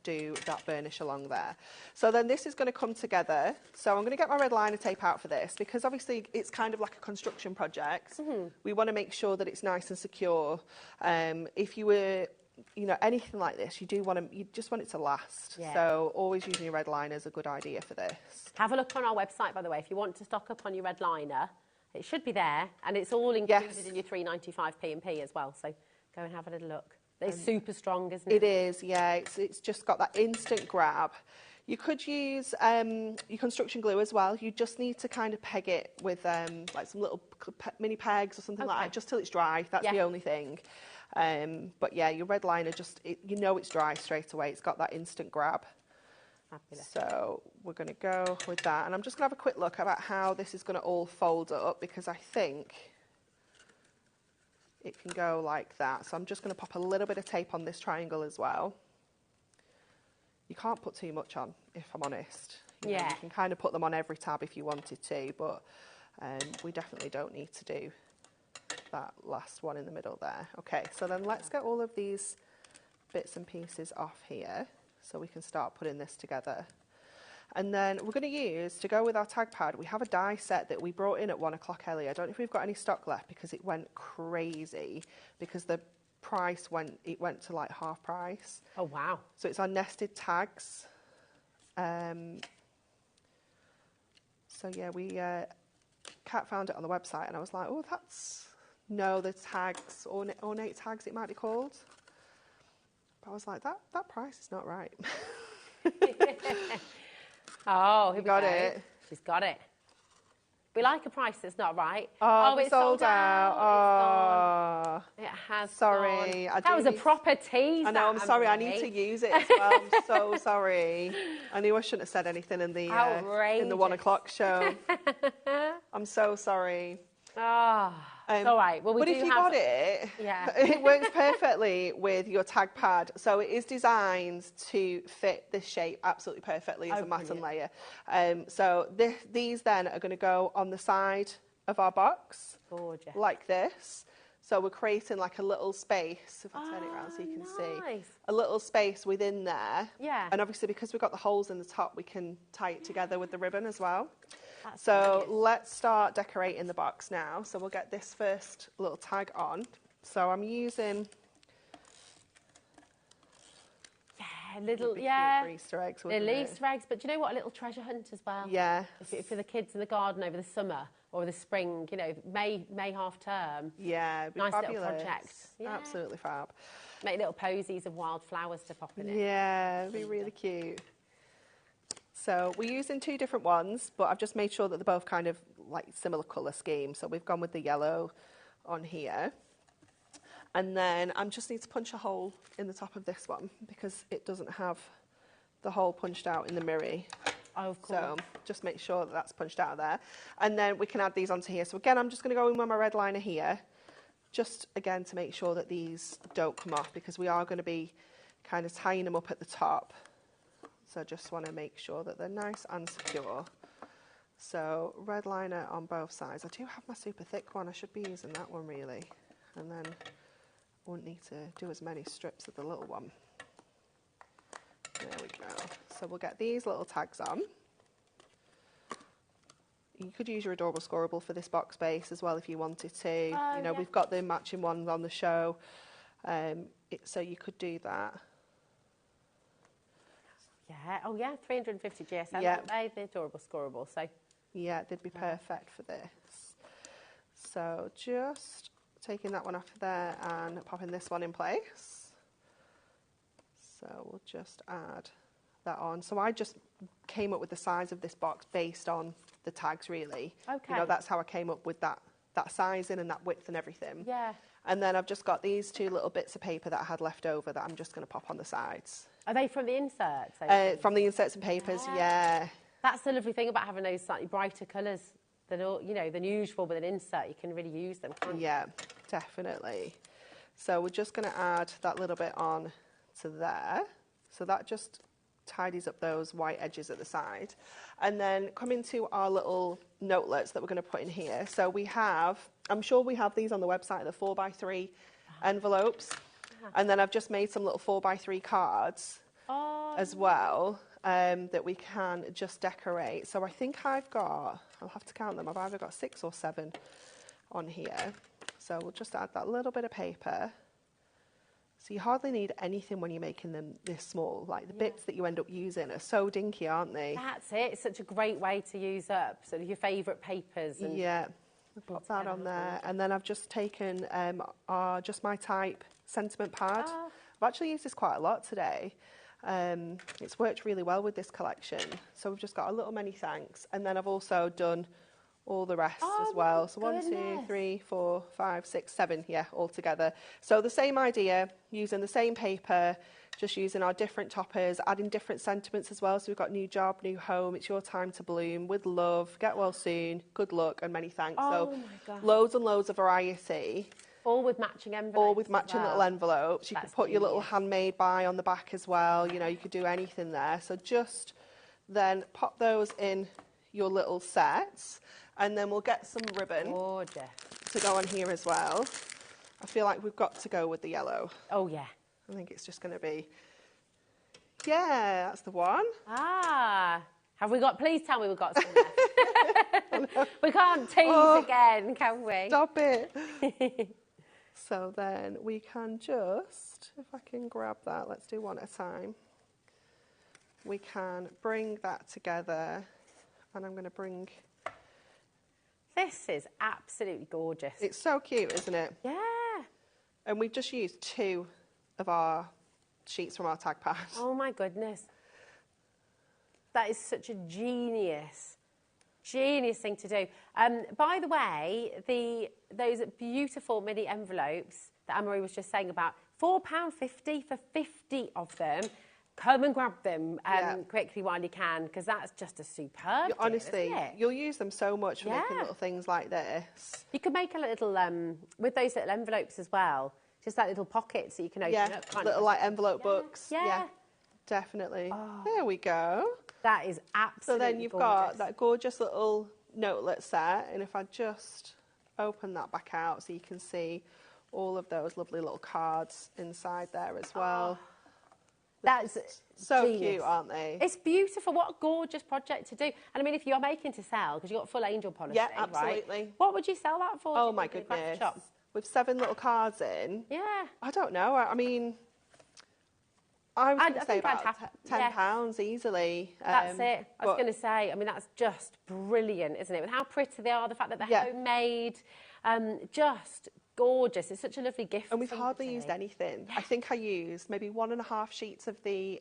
do that burnish along there. So then this is going to come together. So I'm going to get my red liner tape out for this, because obviously it's kind of like a construction project. We want to make sure that it's nice and secure. If you were, you know, anything like this, you just want it to last. So always using your red liner is a good idea for this. Have a look on our website, by the way, if you want to stock up on your red liner. It should be there, and it's all included in your £3.95 P&P as well. So go and have a little look. It's super strong, isn't it? It is, yeah. It's just got that instant grab. You could use your construction glue as well. You just need to kind of peg it with like some little mini pegs or something like that, just till it's dry. That's the only thing. But yeah, your red liner, you know it's dry straight away. It's got that instant grab. Fabulous. So we're going to go with that. And I'm just going to have a quick look about how this is going to all fold up, because I think it can go like that. So I'm just going to pop a little bit of tape on this triangle as well. You can't put too much on, if I'm honest. You know, you can kind of put them on every tab if you wanted to, but we definitely don't need to do that last one in the middle there. Okay, so then let's get all of these bits and pieces off here, so we can start putting this together. And then we're going to use, to go with our tag pad, we have a die set that we brought in at 1 o'clock earlier. I don't know if we've got any stock left, because it went crazy, because the price went to like half price. Oh, wow. So it's our nested tags. So yeah, Kat found it on the website, and I was like, oh, the tags, ornate tags it might be called. But I was like, that price is not right. Oh, you got it. She's got it. We like a price that's not right. Oh, it's sold out. It has. Sorry. That was a proper tease. I know, I'm sorry. I need to use it as well. I'm so sorry. I knew I shouldn't have said anything in the 1 o'clock show. I'm so sorry. It's all right. Well, but if you got it, it works perfectly with your tag pad. So it is designed to fit this shape absolutely perfectly as a matten layer. So these then are going to go on the side of our box. Gorgeous. Like this. So we're creating like a little space, if I turn it around so you can see, a little space within there. Yeah. And obviously because we've got the holes in the top, we can tie it together with the ribbon as well. So let's start decorating the box now. So we'll get this first little tag on. So I'm using little Easter eggs. Little Easter eggs, but do you know what? A little treasure hunt as well. Yeah. For the kids in the garden over the summer or the spring, you know, May half term. Yeah, it'd be nice fabulous. little project. Yeah. Absolutely fab. Make little posies of wild flowers to pop in it. Yeah, it'd be really cute. So we're using 2 different ones, but I've just made sure that they're both kind of like similar colour scheme. So we've gone with the yellow on here. And then I just need to punch a hole in the top of this one because it doesn't have the hole punched out in the mirror. Oh, of course. So just make sure that that's punched out there. And then we can add these onto here. So again, I'm just going to go in with my red liner here, just again to make sure that these don't come off because we are going to be kind of tying them up at the top. So just want to make sure that they're nice and secure. So red liner on both sides. I do have my super thick one. I should be using that one really. And then I won't need to do as many strips of the little one. There we go. So we'll get these little tags on. You could use your Adorable Scorable for this box base as well if you wanted to. You know, we've got the matching ones on the show. So you could do that. Yeah, 350 GSM, the Adorable Scorable, so. Yeah, they'd be perfect for this. So just taking that one off there and popping this one in place. So we'll just add that on. So I just came up with the size of this box based on the tags really. Okay. You know, that's how I came up with that sizing and that width and everything. Yeah. And then I've just got these 2 little bits of paper that I had left over that I'm just going to pop on the sides. Are they from the inserts? From the inserts and papers, yeah. That's the lovely thing about having those slightly brighter colours than usual with an insert. You can really use them, can't you? Yeah, definitely. So we're just going to add that little bit on to there. So that just tidies up those white edges at the side. And then coming to our little notelets that we're going to put in here. So we have, I'm sure we have these on the website, the 4x3 envelopes. And then I've just made some little 4x3 cards as well that we can just decorate. So I think I've got, I'll have to count them, I've either got 6 or 7 on here. So we'll just add that little bit of paper. So you hardly need anything when you're making them this small. Like the bits that you end up using are so dinky, aren't they? That's it. It's such a great way to use up sort of your favourite papers. And pop that on there. And then I've just taken Just My Type sentiment pad. I've actually used this quite a lot today. It's worked really well with this collection. So we've just got a little many thanks. And then I've also done all the rest as well. So 1, 2, 3, 4, 5, 6, 7, all together. So the same idea, using the same paper, just using our different toppers, adding different sentiments as well. So we've got new job, new home, it's your time to bloom, with love, get well soon, good luck, and many thanks. So loads and loads of variety. All with matching envelopes. All with matching little envelopes. You could put your little handmade by on the back as well. You know, you could do anything there. So just then pop those in your little sets. And then we'll get some ribbon to go on here as well. I feel like we've got to go with the yellow. Oh, yeah. I think it's just going to be, that's the one. Have we got, please tell me we've got some left. We can't tease again, can we? Stop it. So then we can just, if I can grab that, let's do one at a time. We can bring that together, and I'm going to bring... This is absolutely gorgeous. It's so cute, isn't it? Yeah. And we've just used 2 of our sheets from our tag pad. Oh my goodness. That is such a genius thing to do. By the way, those beautiful mini envelopes that Anne-Marie was just saying about, £4.50 for 50 of them. come and grab them quickly while you can, because that's just a superb deal, honestly, isn't it? you'll use them so much for making little things like this. You can make a little, with those little envelopes as well, just like little pockets that you can open up. Can't little you? like envelope books. Yeah. Definitely. There we go. That is absolutely So then you've gorgeous. got that gorgeous little notelet set, and if I just open that back out so you can see all of those lovely little cards inside there as well. That's so genius. cute, aren't they? It's beautiful. What a gorgeous project to do. And I mean, if you're making to sell, because you've got full angel policy, Yeah, absolutely. Right? What would you sell that for? Oh my goodness. With 7 little cards in. Yeah. I don't know. I mean, I was going to say about £10 easily. That's it. I was going to say, I mean, that's just brilliant, isn't it? With how pretty they are, the fact that they're homemade, just gorgeous. It's such a lovely gift. And we've hardly used anything. I think I used maybe 1.5 sheets of the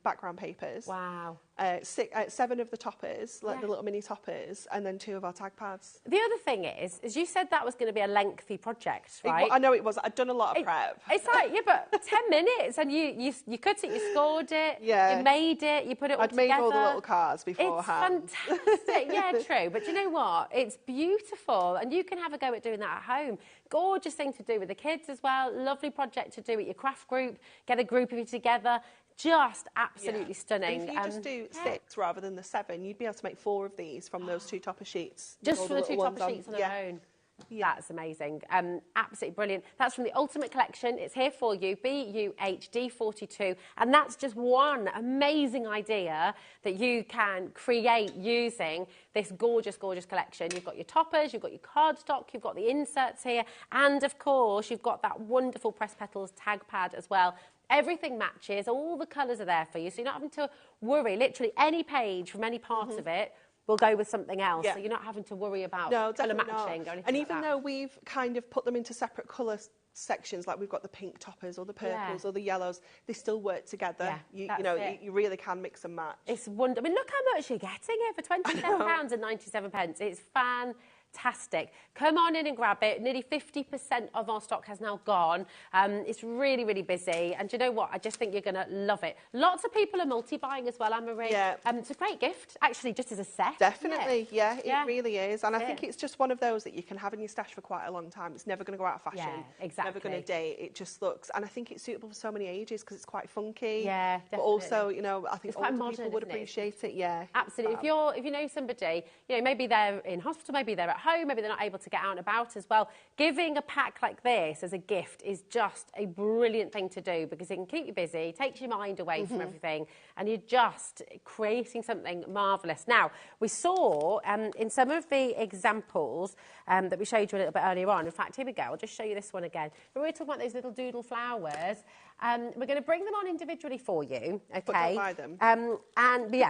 background papers. Wow. 7 of the toppers, like the little mini toppers, and then 2 of our tag pads. The other thing is you said that was going to be a lengthy project, right? I know it was. I'd done a lot of prep. It's like, but 10 minutes, and you cut it, you scored it, you made it, you put it all together. I'd made all the little cards beforehand. It's fantastic. Yeah, true. But you know what? It's beautiful, and you can have a go at doing that at home. Gorgeous thing to do with the kids as well. Lovely project to do at your craft group. Get a group of you together. Just absolutely stunning. And if you just do 6 rather than the 7, you'd be able to make 4 of these from those 2 topper sheets. Just for the 2 topper sheets on their own. That's amazing. Absolutely brilliant. That's from the Ultimate Collection. It's here for you, BUHD42. And that's just one amazing idea that you can create using this gorgeous, gorgeous collection. You've got your toppers, you've got your cardstock, you've got the inserts here, and of course, you've got that wonderful Press Petals tag pad as well. Everything matches, all the colours are there for you, so you're not having to worry. Literally any page from any part of it will go with something else, so you're not having to worry about colour matching or anything And like even though we've kind of put them into separate colour sections, like we've got the pink toppers or the purples or the yellows, they still work together. You know, you really can mix and match. It's wonderful. I mean, look how much you're getting here for £27.97. It's fantastic. Come on in and grab it. Nearly 50% of our stock has now gone. It's really, really busy. And do you know what? I just think you're going to love it. Lots of people are multi-buying as well, Anne-Marie. Yeah. It's a great gift, actually, just as a set. Definitely, it really is. And I think it's just one of those that you can have in your stash for quite a long time. It's never going to go out of fashion. Yeah, exactly. Never going to date. It just looks... And I think it's suitable for so many ages because it's quite funky. Yeah, definitely. But also, you know, I think it's quite older modern, people would appreciate it. Yeah. Absolutely. If you know somebody, you know, maybe they're in hospital, maybe they're at home, maybe they're not able to get out and about as well, giving a pack like this as a gift is just a brilliant thing to do because it can keep you busy, takes your mind away from everything, and you're just creating something marvellous. Now, we saw in some of the examples that we showed you a little bit earlier on, in fact, here we go, I'll just show you this one again. We were talking about those little doodle flowers. We're going to bring them on individually for you, okay? But don't buy them.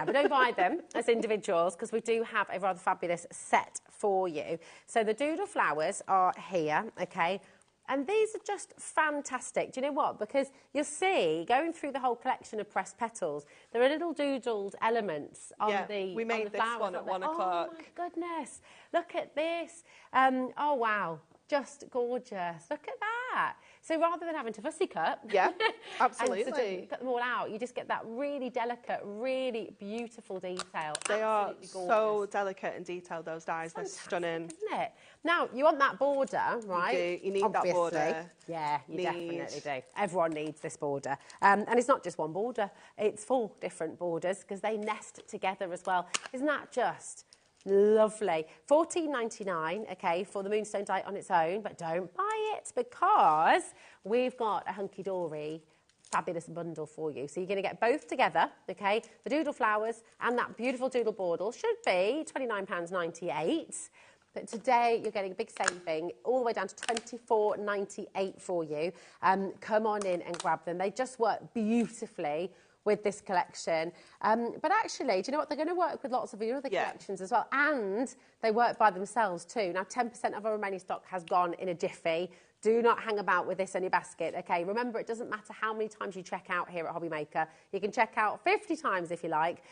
But don't buy them as individuals because we do have a rather fabulous set for you. So the doodle flowers are here, okay? And these are just fantastic. Do you know what? Because you'll see, going through the whole collection of Press Petals, there are little doodled elements on the we made this one at 1 o'clock. Oh, my goodness. Look at this. Oh, wow. Just gorgeous. Look at that. So rather than having to fussy cut, absolutely, and sort of cut them all out, you just get that really delicate, really beautiful detail. They are gorgeous. So delicate and detailed, those dies. They're stunning. Isn't it? Now, you want that border, right? You need that border. Yeah, you definitely do. Everyone needs this border. And it's not just one border. It's 4 different borders because they nest together as well. Isn't that just... lovely. $14.99, okay, for the Moonstone die on its own, but don't buy it because we've got a hunky-dory fabulous bundle for you. So you're going to get both together, okay? The doodle flowers and that beautiful doodle bordle should be £29.98. But today you're getting a big saving all the way down to $24.98 for you. Come on in and grab them. They just work beautifully with this collection. But actually, do you know what? They're going to work with lots of your other collections as well. And they work by themselves too. Now, 10% of our remaining stock has gone in a jiffy. Do not hang about with this in your basket, okay? Remember, it doesn't matter how many times you check out here at HobbyMaker. You can check out 50 times if you like.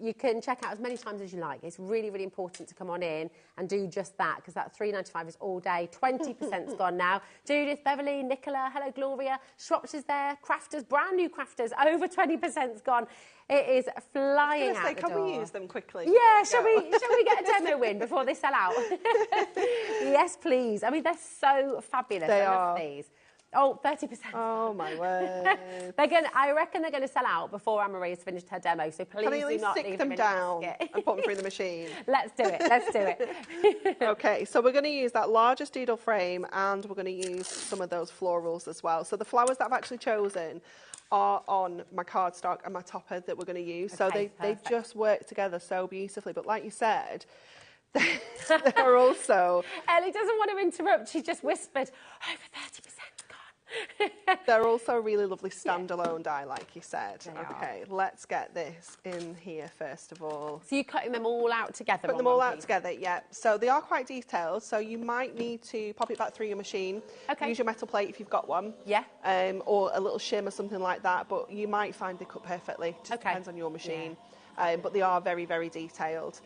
You can check out as many times as you like. It's really, really important to come on in and do just that, because that $3.95 is all day. 20%'s gone now. Judith, Beverly, Nicola, hello, Gloria. Shropshire's there. Crafters, brand new Crafters, over 20%'s gone. It is flying out the door. Can we use them quickly? Yeah, shall we get a demo in before they sell out? Yes, please. I mean, they're so fabulous. They I are. love these. Oh, 30%. Oh, my word. I reckon they're going to sell out before Anne-Marie has finished her demo, so please Can I at do least not stick leave them in your down basket. and put them through the machine? Let's do it. Let's do it. Okay, so we're going to use that largest Doodle frame, and we're going to use some of those florals as well. So the flowers that I've actually chosen are on my cardstock and my topper that we're going to use. So Okay, they just work together so beautifully. But like you said, they're also... Ellie doesn't want to interrupt. She just whispered, over 30% gone. They're also really lovely standalone die, like you said. They Okay, let's get this in here first of all. So you're cutting them all out together? Put them all out together, yeah. So they are quite detailed, so you might need to pop it back through your machine. Okay. Use your metal plate if you've got one. Yeah. Or a little shim or something like that, but you might find they cut perfectly. Just Okay. depends on your machine. But they are very, very detailed.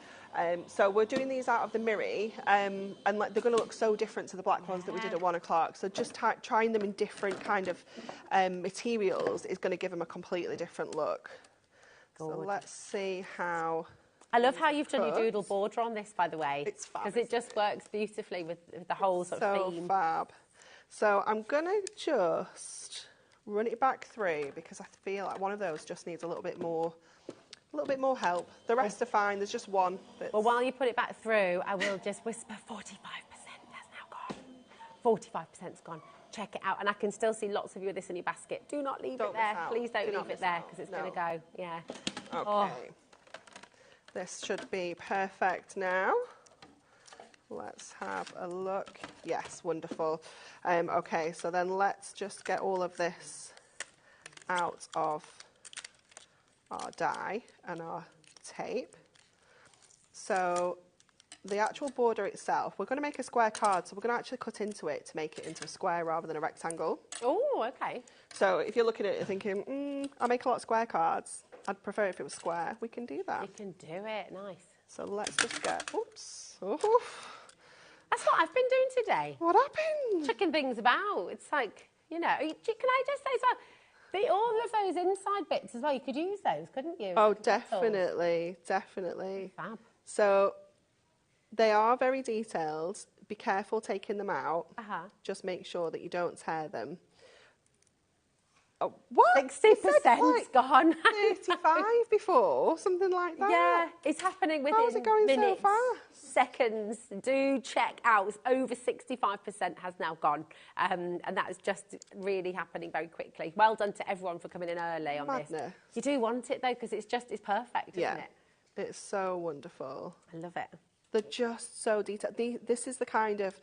So we're doing these out of the Miri, and they're going to look so different to the black ones that we did at 1 o'clock. So just trying them in different kind of materials is going to give them a completely different look. Gorgeous. So let's see how... I love how you've done your cut. Doodle border on this, by the way. It's fab. Because it just works beautifully with the whole sort of theme. So fab. So I'm going to just run it back through, because I feel like one of those just needs a little bit more help. The rest are fine. There's just one. Well, while you put it back through, I will just whisper 45% has now gone. 45%'s gone. Check it out. And I can still see lots of you with this in your basket. Do not leave it there. Please don't leave it there, because it's going to go. Yeah. Okay. Oh. This should be perfect now. Let's have a look. Yes, wonderful. Okay, so then let's just get all of this out of our die and our tape. So the actual border itself, we're going to make a square card, so we're going to actually cut into it to make it into a square rather than a rectangle. Oh, okay. So if you're looking at it and thinking, I make a lot of square cards, I'd prefer if it was square, we can do that. You can do it. Nice. So let's just get, oops. Oh. That's what I've been doing today. What happened? Chucking things about. It's like, you know, can I just say as well, all of those inside bits as well, you could use those, couldn't you? Oh, definitely, definitely. Fab. So they are very detailed. Be careful taking them out. Just make sure that you don't tear them. Oh, what? 60%'s gone. 35 before, something like that. Yeah, it's happening within How's it going minutes, so fast? seconds. Do check out. Over 65% has now gone, and that is just really happening very quickly. Well done to everyone for coming in early on this. You do want it though, because it's perfect, isn't it? It's so wonderful. I love it. They're just so detailed. This is the kind of,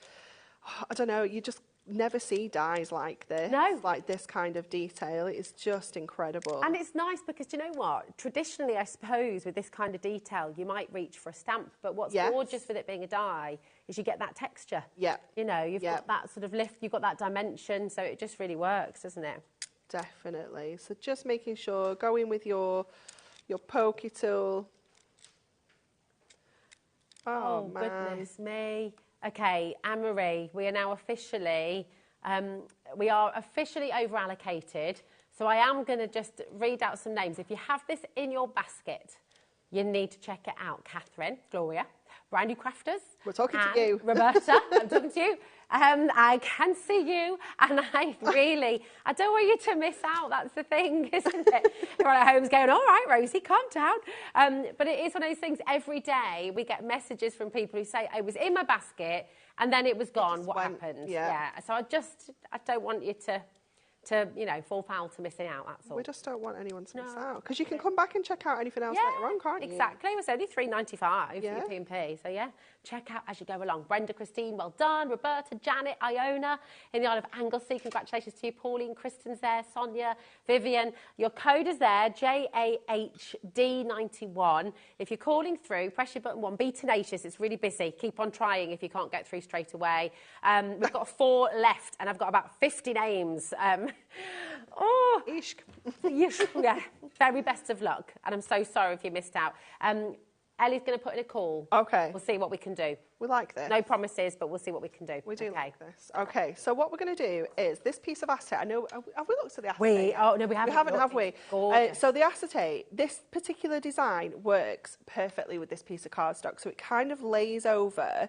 I don't know, you just never see dies like this. No. Like this kind of detail. It's just incredible. And it's nice because, do you know what? Traditionally, I suppose, with this kind of detail, you might reach for a stamp. But what's gorgeous with it being a die is you get that texture. Yeah. You know, you've got that sort of lift, you've got that dimension. So it just really works, doesn't it? Definitely. So just making sure, go in with your pokey tool. Oh man. Goodness me. Okay, Anne-Marie, we are now officially, over allocated. So I am going to just read out some names. If you have this in your basket, you need to check it out. Catherine, Gloria, brand new Crafters. We're talking to you. Roberta, I'm talking to you. I can see you, and I don't want you to miss out. That's the thing, isn't it? Everyone at home's going, all right, Rosie, calm down. But it is one of those things. Every day we get messages from people who say, I was in my basket, and then it was gone. What happened? Yeah. So I don't want you to to, you know, fall foul to missing out, that's all. We just don't want anyone to miss out. Because you can come back and check out anything else later on, can't you? Exactly. It was only $3.95 for your P&P. So, yeah, check out as you go along. Brenda, Christine, well done. Roberta, Janet, Iona in the Isle of Anglesey. Congratulations to you. Pauline, Kristen's there. Sonia, Vivian. Your code is there, JAHD91. If you're calling through, press your button 1. Be tenacious. It's really busy. Keep on trying if you can't get through straight away. We've got 4 left, and I've got about 50 names. Ishk. Yeah, very best of luck. And I'm so sorry if you missed out. Ellie's going to put in a call. Okay. We'll see what we can do. We like this. No promises, but we'll see what we can do. We do like this. Okay, so what we're going to do is this piece of acetate. I know, have we looked at the acetate? Oh, no, we haven't. We haven't, have we? Gorgeous. So the acetate, this particular design works perfectly with this piece of cardstock. So it kind of lays over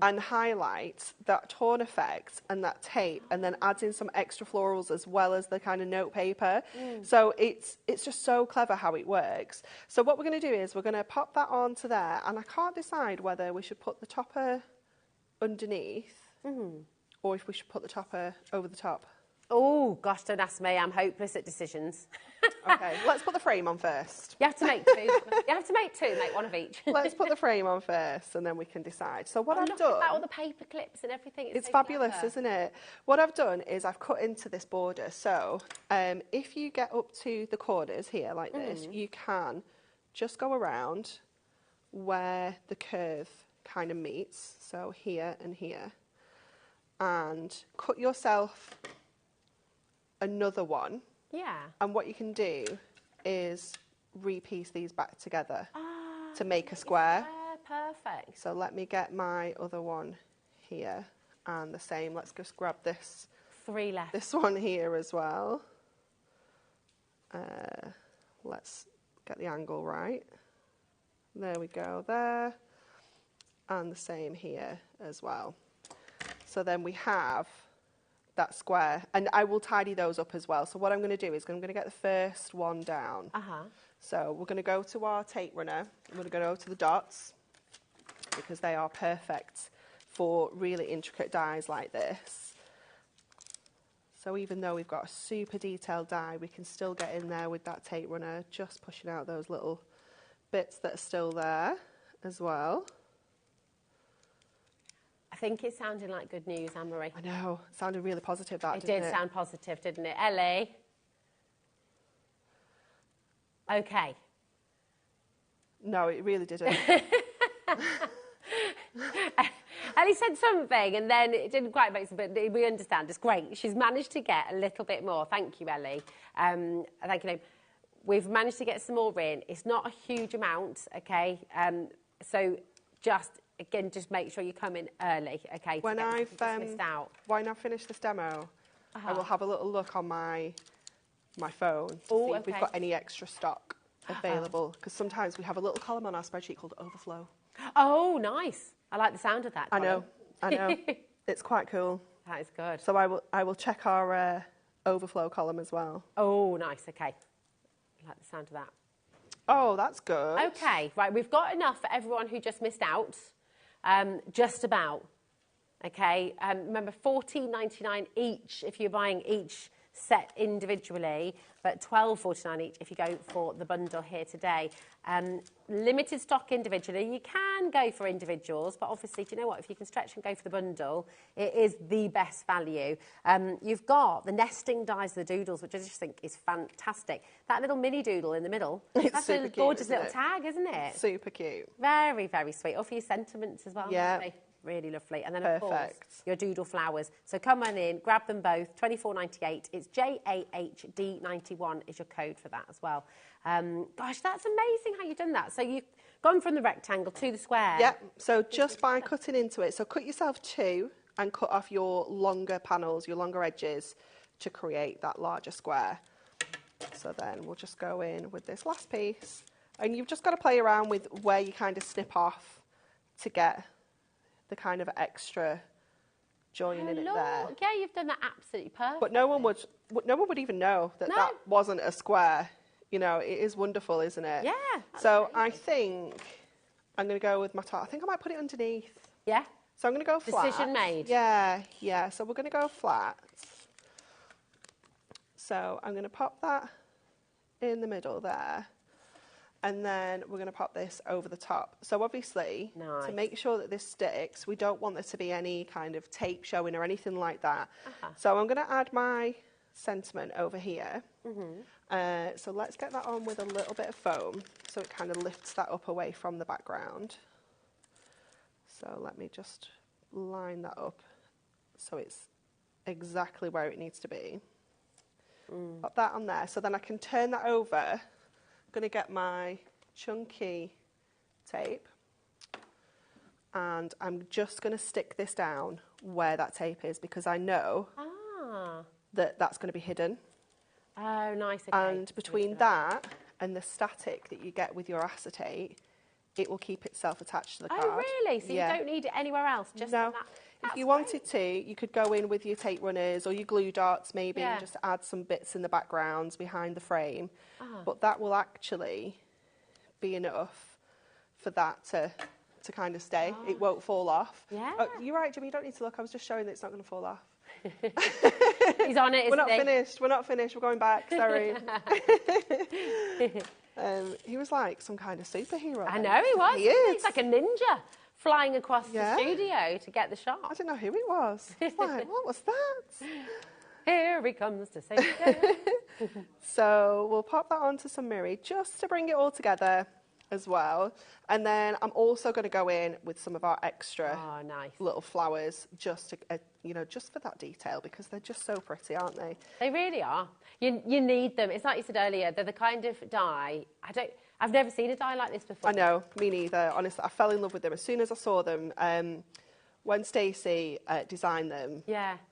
and highlights that torn effect and that tape, and then adds in some extra florals as well as the kind of note paper. So it's just so clever how it works. So what we're going to do is we're going to pop that onto there, and I can't decide whether we should put the topper underneath or if we should put the topper over the top. Oh, gosh, don't ask me. I'm hopeless at decisions. Okay, let's put the frame on first. You have to make 2. You have to make 2, make 1 of each. Let's put the frame on first and then we can decide. So what I've look done... at all the paper clips and everything. It's so fabulous, clever. isn't it? What I've done is I've cut into this border. So if you get up to the corners here like this, you can just go around where the curve kind of meets. So here and here. And cut yourself another one. Yeah. And what you can do is repiece these back together to make a square. Perfect. So let me get my other one here, and the same. Let's just grab this. 3 left. This one here as well. Let's get the angle right. There we go there. And the same here as well. So then we have that square, and I will tidy those up as well. So what I'm going to do is I'm going to get the first one down. So we're going to go to our tape runner. I'm going to go to the dots because they are perfect for really intricate dies like this. So even though we've got a super detailed die, we can still get in there with that tape runner, just pushing out those little bits that are still there as well. I think it sounded like good news, Anne-Marie. I know. It sounded really positive, that, It didn't did it? sound positive, didn't it? Ellie? Okay. No, it really didn't. Ellie said something and then it didn't quite make sense, but we understand. It's great. She's managed to get a little bit more. Thank you, Ellie. Thank you. We've managed to get some more in. It's not a huge amount, okay? So just... Again, just make sure you come in early, okay? When I've missed out. When I've finished this demo, I will have a little look on my phone to see if we've got any extra stock available. Because sometimes we have a little column on our spreadsheet called Overflow. Oh, nice! I like the sound of that. I know. It's quite cool. That is good. So I will check our Overflow column as well. Oh, nice. Okay, I like the sound of that. Oh, that's good. Okay, right. We've got enough for everyone who just missed out. Just about. Okay, remember $14.99 each if you're buying each set individually, but $12.49 each if you go for the bundle here today. Limited stock individually. You can go for individuals, but obviously, do you know what? If you can stretch and go for the bundle, it is the best value. You've got the nesting dies, the doodles, which I just think is fantastic. That little mini doodle in the middle, that's a gorgeous little tag, isn't it? Super cute. Very, very sweet. Or for your sentiments as well. Yeah. Really lovely. And then, of course, Perfect. your doodle flowers. So come on in, grab them both, $24.98. It's JAHD91 is your code for that as well. Gosh, that's amazing how you've done that. So you've gone from the rectangle to the square. Yep, so just by cutting into it. So cut yourself 2 and cut off your longer panels, your longer edges to create that larger square. So then we'll just go in with this last piece. And you've just got to play around with where you kind of snip off to get the kind of extra join in it there. Yeah, you've done that absolutely perfect. But no one would even know that that wasn't a square. You know, it is wonderful, isn't it? Yeah. So I think I'm going to go with my top. I think I might put it underneath. Yeah. So I'm going to go flat. Decision made. Yeah, yeah. So we're going to go flat. So I'm going to pop that in the middle there. And then we're going to pop this over the top. So obviously, to make sure that this sticks, we don't want there to be any kind of tape showing or anything like that. So I'm going to add my sentiment over here. So let's get that on with a little bit of foam so it kind of lifts that up away from the background. So let me just line that up so it's exactly where it needs to be. Pop that on there. So then I can turn that over. I'm going to get my chunky tape and I'm just going to stick this down where that tape is because I know that that's going to be hidden. Oh, nice. Okay. And between that and the static that you get with your acetate, it will keep itself attached to the card. Oh, really? So you don't need it anywhere else? Just no. on that? If you wanted to, you could go in with your tape runners or your glue dots maybe and just add some bits in the background behind the frame. But that will actually be enough for that to kind of stay. It won't fall off. Yeah. Oh, you're right, Jimmy, you don't need to look. I was just showing that it's not going to fall off. He's on it, We're not finished. We're not finished. We're going back. Sorry. He was like some kind of superhero. I know he was. He is. He's like a ninja flying across the studio to get the shot. I didn't know who it was. I was like, what was that? Here he comes to save the day. So we'll pop that onto some mirror just to bring it all together as well. And then I'm also going to go in with some of our extra little flowers just to, just for that detail because they're just so pretty, aren't they? They really are. You need them. It's like you said earlier, they're the kind of dye. I've never seen a dye like this before. I know, me neither. Honestly, I fell in love with them as soon as I saw them. When Stacey designed them,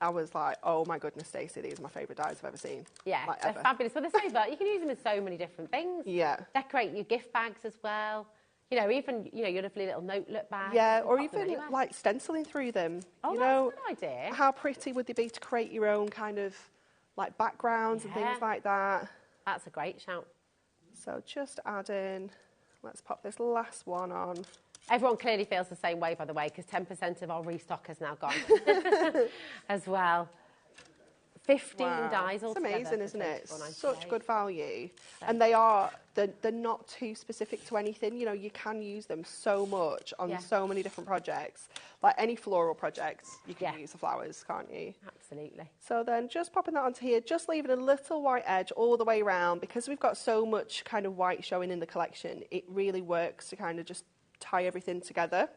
I was like, oh my goodness, Stacey, these are my favourite dyes I've ever seen. Yeah, like, they're ever. fabulous. But they're so versatile. You can use them in so many different things. Yeah. Decorate your gift bags as well. Even, your lovely little notelet bag. Yeah, or even like stenciling through them. Oh, that's a good idea. How pretty would they be to create your own kind of like backgrounds and things like that? That's a great shout. So just add in, let's pop this last one on. Everyone clearly feels the same way, by the way, because 10% of our restock has now gone as well. 15 dyes altogether. It's amazing, isn't it? Such good value. And they're not too specific to anything. You can use them so much on so many different projects. Like any floral projects, you can use the flowers, can't you? Absolutely. So then just popping that onto here, just leaving a little white edge all the way around. Because we've got so much kind of white showing in the collection, it really works to kind of just tie everything together.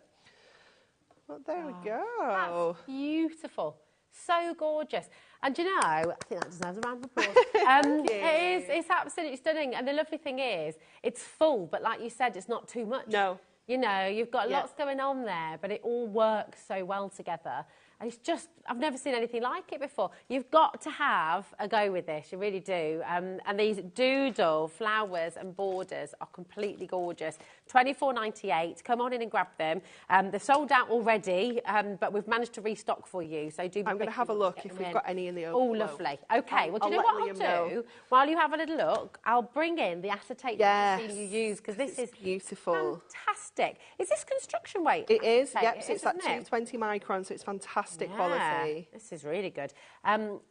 Well, there we go. That's beautiful. So gorgeous. And I think that deserves a round of applause. It's absolutely stunning. And the lovely thing is, it's full, but like you said, it's not too much. No. You've got lots going on there, but it all works so well together. And it's just, I've never seen anything like it before. You've got to have a go with this, you really do. And these Doodle flowers and borders are completely gorgeous. $24.98. Come on in and grab them. They're sold out already, but we've managed to restock for you. So do. I'm going to have a look if we've got any in the overflow. Oh, lovely. Okay. Well, do you know what I'll do? While you have a little look, I'll bring in the acetate that I've seen you use because this is beautiful. Fantastic. Is this construction weight? It is. Yep. So it's at 220 microns. So it's fantastic quality. This is really good.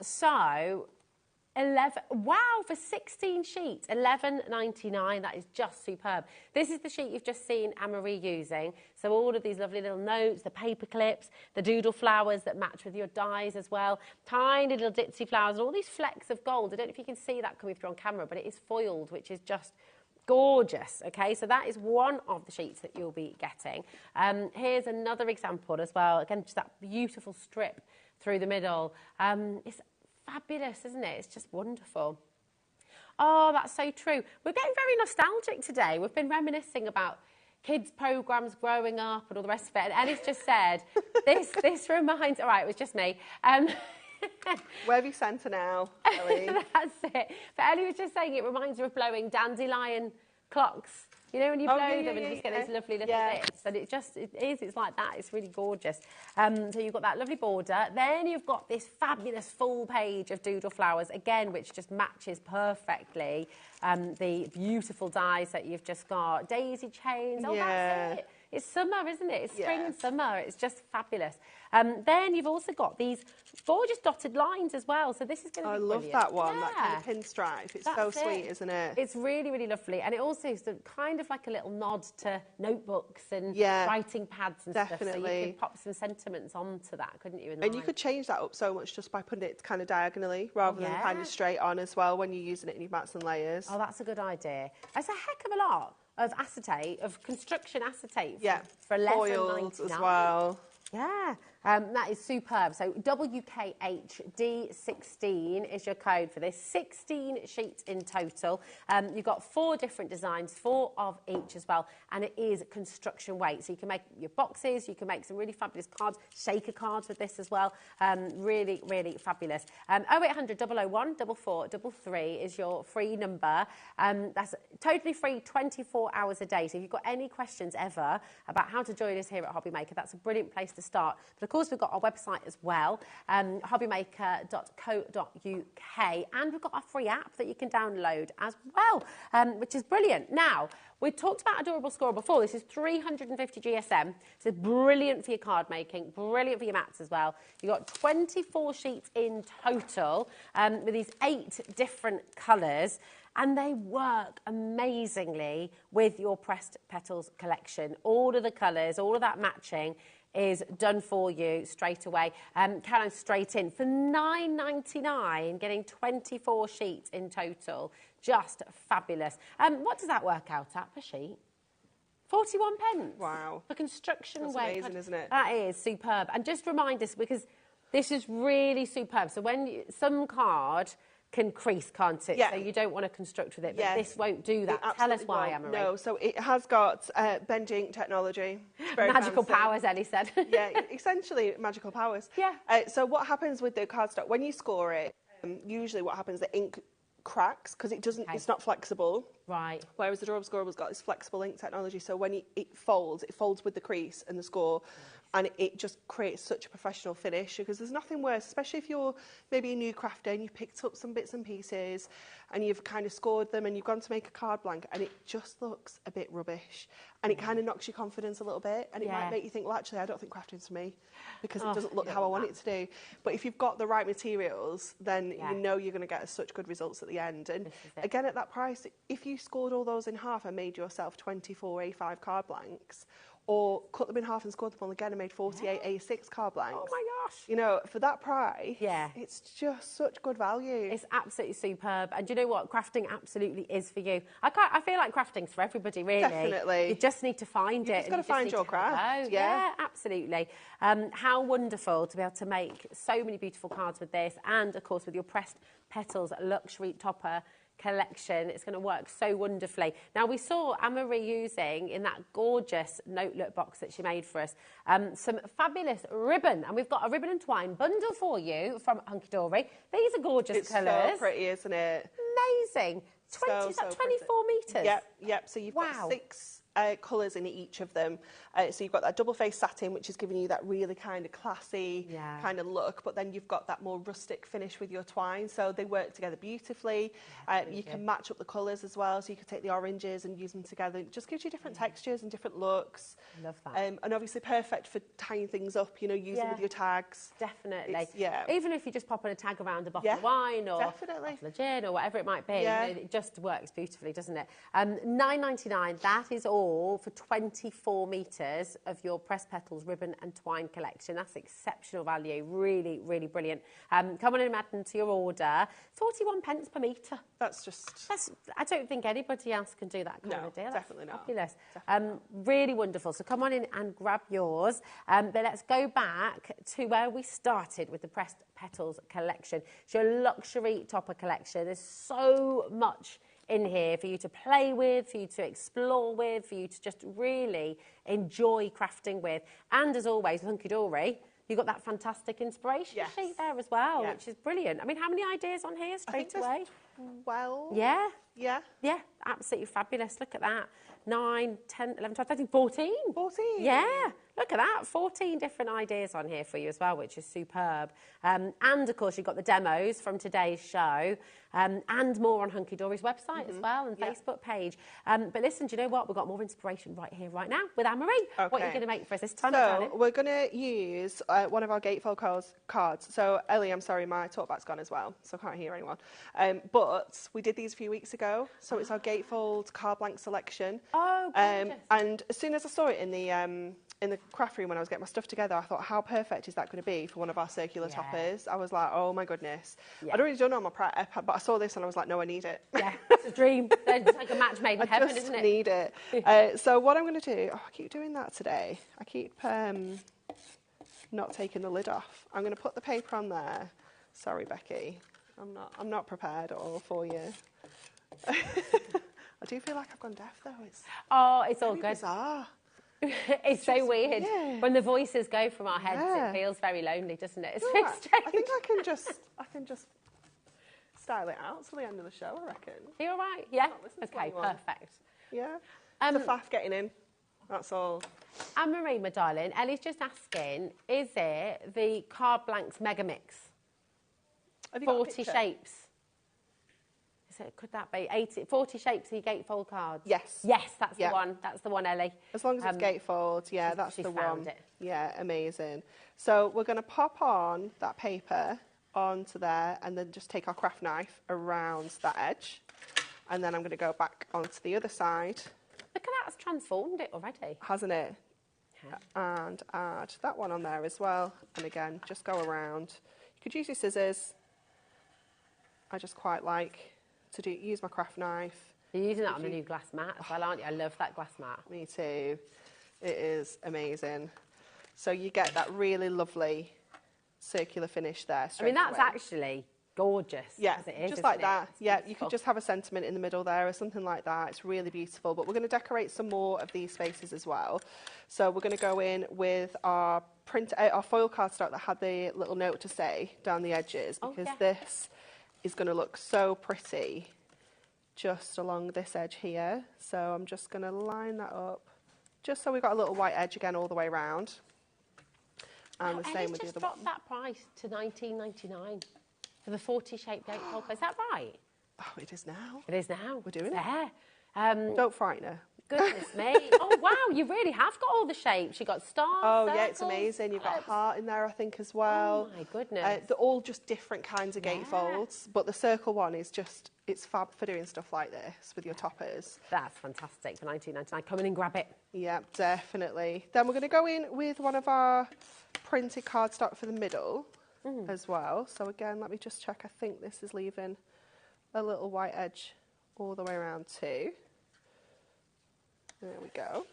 So 11, wow, for 16 sheets, $11.99. That is just superb. This is the sheet you've just seen Anne-Marie using. So all of these lovely little notes, the paper clips, the doodle flowers that match with your dies as well, tiny little ditzy flowers, and all these flecks of gold. I don't know if you can see that coming through on camera, but it is foiled, which is just gorgeous. Okay, so that is one of the sheets that you'll be getting. Here's another example as well. Again, just that beautiful strip through the middle. It's fabulous, isn't it? It's just wonderful. Oh, that's so true. We're getting very nostalgic today. We've been reminiscing about kids' programmes growing up and all the rest of it. And Ellie's just said, this reminds... All right, it was just me. Where have you sent her now, Ellie? That's it. But Ellie was just saying it reminds her of blowing dandelion clocks. When you blow them and you just get those lovely little bits. And it's like that. It's really gorgeous. So you've got that lovely border. Then you've got this fabulous full page of doodle flowers, again, which just matches perfectly the beautiful dies that you've just got. Daisy chains. Oh, that's it. It's summer, isn't it? It's spring and summer. It's just fabulous. Then you've also got these gorgeous dotted lines as well. So this is going to be brilliant. I love that one, that kind of pinstripe. It's so sweet, isn't it? It's really, really lovely. And it also is kind of like a little nod to notebooks and writing pads and stuff. So you could pop some sentiments onto that, couldn't you? And you could change that up so much just by putting it kind of diagonally rather than kind of straight on as well when you're using it in your mats and layers. Oh, that's a good idea. There's a heck of a lot of acetate, of construction acetate for foils as well. Yeah, that is superb. So WKHD16 is your code for this. 16 sheets in total. You've got 4 different designs, 4 of each as well, and it is construction weight. So you can make your boxes, you can make some really fabulous cards, shaker cards with this as well. Really, really fabulous. 0800 001 4433 is your free number. That's totally free, 24 hours a day. So if you've got any questions ever about how to join us here at HobbyMaker, that's a brilliant place to start. But of course, we've got our website as well, hobbymaker.co.uk, and we've got our free app that you can download as well, which is brilliant. Now, we talked about Adorable Score before. This is 350 GSM. So it's brilliant for your card making, brilliant for your mats as well. You've got 24 sheets in total with these 8 different colours. And they work amazingly with your pressed petals collection. All of the colours, all of that matching is done for you straight away. Caroline, straight in. For $9.99, getting 24 sheets in total. Just fabulous. What does that work out at per sheet? 41 pence. Wow. For construction That's weight. amazing, isn't it? That is superb. And just remind us, because this is really superb. So when some card can crease, can't it? Yeah. So you don't want to construct with it, but this won't do that. Tell us why, Anne-Marie. No, so it has got bending technology. Very magical fancy. powers, Ellie said. Yeah, essentially magical powers. Yeah. So what happens with the cardstock, when you score it, usually what happens, the ink cracks because it doesn't. It's not flexible. Right. Whereas the Adorable Scorable's got this flexible ink technology, so when it folds with the crease and the score. And it just creates such a professional finish, because there's nothing worse, especially if you're maybe a new crafter and you've picked up some bits and pieces and you've kind of scored them and you've gone to make a card blank and it just looks a bit rubbish and it kind of knocks your confidence a little bit, and it might make you think, well, actually, I don't think crafting's for me because it doesn't look how I want it to do. But if you've got the right materials, then you know you're going to get such good results at the end. And again, at that price, if you scored all those in half and made yourself 24 A5 card blanks, or cut them in half and scored them all again and made 48 A6 card blanks. Oh my gosh. You know, for that price, it's just such good value. It's absolutely superb. And do you know what? Crafting absolutely is for you. I feel like crafting's for everybody, really. Definitely. You just need to find it. You've just got to find your craft. Yeah, absolutely. How wonderful to be able to make so many beautiful cards with this, and, of course, with your pressed petals luxury topper collection. It's going to work so wonderfully. Now, we saw Anne-Marie using, in that gorgeous note-look box that she made for us, some fabulous ribbon. And we've got a ribbon and twine bundle for you from Hunky Dory. These are gorgeous colours. It's so pretty, isn't it? Amazing. 24 metres? Yep. So you've got 6 colours in each of them. So you've got that double-faced satin, which is giving you that really kind of classy kind of look, but then you've got that more rustic finish with your twine, so they work together beautifully. You can match up the colours as well, so you can take the oranges and use them together. It just gives you different textures and different looks. Love that. And obviously perfect for tying things up, you know, using with your tags. Definitely. Even if you just pop on a tag around a bottle of wine or a bottle of gin or whatever it might be, you know, it just works beautifully, doesn't it? $9.99, that is all for 24 metres of your pressed petals ribbon and twine collection. That's exceptional value. Really, really brilliant. Come on in and add them to your order. 41 pence per metre. I don't think anybody else can do that kind of deal. Definitely not. Fabulous. Really wonderful. So come on in and grab yours. But let's go back to where we started with the pressed petals collection. It's your luxury topper collection. There's so much in here for you to play with, for you to explore with, for you to just really enjoy crafting with. And as always, with Hunky Dory, you've got that fantastic inspiration sheet there as well, which is brilliant. I mean, how many ideas on here straight away? 12. Yeah? Yeah. Yeah, absolutely fabulous. Look at that. 9, 10, 11, 12, 13, 14. 14. Yeah. Look at that, 14 different ideas on here for you as well, which is superb. And of course, you've got the demos from today's show and more on Hunky Dory's website as well and Facebook page. But listen, do you know what? We've got more inspiration right here, right now with Anne-Marie. Okay. What are you going to make for us this time? So we're going to use one of our gatefold cards. So Ellie, I'm sorry, my talkback's gone as well, so I can't hear anyone. But we did these a few weeks ago. So it's our gatefold card blank selection. Oh, gorgeous. And as soon as I saw it in the craft room when I was getting my stuff together, I thought, how perfect is that going to be for one of our circular toppers? I was like, oh my goodness. I'd already done it on my prep, but I saw this and I was like, no, I need it. Yeah, it's a dream. It's like a match made in heaven, isn't it? I just need it. So what I'm going to do, I keep doing that today. I keep not taking the lid off. I'm going to put the paper on there. Sorry, Becky. I'm not prepared at all for you. I do feel like I've gone deaf though. It's all good. Bizarre. It's so weird. Yeah. When the voices go from our heads, it feels very lonely, doesn't it? It's very strange. I think I can just style it out till the end of the show, I reckon. Are you all right? Yeah? Okay, perfect. Yeah. It's a faff getting in. That's all. Anne-Marie, my darling, Ellie's just asking, is it the Card Blanks Mega Mix? Have you 40 shapes? Could that be 40 shapes of your gatefold cards? Yes. Yes, that's the one. That's the one, Ellie. As long as it's gatefold, that's the one. It. Yeah, amazing. So we're going to pop on that paper onto there and then just take our craft knife around that edge. And then I'm going to go back onto the other side. Look at that, it's transformed it already. Hasn't it? Yeah. And add that one on there as well. And again, just go around. You could use your scissors. I just quite like to use my craft knife. You're using that on the new glass mat as well, aren't you? I love that glass mat. Me too. It is amazing. So you get that really lovely circular finish there. I mean, that's actually gorgeous. Yeah, as it is, just like that. Yeah, beautiful. You could just have a sentiment in the middle there or something like that. It's really beautiful. But we're going to decorate some more of these spaces as well. So we're going to go in with our foil cardstock that had the little note to say down the edges, because this is going to look so pretty just along this edge here. So I'm just going to line that up just so we've got a little white edge again all the way around. And the same with the other one. Just dropped that price to $19.99 for the 40 shaped gatefold. Is that right? Oh, it is now. It is now. We're doing it. Yeah. Don't frighten her. Goodness me. Oh, wow, you really have got all the shapes. You've got stars, circles. Yeah, it's amazing. You've got a heart in there, I think, as well. Oh, my goodness. They're all just different kinds of gatefolds, but the circle one is just, it's fab for doing stuff like this with your toppers. That's fantastic for $19.99. Come in and grab it. Yeah, definitely. Then we're going to go in with one of our printed cardstock for the middle as well. So again, let me just check. I think this is leaving a little white edge all the way around too. There we go.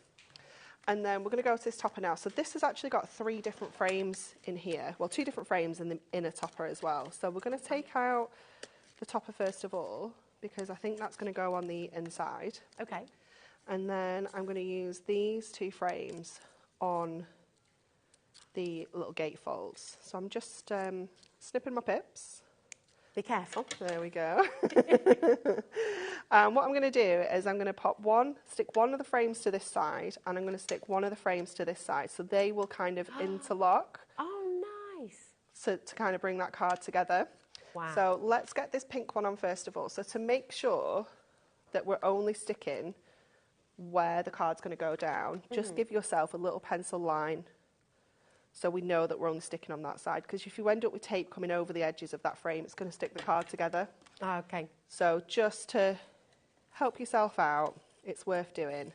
And then we're going to go to this topper now. So this has actually got 3 different frames in here. Well, 2 different frames in the inner topper as well. So we're going to take out the topper first of all, because I think that's going to go on the inside. Okay. And then I'm going to use these 2 frames on the little gatefolds. So I'm just snipping my pips. Be careful. There we go. What I'm going to do is I'm going to stick one of the frames to this side, and I'm going to stick one of the frames to this side. So they will kind of interlock. Oh, nice. So to kind of bring that card together. Wow. So let's get this pink one on first of all. So to make sure that we're only sticking where the card's going to go down, just give yourself a little pencil line so we know that we're only sticking on that side. Because if you end up with tape coming over the edges of that frame, it's going to stick the card together. Oh, okay. So just to help yourself out, it's worth doing.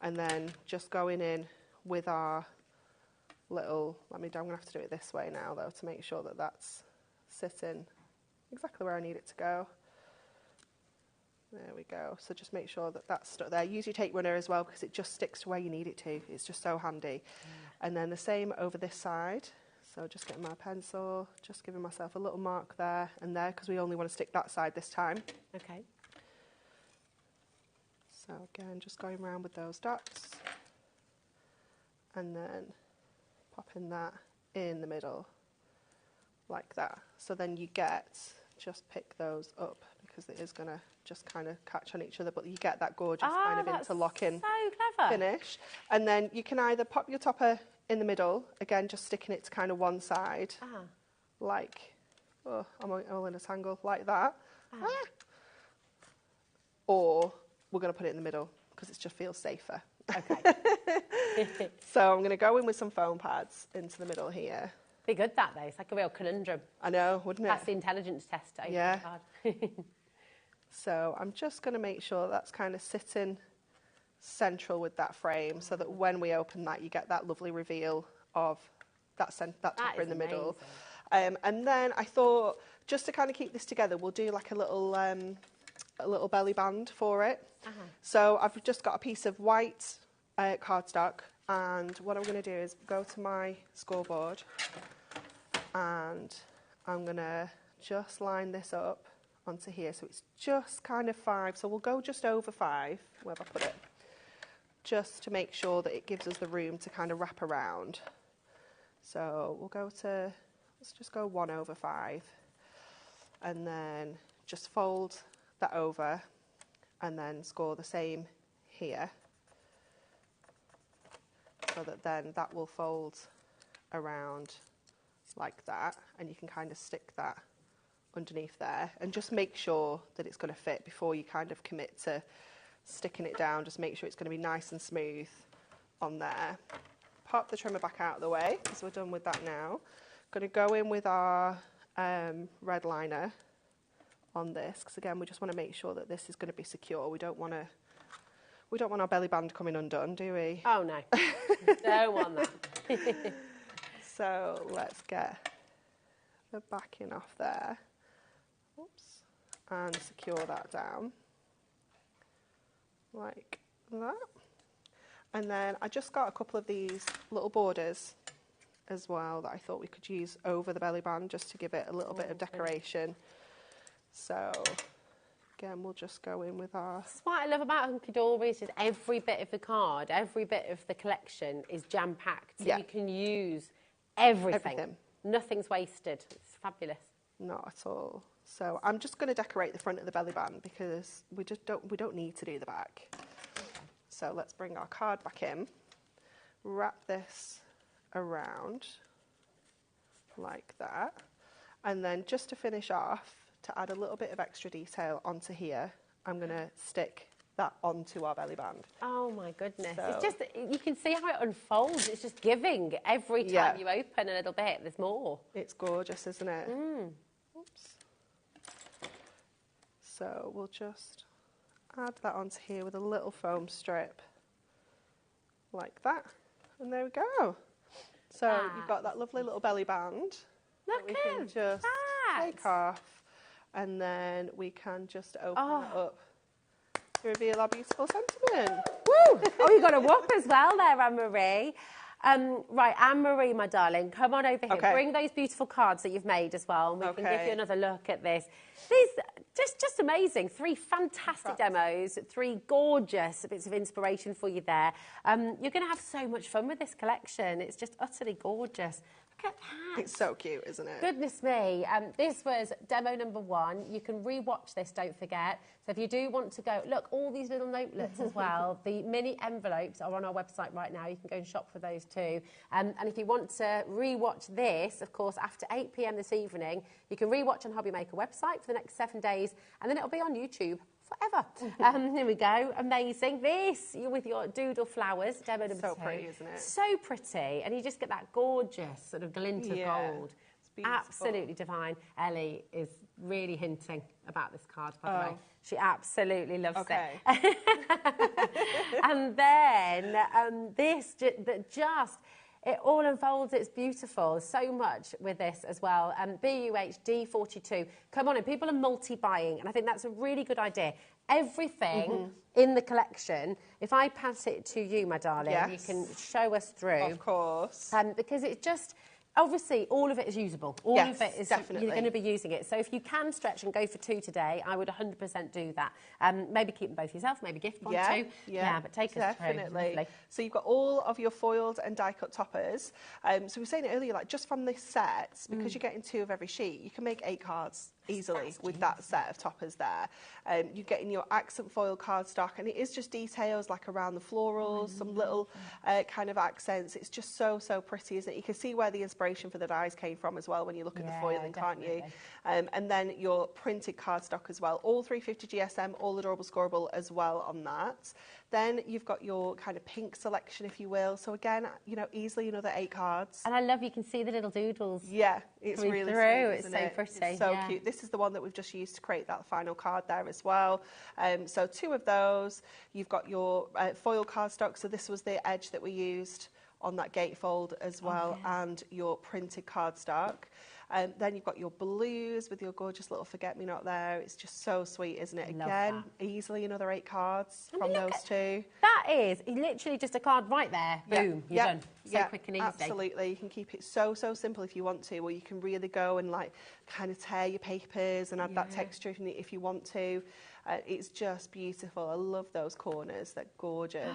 And then just going in with our little, I'm going to have to do it this way now though, to make sure that that's sitting exactly where I need it to go. There we go. So just make sure that that's stuck there. Use your tape runner as well, because it just sticks to where you need it to. It's just so handy. And then the same over this side. So just getting my pencil, just giving myself a little mark there and there, because we only want to stick that side this time. Okay. So again, just going around with those dots. And then popping that in the middle like that. So then you just pick those up, because it is going to just kind of catch on each other, but you get that gorgeous kind of interlocking so clever. finish. And then you can either pop your topper in the middle, again, just sticking it to kind of one side, like, oh, I'm all in a tangle, like that. Or we're going to put it in the middle because it just feels safer. Okay. So I'm going to go in with some foam pads into the middle here. Be good that though. It's like a real conundrum. I know, wouldn't it? That's the intelligence test. Yeah. So I'm just going to make sure that's kind of sitting central with that frame, so that when we open that, you get that lovely reveal of that topper in the middle. And then I thought, just to kind of keep this together, we'll do like a little belly band for it. So I've just got a piece of white cardstock, and what I'm going to do is go to my scoreboard, and I'm going to just line this up onto here, so it's just kind of 5, so we'll go just over 5, where have I put it, just to make sure that it gives us the room to kind of wrap around. So we'll go to, let's just go 1 over 5, and then just fold that over, and then score the same here, so that then that will fold around like that, and you can kind of stick that underneath there, and just make sure that it's going to fit before you kind of commit to sticking it down. Just make sure it's going to be nice and smooth on there. Pop the trimmer back out of the way, because we're done with that now. Going to go in with our red liner on this, because again, we just want to make sure that this is going to be secure. We don't want our belly band coming undone, do we? Oh no, don't want that. So let's get the backing off there. Oops. And secure that down like that. And then I just got a couple of these little borders as well that I thought we could use over the belly band, just to give it a little bit of decoration. So again, we'll just go in with our... That's what I love about Hunky Dories, is every bit of the card, every bit of the collection is jam-packed. So you can use everything. Nothing's wasted. It's fabulous. Not at all. So I'm just going to decorate the front of the belly band, because we don't need to do the back. So let's bring our card back in, wrap this around like that, and then just to finish off, to add a little bit of extra detail onto here, I'm going to stick that onto our belly band. Oh my goodness. So, it's just, you can see how it unfolds. It's just giving. Every time you open a little bit, there's more. It's gorgeous, isn't it? Oops. So we'll just add that onto here with a little foam strip like that. And there we go. So you've got that lovely little belly band. Look that we can just take off, and then we can just open it up to reveal our beautiful sentiment. Woo! Oh, you got a whoop as well there, Anne-Marie. Right, Anne-Marie, my darling, come on over here. Bring those beautiful cards that you've made as well, and we can give you another look at this. These, just amazing. 3 fantastic demos, 3 gorgeous bits of inspiration for you there. You're going to have so much fun with this collection. It's just utterly gorgeous. Look at that. It's so cute, isn't it? Goodness me. This was demo number 1. You can re-watch this, don't forget. So if you do want to go, look, all these little notelets as well. The mini envelopes are on our website right now. You can go and shop for those too. And if you want to re-watch this, of course, after 8 p.m. this evening, you can re-watch on HobbyMaker website for the next 7 days, and then it'll be on YouTube forever. Here we go. Amazing. This, with your doodle flowers, demo number 2. So pretty, isn't it? So pretty. And you just get that gorgeous sort of glint of gold. Absolutely divine. Ellie is really hinting about this card, by the way. She absolutely loves it. And then this, it all unfolds. It's beautiful. So much with this as well. BUHD 42. Come on in. People are multi-buying, and I think that's a really good idea. Everything in the collection, if I pass it to you, my darling, you can show us through. Of course. Because it's just... Obviously, all of it is usable. All of it is definitely. You're going to be using it. So if you can stretch and go for 2 today, I would 100% do that. Maybe keep them both yourself, maybe gift 1, 2. Yeah, but take us through. Definitely. So you've got all of your foiled and die-cut toppers. So we were saying it earlier, like just from this set, because you're getting 2 of every sheet, you can make 8 cards easily with that set of toppers there. You're getting your accent foil cardstock, and it is just details like around the florals, some little kind of accents. It's just so pretty, isn't it? You can see where the inspiration for the dies came from as well when you look at the foiling, can't you? And then your printed cardstock as well, all 350 GSM, all adorable scoreable as well on that. Then you've got your kind of pink selection, if you will. So again, you know, easily another 8 cards. And I love, you can see the little doodles. Yeah, it's really through. Sweet, it's so pretty. It's so cute. This is the one that we've just used to create that final card there as well. So 2 of those. You've got your foil cardstock. So this was the edge that we used on that gatefold as well, and your printed cardstock. Then you've got your blues with your gorgeous little forget-me-not there. It's just so sweet, isn't it? Again, easily another 8 cards from those 2. That is literally just a card right there. Boom, you're done. So quick and easy. Absolutely. You can keep it so simple if you want to, or you can really go and like kind of tear your papers and add that texture if you want to. It's just beautiful. I love those corners. They're gorgeous.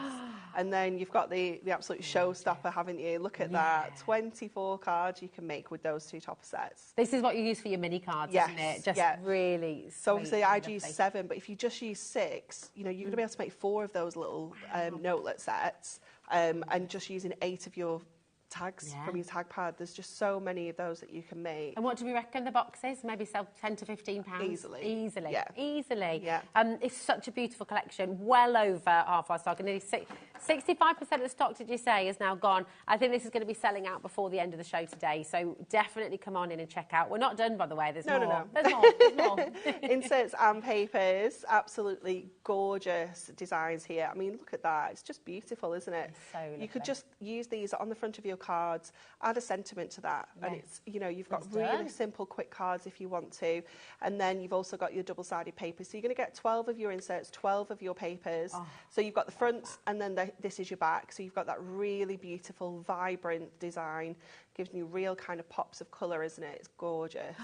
And then you've got the absolute showstopper, haven't you? Look at that. 24 cards you can make with those 2 topper sets. This is what you use for your mini cards, isn't it? Just really So obviously I'd use 7, but if you just use 6, you know, you're going to be able to make 4 of those little notelet sets, and just using 8 of your tags from your tag pad. There's just so many of those that you can make. And what do we reckon the box is? Maybe sell 10 to 15 pounds? Easily. It's such a beautiful collection. Well over half our stock. And nearly 65% of the stock, did you say, is now gone. I think this is going to be selling out before the end of the show today. So definitely come on in and check out. We're not done, by the way. There's more. No. There's more. Inserts and papers. Absolutely gorgeous designs here. I mean, look at that. It's just beautiful, isn't it? It's so lovely. You could just use these on the front of your cards, add a sentiment to that, and it's, you know, you've got really simple quick cards if you want to, and then you've also got your double-sided paper, so you're going to get 12 of your inserts, 12 of your papers. So you've got the fronts, and then this is your back, so you've got that really beautiful vibrant design, gives you real kind of pops of colour, isn't it? It's gorgeous.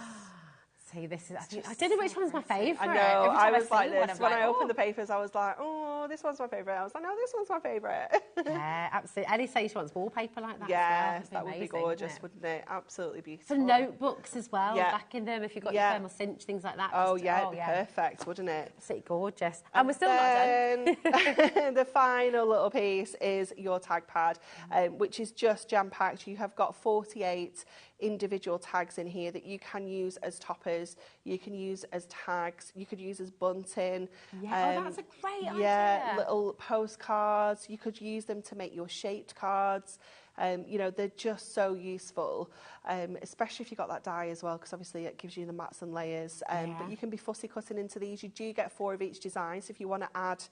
See, this is. I don't know which one's my favourite. I know. I was like this when I opened the papers. I was like, oh, this one's my favourite. I was like, no, this one's my favourite. Yeah, absolutely. Ellie says she wants wallpaper like that. Yes, that would be gorgeous, wouldn't it? Absolutely beautiful. For notebooks as well, back in them if you've got your thermal cinch, things like that. Oh, it'd be perfect, wouldn't it? Absolutely gorgeous. And we're still not done. The final little piece is your tag pad, which is just jam-packed. You have got 48 individual tags in here that you can use as toppers, you can use as tags, you could use as bunting. That's a great idea. Yeah, little postcards. You could use them to make your shaped cards. You know, they're just so useful, especially if you've got that die as well, because obviously it gives you the mats and layers. But you can be fussy cutting into these. You do get 4 of each design, so if you want to add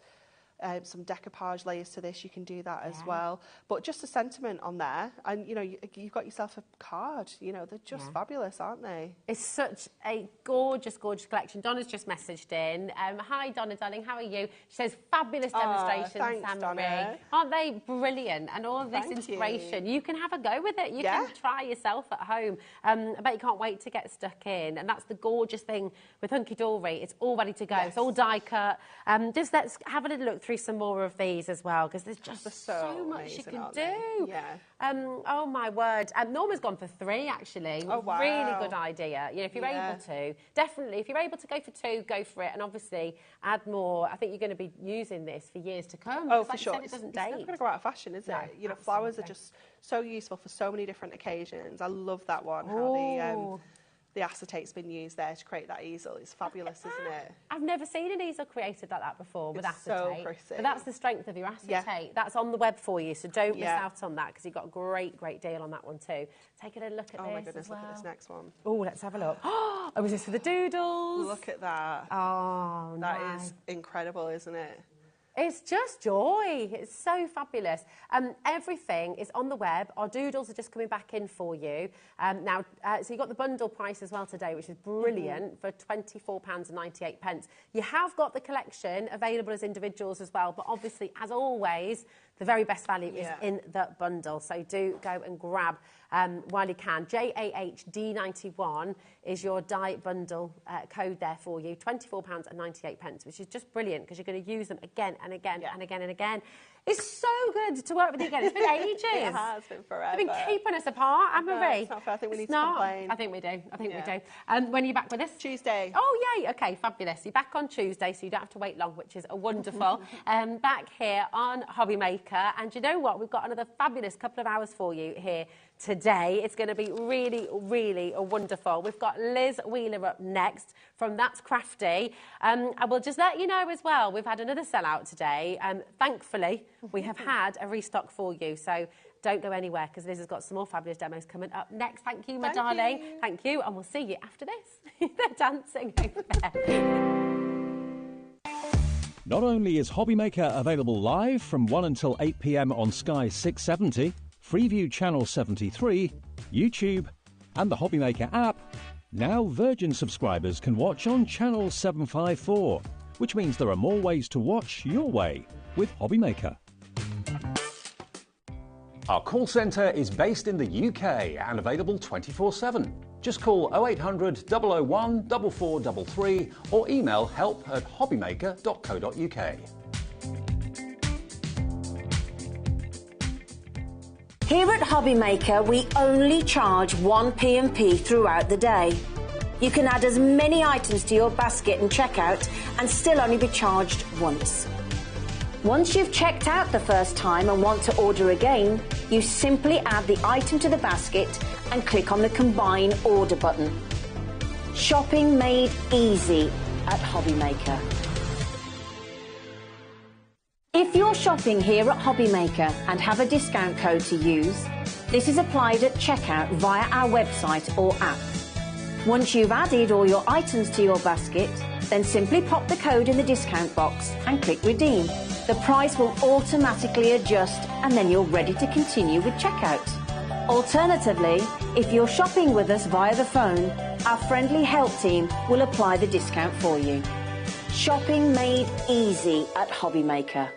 some decoupage layers to this, you can do that as well. But just a sentiment on there, and you know, you've got yourself a card. You know, they're just fabulous, aren't they? It's such a gorgeous, gorgeous collection. Donna's just messaged in. Hi, Donna, darling, how are you? She says, fabulous demonstrations, thanks, Donna. Aren't they brilliant? And all of this inspiration, you can have a go with it. You can try yourself at home. I bet you can't wait to get stuck in. And that's the gorgeous thing with Hunky Dory. It's all ready to go. It's all die cut. Just let's have a little look through some more of these as well, because there's just so much you can do. Oh my word. Norma's gone for 3 actually. Oh wow. Really good idea. You know, if you're able to, definitely, if you're able to go for 2, go for it, and obviously add more. I think you're going to be using this for years to come. Oh, for like sure. Said, it doesn't it's never going to go out of fashion, is it? You know, flowers are just so useful for so many different occasions. I love that one. How the acetate's been used there to create that easel. It's fabulous, isn't it? I've never seen an easel created like that before with acetate. So pretty. But that's the strength of your acetate. That's on the web for you, so don't miss out on that, because you've got a great, great deal on that one too. Take a little look at this. Oh my goodness, as well. look at this next one. Oh, let's have a look. Oh, was this for the doodles? Look at that. Oh, that is incredible, isn't it? It's just joy. It's so fabulous. Everything is on the web. Our doodles are just coming back in for you. Now, so you got the bundle price as well today, which is brilliant, for £24.98. You have got the collection available as individuals as well, but obviously, as always, the very best value is in the bundle. So do go and grab while you can. JAHD91 is your die bundle code there for you. £24.98, which is just brilliant, because you're going to use them again and again and again and again. It's so good. good to work with you again. It's been ages. It has been forever. You've been keeping us apart, Anne-Marie. No, it's not fair. I think we need to complain. I think we do. I think we do. When are you back with us? Tuesday. Oh, yay. Okay, fabulous. You're back on Tuesday, so you don't have to wait long, which is wonderful. Back here on HobbyMaker. And you know what? We've got another fabulous couple of hours for you here today. It's going to be really, really wonderful. We've got Liz Wheeler up next from That's Crafty. I will just let you know as well, we've had another sellout today. Thankfully, we have had a restock for you. So don't go anywhere because Liz has got some more fabulous demos coming up next. Thank you, my darling. Thank you. And we'll see you after this. They're dancing over there. Not only is HobbyMaker available live from 1 until 8 p.m. on Sky 670, Freeview Channel 73, YouTube, and the HobbyMaker app, now Virgin subscribers can watch on Channel 754, which means there are more ways to watch your way with HobbyMaker. Our call centre is based in the UK and available 24/7. Just call 0800 001 4433 or email help@hobbymaker.co.uk. Here at HobbyMaker, we only charge 1 P&P throughout the day. You can add as many items to your basket and checkout and still only be charged once. Once you've checked out the first time and want to order again, you simply add the item to the basket and click on the Combine Order button. Shopping made easy at HobbyMaker. If you're shopping here at HobbyMaker and have a discount code to use, this is applied at checkout via our website or app. Once you've added all your items to your basket, then simply pop the code in the discount box and click Redeem. The price will automatically adjust and then you're ready to continue with checkout. Alternatively, if you're shopping with us via the phone, our friendly help team will apply the discount for you. Shopping made easy at HobbyMaker.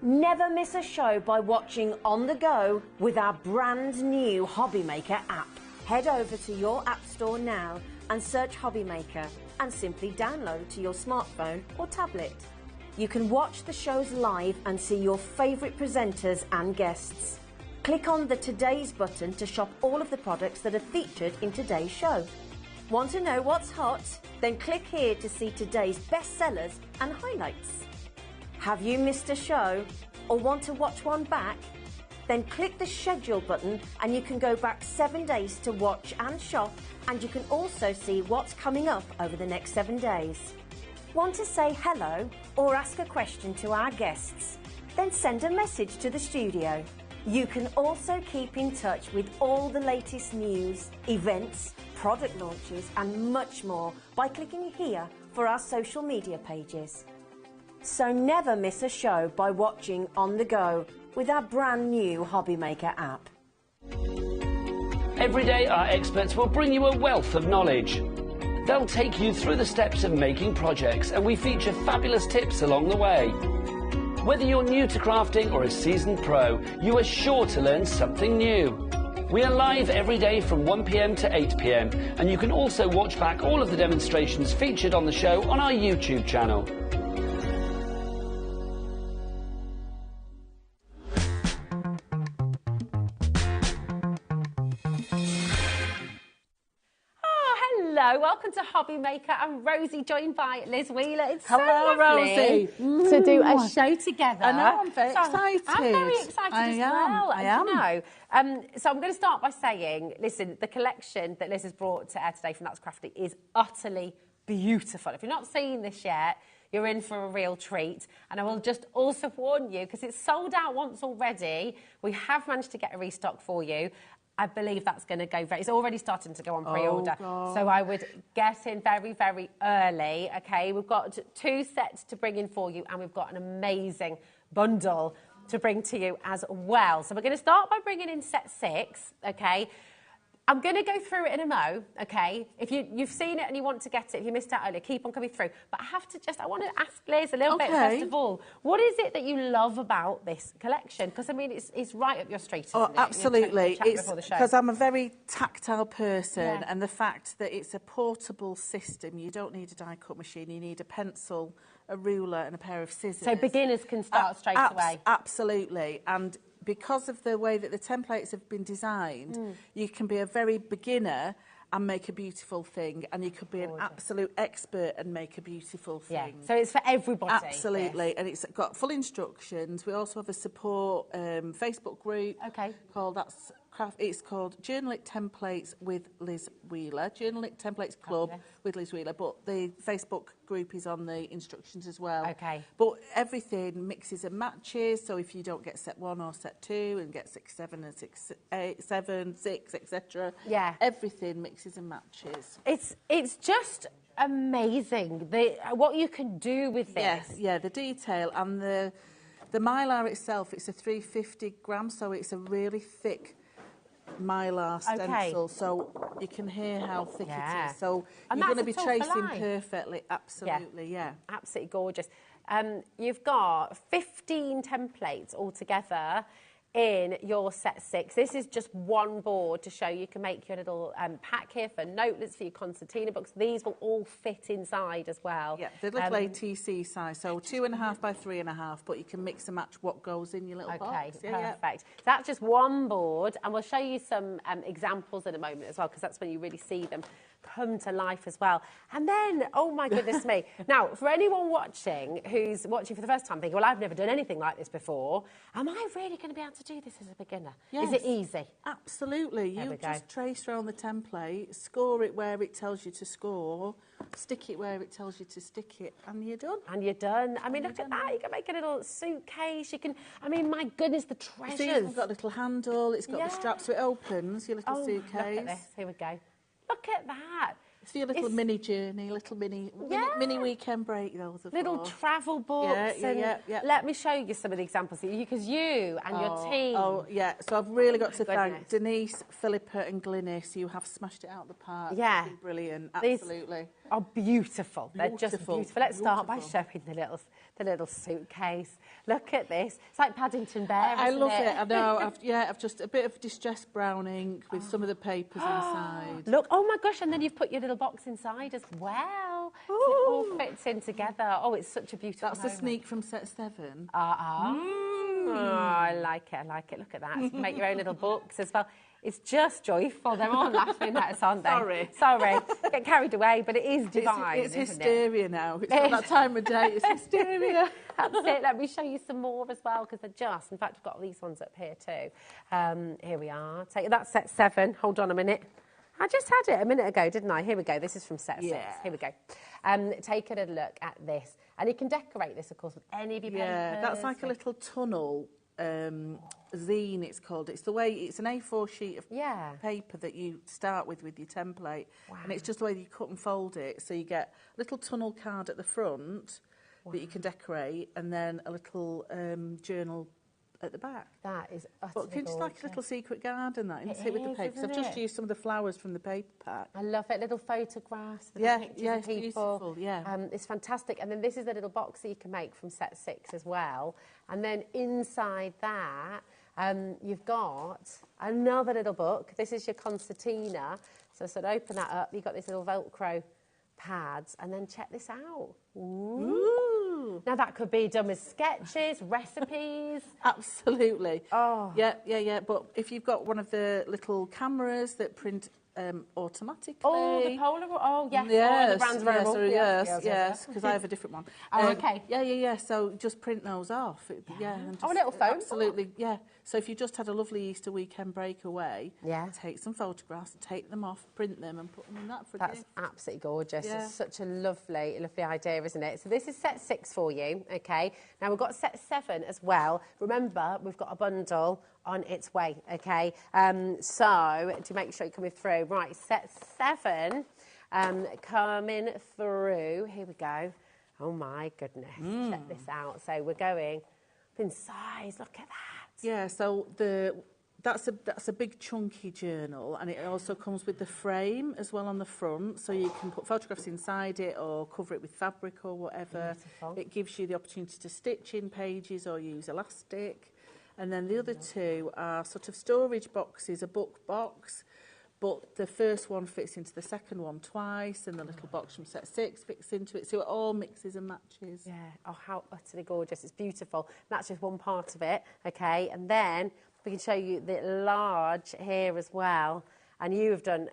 Never miss a show by watching on the go with our brand new HobbyMaker app. Head over to your app store now and search HobbyMaker and simply download to your smartphone or tablet. You can watch the shows live and see your favourite presenters and guests. Click on the Today's button to shop all of the products that are featured in today's show. Want to know what's hot? Then click here to see today's bestsellers and highlights. Have you missed a show or want to watch one back? Then click the schedule button and you can go back 7 days to watch and shop, and you can also see what's coming up over the next 7 days. Want to say hello or ask a question to our guests? Then send a message to the studio. You can also keep in touch with all the latest news, events, product launches and much more by clicking here for our social media pages. So never miss a show by watching on the go with our brand new HobbyMaker app. Every day our experts will bring you a wealth of knowledge. They'll take you through the steps of making projects, and we feature fabulous tips along the way. Whether you're new to crafting or a seasoned pro, you are sure to learn something new. We are live every day from 1 p.m. to 8 p.m, and you can also watch back all of the demonstrations featured on the show on our YouTube channel. Hello, welcome to HobbyMaker. I'm Rosie, joined by Liz Wheeler. It's Hello, so lovely Rosie. to do a show together. I know, I'm very excited. I'm very excited as well. I am. You know, so I'm going to start by saying, listen, the collection that Liz has brought to air today from That's Crafty is utterly beautiful. If you're not seeing this yet, you're in for a real treat. And I will just also warn you, because it's sold out once already, we have managed to get a restock for you. I believe that's going to go it's already starting to go on pre-order. So I would get in very, very early, okay? We've got 2 sets to bring in for you, and we've got an amazing bundle to bring to you as well. So we're going to start by bringing in set 6, okay? I'm going to go through it in a mo, okay? If you've seen it and you want to get it, if you missed out earlier, keep on coming through. But I want to ask Liz a little bit, first of all. What is it that you love about this collection? Because, I mean, it's right up your street, isn't it? Absolutely. It's because I'm a very tactile person, and the fact that it's a portable system, you don't need a die-cut machine, you need a pencil, a ruler and a pair of scissors. So beginners can start straight away? Absolutely. And because of the way that the templates have been designed, you can be a very beginner and make a beautiful thing, and you could be an absolute expert and make a beautiful thing. Yeah, so it's for everybody. Absolutely, and it's got full instructions. We also have a support Facebook group it's called Journal It Templates with Liz Wheeler, Journal It Templates Club with Liz Wheeler, but the Facebook group is on the instructions as well. Okay. But everything mixes and matches, so if you don't get set 1 or set 2 and get 6, 7 and 6, 8, 7, 6, etc. Yeah. Everything mixes and matches. It's just amazing what you can do with this. Yeah, the detail and the mylar itself, it's a 350 grams, so it's a really thick mylar stencil, so you can hear how thick it is. So you're going to be tracing perfectly. Absolutely, Absolutely gorgeous. You've got 15 templates altogether in your set 6. This is just one board to show you can make your little pack here for notelets, for your concertina books. These will all fit inside as well. Yeah, the little ATC size, so 2.5 by 3.5, but you can mix and match what goes in your little box. Okay, perfect. So that's just one board, and we'll show you some examples in a moment as well, because that's when you really see them come to life as well. And then, oh my goodness me. Now, for anyone watching who's watching for the first time thinking, well, I've never done anything like this before, am I really going to be able to do this as a beginner? Yes. Is it easy? Absolutely. You just trace around the template, score it where it tells you to score, stick it where it tells you to stick it, and you're done. And you're done. I mean, look at that. You can make a little suitcase. You can, I mean, my goodness, the treasures. See, it's got a little handle, it's got the strap, so it opens your little suitcase. Look at this. Here we go. Look at that. It's for your little mini journey, little mini weekend break. Those are little travel books. Yeah. Let me show you some of the examples, because you and your team. Oh, yeah. So I've really got to thank Denise, Philippa and Glynis. You have smashed it out of the park. Yeah. Brilliant. Absolutely. These are beautiful. They're just beautiful. Let's start by showing the little suitcase. Look at this. It's like Paddington Bear, I love it. I know. I've just a bit of distressed brown ink with some of the papers inside. Look, oh my gosh, and then you've put your little box inside as well. So it all fits in together. Oh, it's such a beautiful That's moment. a sneak from set 7. Oh, I like it. Look at that. You can make your own little books as well. It's just joyful. They're all laughing at us, aren't they? Sorry. Get carried away, but it is divine. It's hysteria now. It's not that time of day. It's hysteria. That's it. Let me show you some more as well, because they're just... In fact, I've got these ones up here too. Here we are. That's set 7. Hold on a minute. I just had it a minute ago, didn't I? Here we go. This is from set 6. Here we go. Take a little look at this. And you can decorate this, of course, with any of your papers. Yeah, that's like a little tunnel zine, it's called. It's an A4 sheet of paper that you start with your template. Wow. And it's just the way you cut and fold it. So you get a little tunnel card at the front that you can decorate, and then a little journal at the back. That is utterly gorgeous. It's like a little secret garden, that, isn't it, with the papers. I've just used some of the flowers from the paper pack. I love it. Little photographs, pictures of it's people. beautiful, it's fantastic. And then this is the little box that you can make from set 6 as well. And then inside that, you've got another little book. This is your concertina. So sort of open that up. You've got this little Velcro pads. And then check this out. Ooh. Now, that could be done with sketches, recipes. Absolutely. Oh. Yeah. But if you've got one of the little cameras that print automatically. Oh, the Polaroid. Oh, yes. Yes, the brand's very yes, because I have a different one. Okay. Yeah. So just print those off. And just, a little phone. Absolutely, yeah. So if you just had a lovely Easter weekend break away, take some photographs, take them off, print them, and put them in that for a gift. That's absolutely gorgeous. Yeah. It's such a lovely idea, isn't it? So this is set 6 for you, okay? Now we've got set 7 as well. Remember, we've got a bundle on its way, okay? So to make sure you're coming through. Right, set 7 coming through. Here we go. Oh, my goodness. Check this out. So we're going up in size. Look at that. Yeah, so the That's a big chunky journal, and it also comes with the frame as well on the front, so you can put photographs inside it or cover it with fabric or whatever. Beautiful. It gives you the opportunity to stitch in pages or use elastic. And then the other two are sort of storage boxes, a book box, but the first one fits into the second one twice, and the little box from set 6 fits into it, so it all mixes and matches. Yeah, oh, how utterly gorgeous. It's beautiful. That's just one part of it, okay? And then we can show you the large here as well. And you have done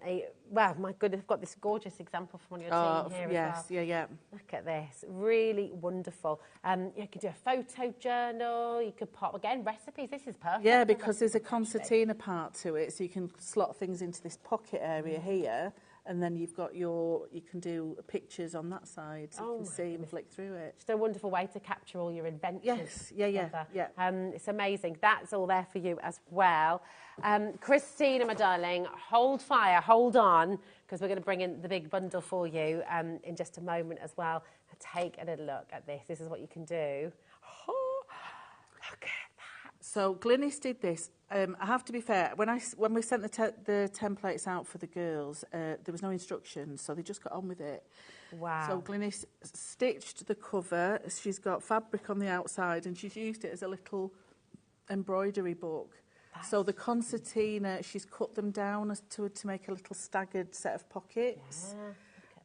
well, my goodness, I've got this gorgeous example from one of your team here yes, as well. yeah. Look at this, really wonderful. You could do a photo journal, you could pop, again, recipes, this is perfect. Yeah, because there's a concertina part to it, so you can slot things into this pocket area here, and then you've got you can do pictures on that side, so you can see and flick through it. Just a wonderful way to capture all your adventures. Yes, yeah. It's amazing. That's all there for you as well. Christina, my darling, hold fire, hold on, because we're going to bring in the big bundle for you in just a moment as well. Take a little look at this. This is what you can do. Oh, look at that. So Glynis did this. I have to be fair. When we sent the templates out for the girls, there was no instructions, so they just got on with it. Wow. So Glynis stitched the cover. She's got fabric on the outside, and she's used it as a little embroidery book. So the concertina, she's cut them down to make a little staggered set of pockets. Yeah.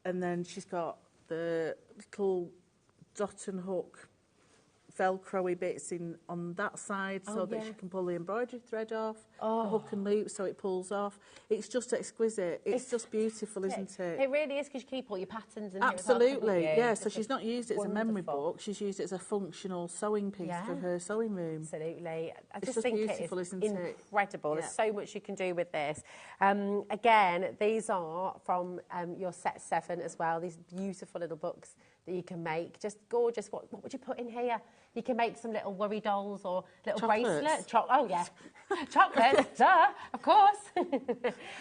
And then she's got the little dot and hook Velcro-y bits on that side so that she can pull the embroidery thread off, the hook and loop so it pulls off. It's just exquisite. It's just beautiful, isn't it? It really is, because you keep all your patterns in Absolutely, here as well, yeah. So she's not used it as a memory book. She's used it as a functional sewing piece for her sewing room. Absolutely. I It's just just think beautiful, it is isn't it? incredible. Yeah. There's so much you can do with this. Again, these are from your set 7 as well. These beautiful little books that you can make. Just gorgeous. What would you put in here? You can make some little worry dolls or little bracelets. Oh, yeah. Chocolates, duh, of course.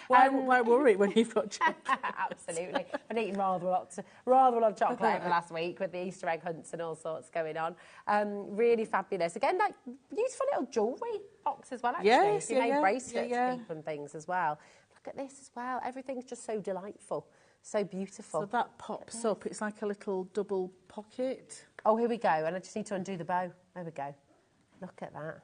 Why worry when you've got chocolate? Absolutely. I've been eating rather a lot of chocolate over the last week with the Easter egg hunts and all sorts going on. Really fabulous. Again, like beautiful little jewellery box as well, actually. Yes, you made bracelets yeah. and things as well. Look at this as well. Everything's just so delightful. So beautiful. So that pops up. It's like a little double pocket. Oh, here we go. And I just need to undo the bow. There we go. Look at that.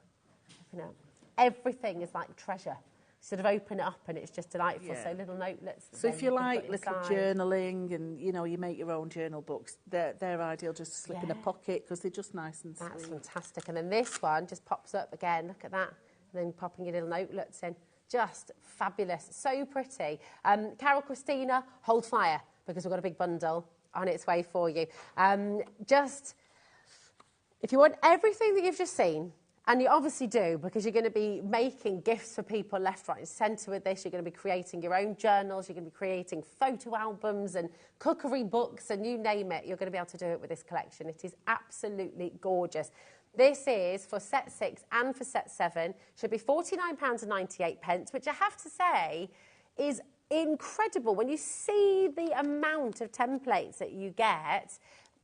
You know, everything is like treasure. Sort of open it up and it's just delightful. Yeah. So little notelets. So if you like little journaling and, you know, you make your own journal books, they're ideal just to slip in a pocket because they're just nice and sweet. That's fantastic. And then this one just pops up again. Look at that. And then popping your little notelets in. Just fabulous. So pretty. Carol Christina, hold fire because we've got a big bundle on its way for you. Just, if you want everything that you've just seen, and you obviously do, because you're going to be making gifts for people left, right and centre with this. You're going to be creating your own journals. You're going to be creating photo albums and cookery books and you name it. You're going to be able to do it with this collection. It is absolutely gorgeous. This is for set 6 and for set 7. Should be £49.98, which I have to say is incredible. When you see the amount of templates that you get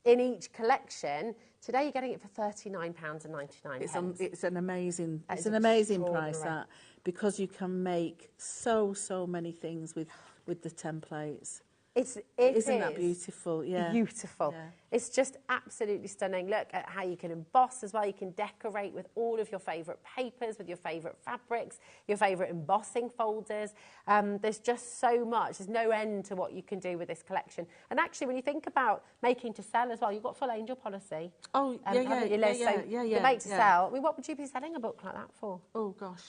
in each collection, today you're getting it for £39.99. It's an amazing price, that, because you can make so many things with the templates. Isn't that beautiful? Yeah. Beautiful. Yeah. It's just absolutely stunning. Look at how you can emboss as well. You can decorate with all of your favourite papers, with your favourite fabrics, your favourite embossing folders. There's just so much. There's no end to what you can do with this collection. And actually, when you think about making to sell as well, you've got full angel policy. Oh, So you make to sell. I mean, what would you be selling a book like that for? Oh, gosh.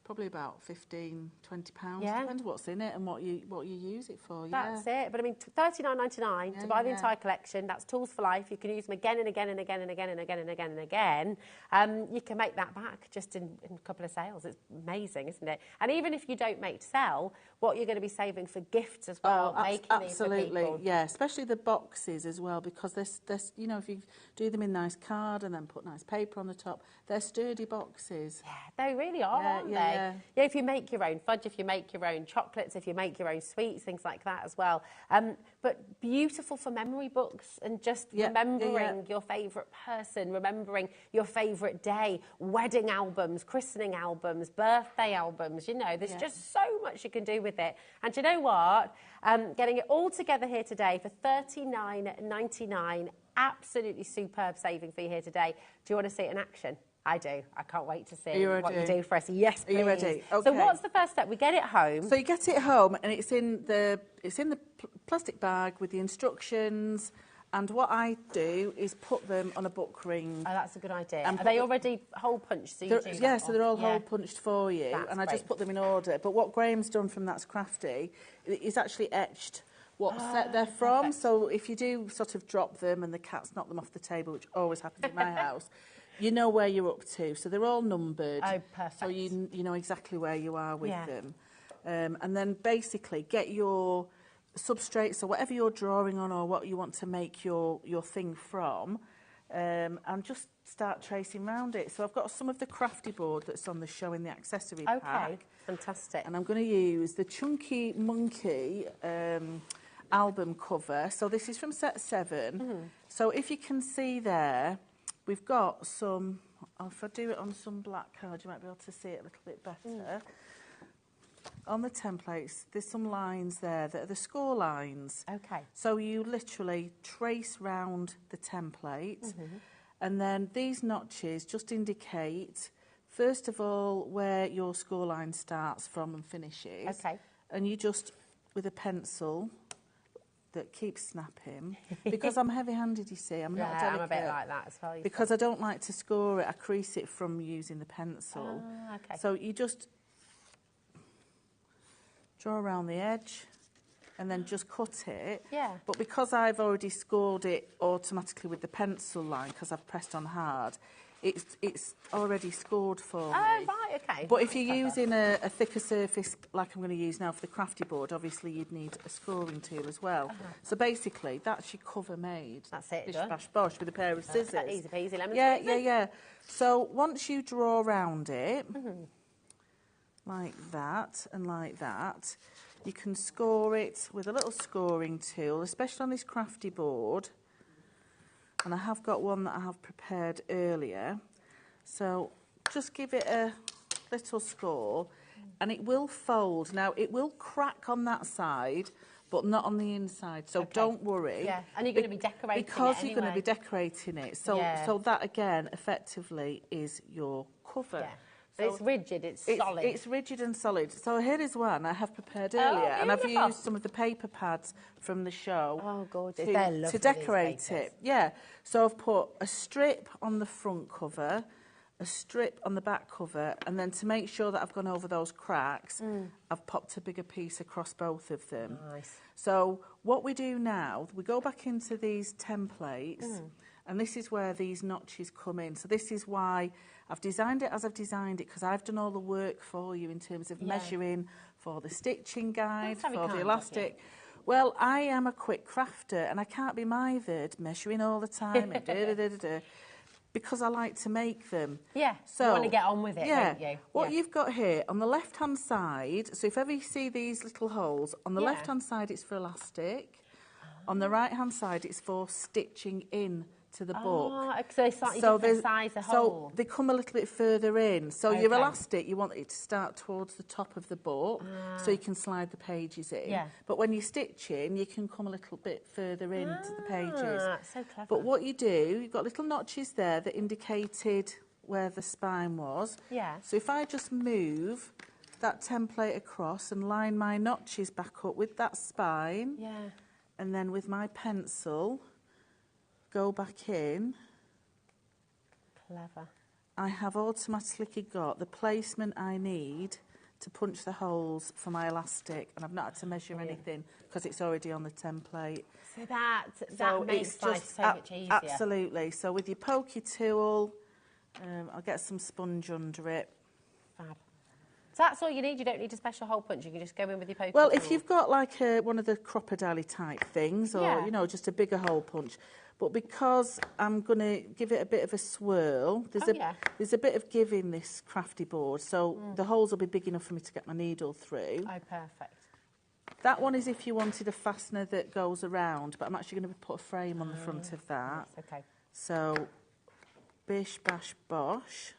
Probably about £15, £20. Yeah. Depends what's in it and what you use it for. That's it. But I mean, £39.99 to buy the entire collection. That's tools for life. You can use them again and again and again and again and again and again and again. You can make that back just in a couple of sales. It's amazing, isn't it? And even if you don't make to sell, what you're going to be saving for gifts as well. Absolutely, yeah. Especially the boxes as well, because there's you know, if you do them in nice card and then put nice paper on the top, they're sturdy boxes. Yeah, they really are, aren't they? Yeah, if you make your own fudge, if you make your own chocolates, if you make your own sweets, things like that as well. But beautiful for memory books and just remembering your favourite person, remembering your favourite day, wedding albums, christening albums, birthday albums, you know, there's just so much you can do with it. And you know what? Getting it all together here today for $39.99, absolutely superb saving for you here today. Do you want to see it in action? I do. I can't wait to see what you do for us. Yes, please. Are you ready? Okay. So what's the first step? We get it home. So you get it home, and it's in the plastic bag with the instructions. And what I do is put them on a book ring. Oh, that's a good idea. Are they already hole punched? So so they're all hole punched for you. That's I just put them in order. But what Graham's done from That's Crafty is actually etched what set they're from. Perfect. So if you do sort of drop them and the cats knock them off the table, which always happens in my house, you know where you're up to. So they're all numbered. Oh, perfect. So you know exactly where you are with them. And then basically get your substrate, so whatever you're drawing on or what you want to make your thing from, and just start tracing around it. So I've got some of the crafty board that's on the show in the accessory pack. Okay, fantastic. And I'm going to use the Chunky Monkey album cover. So this is from set 7. So if you can see there, we've got some, if I do it on some black card, you might be able to see it a little bit better. On the templates, there's some lines there that are the score lines. Okay. So you literally trace round the template, and then these notches just indicate, first of all, where your score line starts from and finishes. Okay. And you just, with a pencil that keeps snapping, because I'm heavy-handed, you see, I'm not delicate. I'm a bit like that as well. Because I don't like to score it, I crease it from using the pencil. Okay. So you just draw around the edge and then just cut it. Yeah. But because I've already scored it automatically with the pencil line, because I've pressed on hard, it's already scored for me. Oh, right, okay. But if you're using a thicker surface like I'm going to use now for the crafty board, obviously you'd need a scoring tool as well. So basically, that's your cover made. That's it, Bish done. bash bosh with a pair of scissors. Easy peasy, lemon squeezy. Yeah. So once you draw around it, like that and like that, you can score it with a little scoring tool, especially on this crafty board. And I have got one that I have prepared earlier. So just give it a little score and it will fold. Now, it will crack on that side, but not on the inside. So don't worry. Yeah, and you're going to be decorating because it anyway. you're going to be decorating it. So, so that, again, effectively is your cover. Yeah. So it's rigid, it's solid. It's rigid and solid. So here is one I have prepared earlier, and I've used some of the paper pads from the show. Oh, gorgeous. They're lovely, to decorate it. Yeah. So I've put a strip on the front cover, a strip on the back cover, and then to make sure that I've gone over those cracks, I've popped a bigger piece across both of them. Nice. So what we do now, we go back into these templates, and this is where these notches come in. So this is why I've designed it as I've designed it, because I've done all the work for you in terms of measuring for the stitching guide, for the elastic. Well, I am a quick crafter, and I can't be mithered measuring all the time and because I like to make them. Yeah, so you want to get on with it, don't you? What you've got here, on the left-hand side, so if ever you see these little holes, on the left-hand side it's for elastic, on the right-hand side it's for stitching in to the book. So it's slightly different size of hole. So they come a little bit further in. So your elastic, you want it to start towards the top of the book so you can slide the pages in. Yeah. But when you're stitching, you can come a little bit further into the pages. That's so clever. But what you do, you've got little notches there that indicated where the spine was. Yeah. So if I just move that template across and line my notches back up with that spine, and then with my pencil, go back in. Clever. I have automatically got the placement I need to punch the holes for my elastic, and I've not had to measure anything because it's already on the template. So that makes life so much easier. Absolutely. So with your pokey tool, I'll get some sponge under it. Fab. So that's all you need? You don't need a special hole punch? You can just go in with your pokey Well, tool? if you've got like one of the crocodile type things, or, you know, just a bigger hole punch. But because I'm going to give it a bit of a swirl, there's a bit of give in this crafty board, so the holes will be big enough for me to get my needle through. Oh, perfect. That one is if you wanted a fastener that goes around, but I'm actually going to put a frame on the front of that. Yes, okay. So, bish, bash, bosh.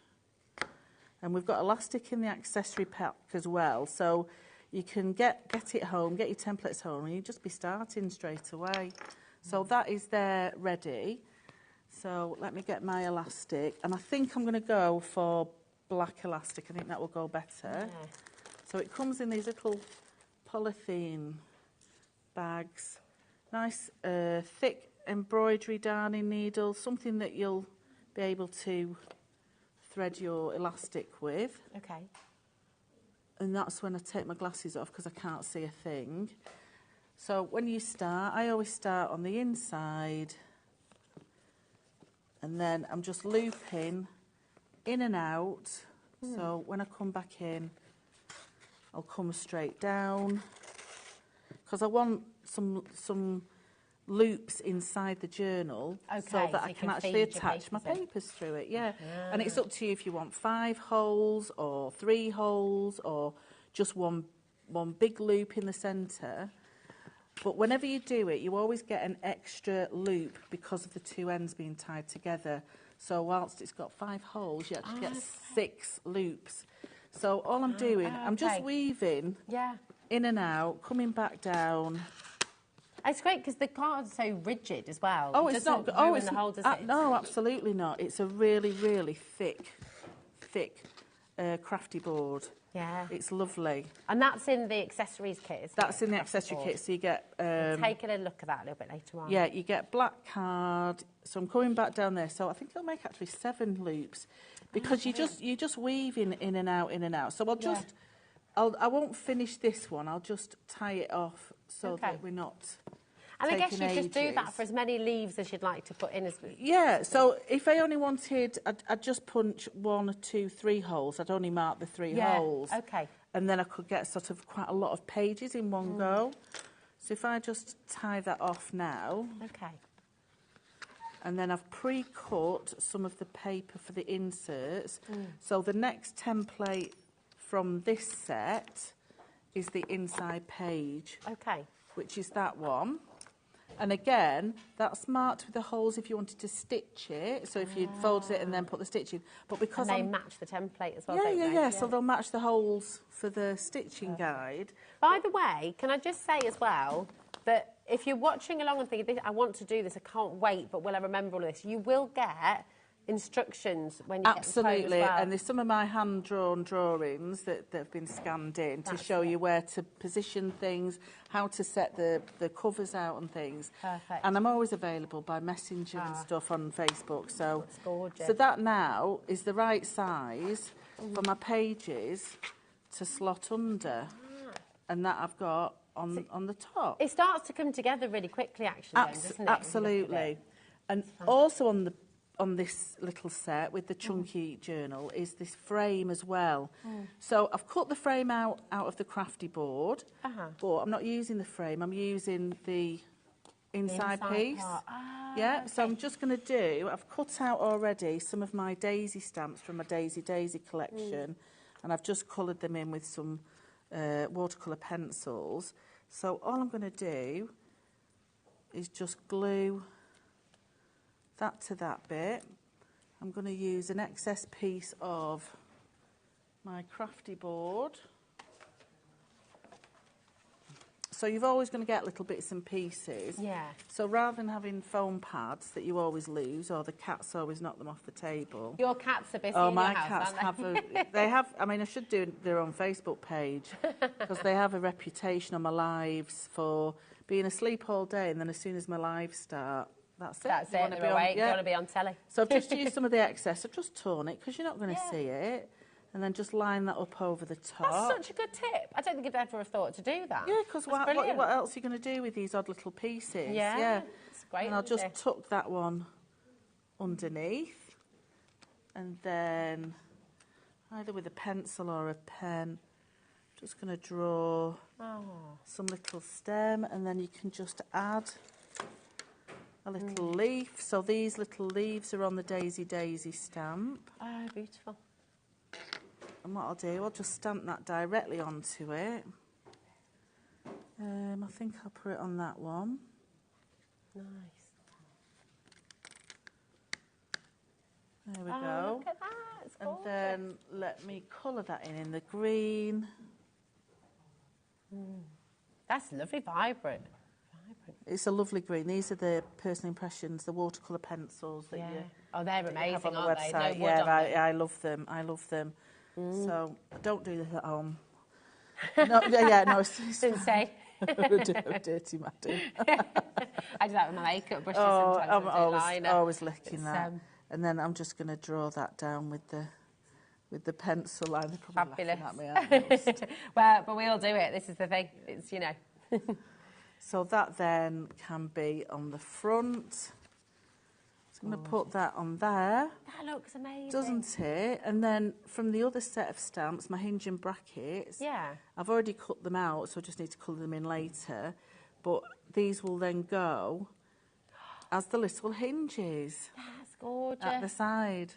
And we've got elastic in the accessory pack as well, so you can get it home, get your templates home, and you'll just be starting straight away. So that is there ready. So let me get my elastic. And I think I'm going to go for black elastic. I think that will go better. Yeah. So it comes in these little polythene bags. Nice thick embroidery darning needle, something that you'll be able to thread your elastic with. Okay. And that's when I take my glasses off because I can't see a thing. So when you start, I always start on the inside, and then I'm just looping in and out. So when I come back in, I'll come straight down because I want some loops inside the journal so that I can actually attach my papers through it. Yeah, and it's up to you if you want 5 holes or 3 holes or just one big loop in the centre. But whenever you do it, you always get an extra loop because of the 2 ends being tied together. So whilst it's got 5 holes, you actually get 6 loops. So all I'm doing, I'm just weaving in and out, coming back down. It's great because the card's so rigid as well. Oh, it's not. Oh, it's the hole, does it? No, absolutely not. It's a really, really thick crafty board. Yeah. It's lovely. And that's in the accessories kit, isn't That's it? in the accessory kit, so you get... We'll take a look at that a little bit later on. Yeah, you get black card. So I'm coming back down there. So I think it'll make actually 7 loops because you just weave in and out, in and out. So I'll just... I won't finish this one. I'll just tie it off so that we're not... And I guess you just do that for as many leaves as you'd like to put in as... Yeah, so if I only wanted... I'd just punch 1, 2, 3 holes. I'd only mark the 3 holes. Okay. And then I could get sort of quite a lot of pages in one go. So if I just tie that off now... Okay. And then I've pre-cut some of the paper for the inserts. So the next template from this set is the inside page. Okay. Which is that one. And again, that's marked with the holes if you wanted to stitch it. So if you folded it and then put the stitch in. But because they match the template as well, Yeah. So they'll match the holes for the stitching guide. By the way, can I just say as well that if you're watching along and thinking, I want to do this, I can't wait, but will I remember all of this? You will get instructions when you get the code as well. And there's some of my hand-drawn drawings that have been scanned in to show you where to position things, how to set the covers out and things. Perfect. And I'm always available by messenger and stuff on Facebook. So, that's gorgeous. So that now is the right size for my pages to slot under. And that I've got on the top. It starts to come together really quickly, actually, doesn't it? Absolutely. And also on this little set with the chunky journal is this frame as well. So I've cut the frame out of the crafty board, but I'm not using the frame, I'm using the inside piece. So I'm just going to I've cut out already some of my daisy stamps from my Daisy collection, and I've just coloured them in with some watercolour pencils. So all I'm going to do is just glue that to that bit. I'm going to use an excess piece of my crafty board. So you're always going to get little bits and pieces. Yeah. So rather than having foam pads that you always lose, or the cats always knock them off the table. Your cats are busy Oh, in my your house, cats aren't they have, I mean, I should do their own Facebook page because they have a reputation on my lives for being asleep all day, and then as soon as my lives start, that's it. That's it, they're awake, you want to be on telly. So I've just used some of the excess. I've just torn it because you're not going to see it. And then just line that up over the top. That's such a good tip. I don't think I'd ever have thought to do that. Yeah, because what else are you going to do with these odd little pieces? Yeah. It's great. And I'll just tuck that one underneath. And then, either with a pencil or a pen, just going to draw some little stem, and then you can just add a little leaf. So these little leaves are on the Daisy stamp. Oh, beautiful. And what I'll do, I'll just stamp that directly onto it. I think I'll put it on that one. Nice. There we go. Look at that. It's and gorgeous. then let me colour that in the green. That's lovely, vibrant. It's a lovely green. These are the personal impressions, the watercolour pencils that you they're have amazing, on the aren't they? website. No wood on them. I love them. I love them. So don't do this at home. No, no, it's Didn't say. dirty madam. I do that with my makeup brushes Oh, sometimes. I'm always licking that. And then I'm just going to draw that down with the pencil line. They're probably Fabulous. laughing at me, aren't they? Well, but we all do it. This is the thing. It's, you know. So that then can be on the front. So I'm going to put that on there. That looks amazing. Doesn't it? And then from the other set of stamps, my hinge and brackets, Yeah. I've already cut them out, so I just need to colour them in later. But these will then go as the little hinges That's gorgeous. at the side.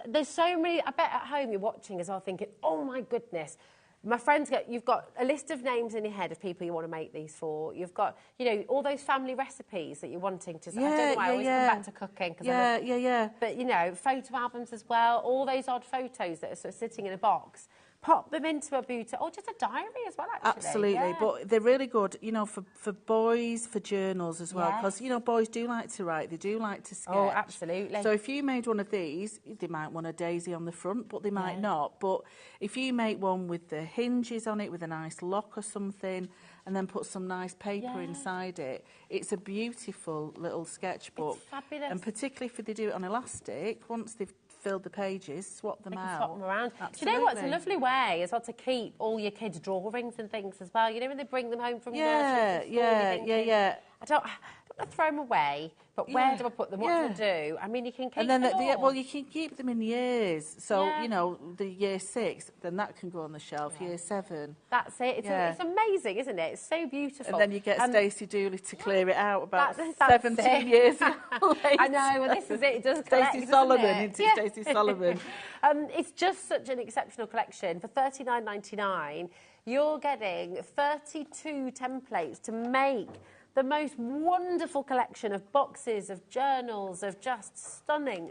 There's so many, I bet at home you're watching as well thinking, oh my goodness, my friends, you've got a list of names in your head of people you want to make these for. You've got, you know, all those family recipes that you're wanting to, I don't know why I always come back to cooking. Cause Yeah. But, you know, photo albums as well, all those odd photos that are sort of sitting in a box. Pop them into a beauty, or just a diary as well, actually. Absolutely, yeah. but they're really good, you know, for boys, for journals as well, Yes. because, you know, boys do like to write, they do like to sketch. Oh, absolutely. So if you made one of these, they might want a daisy on the front, but they might not. But if you make one with the hinges on it, with a nice lock or something, and then put some nice paper inside it, it's a beautiful little sketchbook. It's fabulous. And particularly if they do it on elastic, once they've filled the pages, swap them out. Swap them around. Absolutely. Do you know what's a lovely way as well to keep all your kids' drawings and things as well? You know when they bring them home from nursery, yeah. I don't want to throw them away, but where do I put them? What do I do? I mean, you can keep and then them all. well, you can keep them in years. So you know, the year 6, then that can go on the shelf. Year 7. That's it. It's amazing, isn't it? It's so beautiful. And then you get Stacey Dooley to clear it out about that's 17 years later. I know. Well, this is it. It does collect, Stacey doesn't Solomon, it? into Stacey Solomon. It's just such an exceptional collection. For $39.99, you're getting 32 templates to make the most wonderful collection of boxes, of journals, of just stunning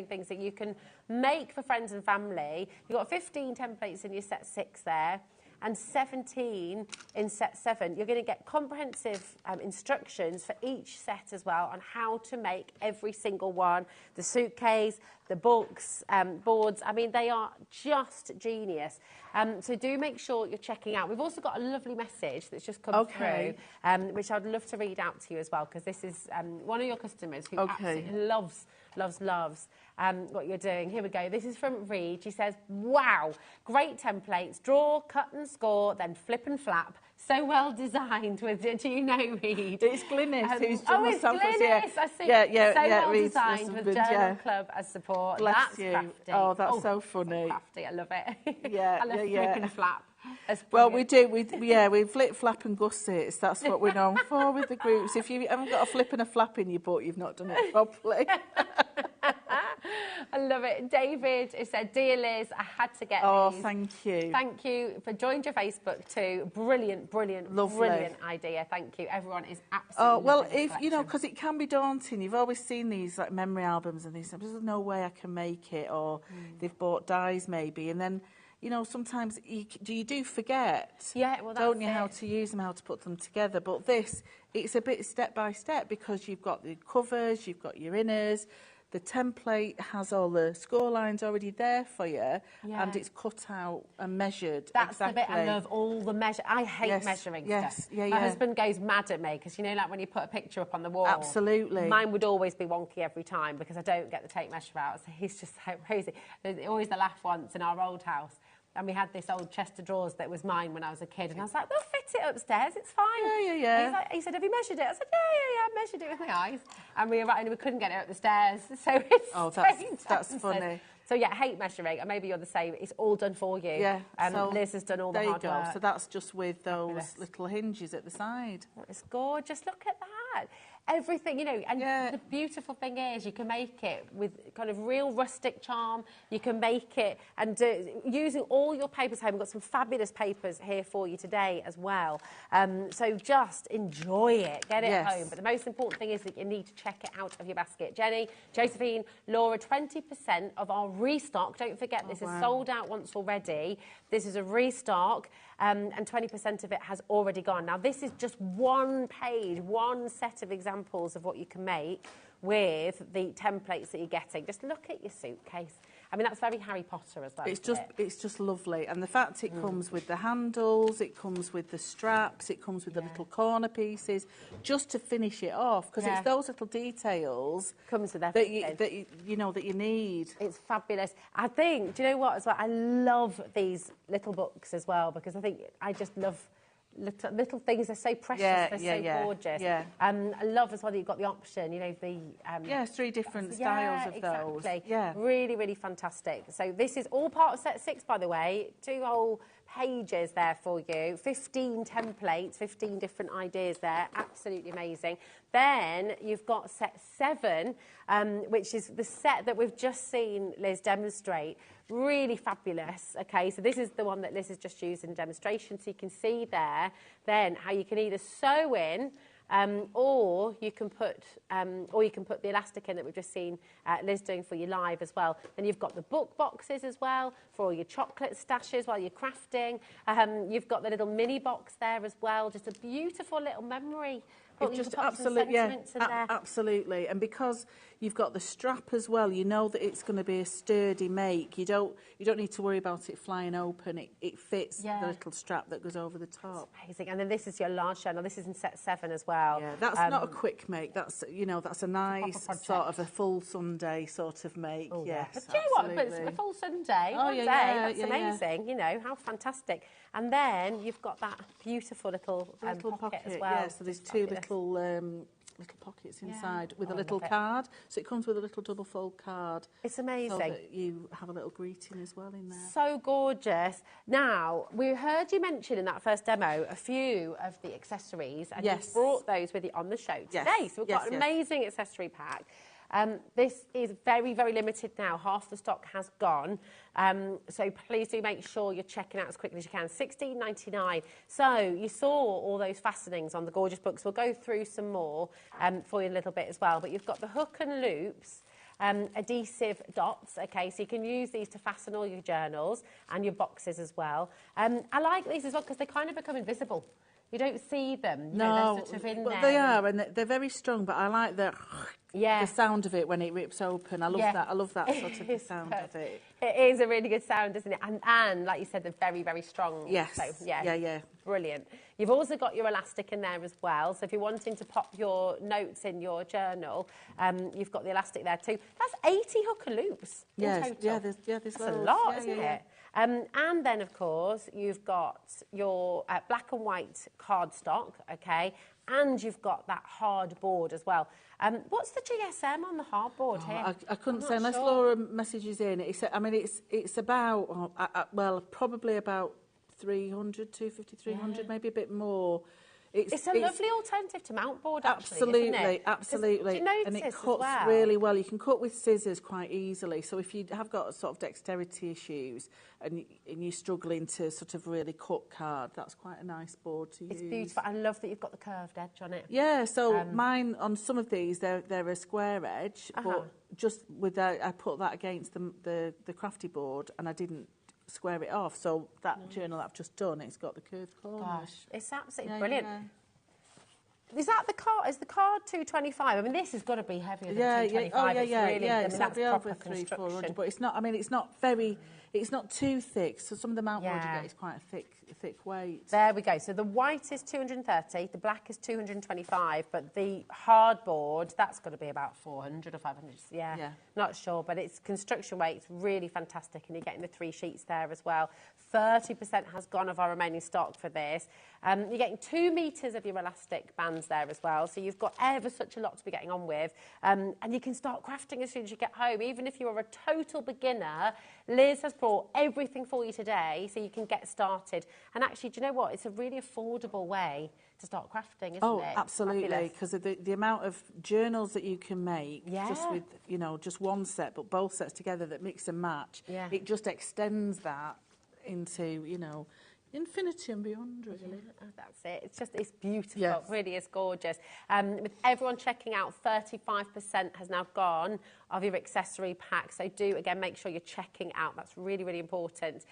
things that you can make for friends and family. You've got 15 templates in your set 6 there, and 17 in set 7. You're going to get comprehensive instructions for each set as well on how to make every single one. The suitcase, the books, boards, I mean, they are just genius. So do make sure you're checking out. We've also got a lovely message that's just come through, which I'd love to read out to you as well, because this is one of your customers who absolutely loves what you're doing. Here we go. This is from Reed. She says, wow, great templates. Draw, cut and score, then flip and flap. So well designed with it. Do you know Reed? It's Glynis who's done my it's samples. Glynis, I see. So well designed with Journal Club as support. Bless That's you. crafty. Oh, that's so funny. So crafty. I love it. Yeah, I love flip and flap. Well, we do. We flip, flap and gussets. That's what we're known for with the groups. If you haven't got a flip and a flap in your book, you've not done it properly. I love it. David has said, dear Liz, I had to get these. Oh, thank you. Thank you for joining your Facebook too. Brilliant idea. Thank you. Everyone is absolutely well, if you know, because it can be daunting. You've always seen these like memory albums and these. There's no way I can make it, or they've bought dies maybe, and then. You know, sometimes you do forget, don't you, how to use them, how to put them together. But this, it's a bit step by step, because you've got the covers, you've got your inners, the template has all the score lines already there for you, and it's cut out and measured. That's the bit I love, all the measure. I hate measuring stuff. My husband goes mad at me, because, you know, like when you put a picture up on the wall. Absolutely. Mine would always be wonky every time, because I don't get the tape measure out, so he's just so crazy. There's always the laugh once in our old house. And we had this old chest of drawers that was mine when I was a kid. And I was like, we'll fit it upstairs, it's fine. Yeah. He said, have you measured it? I said, yeah, I measured it with my eyes. And we couldn't get it up the stairs. So it's that's funny. So yeah, hate measuring, and maybe you're the same. It's all done for you. Yeah. So Liz has done all the hard work. So that's just with those little hinges at the side. It's gorgeous. Look at that. everything, you know, and the beautiful thing is you can make it with kind of real rustic charm. You can make it and using all your papers home. We've got some fabulous papers here for you today as well. So just enjoy it, get it home. But the most important thing is that you need to check it out of your basket. Jenny, Josephine, Laura, 20% of our restock. Don't forget, this is sold out once already. This is a restock. And 20% of it has already gone. Now, this is just one page, one set of examples of what you can make with the templates that you're getting. Just look at your suitcase. I mean, that's very Harry Potter as well. It's just lovely. And the fact it comes with the handles, it comes with the straps, it comes with the little corner pieces, just to finish it off, because it's those little details comes with everything. that you need. It's fabulous. I think, do you know what as well? I love these little books as well, because I just love little things. They're so precious, they're so gorgeous. I love as well that you've got the option, you know, the 3 different styles of those. Really, really fantastic. So this is all part of set 6, by the way. 2 whole pages there for you, 15 templates, 15 different ideas there. Absolutely amazing. Then you've got set 7, which is the set that we've just seen Liz demonstrate. Really fabulous. Okay, so this is the one that Liz has just used in demonstration. So you can see there then how you can either sew in or you can put the elastic in that we've just seen Liz doing for you live as well. Then you've got the book boxes as well for all your chocolate stashes while you're crafting. You've got the little mini box there as well. Just a beautiful little memory. Absolutely. And because you've got the strap as well, you know that it's going to be a sturdy make. You don't need to worry about it flying open. It fits the little strap that goes over the top. That's amazing. And then this is your large shell. Now this is in set 7 as well. Yeah, that's not a quick make. That's a nice sort of a full Sunday sort of make. Oh, yes, but do you know what? But it's a full Sunday. That's amazing. You know, how fantastic. And then you've got that beautiful little pocket as well. Yeah, so there's 2 little pockets inside with a little card. So it comes with a little double fold card. It's amazing. So that you have a little greeting as well in there. So gorgeous. Now, we heard you mention in that first demo a few of the accessories, and you brought those with you on the show today. So we've got an amazing accessory pack. This is very, very limited now. Half the stock has gone. So please do make sure you're checking out as quickly as you can. $16.99. So you saw all those fastenings on the gorgeous books. We'll go through some more for you in a little bit as well. But you've got the hook and loops. Adhesive dots, okay, so you can use these to fasten all your journals and your boxes as well. I like these as well because they kind of become invisible. You don't see them. You know, they're sort of in there. They are, and they're very strong, but I like the sound of it when it rips open. I love that. I love that sort of the sound of it. It is a really good sound, isn't it? And like you said, they're very, very strong. Yes. So, yeah. Brilliant. You've also got your elastic in there as well. So if you're wanting to pop your notes in your journal, you've got the elastic there too. That's 80 hook and loops in total. There's That's a lot, isn't it? And then, of course, you've got your black and white cardstock, okay, and you've got that hard board as well. What's the GSM on the hard board here? I couldn't say unless Laura messages in. It's about, probably about 300, 250, 300, maybe a bit more. It's a lovely alternative to mount board, actually, absolutely, isn't it? Absolutely. And it cuts really well. You can cut with scissors quite easily. So if you have got sort of dexterity issues and you're struggling to sort of really cut card, that's quite a nice board to use. It's beautiful. I love that you've got the curved edge on it. Yeah, so mine, on some of these, they're a square edge, but just with I put that against the crafty board and I didn't square it off, so that journal I've just done, it's got the curved corners. Gosh, it's absolutely brilliant. Is that the card? Is the card 225? I mean, this has got to be heavier than 225. It's probably over 300-400, but it's not. I mean, it's not very. It's not too thick. So some of the mount board you get is quite a thick weight. There we go. So the white is 230, the black is 225, but the hardboard, that's got to be about 400 or 500. Yeah, not sure, but it's construction weight. It's really fantastic, and you're getting the 3 sheets there as well. 30% has gone of our remaining stock for this. You're getting 2 metres of your elastic bands there as well, so you've got ever such a lot to be getting on with. And you can start crafting as soon as you get home. Even if you're a total beginner, Liz has brought everything for you today so you can get started. And actually, do you know what? It's a really affordable way to start crafting, isn't it? Oh, absolutely, because of the amount of journals that you can make, Yeah. just with, you know, just one set, but both sets together that mix and match, Yeah. it just extends that into, you know, infinity and beyond, really. Yeah, that's it. It's beautiful. Yes. It really is gorgeous. With everyone checking out, 35% has now gone of your accessory pack. So do, again, make sure you're checking out. That's really, really important.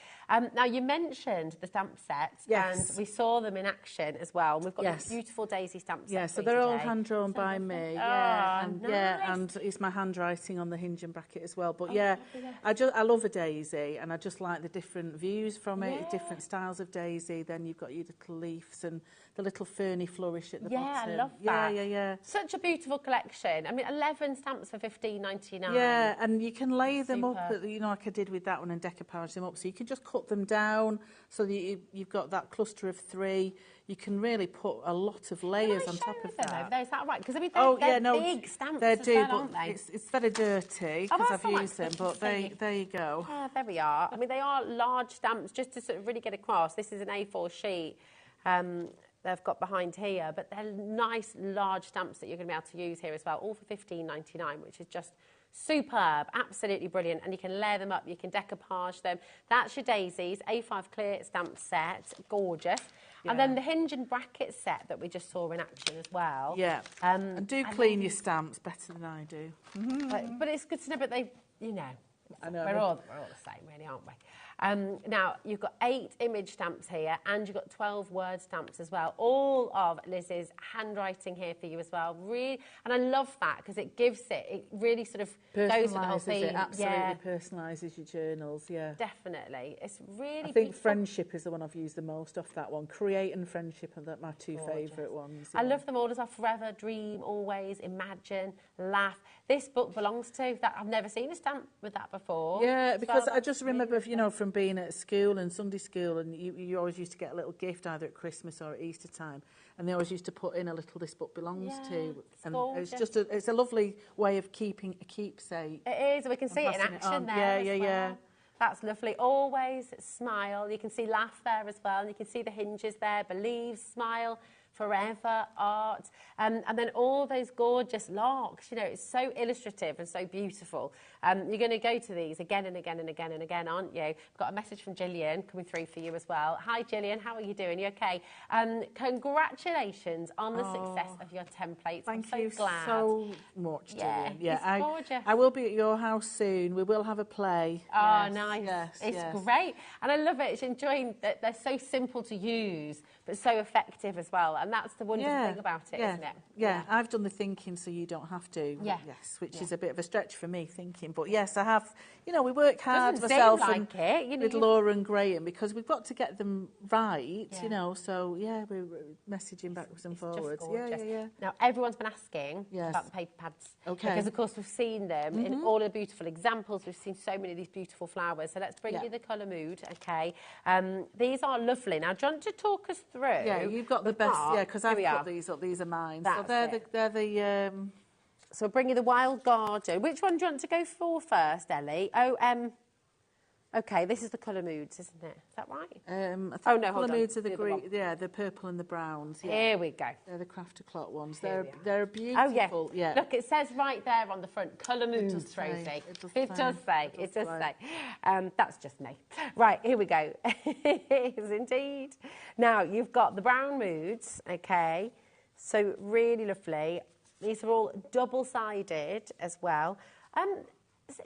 Now, you mentioned the stamp sets. Yes. And we saw them in action as well. And we've got Yes. these beautiful daisy stamp sets. Yeah, so for you they're all today. hand-drawn by me. Oh, Yeah, and, nice. yeah, and it's my handwriting on the hinge and bracket as well. But yeah, I love a daisy, and I just like the different views from it, different styles of daisy. Then you've got your little leaves and the little ferny flourish at the bottom. Yeah, I love that. Yeah. Such a beautiful collection. I mean, 11 stamps for $15.99. Yeah, and you can lay them up, Superb. you know, like I did with that one, and decoupage them up. So you can just cut them down so that you've got that cluster of 3. You can really put a lot of layers on top of that. Is that right? Because I mean, they're big stamps they as do, well, but aren't they? it's very dirty because that's I've all right, used them. so But there you go. Yeah, there we are. I mean, they are large stamps, just to sort of really get across. This is an A4 sheet they've got behind here, but they're nice, large stamps that you're going to be able to use here as well, all for $15.99, which is just superb, absolutely brilliant. And you can layer them up, you can decoupage them. That's your daisies, A5 clear stamp set, gorgeous. Yeah. And then the hinge and bracket set that we just saw in action as well. Yeah, and do clean your stamps better than I do. But it's good to know, but they, you know, I know. we're all the same, really, aren't we? Now, you've got 8 image stamps here, and you've got 12 word stamps as well. All of Liz's handwriting here for you as well. Really, and I love that because it gives it really sort of goes with the whole theme. It absolutely personalises your journals, yeah. Definitely. It's really I think beautiful. friendship is the one I've used the most off that one. Create and friendship are my 2 favourite ones. I yeah. love them all as well. Forever, dream, always, imagine, laugh. This book belongs to that. I've never seen a stamp with that before. Yeah, because So I just remember, you know, from being at school and Sunday school, and you always used to get a little gift either at Christmas or at Easter time, and they always used to put in a little "this book belongs to," and it's just it's a lovely way of keeping a keepsake. It is. We can see it in action there. Yeah. That's lovely. Always smile. You can see laugh there as well, and you can see the hinges there. Believe, smile. Forever, art, and then all those gorgeous locks. You know, it's so illustrative and so beautiful. You're going to go to these again and again and again and again, aren't you? I've got a message from Gillian coming through for you as well. Hi, Gillian. How are you doing? You okay? Congratulations on the success of your templates. Thank I'm you glad. so much, Gillian. Yeah, it's gorgeous. I will be at your house soon. We will have a play. Oh, yes, nice. Yes, it's great. And I love it. It's enjoying that they're so simple to use, but so effective as well. And that's the wonderful thing about it, isn't it? Yeah, I've done the thinking so you don't have to. Yeah. Yes, which is a bit of a stretch for me thinking. But yes, I have, you know, we work hard, Doesn't myself seem and like it, you know, with Laura and Graham, because we've got to get them right, Yeah. you know. So, yeah, we're messaging backwards and forwards. Yeah. Now, everyone's been asking Yes. about the paper pads. Okay. Because, of course, we've seen them in all the beautiful examples. We've seen so many of these beautiful flowers. So let's bring you the colour mood, okay? These are lovely. Now, do you want to talk us through? Yeah, you've got the best, because I've got these up. These are mine. That's so they're the So we'll bring you the Wild Garden. Which one do you want to go for first, Ellie? Okay, this is the colour moods, isn't it? Is that right? I think hold colour on. moods are the The other green, one. yeah, the purple and the browns. Yeah. Here we go. They're the Crafter Clock ones. Here They're beautiful. Oh, yeah. Look, it says right there on the front, colour moods, does say, Rosie. it does say. It does say. That's just me. Right, here we go. It is indeed. Now, you've got the brown moods, okay? So, really lovely. These are all double-sided as well.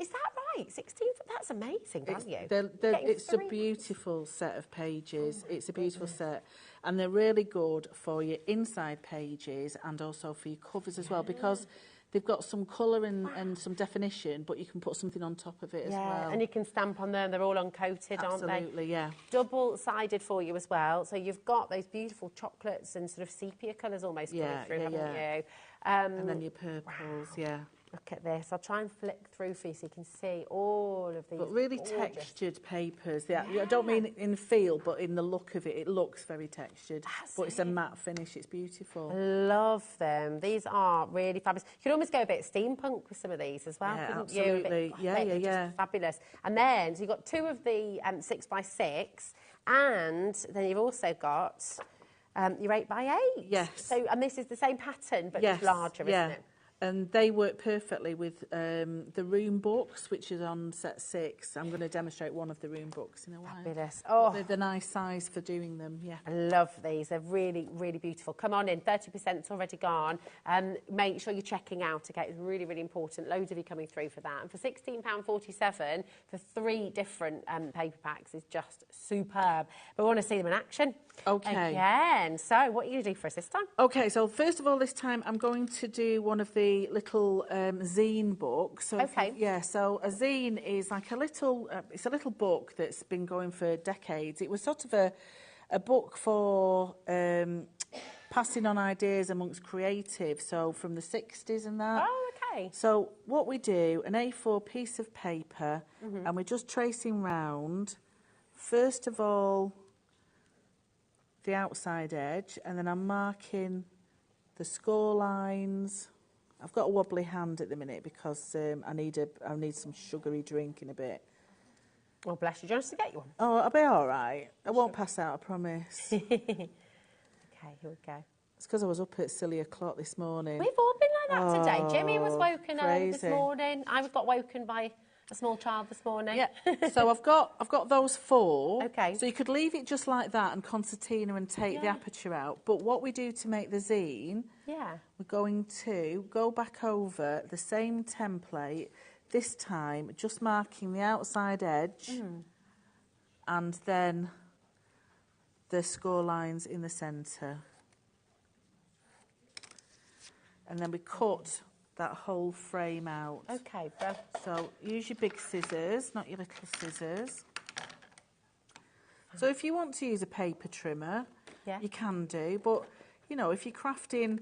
Is that right? 16? That's amazing, aren't you? It's a beautiful set of pages. It's a beautiful set. And they're really good for your inside pages and also for your covers as well, because they've got some colour and some definition, but you can put something on top of it as well. And you can stamp on them. They're all uncoated, aren't they? Absolutely, yeah. Double-sided for you as well. So you've got those beautiful chocolates and sort of sepia colours almost coming through, haven't you? And then your purples, Look at this. I'll try and flick through for you so you can see all of these. But really textured papers. I don't mean in feel, but in the look of it, it looks very textured. But it's a matte finish. It's beautiful. I love them. These are really fabulous. You could almost go a bit steampunk with some of these as well, couldn't absolutely. you? Yeah. Fabulous. And then, so you've got 2 of the 6x6, and then you've also got your 8x8. Yes. So, and this is the same pattern, but just larger, isn't it? And they work perfectly with the room books, which is on set 6. I'm going to demonstrate one of the room books in a while. Fabulous. Oh, they're the nice size for doing them, I love these. They're really, really beautiful. Come on in. 30%'s already gone. Make sure you're checking out, okay? It's really, really important. Loads of you coming through for that. And for £16.47 for 3 different paper packs is just superb. But we want to see them in action. Okay. Again. So what are you going to do for us this time? Okay, so first of all, this time I'm going to do one of the little zine books. So so a zine is like a little, it's a little book that's been going for decades. It was sort of a book for passing on ideas amongst creatives, so from the 60s and that. Oh, okay. So what we do, an A4 piece of paper, and we're just tracing round, first of all, the outside edge, and then I'm marking the score lines. I've got a wobbly hand at the minute because I need some sugary drink in a bit. Well, bless you. Do you want us to get you one? Oh, I'll be all right. I won't pass out, I promise. Okay, here we go. It's because I was up at silly o'clock this morning. We've all been like that today. Jimmy was woken early this crazy. morning. I got woken by a small child this morning. Yeah. So I've got those 4. Okay. So you could leave it just like that and concertina and take the aperture out. But what we do to make the zine, we're going to go back over the same template, this time just marking the outside edge and then the score lines in the centre. And then we cut that whole frame out. Okay, bro. So use your big scissors, not your little scissors. So if you want to use a paper trimmer, you can do. But, you know, if you're crafting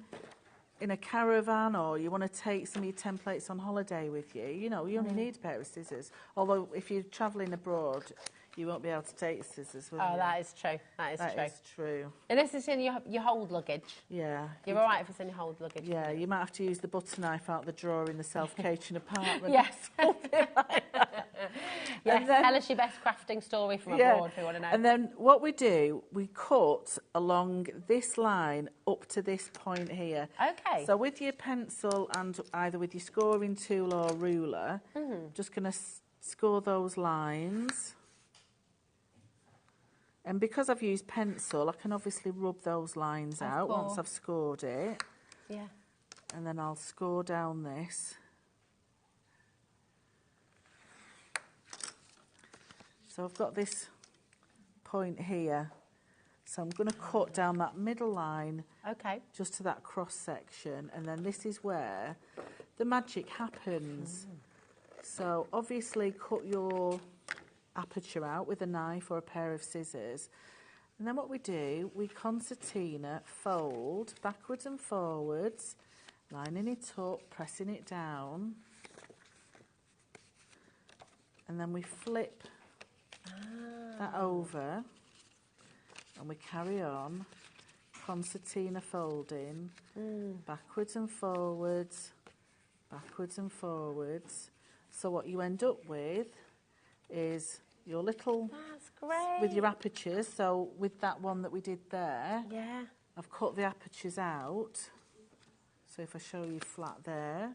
in a caravan or you want to take some of your templates on holiday with you, you know, you only need a pair of scissors. Although if you're travelling abroad, you won't be able to take scissors, will you? Oh, that is true. That is true. Unless it's in your hold luggage. Yeah. You're all right if it's in your hold luggage. Yeah, you might have to use the butter knife out the drawer in the self-catering apartment. Yes. Yes, tell us your best crafting story from abroad if we want to know. And then what we do, we cut along this line up to this point here. Okay. So with your pencil and either with your scoring tool or ruler, just going to score those lines. And because I've used pencil, I can obviously rub those lines out once I've scored it. Yeah. And then I'll score down this. So I've got this point here. So I'm going to cut down that middle line. Okay. Just to that cross section. And then this is where the magic happens. So obviously cut your aperture out with a knife or a pair of scissors, and then what we do, we concertina, fold backwards and forwards, lining it up, pressing it down, and then we flip that over and we carry on concertina folding backwards and forwards, backwards and forwards. So what you end up with is your little, that's great, with your apertures. So with that one that we did there, yeah, I've cut the apertures out. So if I show you flat there,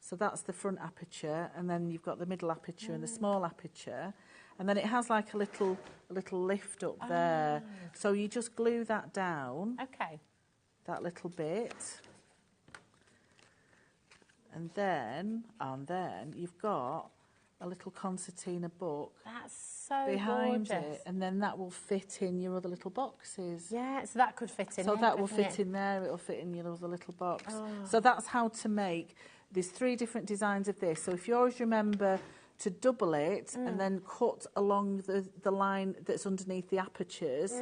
so that's the front aperture, and then you've got the middle aperture and the small aperture, and then it has like a little lift up there. So you just glue that down. Okay. That little bit. And then you've got a little concertina book. That's so behind gorgeous. it, and then that will fit in your other little boxes. Yeah, so that could fit in. So there, that will couldn't fit it? in there. It'll fit in your other little box. So that's how to make. There's 3 different designs of this. So if you always remember to double it and then cut along the line that's underneath the apertures,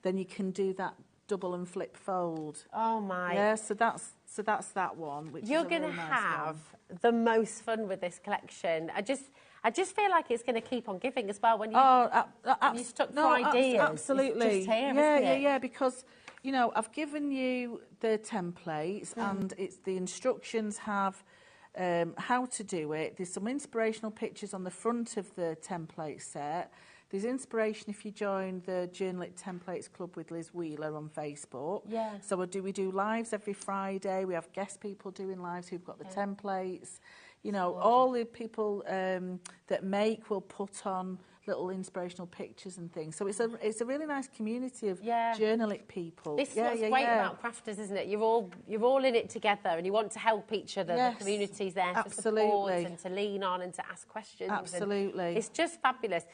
then you can do that double and flip fold. Oh my. Yeah, so that's that one. Which You're is a going to really nice have one. the most fun with this collection. I just feel like it's going to keep on giving as well when you, you stuck for ideas. Absolutely. It's just here, yeah, isn't it? yeah, because, you know, I've given you the templates and it's the instructions have how to do it. There's some inspirational pictures on the front of the template set. There's inspiration if you join the Journal It Templates Club with Liz Wheeler on Facebook. Yeah. So we do lives every Friday. We have guest people doing lives who've got the templates. You know, all the people that make will put on little inspirational pictures and things. So it's a really nice community of Journal It people. This is what's great about crafters, isn't it? You're all in it together, and you want to help each other. Yes, the community's there for support and to lean on and to ask questions. Absolutely. It's just fabulous.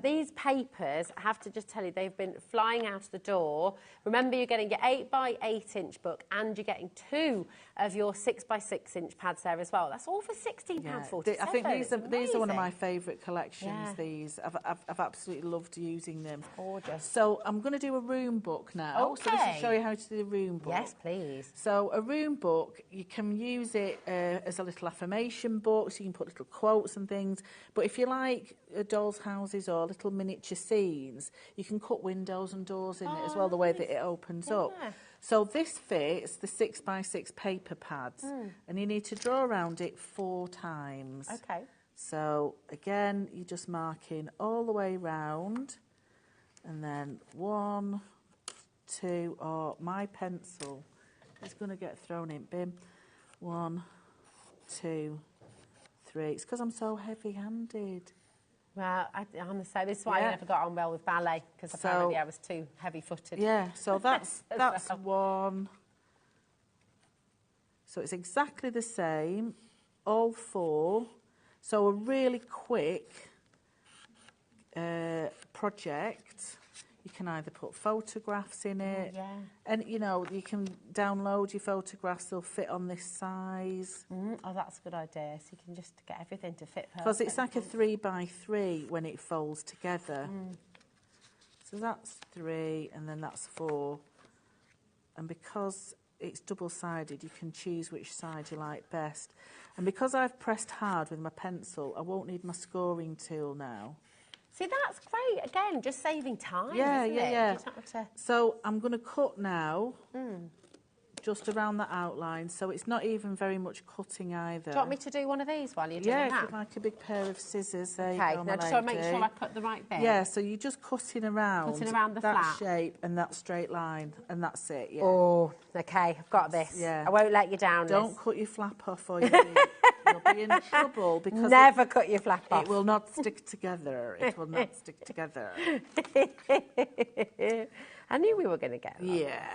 These papers, I have to just tell you, they've been flying out the door. Remember, you're getting your 8x8 inch book, and you're getting 2 of your 6x6 inch pads there as well. That's all for £16.47. I think these are one of my favourite collections. These I've absolutely loved using them. Gorgeous. So I'm going to do a room book now. Okay. So this will show you how to do a room book. Yes, please. So a room book, you can use it as a little affirmation book, so you can put little quotes and things. But if you like dolls' houses or little miniature scenes, you can cut windows and doors in it as well, the way that it opens up. So this fits the 6x6 paper pads, and you need to draw around it 4 times. Okay. So again, you're just marking all the way round, and then 1, 2, or my pencil is going to get thrown in bin. 1, 2, 3. It's because I'm so heavy-handed. Well, I'm the same. This is why I never got on well with ballet, because apparently I was too heavy-footed. Yeah, so that's one. So it's exactly the same, all 4. So a really quick project. You can either put photographs in it, and you know, you can download your photographs. They'll fit on this size. Oh, that's a good idea. So you can just get everything to fit perfect. Because it's like a 3x3 when it folds together. So that's 3, and then that's 4. And because it's double-sided, you can choose which side you like best. And because I've pressed hard with my pencil, I won't need my scoring tool now. See, that's great. Again, just saving time, yeah, isn't yeah, it? yeah. You don't have to... So I'm going to cut now, just around the outline. So it's not even very much cutting either. Do you want me to do one of these while you're doing that? Yeah, like a big pair of scissors. There you go, now just so I make sure I cut the right bit. Yeah, so you're just cutting around the that flat shape and that straight line, and that's it. Yeah. Oh, okay, I've got this. Yeah. I won't let you down. Don't cut your flap off, or you'll be in trouble, because never cut your flap off. It will not stick together. It will not stick together. I knew we were going to get that. Yeah.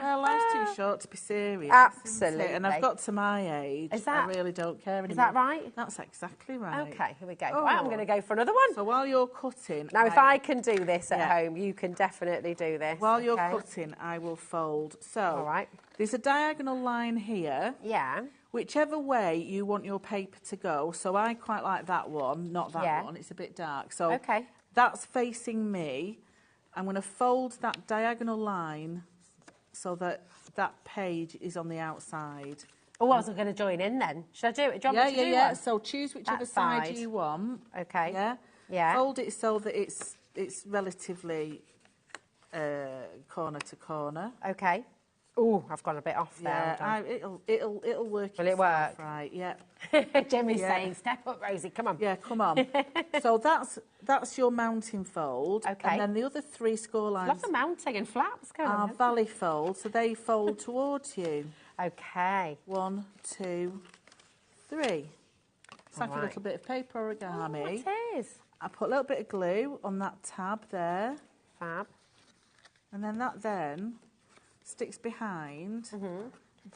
Well, life's too short to be serious. Absolutely. And I've got to my age. I really don't care anymore. Is that right? That's exactly right. Okay, here we go. Right, I'm going to go for another one. So while you're cutting... Now, if I can do this at home, you can definitely do this. While you're cutting, I will fold. So, all right. There's a diagonal line here. Yeah. Whichever way you want your paper to go. So I quite like that one, not that one. It's a bit dark. So that's facing me. I'm going to fold that diagonal line so that that page is on the outside. Oh, I was going to join in then. Should I do it? Do you want me to do one? So choose whichever side you want. Okay. Yeah. Yeah. Fold it so that it's relatively corner to corner. Okay. Oh, I've gone a bit off there. Yeah, it'll work. Will it work? Right. Yeah. Jimmy's saying, "Step up, Rosie. Come on." Yeah, come on. So that's your mounting fold. Okay. And then the other 3 score lines. Lots of mounting and flaps going on. Valley fold, so they fold towards you. Okay. 1, 2, 3. It's like a little bit of paper origami. Oh, it is. I put a little bit of glue on that tab there. Fab. And then that sticks behind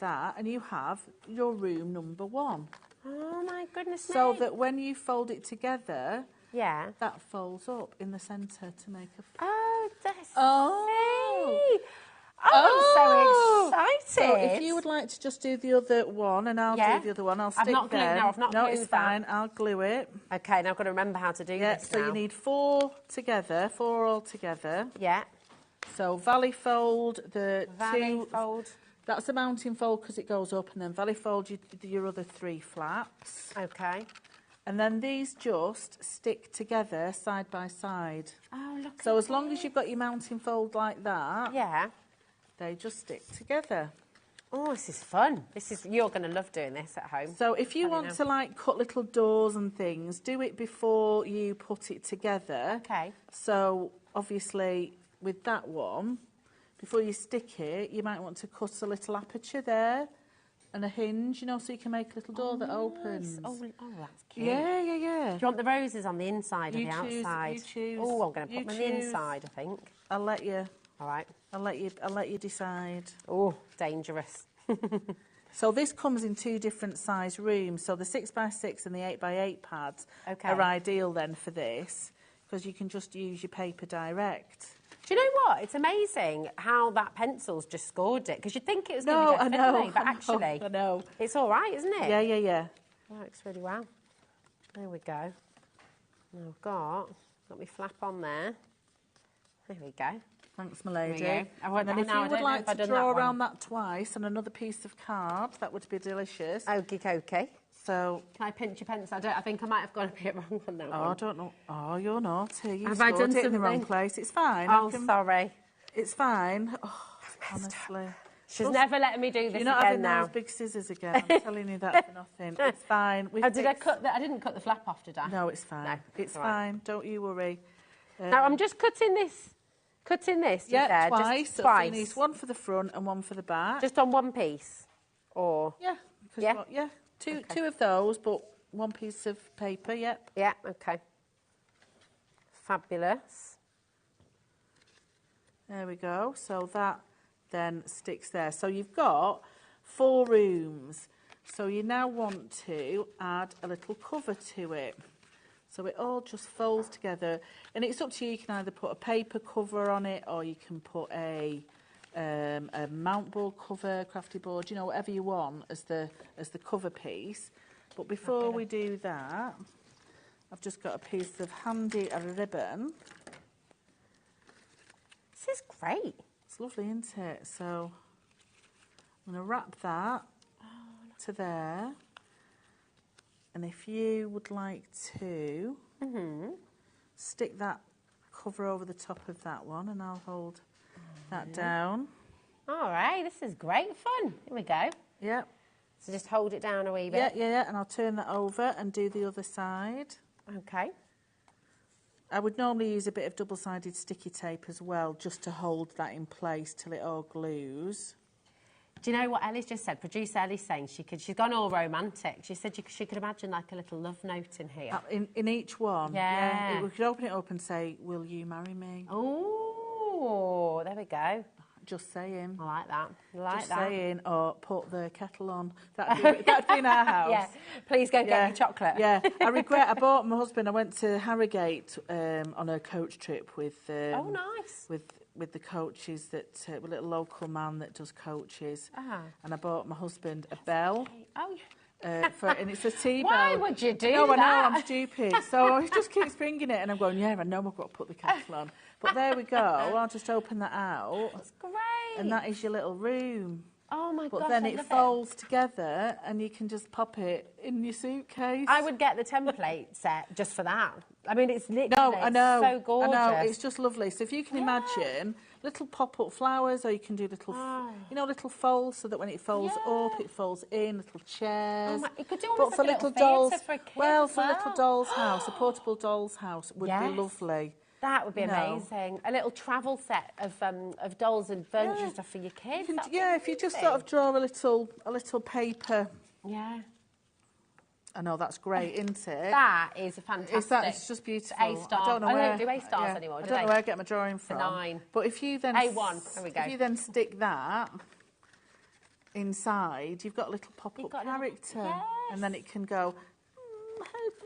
that, and you have your room number 1. Oh my goodness me. So that when you fold it together, that folds up in the centre to make a... Oh, that's me. Oh, I'm so So excited. if you would like to just do the other one, and I'll do the other one, I'll stick I've not glued, them. no, I've not no, glued it's that. fine. I'll glue it. Okay, now I've got to remember how to do this So now. you need 4 together, 4 all together. Yeah. So valley fold the Valley 2. fold. That's the mounting fold because it goes up, and then valley fold your other 3 flaps. Okay. And then these just stick together side by side. Oh, look So at as long as you've got your mounting fold like that, Yeah. they just stick together. Oh, this is fun. You're going to love doing this at home. So if you want to like cut little doors and things, do it before you put it together. Okay. So obviously with that one, before you stick it, you might want to cut a little aperture there and a hinge, you know, so you can make a little door that opens. Oh, that's cute. Yeah, yeah, yeah. Do you want the roses on the inside or You the choose, outside? you choose. Oh, I'm going to You put them on the choose. inside, I think. I'll let you. All right. I'll let you decide. Oh, dangerous. So this comes in 2 different size rooms. So the 6x6 and the 8x8 pads are ideal then for this, because you can just use your paper direct. Do you know what? It's amazing how that pencil's just scored it, because you'd think it was going to be I dead know, fiddly, but actually, I know. it's all right, isn't it? Yeah, yeah, yeah. Works really well. There we go. Now I've got my flap on there. There we go. Thanks, my lady. There you go. And then if you would like to draw around that twice on another piece of card, that would be delicious. Okie dokie. So, can I pinch your pencil? I think I might have gone a bit wrong on that one. I don't know. Oh, you're naughty. You Have I scored done it in the wrong something? place. It's fine. Oh, sorry. It's fine. Oh, honestly. She's never letting me do this You're not again having now. those big scissors again. I'm telling you that for nothing. It's fine. Oh, did I cut that? I didn't cut the flap off, did I? No, it's fine. No, it's all right. fine. Don't you worry. Now I'm just cutting this. Yeah, you said, twice. Just So twice. you need one for the front and one for the back. Just on one piece, or yeah, yeah. Two of those, but one piece of paper. Yep. Yeah. Okay. Fabulous. There we go. So that then sticks there. So you've got 4 rooms. So you now want to add a little cover to it. So it all just folds together, and it's up to you. You can either put a paper cover on it, or you can put a mount board cover, crafty board, you know, whatever you want as the cover piece. But before we do that, I've just got a piece of handy ribbon. This is great. It's lovely, isn't it? So I'm going to wrap that to there. And if you would like to stick that cover over the top of that one, and I'll hold that down. All right, this is great fun. Here we go. Yep. So just hold it down a wee bit. Yeah, and I'll turn that over and do the other side. Okay. I would normally use a bit of double-sided sticky tape as well, just to hold that in place till it all glues. Do you know what Ellie's just said? Producer Ellie's saying she's gone all romantic. She said she could imagine like a little love note in here. In each one? Yeah. We could open it up and say, "Will you marry me?" Oh, there we go. Just saying. I like that. I like Just that. saying, or put the kettle on. That'd be in our house. Yeah. Please go get your chocolate. Yeah. I bought my husband, I went to Harrogate on a coach trip with... Oh, nice. With the coaches with a little local man that does coaches. Ah. And I bought my husband a bell. Oh, and it's a tea bell. Why would you do that? that? I know, I'm stupid. So he just keeps bringing it, and I'm going, yeah, I know I've got to put the kettle on. But there we go. I'll just open that out. That's great. And that is your little room. Oh my gosh, But then I it love folds together, and you can just pop it in your suitcase. I would get the template set just for that. I mean, it's literally I know. so gorgeous. I know, it's just lovely. So if you can imagine little pop-up flowers, or you can do little, little folds, so that when it folds up, it folds in, little chairs. You could do almost but for like a little theatre dolls, for a kid well, as for a little doll's house, a portable doll's house would be lovely. That would be amazing. A little travel set of dolls and furniture and stuff for your kids. If you just sort of draw a little paper. Yeah. I know, that's great, isn't it? That is a fantastic. It's just beautiful. It's A-star. I don't know where, they don't do A-stars anymore, do I don't know where I get my drawing from. 9. But if you then... A1, there we go. If you then stick that inside, you've got a little pop-up character. And then it can go,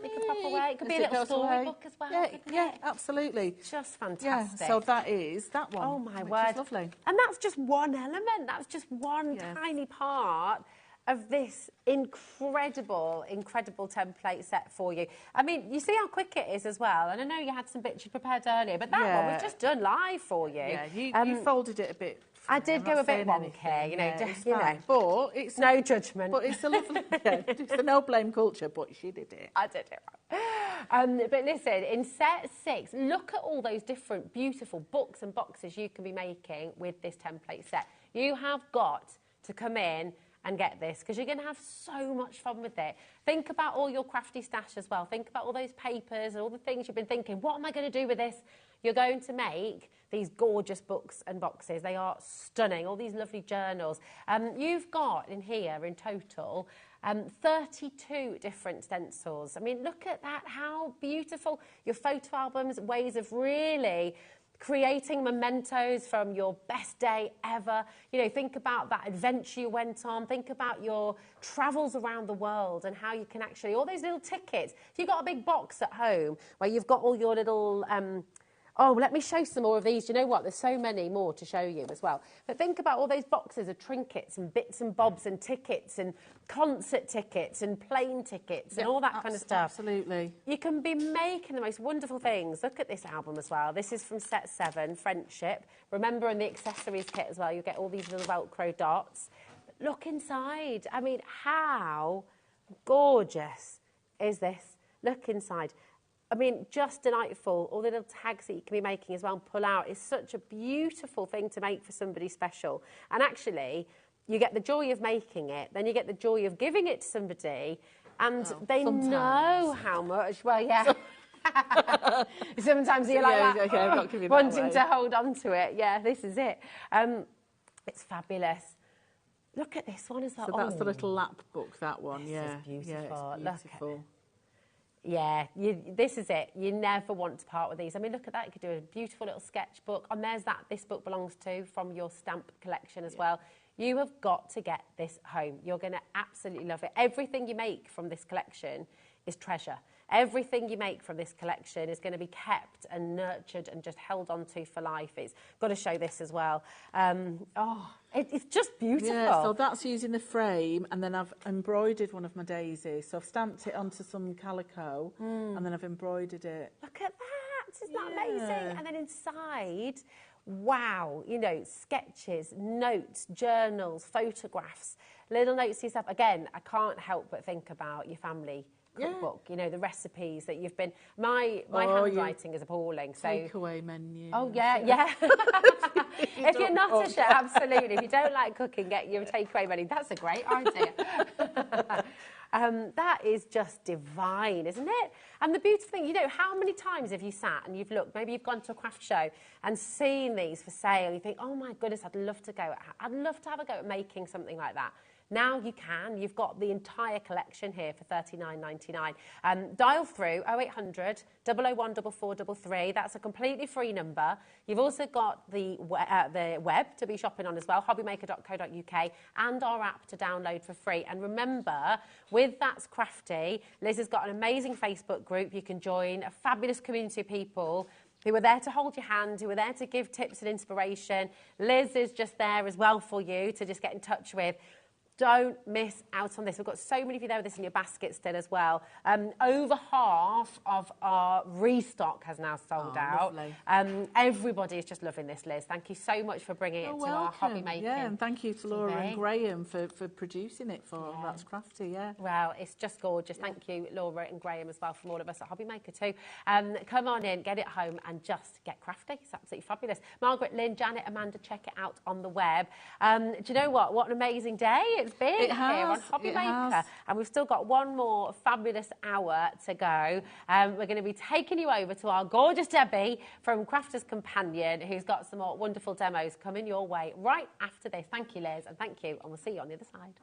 Make a proper way. It could be a little storybook as well. Yeah, absolutely. Just fantastic. Yeah, so that is that one. Oh my which word. is lovely. And that's just one element. That's just one tiny part of this incredible template set for you. I mean, you see how quick it is as well. And I know you had some bits you prepared earlier, but that one was just done live for you. Yeah, you folded it a bit. I did go a bit wonky, you know, just, you know. But it's no judgment. But it's a lovely, it's a no blame culture, but she did it. I did it right. But listen, in set 6, look at all those different beautiful books and boxes you can be making with this template set. You have got to come in and get this because you're going to have so much fun with it. Think about all your crafty stash as well. Think about all those papers and all the things you've been thinking, what am I going to do with this? You're going to make these gorgeous books and boxes. They are stunning, all these lovely journals. You've got in here in total 32 different stencils. I mean, look at that, how beautiful. Your photo albums, ways of really creating mementos from your best day ever. You know, think about that adventure you went on. Think about your travels around the world and how you can actually, all those little tickets. If you've got a big box at home where you've got all your little, oh, let me show some more of these. You know what? There's so many more to show you as well. But think about all those boxes of trinkets and bits and bobs and tickets and concert tickets and plane tickets and all that kind of stuff. Absolutely. You can be making the most wonderful things. Look at this album as well. This is from set 7, Friendship. Remember, in the accessories kit as well, you get all these little Velcro dots. But look inside. I mean, how gorgeous is this? Look inside. I mean, just delightful. All the little tags that you can be making as well and pull out is such a beautiful thing to make for somebody special. And actually, you get the joy of making it, then you get the joy of giving it to somebody, and they know how much. Well, yeah. Sometimes you're like that, okay, I've got to give you wanting to hold on to it. Yeah, this is it. It's fabulous. Look at this one as well. So that's the little lap book, that one. This is beautiful. Yeah, it's beautiful. Look at it. Yeah, this is it. You never want to part with these. I mean, look at that. You could do a beautiful little sketchbook. And there's that this book belongs to from your stamp collection as well. You have got to get this home. You're going to absolutely love it. Everything you make from this collection is treasure. Everything you make from this collection is going to be kept and nurtured and just held on to for life. It's got to show this as well. It's just beautiful. Yeah, so that's using the frame, and then I've embroidered one of my daisies. So I've stamped it onto some calico, and then I've embroidered it. Look at that. Isn't that amazing? And then inside, wow, you know, sketches, notes, journals, photographs, little notes to yourself. Again, I can't help but think about your family cookbook, you know, the recipes that you've been... My handwriting is appalling, so... Takeaway menu. Oh, yeah. If you're not a chef, absolutely. If you don't like cooking, get your takeaway menu. That's a great idea. That is just divine, isn't it? And the beautiful thing, you know, how many times have you sat and you've looked, maybe you've gone to a craft show and seen these for sale, you think, oh my goodness, I'd love to have a go at making something like that. Now you can. You've got the entire collection here for $39.99. Dial through 0800 001 4433. That's a completely free number. You've also got the web to be shopping on as well, hobbymaker.co.uk, and our app to download for free. And remember, with That's Crafty, Liz has got an amazing Facebook group you can join, a fabulous community of people who are there to hold your hand, who are there to give tips and inspiration. Liz is just there as well for you to just get in touch with. Don't miss out on this. We've got so many of you there with this in your basket still as well. Over half of our restock has now sold out. Everybody is just loving this, Liz. Thank you so much for bringing it to our hobby making. Yeah, and thank you to Laura and Graham for producing it for That's Crafty, Well, it's just gorgeous. Thank you, Laura and Graham, as well, from all of us at HobbyMaker too. Come on in, get it home, and just get crafty. It's absolutely fabulous. Margaret, Lynn, Janet, Amanda, check it out on the web. Do you know what? What an amazing day it's been here on HobbyMaker. And we've still got one more fabulous hour to go. We're going to be taking you over to our gorgeous Debbie from Crafter's Companion, who's got some more wonderful demos coming your way right after this. Thank you, Liz, and thank you, and we'll see you on the other side.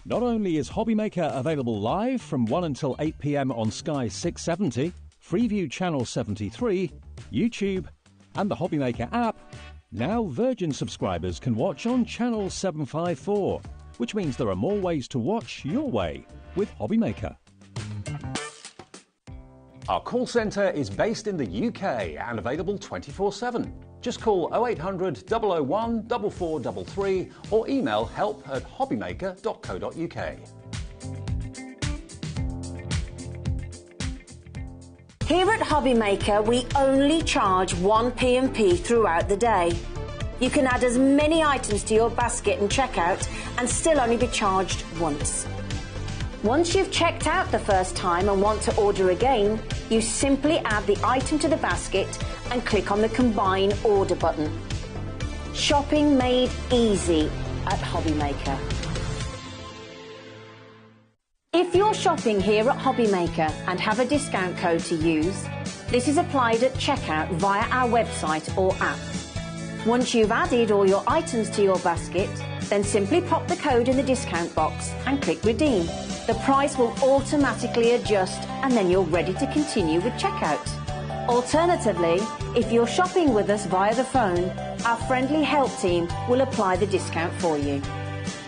Not only is HobbyMaker available live from 1 until 8 p.m. on Sky 670, Freeview Channel 73, YouTube, and the HobbyMaker app, now Virgin subscribers can watch on Channel 754. which means there are more ways to watch your way with HobbyMaker. Our call centre is based in the UK and available 24/7. Just call 0800 001 4433 or email help@hobbymaker.co.uk. Here at HobbyMaker, we only charge 1 P&P throughout the day. You can add as many items to your basket and checkout and still only be charged once. Once you've checked out the first time and want to order again, you simply add the item to the basket and click on the Combine Order button. Shopping made easy at HobbyMaker. If you're shopping here at HobbyMaker and have a discount code to use, this is applied at checkout via our website or app. Once you've added all your items to your basket, then simply pop the code in the discount box and click Redeem. The price will automatically adjust and then you're ready to continue with checkout. Alternatively, if you're shopping with us via the phone, our friendly help team will apply the discount for you.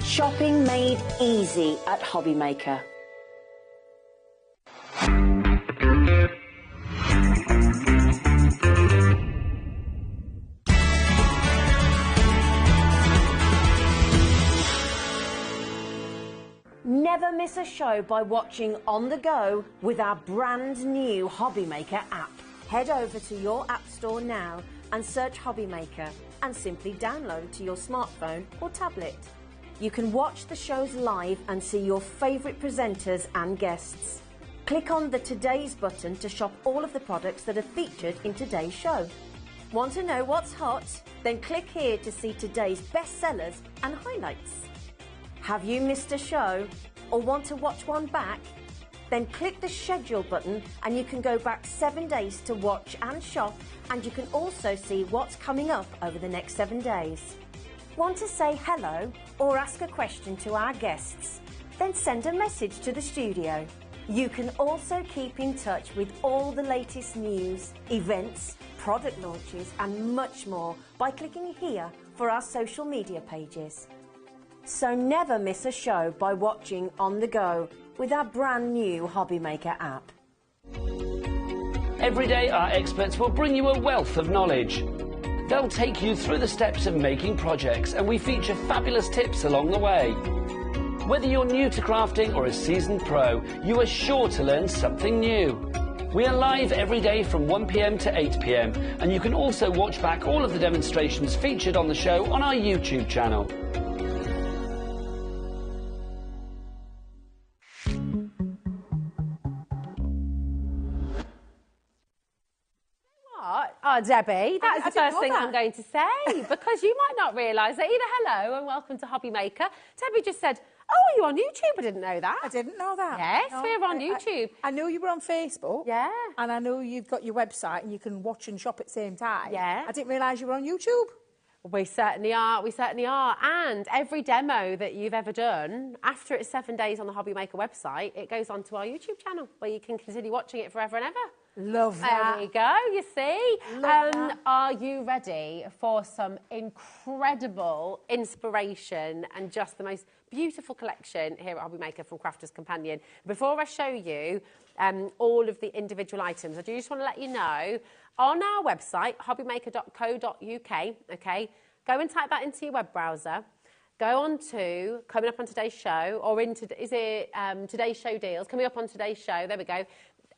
Shopping made easy at HobbyMaker. Never miss a show by watching on the go with our brand new HobbyMaker app. Head over to your app store now and search HobbyMaker and simply download it to your smartphone or tablet. You can watch the shows live and see your favourite presenters and guests. Click on the Today's button to shop all of the products that are featured in today's show. Want to know what's hot? Then click here to see today's bestsellers and highlights. Have you missed a show or want to watch one back? Then click the schedule button and you can go back 7 days to watch and shop, and you can also see what's coming up over the next 7 days. Want to say hello or ask a question to our guests? Then send a message to the studio. You can also keep in touch with all the latest news, events, product launches and much more by clicking here for our social media pages. So never miss a show by watching on the go with our brand new HobbyMaker app. Every day our experts will bring you a wealth of knowledge. They'll take you through the steps of making projects, and we feature fabulous tips along the way. Whether you're new to crafting or a seasoned pro, you are sure to learn something new. We are live every day from 1 PM to 8 PM, and you can also watch back all of the demonstrations featured on the show on our YouTube channel. Oh, Debbie, that's the first thing I'm going to say, because you might not realise that either. Hello and welcome to HobbyMaker. Debbie just said, oh, are you on YouTube? I didn't know that. I didn't know that. Yes, no, we're on YouTube. I know you were on Facebook. Yeah. And I know you've got your website and you can watch and shop at the same time. Yeah. I didn't realise you were on YouTube. We certainly are. We certainly are. And every demo that you've ever done, after it's 7 days on the HobbyMaker website, it goes onto our YouTube channel where you can continue watching it forever and ever. Love that. There we go, you see. Are you ready for some incredible inspiration and just the most beautiful collection here at HobbyMaker from Crafter's Companion? Before I show you all of the individual items, I do just want to let you know, on our website, hobbymaker.co.uk, okay, go and type that into your web browser. Go on to, coming up on today's show, or into, today's show deals, coming up on today's show, there we go.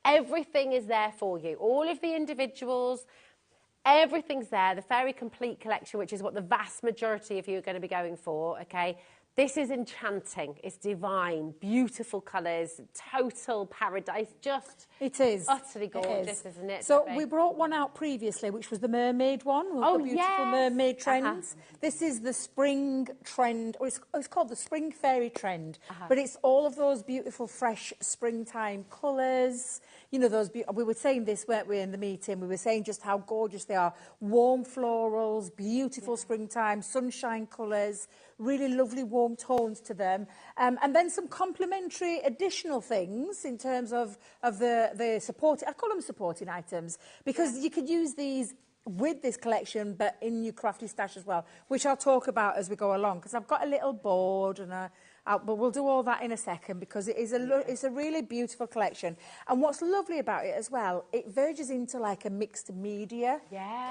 Everything is there for you. All of the individuals, everything's there. The Fairy Complete collection, which is what the vast majority of you are going to be going for, okay? This is enchanting. It's divine, beautiful colours, total paradise. Just it is utterly gorgeous, isn't it? So Debbie? we brought one out previously, which was the mermaid one. The beautiful mermaid trends. This is the spring trend, or it's called the spring fairy trend. But it's all of those beautiful, fresh springtime colours. You know, those. We were saying this, weren't we, in the meeting? We were saying just how gorgeous they are. Warm florals, beautiful springtime, sunshine colours. Really lovely warm tones to them, and then some complementary additional things in terms of the supporting. I call them supporting items because you could use these with this collection, but in your crafty stash as well, which I'll talk about as we go along, because I've got a little board and but we'll do all that in a second, because it's a really beautiful collection. And what's lovely about it as well, it verges into like a mixed media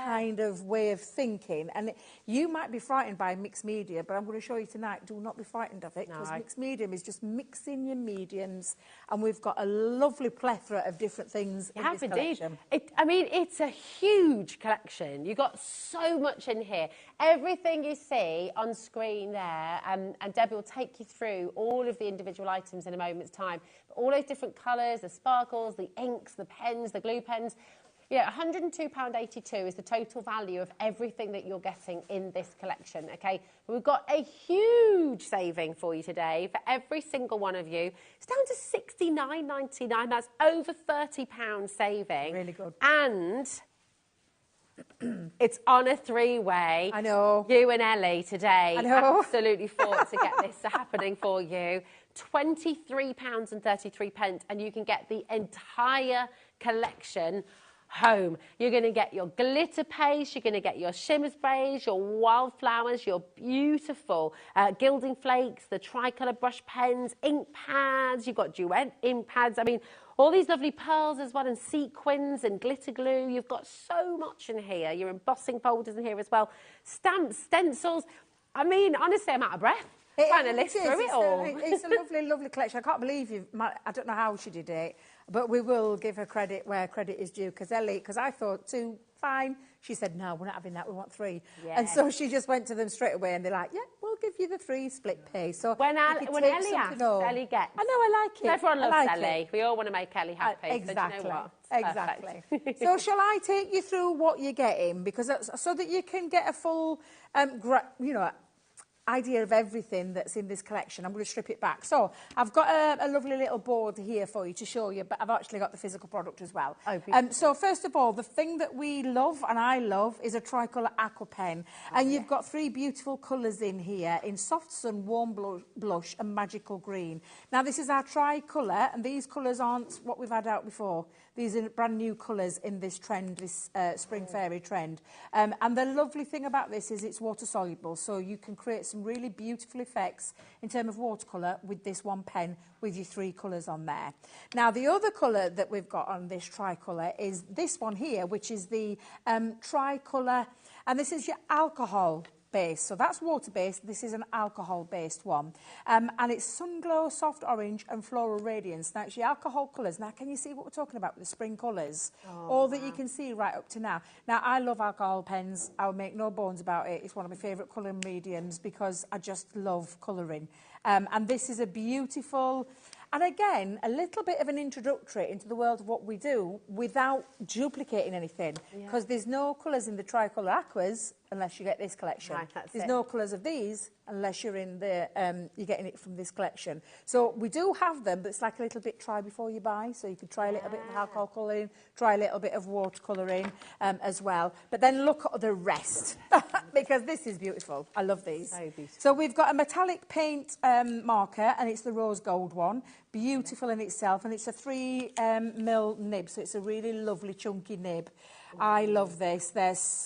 kind of way of thinking. And you might be frightened by mixed media, but I'm going to show you tonight, do not be frightened of it, because mixed medium is just mixing your mediums, and we've got a lovely plethora of different things in this collection. I mean, it's a huge collection. You've got so much in here. Everything you see on screen there, and Debbie will take you through all of the individual items in a moment's time. But all those different colours, the sparkles, the inks, the pens, the glue pens. Yeah, £102.82 is the total value of everything that you're getting in this collection, okay? But we've got a huge saving for you today for every single one of you. It's down to £69.99. That's over £30 saving. Really good. And it's on a three-way. I know. You and Ellie today absolutely fought to get this happening for you. £23.33, and you can get the entire collection home. You're going to get your glitter paste, you're going to get your shimmer sprays, your wildflowers, your beautiful gilding flakes, the tricolour brush pens, ink pads, you've got duet ink pads. I mean, all these lovely pearls as well, and sequins and glitter glue. You've got so much in here. Your embossing folders in here as well. Stamps, stencils. I mean, honestly, I'm out of breath trying to list through it all. It's a lovely, lovely collection. I can't believe I don't know how she did it, but we will give her credit where credit is due, because I thought 2, fine. She said, no, we're not having that, we want 3. Yeah. And so she just went to them straight away, and they're like, yeah, we'll give you the 3 split pay. So when Ellie asks, Ellie gets. I know, I like it. Everyone loves like Ellie. We all want to make Ellie happy. Exactly. So do you know what? Exactly. So shall I take you through what you're getting, because so that you can get a full, idea of everything that's in this collection. I'm going to strip it back. So I've got a lovely little board here for you to show you, but I've actually got the physical product as well. So first of all, the thing that we love, and I love, is a tricolour aqua pen. And you've got 3 beautiful colours in here, in soft sun, warm blush and magical green. Now this is our tricolour, and these colours aren't what we've had out before. These are brand new colours in this trend, this spring fairy trend. And the lovely thing about this is it's water soluble, so you can create some really beautiful effects in terms of watercolour with this one pen with your 3 colours on there. Now the other colour that we've got on this tricolour is this one here, which is the tricolour, and this is your alcohol base. So that's water-based. This is an alcohol-based one. And it's Sun Glow, Soft Orange and Floral Radiance. Now, it's your alcohol colours. Now, can you see what we're talking about with the spring colours? All that you can see right up to now. Now, I love alcohol pens. I'll make no bones about it. It's one of my favourite colouring mediums because I just love colouring. And this is a beautiful... And again, a little bit of an introductory into the world of what we do without duplicating anything. Because there's no colours in the tricolour aquas unless you get this collection. There's no colours of these unless you're in the you're getting it from this collection. So we do have them, but it's like a little bit try before you buy. So you could try a little bit of alcohol colouring, try a little bit of watercolouring as well. But then look at the rest because this is beautiful. I love these. So beautiful. So we've got a metallic paint marker, and it's the rose gold one. Beautiful in itself, and it's a 3mm nib, so it's a really lovely chunky nib. I love this.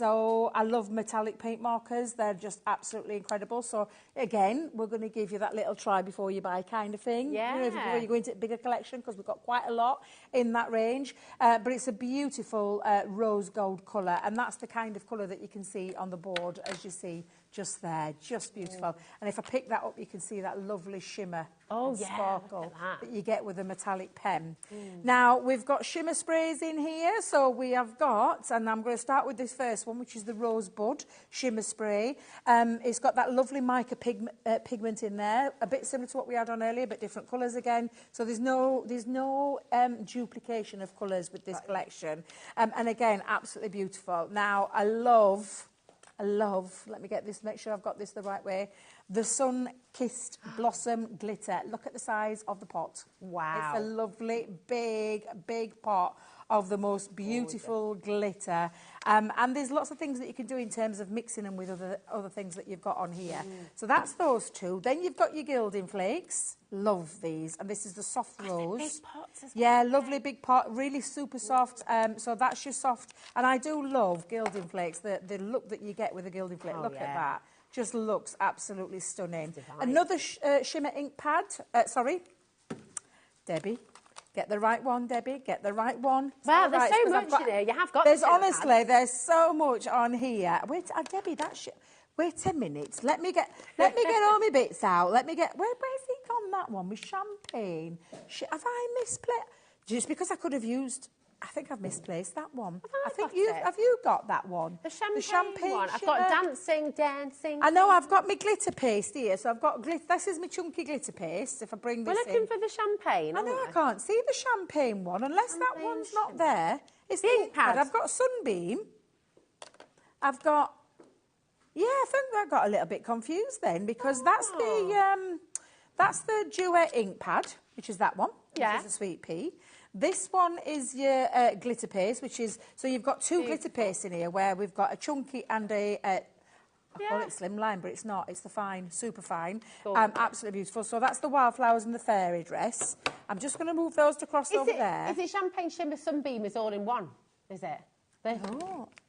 I love metallic paint markers. They're just absolutely incredible. So again, we're going to give you that little try before you buy kind of thing. Yeah. You know, before you go into a bigger collection, because we've got quite a lot in that range. But it's a beautiful rose gold colour, and that's the kind of colour that you can see on the board, as you see just there, just beautiful. And if I pick that up, you can see that lovely shimmer and sparkle that you get with a metallic pen. Now, we've got shimmer sprays in here. So we have got, and I'm going to start with this first one, which is the Rosebud Shimmer Spray. It's got that lovely mica pigment in there, a bit similar to what we had on earlier, but different colours again. So there's no duplication of colours with this collection. And again, absolutely beautiful. Now, I love, let me get this, make sure I've got this the right way. the sun-kissed blossom glitter. Look at the size of the pot. Wow. It's a lovely, big pot of the most beautiful glitter. And there's lots of things that you can do in terms of mixing them with other things that you've got on here. So that's those two. Then you've got your gilding flakes. Love these. And this is the soft rose. Big pots as well. Yeah, lovely big pot, really super soft. So that's your soft. And I do love gilding flakes, the look that you get with a gilding flake. Look at that. Just looks absolutely stunning. Another shimmer ink pad. Sorry, Debbie. Get the right one, Debbie. Get the right one. Well, there's so much in here. You have got. There's honestly, there's so much on here. Wait, Debbie, wait a minute. Let me get all my bits out. Where's it gone? That one with champagne. Have I misplaced? Just because I could have used. I think I've misplaced that one. Have you got that one? The champagne one. I've got dancing. I know, I've got my glitter paste here, so I've got glitter. This is my chunky glitter paste. If I bring this We're looking for the champagne. I know, I can't see the champagne one unless that one's not there. It's the ink pad. I've got Sunbeam. I've got. Yeah, I think I got a little bit confused then because that's the Duet ink pad, which is that one. Yeah. Which is a sweet pea. This one is your glitter paste, which is, so you've got two glitter pastes in here where we've got a chunky and I call it slimline, but it's not. It's the fine, super fine. Absolutely beautiful. So that's the wildflowers and the fairy dress. I'm just going to move those across over there. Is it champagne shimmer sunbeam is all in one? Is it?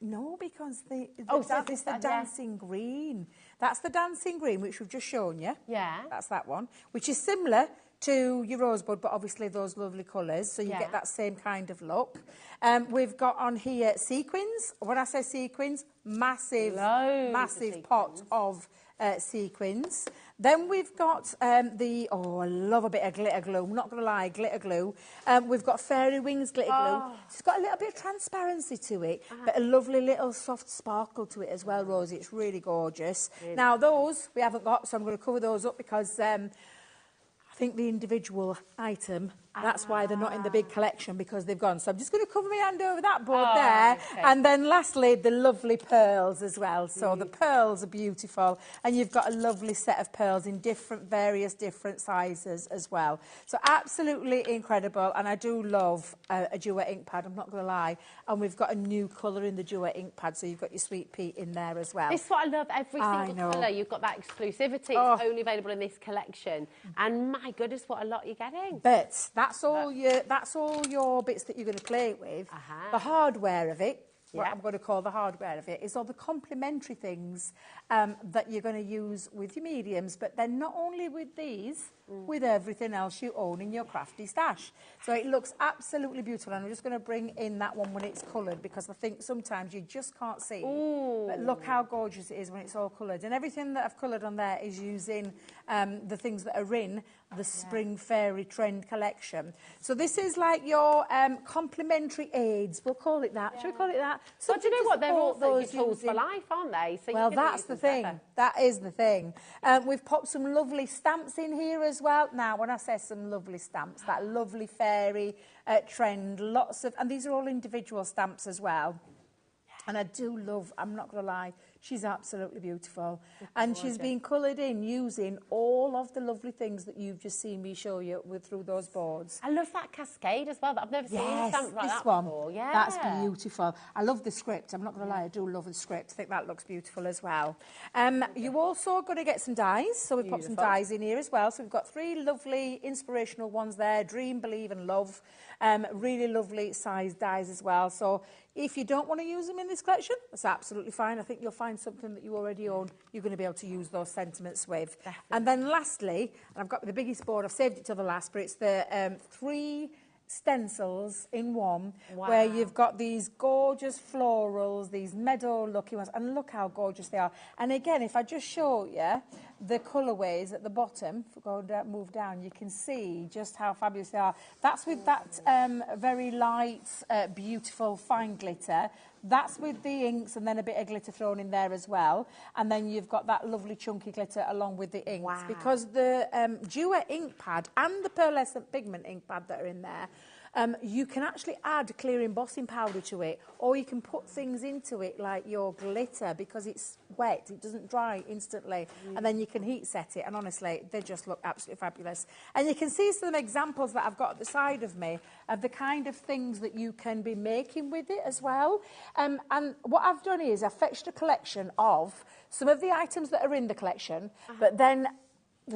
No, because it's the dancing green. That's the dancing green, which we've just shown you. Yeah. That's that one, which is similar to your rosebud, but obviously those lovely colours, so you get that same kind of look. We've got on here sequins. When I say sequins, massive pot of sequins. Then we've got I love a bit of glitter glue. I'm not going to lie, glitter glue. We've got fairy wings glitter glue. It's got a little bit of transparency to it, but a lovely little soft sparkle to it as well, Rosie. It's really gorgeous. Now, those we haven't got, so I'm going to cover those up because I think the individual item, that's why they're not in the big collection, because they've gone. So I'm just going to cover my hand over that board there. Okay. And then lastly, the lovely pearls as well. So the pearls are beautiful. And you've got a lovely set of pearls in various different sizes as well. So absolutely incredible. And I do love a Duet ink pad, I'm not going to lie. And we've got a new colour in the Duet ink pad. So you've got your sweet pea in there as well. This is what I love, every single colour. You've got that exclusivity. It's only available in this collection. And my goodness, what a lot you're getting. But that's all your bits that you're going to play with. The hardware of it, what I'm going to call the hardware of it, is all the complementary things that you're going to use with your mediums, but then not only with these, with everything else you own in your crafty stash. So it looks absolutely beautiful, and I'm just going to bring in that one when it's coloured, because I think sometimes you just can't see. But look how gorgeous it is when it's all coloured. And everything that I've coloured on there is using the things that are in the Spring Fairy Trend collection. So this is like your complementary aids, we'll call it that. Should we call it that? Well, do you know what? They're also your tools for life, aren't they? So well, that's the thing. That is the thing. We've popped some lovely stamps in here as well. Now, when I say some lovely stamps, that lovely fairy trend, and these are all individual stamps as well. And I do love, I'm not going to lie, she's absolutely beautiful. And she's been coloured in using all of the lovely things that you've just seen me show you through those boards. I love that cascade as well. I've never seen a stamp like that before. Yeah, that's beautiful. I love the script. I'm not going to lie, I do love the script. I think that looks beautiful as well. You also got to get some dies. So we've popped some dies in here as well. So we've got 3 lovely inspirational ones there. Dream, Believe and Love. Really lovely sized dies as well. So if you don't want to use them in this collection, that's absolutely fine. I think you'll find something that you already own, you're going to be able to use those sentiments with. Definitely. And then lastly, and I've got the biggest board, I've saved it to the last, but it's the 3 stencils in one, where you've got these gorgeous florals, these meadow looking ones, and look how gorgeous they are. And again, if I just show you the colourways at the bottom, if we go down, move down, you can see just how fabulous they are. That's with that very light, beautiful fine glitter. That's with the inks and then a bit of glitter thrown in there as well. And then you've got that lovely chunky glitter along with the inks. Because the Duet ink pad and the pearlescent pigment ink pad that are in there You can actually add clear embossing powder to it, or you can put things into it like your glitter, because it's wet, it doesn't dry instantly, and then you can heat set it, and honestly, they just look absolutely fabulous. And you can see some examples that I've got at the side of me of the kind of things that you can be making with it as well. And what I've done is I've fetched a collection of some of the items that are in the collection, but then,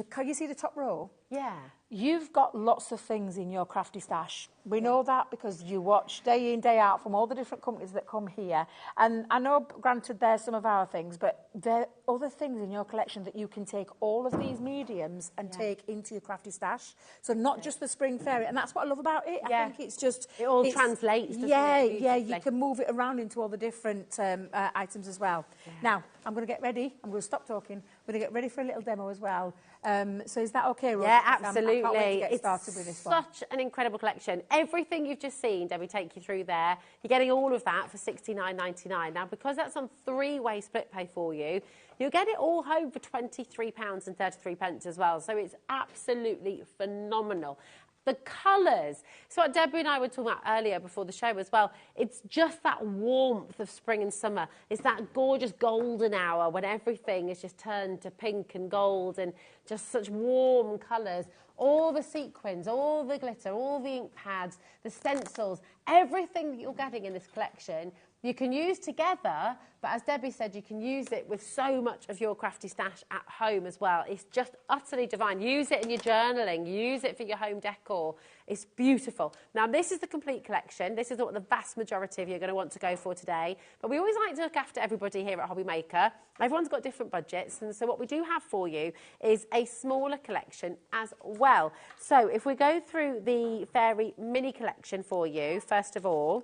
can you see the top row? Yeah. You've got lots of things in your crafty stash. We know that because you watch day in, day out from all the different companies that come here. And I know, granted, there's some of our things, but there are other things in your collection that you can take all of these mediums and take into your crafty stash. So not just the spring fairy. And that's what I love about it. I think it's just... It all translates, doesn't it? Yeah, you can move it around into all the different items as well. Yeah. Now, I'm going to get ready. I'm going to stop talking. I'm going to get ready for a little demo as well. So is that okay, Rose? Yeah, absolutely. I can't wait to get started with this one. Such an incredible collection. Everything you've just seen, Debbie, take you through there. You're getting all of that for $69.99. Now, because that's on 3-way split pay for you, you'll get it all home for £23.33 as well. So it's absolutely phenomenal. The colours. So what Debbie and I were talking about earlier before the show as well, it's just that warmth of spring and summer. It's that gorgeous golden hour when everything is just turned to pink and gold and just such warm colours. All the sequins, all the glitter, all the ink pads, the stencils, everything that you're getting in this collection, you can use together, but as Debbie said, you can use it with so much of your crafty stash at home as well. It's just utterly divine. Use it in your journaling. Use it for your home decor. It's beautiful. Now, this is the complete collection. This is what the vast majority of you are going to want to go for today. But we always like to look after everybody here at HobbyMaker. Everyone's got different budgets, and so what we do have for you is a smaller collection as well. So if we go through the fairy mini collection for you, first of all,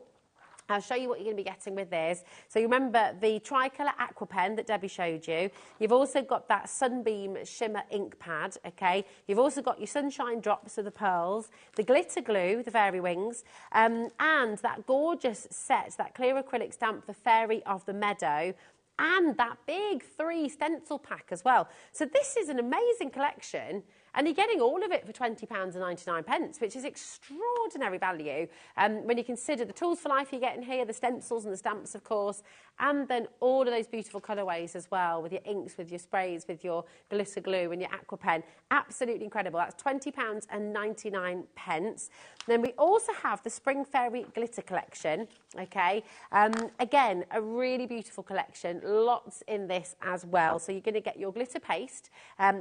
I'll show you what you're going to be getting with this. So you remember the tricolour aqua pen that Debbie showed you. You've also got that Sunbeam Shimmer ink pad, okay? You've also got your sunshine drops of the pearls, the glitter glue, the fairy wings, and that gorgeous set, that clear acrylic stamp, the Fairy of the Meadow, and that big 3 stencil pack as well. So this is an amazing collection, and you're getting all of it for £20.99, which is extraordinary value when you consider the tools for life you're getting here, the stencils and the stamps, of course, and then all of those beautiful colourways as well, with your inks, with your sprays, with your glitter glue and your aqua pen. Absolutely incredible. That's £20.99. Then we also have the Spring Fairy Glitter Collection, okay? Again, a really beautiful collection. Lots in this as well. So you're going to get your glitter paste,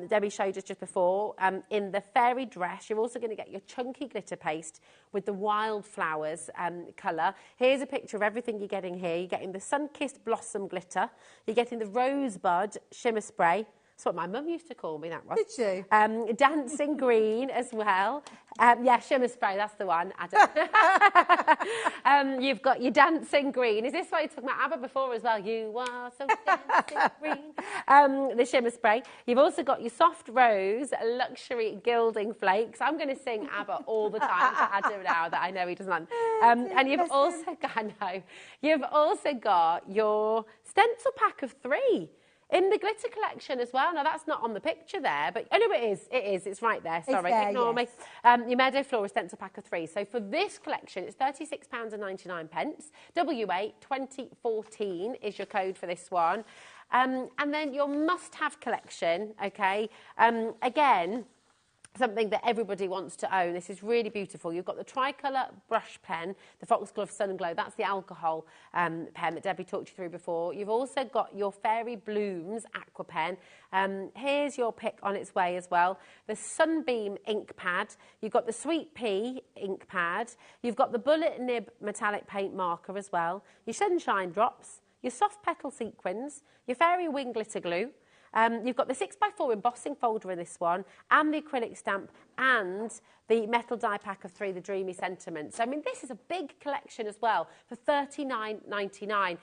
Debbie showed us just before, in the fairy dress. You're also going to get your chunky glitter paste with the wildflowers colour. Here's a picture of everything you're getting here. You're getting the sun-kissed blossom glitter. You're getting the rosebud shimmer spray. That's what my mum used to call me, that was. Did she? Dancing green as well. Yeah, shimmer spray, that's the one. You've got your dancing green. Is this why you talking about ABBA before as well? You are so dancing green. The shimmer spray. You've also got your soft rose luxury gilding flakes. I'm going to sing ABBA all the time to Adam now that I know he doesn't. And you've also got your stencil pack of 3. In the glitter collection as well. Now, that's not on the picture there, but... Oh, no, it is. It's right there. Sorry, ignore me. Your Meadow Flora stencil pack of 3. So for this collection, it's £36.99. WA 2014 is your code for this one. And then your must-have collection, OK? Again... something that everybody wants to own. This is really beautiful. You've got the tricolour brush pen, the Foxglove Sun Glow. That's the alcohol pen that Debbie talked you through before. You've also got your Fairy Blooms aqua pen. Here's your pick on its way as well. The Sunbeam ink pad. You've got the Sweet Pea ink pad. You've got the Bullet Nib metallic paint marker as well. Your Sunshine Drops. Your soft petal sequins. Your Fairy Wing glitter glue. You've got the 6x4 embossing folder in this one, and the acrylic stamp, and the metal die pack of 3, the Dreamy Sentiments. So, I mean, this is a big collection as well for $39.99.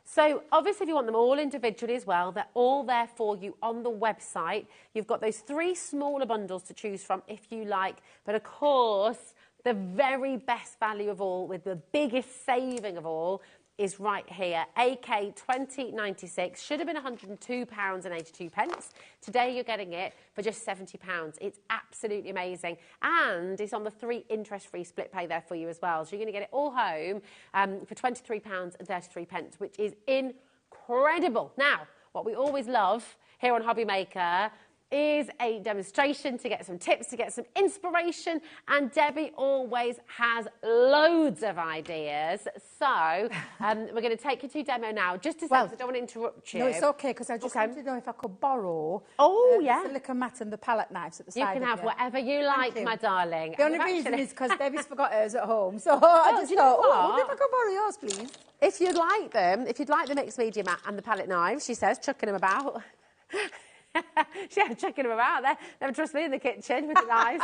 So, obviously, if you want them all individually as well, they're all there for you on the website. You've got those 3 smaller bundles to choose from if you like. But, of course, the very best value of all, with the biggest saving of all, is right here. AK 2096 should have been £102.82. Today you're getting it for just £70. It's absolutely amazing, and it's on the 3 interest-free split pay there for you as well. So you're going to get it all home for £23.33, which is incredible. Now, what we always love here on HobbyMaker is a demonstration to get some tips, to get some inspiration, and Debbie always has loads of ideas. So we're going to take you to demo now. Just a second, I don't want to interrupt you. No, it's okay, because I just wanted to know if I could borrow the silicone mat and the palette knives at the side. You can have whatever you like, my darling. The only reason is because Debbie's forgot hers at home, so I just thought, I wonder if I could borrow yours, please. If you'd like the mixed media mat and the palette knives, she says, chucking them about. Yeah, chucking them about there. Never trust me in the kitchen with the knives.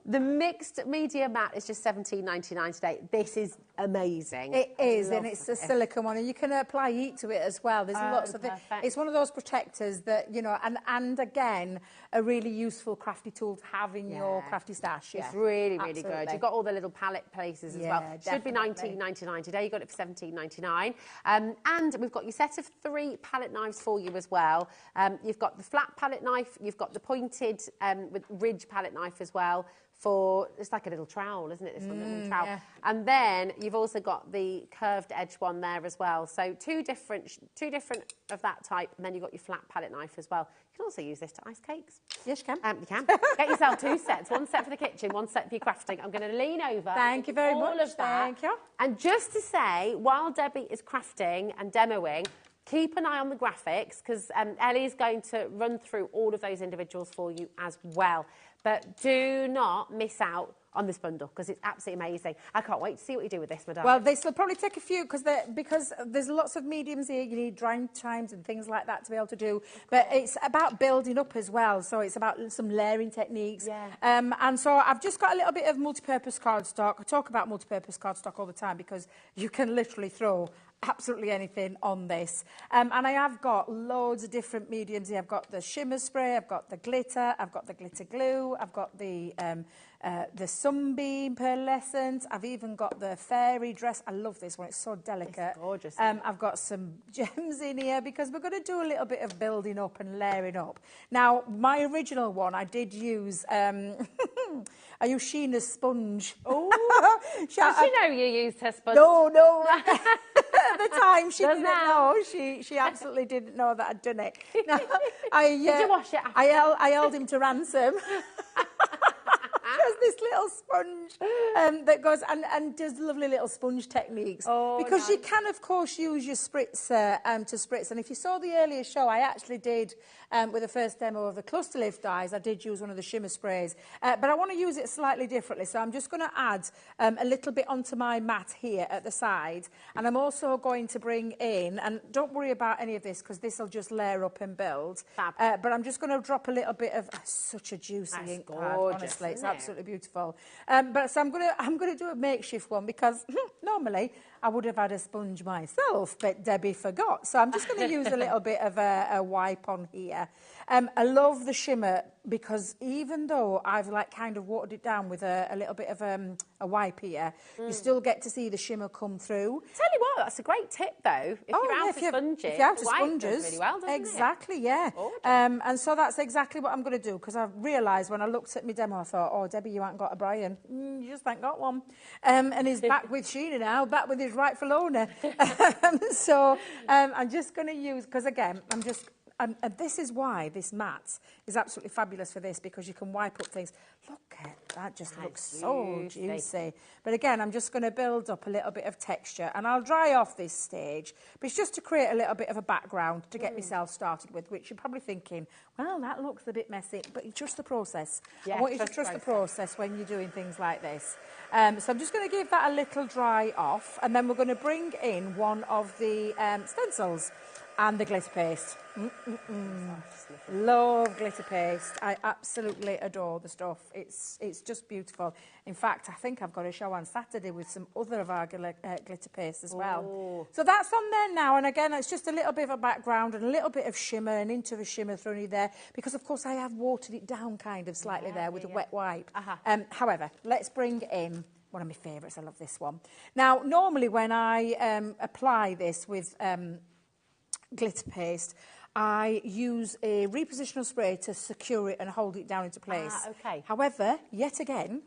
The mixed media mat is just £17.99 today. This is amazing. It is, and it's a silicone one, and you can apply heat to it as well. There's lots of things. It's one of those protectors that, you know, and again, a really useful crafty tool to have in your crafty stash. It's really, really good. You've got all the little palette places as well. Should be £19.99 today. You got it for £17.99. And we've got your set of 3 palette knives for you as well. You've got the flat palette knife. You've got the pointed with ridge palette knife as well. It's like a little trowel, isn't it? This one, little trowel. Yeah. And then you've also got the curved edge one there as well. So two different of that type, and then you've got your flat palette knife as well. You can also use this to ice cakes. Yes, you can. You can. Get yourself 2 sets. 1 set for the kitchen, 1 set for your crafting. I'm going to lean over. Thank you very much. All of that. Thank you. And just to say, while Debbie is crafting and demoing, keep an eye on the graphics, because Ellie's going to run through all of those individuals for you as well. But do not miss out on this bundle, because it's absolutely amazing. I can't wait to see what you do with this, madam. Well, this will probably take a few, because there's lots of mediums here. You need drying times and things like that to be able to do. But it's about building up as well. So it's about some layering techniques. Yeah. And so I've just got a little bit of multi-purpose cardstock. I talk about multi-purpose cardstock all the time, because you can literally throw absolutely anything on this. And I have got loads of different mediums here. I've got the shimmer spray, I've got the glitter, I've got the glitter glue, I've got the sunbeam pearlescent, I've even got the fairy dress. I love this one, it's so delicate. It's gorgeous. I've got some gems in here, because we're going to do a little bit of building up and layering up. Now, my original one, I did use, I used Sheena's sponge. Oh, does she know you used her sponge? No. At the time, she didn't know. She absolutely didn't know that I'd done it. No, did you wash it after? I held him to ransom. There's this little sponge that goes and does lovely little sponge techniques. Because nice. You can, of course, use your spritzer to spritz. And if you saw the earlier show, I actually did, with the first demo of the cluster lift dies, I did use one of the shimmer sprays. But I want to use it slightly differently. So I'm just going to add a little bit onto my mat here at the side. And I'm also going to bring in, and don't worry about any of this, because this will just layer up and build. But I'm just going to drop a little bit of such a juicy ink pad, honestly. It's absolutely beautiful. But so I'm going to do a makeshift one, because normally I would have had a sponge myself, but Debbie forgot. So I'm just going to use a little bit of a wipe on here. I love the shimmer, because even though I've kind of watered it down with a little bit of a wipe here, you still get to see the shimmer come through. Tell you what, that's a great tip though. If you're out of sponges, if you're out of sponges, really well, doesn't exactly, yeah. And so that's exactly what I'm going to do, because I realised when I looked at my demo, I thought, oh, Debbie, you haven't got a Brian. You just ain't got one. And he's back with Sheena now, back with his rightful owner. So I'm just going to use, because again, and this is why this mat is absolutely fabulous for this, because you can wipe up things. Look at that, just looks so juicy. But again, I'm just going to build up a little bit of texture, and I'll dry off this stage. But it's just to create a little bit of a background to get myself started with, which you're probably thinking, well, that looks a bit messy, but it's just the process. I want you to trust the process when you're doing things like this. So I'm just going to give that a little dry off, and then we're going to bring in one of the stencils. and the glitter paste. Love glitter paste. I absolutely adore the stuff. It's just beautiful. In fact, I think I've got a show on Saturday with some other of our glitter paste as well. Ooh. So that's on there now. And again, it's just a little bit of a background and a little bit of shimmer and into the shimmer thrown in there because, of course, I have watered it down kind of slightly there with a wet wipe. However, let's bring in one of my favourites. I love this one. Now, normally when I apply this with glitter paste, I use a repositional spray to secure it and hold it down into place. Okay. However, yet again,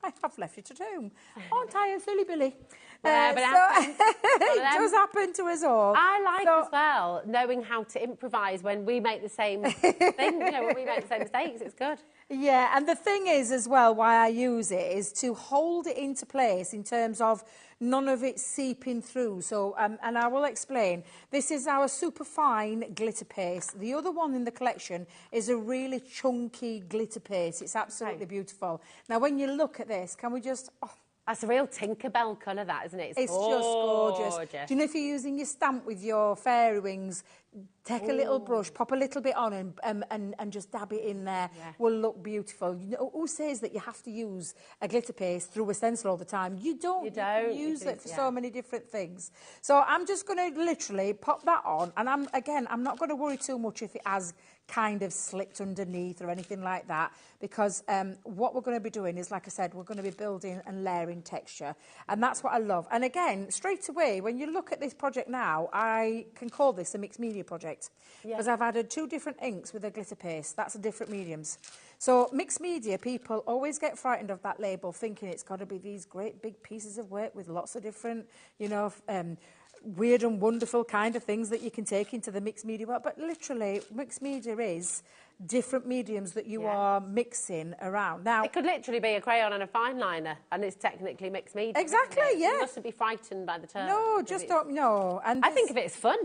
I have left it at home. Aren't I a silly Billy? Yeah, but it does happen to us all. I like as well knowing how to improvise when we make the same thing. You know, when we make the same mistakes, it's good. Yeah, and the thing is as well, why I use it is to hold it into place in terms of none of it seeping through. So, and I will explain. This is our super fine glitter paste. The other one in the collection is a really chunky glitter paste. It's absolutely beautiful. Now, when you look at this, can we just... Oh, that's a real Tinkerbell colour, that, isn't it? It's just gorgeous. Do you know, if you're using your stamp with your fairy wings, take a little brush, pop a little bit on and just dab it in there. Yeah. Will look beautiful. You know, who says that you have to use a glitter paste through a stencil all the time? You don't. You don't. You use it for so many different things. So I'm just going to literally pop that on. And I'm not going to worry too much if it has kind of slipped underneath or anything like that, because what we're going to be doing is, like I said, we're going to be building and layering texture, and that's what I love. And again, straight away, when you look at this project now, I can call this a mixed media project, because I've added 2 different inks with a glitter paste. That's different mediums. So mixed media, people always get frightened of that label, thinking it's got to be these great big pieces of work with lots of different, you know, weird and wonderful kind of things that you can take into the mixed media world. But literally, mixed media is different mediums that you are mixing around. Now, it could literally be a crayon and a fine liner, and it's technically mixed media. Exactly, yeah. You mustn't be frightened by the term. No, just don't, no. And I think of it as fun.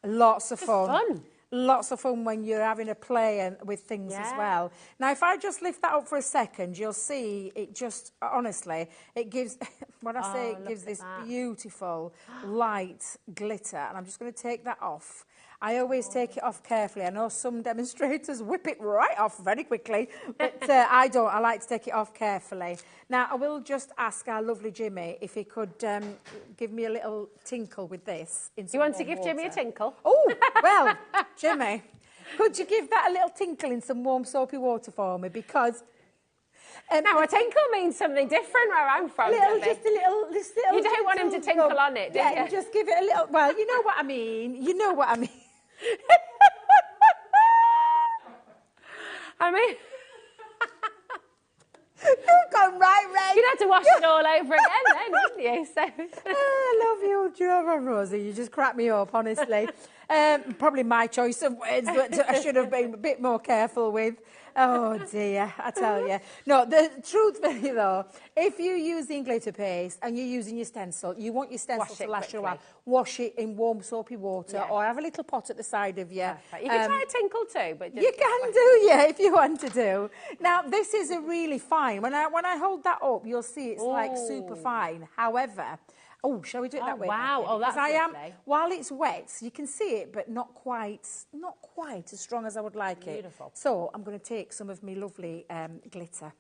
Lots of fun. Fun. Lots of fun when you're having a play with things as well. Now, if I just lift that up for a second, you'll see it just, honestly, it gives, when I say it gives this beautiful light glitter. And I'm just going to take that off. I always take it off carefully. I know some demonstrators whip it right off very quickly, but I don't. I like to take it off carefully. Now, I will just ask our lovely Jimmy if he could give me a little tinkle with this. You want to give Jimmy a tinkle? Oh, well, Jimmy, could you give that a little tinkle in some warm soapy water for me? Because... now, a tinkle means something different where I'm from. Just a little. You don't want him to tinkle on it, do you? Just give it a little... Well, you know what I mean. You know what I mean. I mean... You've gone right, Ray. You'd have to wash it all over again then, wouldn't you? So... I love you, Joe Rosie. You just crack me up, honestly. Probably my choice of words, but I should have been a bit more careful with. Oh, dear, I tell you. No, the truth really, though, if you're using glitter paste and you're using your stencil, you want your stencil to last you a while. Wash it in warm soapy water or have a little pot at the side of you. You can try a tinkle too. But just you can do, yeah, if you want to do. Now, this is a really fine. When I hold that up, you'll see it's like super fine. However... Oh, shall we do it that way? Wow. Oh, that's lovely. While it's wet, you can see it, but not quite as strong as I would like it. Beautiful. So I'm going to take some of my lovely glitter.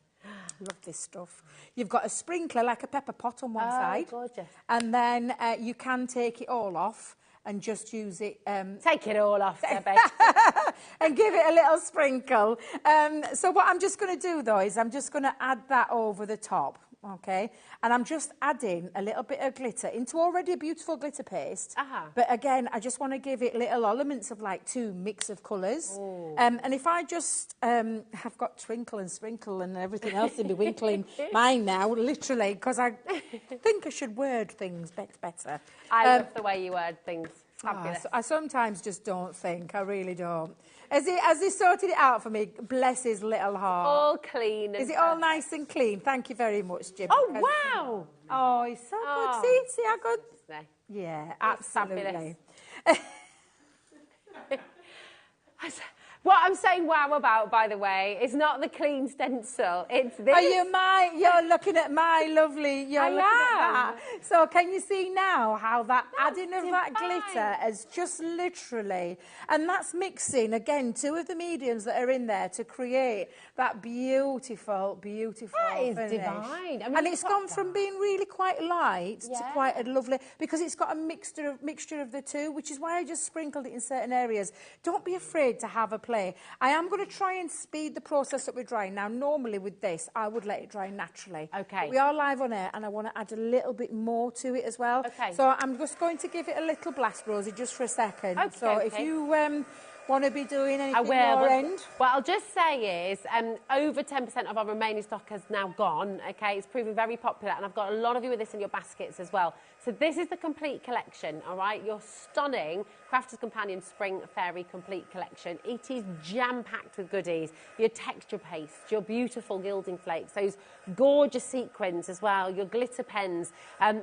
Love this stuff. You've got a sprinkler, like a pepper pot on one side. Gorgeous. And then you can take it all off and just use it... take it all off, Debbie. and give it a little sprinkle. So what I'm just going to do, though, is I'm just going to add that over the top. Okay, and I'm just adding a little bit of glitter into already a beautiful glitter paste. But again, I just want to give it little elements of like 2 mix of colours. And if I just have got twinkle and sprinkle and everything else in my winkling mine now, literally, because I think I should word things better. I love the way you word things. Fabulous. I sometimes just don't think. I really don't. Has he sorted it out for me? Bless his little heart. All clean. Is it all nice and clean? Thank you very much, Jim. Oh, wow. Oh, he's so good. See how good? Yeah, absolutely. What I'm saying wow about, by the way, is not the clean stencil. It's this. You're looking at my lovely, you're looking at that. am. So can you see now how that adding of that divine. glitter has just literally, and that's mixing, again, two of the mediums that are in there to create that beautiful, beautiful That is finish. divine. I mean, And it's gone from being really quite light to Yeah. quite a lovely, because it's got a mixture of the two, which is why I just sprinkled it in certain areas. Don't be afraid to have a play. I am going to try and speed the process that we're drying. Now, normally with this, I would let it dry naturally. Okay. But we are live on air, and I want to add a little bit more to it as well. Okay. So I'm just going to give it a little blast, Rosie, just for a second. Okay, So if okay. you want to be doing anything I on will. your end. What I'll just say is over 10% of our remaining stock has now gone, okay? It's proving very popular, and I've got a lot of you with this in your baskets as well. So this is the complete collection, all right? Your stunning Crafter's Companion Spring Fairy Complete Collection. It is jam-packed with goodies. Your texture paste, your beautiful gilding flakes, those gorgeous sequins as well, your glitter pens,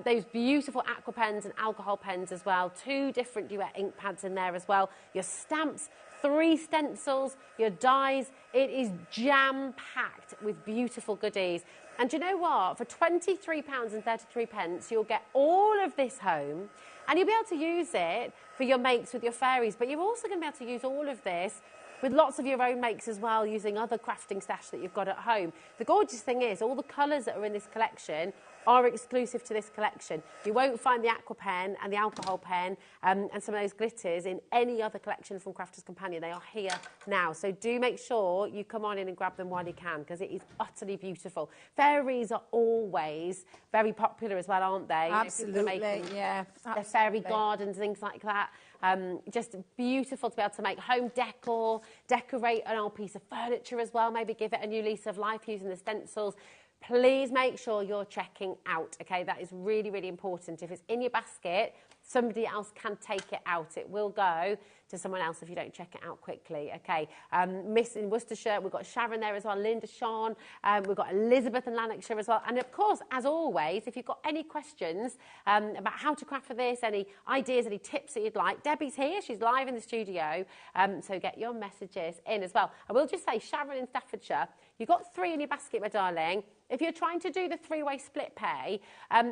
those beautiful aqua pens and alcohol pens as well, 2 different duet ink pads in there as well, your stamps, 3 stencils, your dies. It is jam-packed with beautiful goodies. And do you know what? For £23.33, you'll get all of this home, and you'll be able to use it for your makes with your fairies, but you're also going to be able to use all of this with lots of your own makes as well, using other crafting stash that you've got at home. The gorgeous thing is, all the colours that are in this collection are exclusive to this collection. You won't find the aqua pen and the alcohol pen and some of those glitters in any other collection from Crafter's Companion. They are here now. So do make sure you come on in and grab them while you can, because it is utterly beautiful. Fairies are always very popular as well, aren't they? Absolutely, yeah. Their fairy gardens, things like that. Just beautiful to be able to make home decor, decorate an old piece of furniture as well, maybe give it a new lease of life using the stencils. Please make sure you're checking out, okay? That is really, really important. If it's in your basket, somebody else can take it out. It will go to someone else if you don't check it out quickly, okay? Miss in Worcestershire, we've got Sharon there as well, Linda, Sean, we've got Elizabeth in Lanarkshire as well. And of course, as always, if you've got any questions about how to craft for this, any ideas, any tips that you'd like, Debbie's here, she's live in the studio, so get your messages in as well. I will just say, Sharon in Staffordshire, you've got 3 in your basket, my darling. If you're trying to do the 3-way split pay,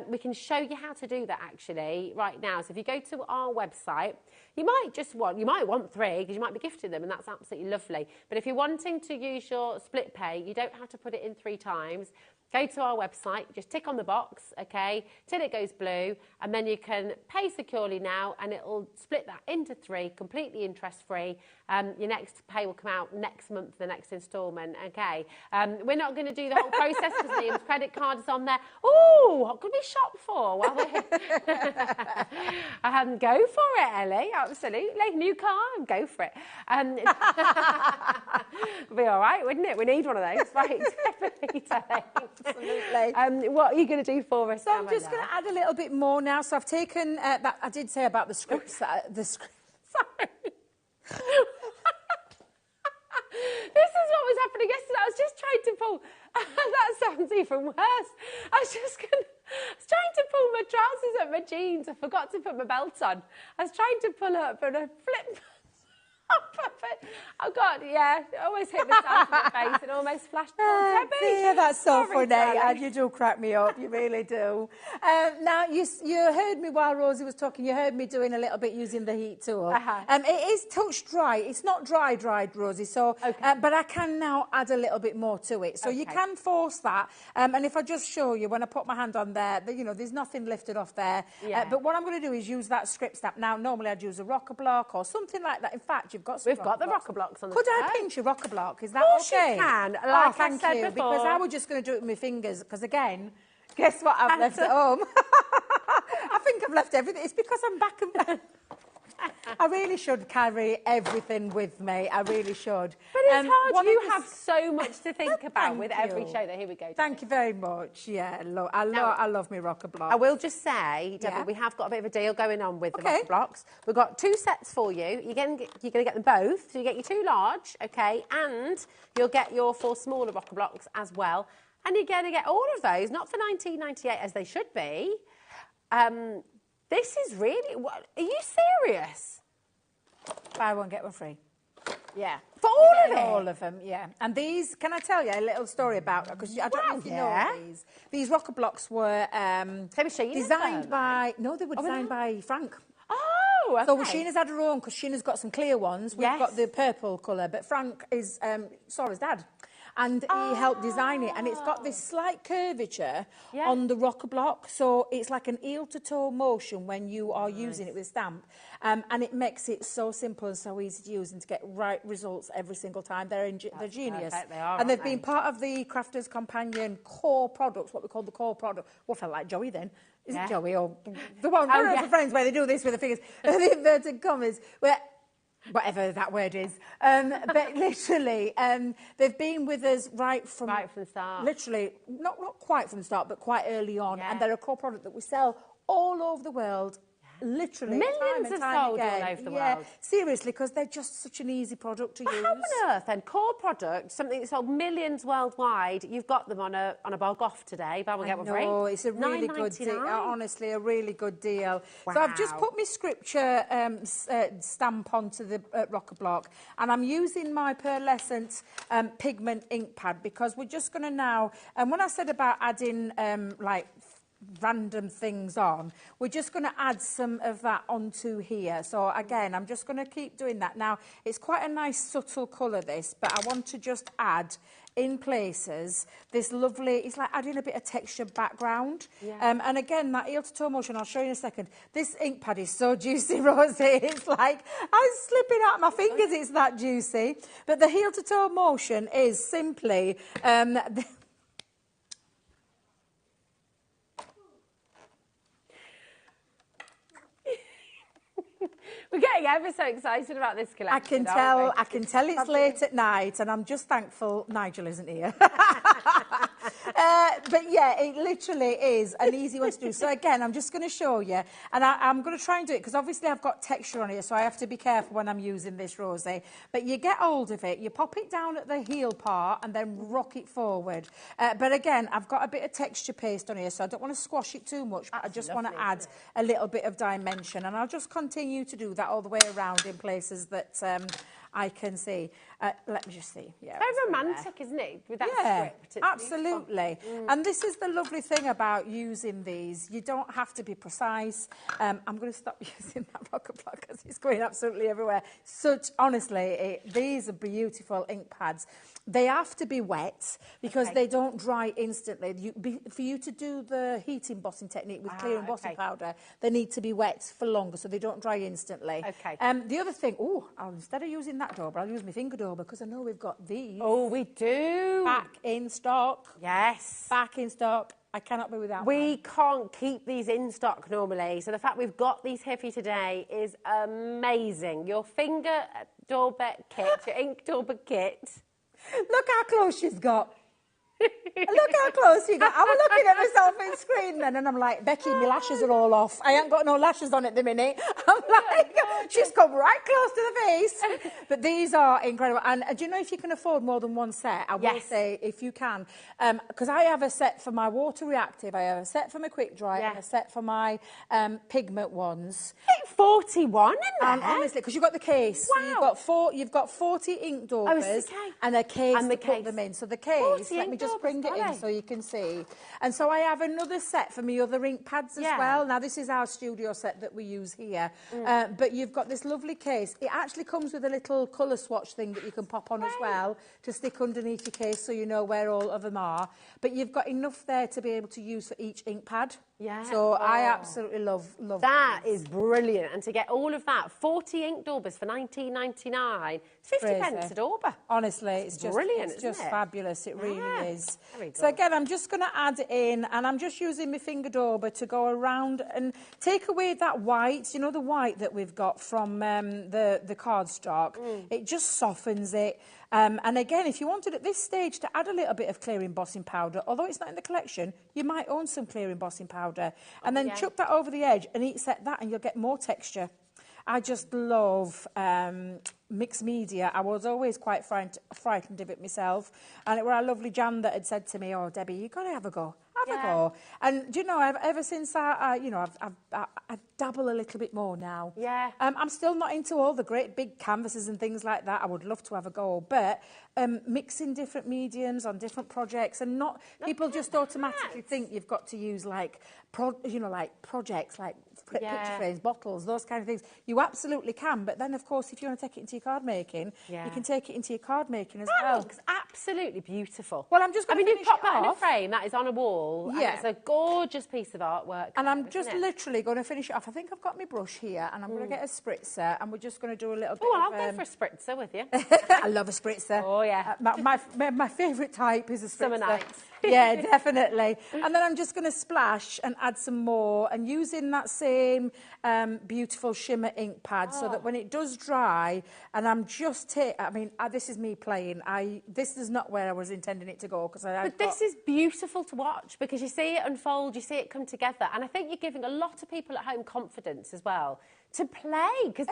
we can show you how to do that actually right now. So if you go to our website, you might want 3 because you might be gifting them, and that's absolutely lovely. But if you're wanting to use your split pay, you don't have to put it in 3 times. Go to our website, just tick on the box, okay, till it goes blue, and then you can pay securely now, and it'll split that into 3, completely interest-free. Your next pay will come out next month, the next instalment, okay. We're not going to do the whole process because Liam's credit card is on there. Oh, what could we shop for? Well, go for it, Ellie, absolutely. New car, go for it. It'll be all right, wouldn't it? We need one of those, right? Definitely, absolutely. What are you going to do for us? So I'm just going to add a little bit more now. So I've taken that I did say about the scripts. Sorry. This is what was happening yesterday. I was just trying to pull. That sounds even worse. I was trying to pull my trousers up my jeans. I forgot to put my belt on. I was trying to pull up, and I flipped. Oh God, yeah, it almost hit myself in the face and almost flashed. Yeah, that's so Sorry, funny, and you do crack me up, you really do. Now, you heard me while Rosie was talking, you heard me doing a little bit using the heat tool. It is touch dry, it's not dried, Rosie, so, but I can now add a little bit more to it. So you can force that, and if I just show you, when I put my hand on there, you know, there's nothing lifted off there. But what I'm going to do is use that script stamp. Now, normally I'd use a rocker block or something like that. In fact, we've got the rocker blocks on the Could I pinch a rocker block? Is that okay? You can. Like thank I said you. before. Because I was just going to do it with my fingers. Because again, guess what I've left at home? I think I've left everything. It's because I'm back and back. I really should carry everything with me. I really should. But it's hard. You have so much to think about with every show. That here we go. Thank you very much. Yeah, I love my rocker block. I will just say, Debbie, we have got a bit of a deal going on with the rocker blocks. We've got 2 sets for you. You're going to get them both. So you get your 2 large, okay, and you'll get your 4 smaller rocker blocks as well. And you're going to get all of those, not for $19.98 as they should be. This is really... What, are you serious? Buy one, get one free. Yeah. For all of it? All of them, yeah. And these, can I tell you a little story about, because I don't know if you know these. These rocker blocks were designed by, they were designed by Frank. Oh, okay. So Sheena's had her own, because Sheena's got some clear ones. We've got the purple colour, but Frank is Sora's dad. And he helped design it, and it's got this slight curvature on the rocker block, so it's like an heel-to-toe motion when you are using it with stamp, and it makes it so simple and so easy to use and to get right results every single time. They're genius. Perfect, they are, and they've been part of the Crafter's Companion core products, what we call the core product. Well, I felt like Joey then. Is it Joey or the one of the friends where they do this with the fingers, the inverted commas, where whatever that word is. But literally, they've been with us right from the start. Literally, not quite from the start, but quite early on. And they're a core product that we sell all over the world. Literally, millions have sold all over the world. Seriously, because they're just such an easy product to use. How on earth then? Core product, something that's sold millions worldwide. You've got them on a bug off today. Buy one get one free. No, it's a really good deal. Honestly, a really good deal. Wow. So I've just put my scripture stamp onto the rocker block, and I'm using my pearlescent pigment ink pad because we're just going to now. And when I said about adding like random things on, we're just going to add some of that onto here. So again, I'm just going to keep doing that. Now, it's quite a nice subtle colour this, but I want to just add in places this lovely, it's like adding a bit of texture background. And again, that heel to toe motion, I'll show you in a second. This ink pad is so juicy, Rosie. It's like, I'm slipping out my fingers, it's that juicy. But the heel to toe motion is simply, we're getting ever so excited about this collection. I can tell it's late at night, and I'm just thankful Nigel isn't here. But yeah, it literally is an easy one to do. So again, I'm just going to show you, and I'm going to try and do it because obviously I've got texture on here, so I have to be careful when I'm using this, Rosie. But you get hold of it, you pop it down at the heel part, and then rock it forward. But again, I've got a bit of texture paste on here, so I don't want to squash it too much. But I just want to add a little bit of dimension, and I'll just continue to do that all the way around in places that I can see. Let me just see. Yeah, very romantic, isn't it? With that script. Absolutely. And this is the lovely thing about using these. You don't have to be precise. I'm going to stop using that rocker block because it's going absolutely everywhere. Honestly, these are beautiful ink pads. They have to be wet because they don't dry instantly. For you to do the heat embossing technique with clear embossing powder, they need to be wet for longer so they don't dry instantly. The other thing, instead of using that dauber, I'll use my finger dauber because I know we've got these. Oh, we do. Back in stock. Yes. Back in stock. I cannot be without We can't keep these in stock normally, so the fact we've got these here for you today is amazing. Your finger dauber kit, your ink dauber kit. Look how close she's got. Look how close you got. I was looking at myself in screen then, and I'm like, Becky, my lashes are all off. I ain't got no lashes on at the minute. I'm like, she's come right close to the face. But these are incredible. And do you know if you can afford more than one set? I will say, if you can. Because I have a set for my water reactive, I have a set for my quick dry, and a set for my pigment ones. 41 in there. And honestly, because you've got the case. Wow. So you've got 40 ink daubers and a case to put them in. So the case, let me just bring it in so you can see. And so I have another set for my other ink pads as well. Now, this is our studio set that we use here. But you've got this lovely case. It actually comes with a little colour swatch thing that you can pop on as well to stick underneath your case so you know where all of them are. But you've got enough there to be able to use for each ink pad. So I absolutely love that. Is brilliant. And to get all of that, 40 ink daubers for £19.99, 50 pence a dauber. Honestly, it's just brilliant. It's just fabulous. It really is. Very good. So again, I'm just going to add it in, and I'm just using my finger dauber to go around and take away that white. You know, the white that we've got from the cardstock. It just softens it. And again, if you wanted at this stage to add a little bit of clear embossing powder, although it's not in the collection, you might own some clear embossing powder. And then chuck that over the edge and heat set that, and you'll get more texture. I just love mixed media. I was always quite frightened of it myself. And it was our lovely Jan that had said to me, oh, Debbie, you've got to have a go. Have a go. And do you know, ever since I dabble a little bit more now. Yeah. I'm still not into all the great big canvases and things like that. I would love to have a go, but mixing different mediums on different projects, and not people just automatically think you've got to use like projects like picture frames, bottles, those kind of things. You absolutely can, but then of course if you want to take it into your card making, you can take it into your card making as well. That looks absolutely beautiful. Well, I'm just going to you've popped that in a frame that is on a wall. Yeah. And it's a gorgeous piece of artwork. And I'm just literally going to finish it off. I think I've got my brush here, and I'm going to get a spritzer, and we're just going to do a little bit I'll go for a spritzer with you. I love a spritzer. Oh, yeah. My favourite type is a spritzer. Summer nights. Yeah, definitely. And then I'm just going to splash and add some more, and using that same beautiful shimmer ink pad so that when it does dry, and I'm just this is me playing. This is not where I was intending it to go, But this is beautiful to watch, because you see it unfold, you see it come together, and I think you're giving a lot of people at home confidence as well to play, because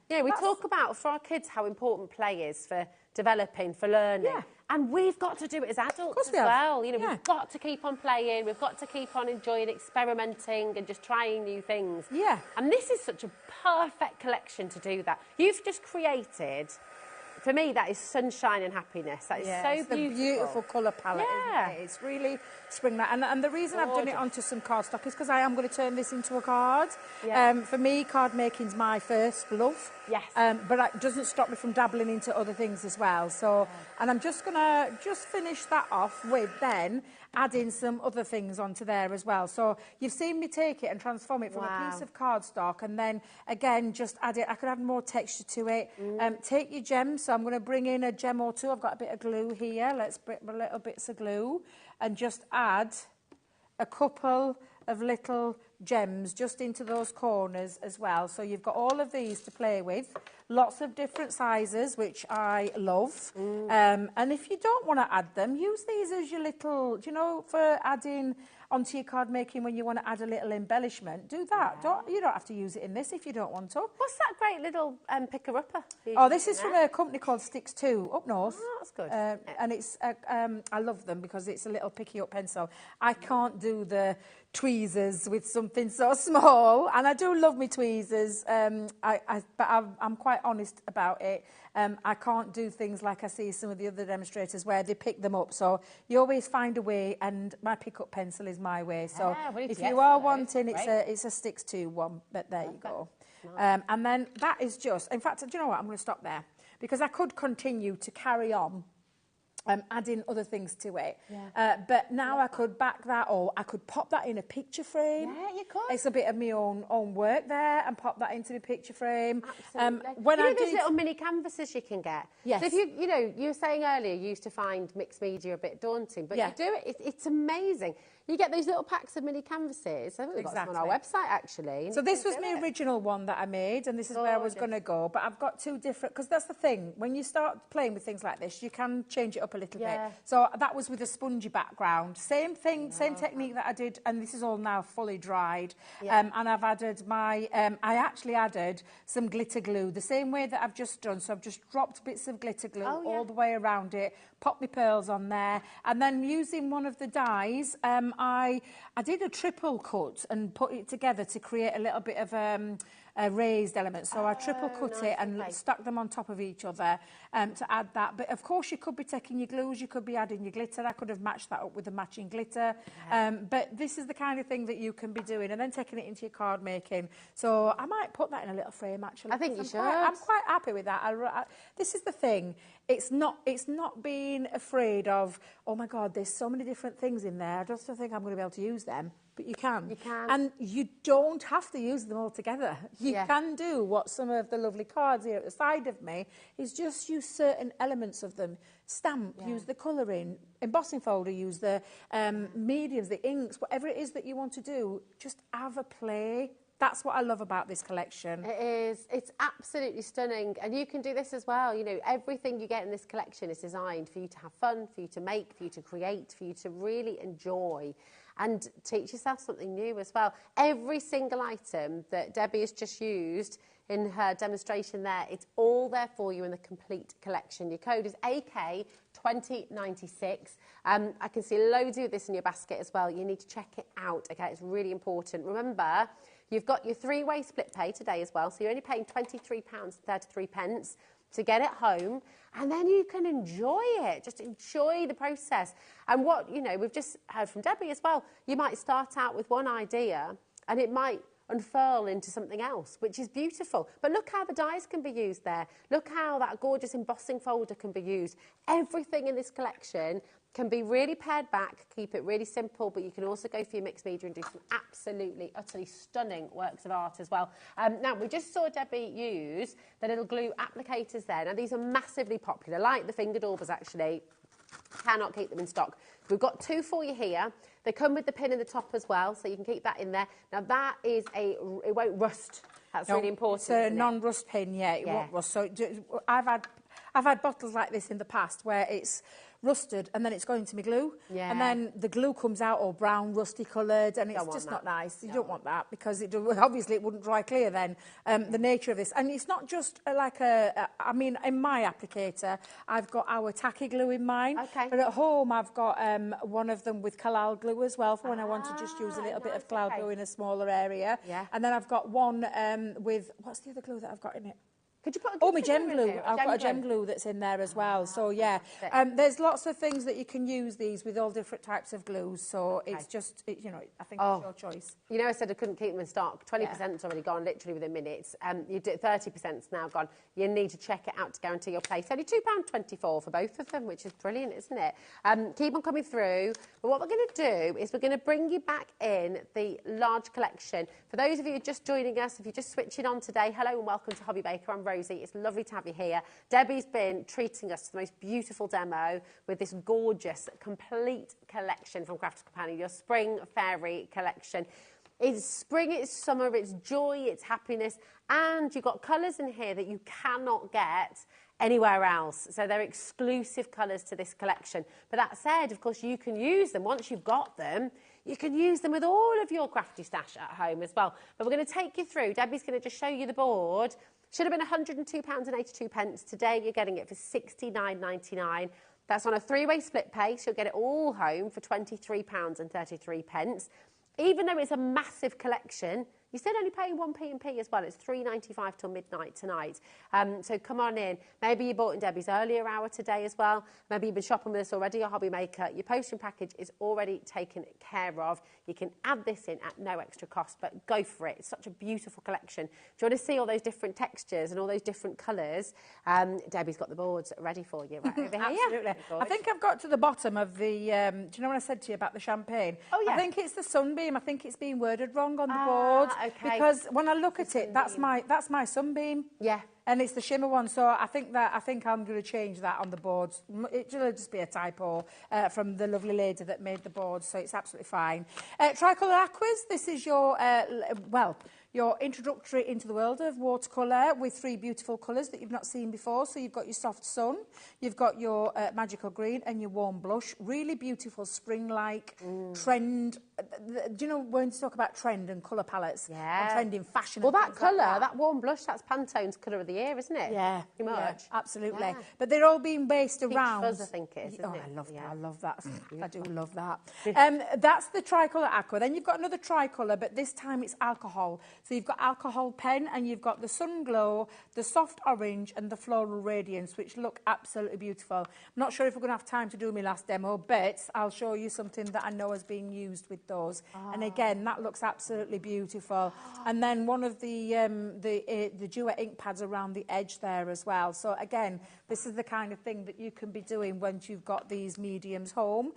we talk about for our kids how important play is for developing, for learning. Yeah. And we've got to do it as adults as well. You know, we've got to keep on playing, we've got to keep on enjoying experimenting and just trying new things. Yeah. And this is such a perfect collection to do that. You've just created, for me, that is sunshine and happiness. That is so beautiful. It's a beautiful colour palette, isn't it? It's really spring that. And the reason I've done it onto some cardstock is because I am going to turn this into a card. Yeah. For me, card making's my first love. Yes. But it doesn't stop me from dabbling into other things as well. So, and I'm just going to finish that off with then adding some other things onto there as well. So you've seen me take it and transform it from a piece of cardstock, and then again just add it. I could add more texture to it. Take your gems. So I'm going to bring in a gem or two. I've got a bit of glue here. Let's bring a little bits of glue and just add a couple of little gems just into those corners as well. So you've got all of these to play with. Lots of different sizes, which I love. And if you don't want to add them, use these as your little, for adding onto your card making when you want to add a little embellishment. Do that. You don't have to use it in this if you don't want to. What's that great little picker-upper? Oh, this is from a company called Sticks 2 up north. Oh, that's good. And it's I love them because it's a little picky-up pencil. I can't do the tweezers with something so small, and I do love me tweezers, but I'm quite honest about it. I can't do things like I see some of the other demonstrators where they pick them up, so you always find a way, and my pick-up pencil is my way. So if you are wanting, it's a Sticks 2 one, but there you go. Nice. And then that is just, in fact, do you know what, I'm going to stop there, because I could continue to carry on adding other things to it. But now I could back that, or I could pop that in a picture frame. Yeah, you could. It's a bit of my own work there, and pop that into the picture frame. Absolutely. There's little mini canvases you can get. Yes. So if you were saying earlier you used to find mixed media a bit daunting, but you do it. It's amazing. You get these little packs of mini canvases. I think we've got some on our website, actually. So this was my original one that I made, and this is where I was going to go. But I've got two different, because that's the thing. When you start playing with things like this, you can change it up a little bit. So that was with a spongy background. Same thing, same technique that I did, and this is all now fully dried. And I've added I actually added some glitter glue, the same way that I've just done. So I've just dropped bits of glitter glue all the way around it, popped my pearls on there, and then using one of the dies, I did a triple cut and put it together to create a little bit of a raised element. So I triple cut it and stuck them on top of each other to add that. But of course you could be taking your glues, you could be adding your glitter. I could have matched that up with the matching glitter. But this is the kind of thing that you can be doing, and then taking it into your card making. So I might put that in a little frame, actually. I think you should. I'm quite happy with that. This is the thing. It's not being afraid of, oh my God, there's so many different things in there. I just don't think I'm going to be able to use them. But you can. You can. And you don't have to use them all together. You can do what some of the lovely cards here at the side of me is just use certain elements of them. Stamp, use the colouring. Embossing folder, use the mediums, the inks, whatever it is that you want to do. Just have a play. That's what I love about this collection. It is. It's absolutely stunning. And you can do this as well. You know, everything you get in this collection is designed for you to have fun, for you to make, for you to create, for you to really enjoy and teach yourself something new as well. Every single item that Debbie has just used in her demonstration there, it's all there for you in the complete collection. Your code is AK 20.96. I can see loads of this in your basket as well. You need to check it out, okay? It's really important. Remember, you've got your three-way split pay today as well, so you're only paying £23.33 to get it home, and then you can enjoy it. Just enjoy the process. And what, you know, we've just heard from Debbie as well, you might start out with one idea, and it might unfurl into something else, which is beautiful. But look how the dies can be used there. Look how that gorgeous embossing folder can be used. Everything in this collection can be really pared back, keep it really simple, but you can also go for your mixed media and do some absolutely, utterly stunning works of art as well. Now, we just saw Debbie use the little glue applicators there. Now, these are massively popular, like the finger daubers, actually. Cannot keep them in stock. We've got 2 for you here. They come with the pin in the top as well, so you can keep that in there. Now, that is it won't rust. That's really important. It's a non-rust pin, it won't rust. So I've had bottles like this in the past where it's rusted and then it's going to my glue, and then the glue comes out all brown, rusty coloured, and it's just not nice. You don't want that because obviously it wouldn't dry clear then. The nature of this, and it's not just like I mean, in my applicator, I've got our tacky glue in mine, but at home I've got one of them with Kalal glue as well for when I want to just use a little bit of cloud glue in a smaller area. And then I've got one with, what's the other glue that I've got in it? Could you put my gem glue. I've got a gem glue that's in there as well. So, yeah, there's lots of things that you can use these with all different types of glues. So it's just, you know, I think it's your choice. You know, I said I couldn't keep them in stock. 20%'s already gone, literally within minutes. You did 30%'s now gone. You need to check it out to guarantee your place. Only £2.24 for both of them, which is brilliant, isn't it? Keep on coming through. But what we're going to do is we're going to bring you back in the large collection. For those of you just joining us, if you're just switching on today, hello and welcome to HobbyMaker. I'm Rosie. It's lovely to have you here. Debbie's been treating us to the most beautiful demo with this gorgeous, complete collection from Crafters Companion, your Spring Fairy collection. It's spring, it's summer, it's joy, it's happiness, and you've got colours in here that you cannot get anywhere else. So they're exclusive colours to this collection. But that said, of course, you can use them. Once you've got them, you can use them with all of your crafty stash at home as well. But we're going to take you through. Debbie's going to just show you the board. Should have been £102.82. Today, you're getting it for £69.99. That's on a three-way split pay, so you'll get it all home for £23.33. Even though it's a massive collection, you're still only paying 1p&p as well. It's £3.95 till midnight tonight. So come on in. Maybe you bought in Debbie's earlier hour today as well. Maybe you've been shopping with us already, your HobbyMaker. Your posting package is already taken care of. You can add this in at no extra cost, but go for it. It's such a beautiful collection. Do you want to see all those different textures and all those different colours? Debbie's got the boards ready for you right over here. Absolutely. I think I've got to the bottom of the, do you know what I said to you about the champagne? Oh, yeah. I think it's the sunbeam. I think it's being worded wrong on the board. Okay. Because when I look at it, that's my sunbeam. Yeah. And it's the shimmer one, so I think I'm going to change that on the boards. It'll just be a typo from the lovely lady that made the board, so it's absolutely fine. Tricolour Aquas, this is your, your introductory into the world of watercolour with 3 beautiful colours that you've not seen before. So you've got your soft sun, you've got your magical green and your warm blush. Really beautiful spring-like trend. Do you know when you talk about trend and colour palettes? Yeah. And trend in fashion. Well, that colour, that warm blush, that's Pantone's colour of the year, isn't it? Yeah. Pretty much. Yeah, absolutely. Yeah. But they're all being based around... Peach fuzz, I think it is, isn't it? I love that. I love that. I do love that. That's the Tricolour Aqua. Then you've got another tricolour, but this time it's alcohol. So you've got alcohol pen and you've got the sun glow, the soft orange and the floral radiance, which look absolutely beautiful. I'm not sure if we're going to have time to do my last demo, but I'll show you something that I know is being used with those. And again, that looks absolutely beautiful. And then one of the duet ink pads around the edge there as well. So again, this is the kind of thing that you can be doing once you've got these mediums home.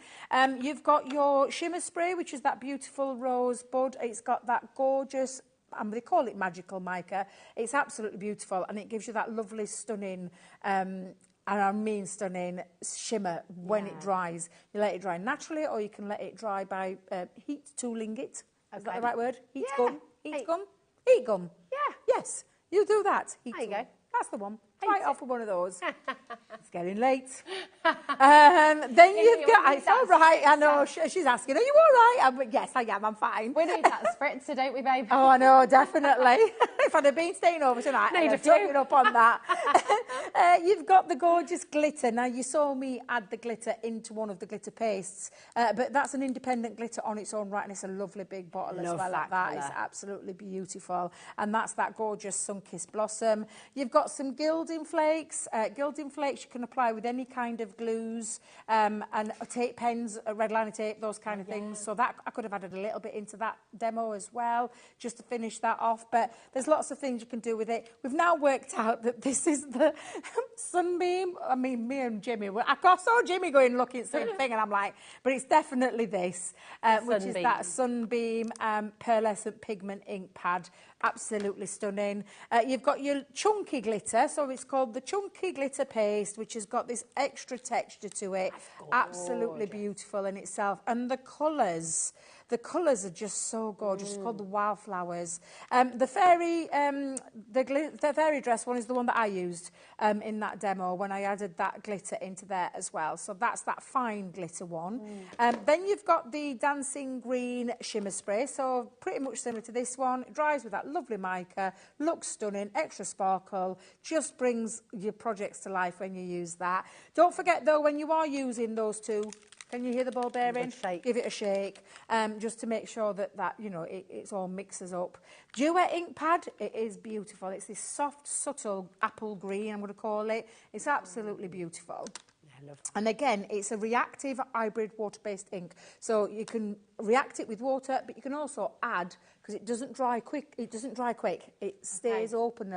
You've got your shimmer spray, which is that beautiful rosebud. It's got that gorgeous, they call it magical mica. It's absolutely beautiful, and it gives you that lovely, stunning, and I mean stunning, shimmer when it dries. You let it dry naturally, or you can let it dry by heat tooling it. Is that the right word? Heat gun? Heat gun? Heat gun. Yeah. Yes, you do that. Heat there you go. That's the one. Try it off with one of those. It's getting late. Then you've got... It's all right. I know. She's asking, are you all right? But yes, I am. I'm fine. We need that spritzer, don't we, babe? Oh, I know, definitely. If I'd have been staying over tonight, I'd have taken up on that. You've got the gorgeous glitter. Now, you saw me add the glitter into one of the glitter pastes, but that's an independent glitter on its own right, and it's a lovely big bottle as well. That is absolutely beautiful. And that's that gorgeous sun-kissed blossom. You've got some gilding flakes. Gilding flakes you can apply with any kind of glues and tape pens, red liner tape, those kind of things. So that I could have added a little bit into that demo as well, just to finish that off. But there's lots of things you can do with it. We've now worked out that this is the sunbeam. I mean, me and Jimmy, I saw Jimmy going looking at the same thing, and I'm like, but it's definitely this, which is that sunbeam pearlescent pigment ink pad. Absolutely stunning. You've got your chunky glitter, so it's called the chunky glitter paste, which has got this extra texture to it. Absolutely beautiful in itself. And the colours are just so gorgeous. It's called the Wildflowers. The fairy dress one is the one that I used in that demo when I added that glitter into there as well. So that's that fine glitter one. Then you've got the dancing green shimmer spray. So pretty much similar to this one. It dries with that lovely mica, looks stunning, extra sparkle, just brings your projects to life when you use that. Don't forget though, when you are using those two, can you hear the ball bearing? Give it a shake, just to make sure that you know, it's all mixes up. Duet ink pad, it is beautiful. It's this soft, subtle apple green, I'm going to call it. It's absolutely beautiful. I love it. And again, it's a reactive hybrid water-based ink. So you can react it with water, but you can also add, because it doesn't dry quick. It stays open,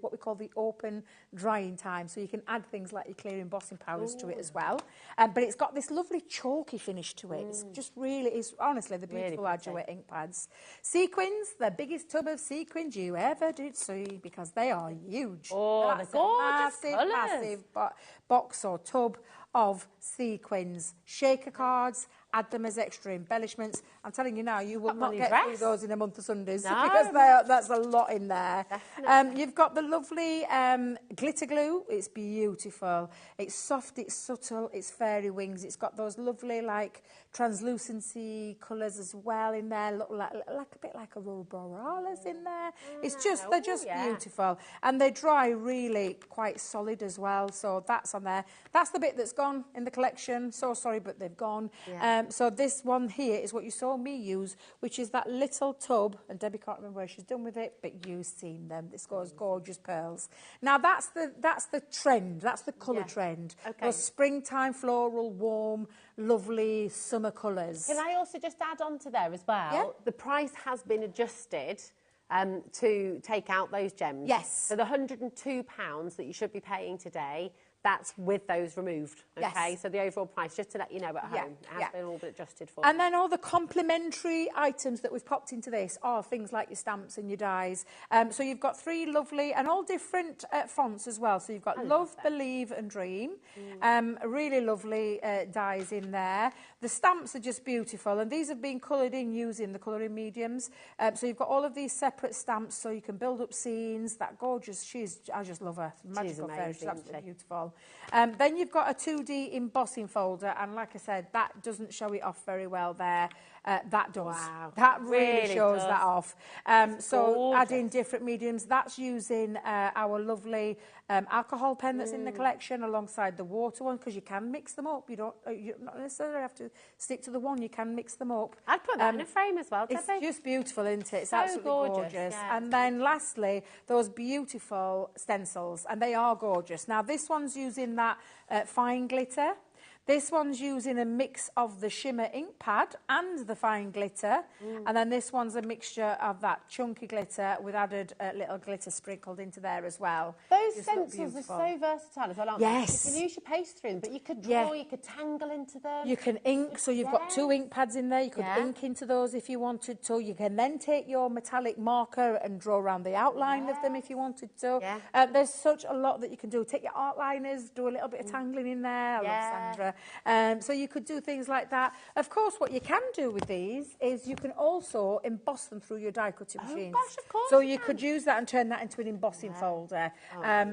what we call the open drying time. So you can add things like your clear embossing powders to it as well. But it's got this lovely chalky finish to it. It's just really, it's honestly the beautiful Duet ink pads. Sequins, the biggest tub of sequins you ever did see, because they are huge. Oh, the gorgeous colours. Massive box or tub of sequins. Shaker cards, add them as extra embellishments. I'm telling you now, you will not get through those in a month of Sundays, because that's a lot in there. You've got the lovely glitter glue. It's beautiful. It's soft, it's subtle, it's fairy wings. It's got those lovely, like, translucency colours as well in there. Look like a bit like aurora borealis in there. It's just, they're just beautiful. And they dry really quite solid as well. So that's on there. That's the bit that's gone in the collection. So sorry, but they've gone. So this one here is what you saw me use, which is that little tub, and Debbie can't remember where she's done with it, but you've seen them. This goes gorgeous pearls. Now that's the trend. That's the colour trend. Those springtime floral, warm, lovely summer colours. Can I also just add on to there as well? The price has been adjusted to take out those gems. Yes. So the £102 that you should be paying today, that's with those removed, okay? Yes. So the overall price, just to let you know at home, it has been all but adjusted for. And then all the complementary items that we've popped into this are things like your stamps and your dies. So you've got 3 lovely and all different fonts as well. So you've got Love, Believe and Dream. Really lovely dies in there. The stamps are just beautiful, and these have been coloured in using the colouring mediums. So you've got all of these separate stamps, so you can build up scenes. That gorgeous, I just love her. Magical fairy, she's absolutely beautiful. Then you've got a 2D embossing folder, and like I said, that doesn't show it off very well there. That does. Wow. That really shows that off. So adding different mediums, that's using our lovely alcohol pen that's in the collection alongside the water one, because you can mix them up. You don't necessarily have to stick to the one. You can mix them up. I'd put that in a frame as well, It's Debbie. just beautiful, isn't it? It's So absolutely gorgeous. yeah. And then lastly, those beautiful stencils, and they are gorgeous. Now this one's using that fine glitter. This one's using a mix of the shimmer ink pad and the fine glitter. And then this one's a mixture of that chunky glitter with added little glitter sprinkled into there as well. Those stencils are so versatile as well, aren't they? You can use your paste through them, but you could draw, you could tangle into them. You can ink, so you've got 2 ink pads in there. You could ink into those if you wanted to. You can then take your metallic marker and draw around the outline of them if you wanted to. There's such a lot that you can do. Take your art liners, do a little bit of tangling in there. I love Sandra. So you could do things like that. Of course, what you can do with these is you can also emboss them through your die cutting machines. Gosh, of course So you could use that and turn that into an embossing folder.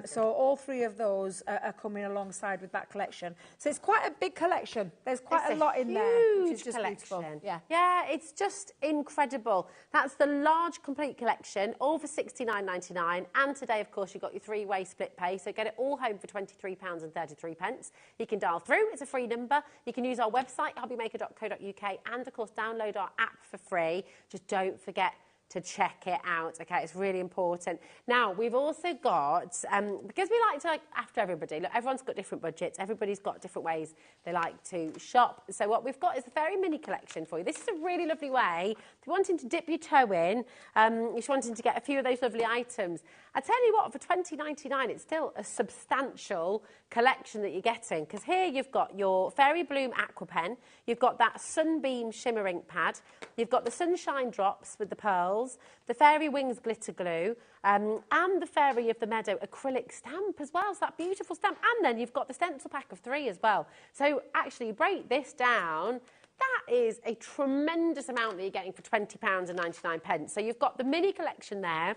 So all three of those are coming alongside with that collection. So it's quite a big collection. There's quite a lot in there, which is just beautiful. Yeah, it's just incredible. That's the large complete collection, all for £69.99. And today, of course, you've got your three-way split pay, so get it all home for £23.33. You can dial through, it's a free number. You can use our website, hobbymaker.co.uk, and, of course, download our app for free. Just don't forget to check it out, okay? It's really important. Now, we've also got, because we like to look after everybody, look, everyone's got different budgets, everybody's got different ways they like to shop. So what we've got is the Fairy Mini collection for you. This is a really lovely way, if you're wanting to dip your toe in, you're just wanting to get a few of those lovely items. I tell you what, for $20.99, it's still a substantial collection that you're getting, because here you've got your Fairy Bloom Aqua Pen, you've got that Sunbeam Shimmer Ink Pad, you've got the Sunshine Drops with the pearls, the Fairy Wings Glitter Glue, and the Fairy of the Meadow acrylic stamp as well, so that beautiful stamp. And then you've got the stencil pack of 3 as well. So actually, break this down, that is a tremendous amount that you're getting for £20.99. So you've got the mini collection there.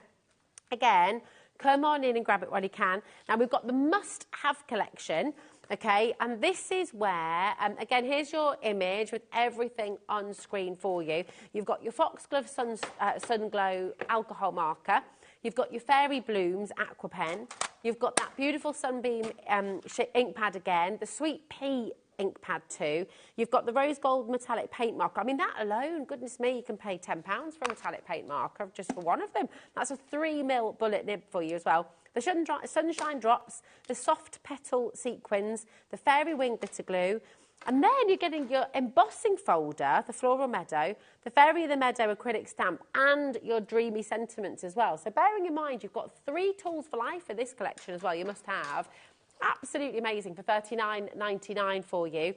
Again, come on in and grab it while you can. Now, we've got the must-have collection, okay, and this is where, again, here's your image with everything on screen for you. You've got your Foxglove Sun Glow alcohol marker. You've got your Fairy Blooms Aqua Pen. You've got that beautiful Sunbeam ink pad again, the Sweet Pea ink pad too. You've got the Rose Gold metallic paint marker. I mean, that alone, goodness me, you can pay £10 for a metallic paint marker just for one of them. That's a 3mm bullet nib for you as well. The Sunshine Drops, the soft petal sequins, the Fairy Wing Glitter Glue, and then you're getting your embossing folder, the Floral Meadow, the Fairy of the Meadow acrylic stamp, and your Dreamy Sentiments as well. So bearing in mind, you've got 3 tools for life in this collection as well, you must have. Absolutely amazing for $39.99 for you.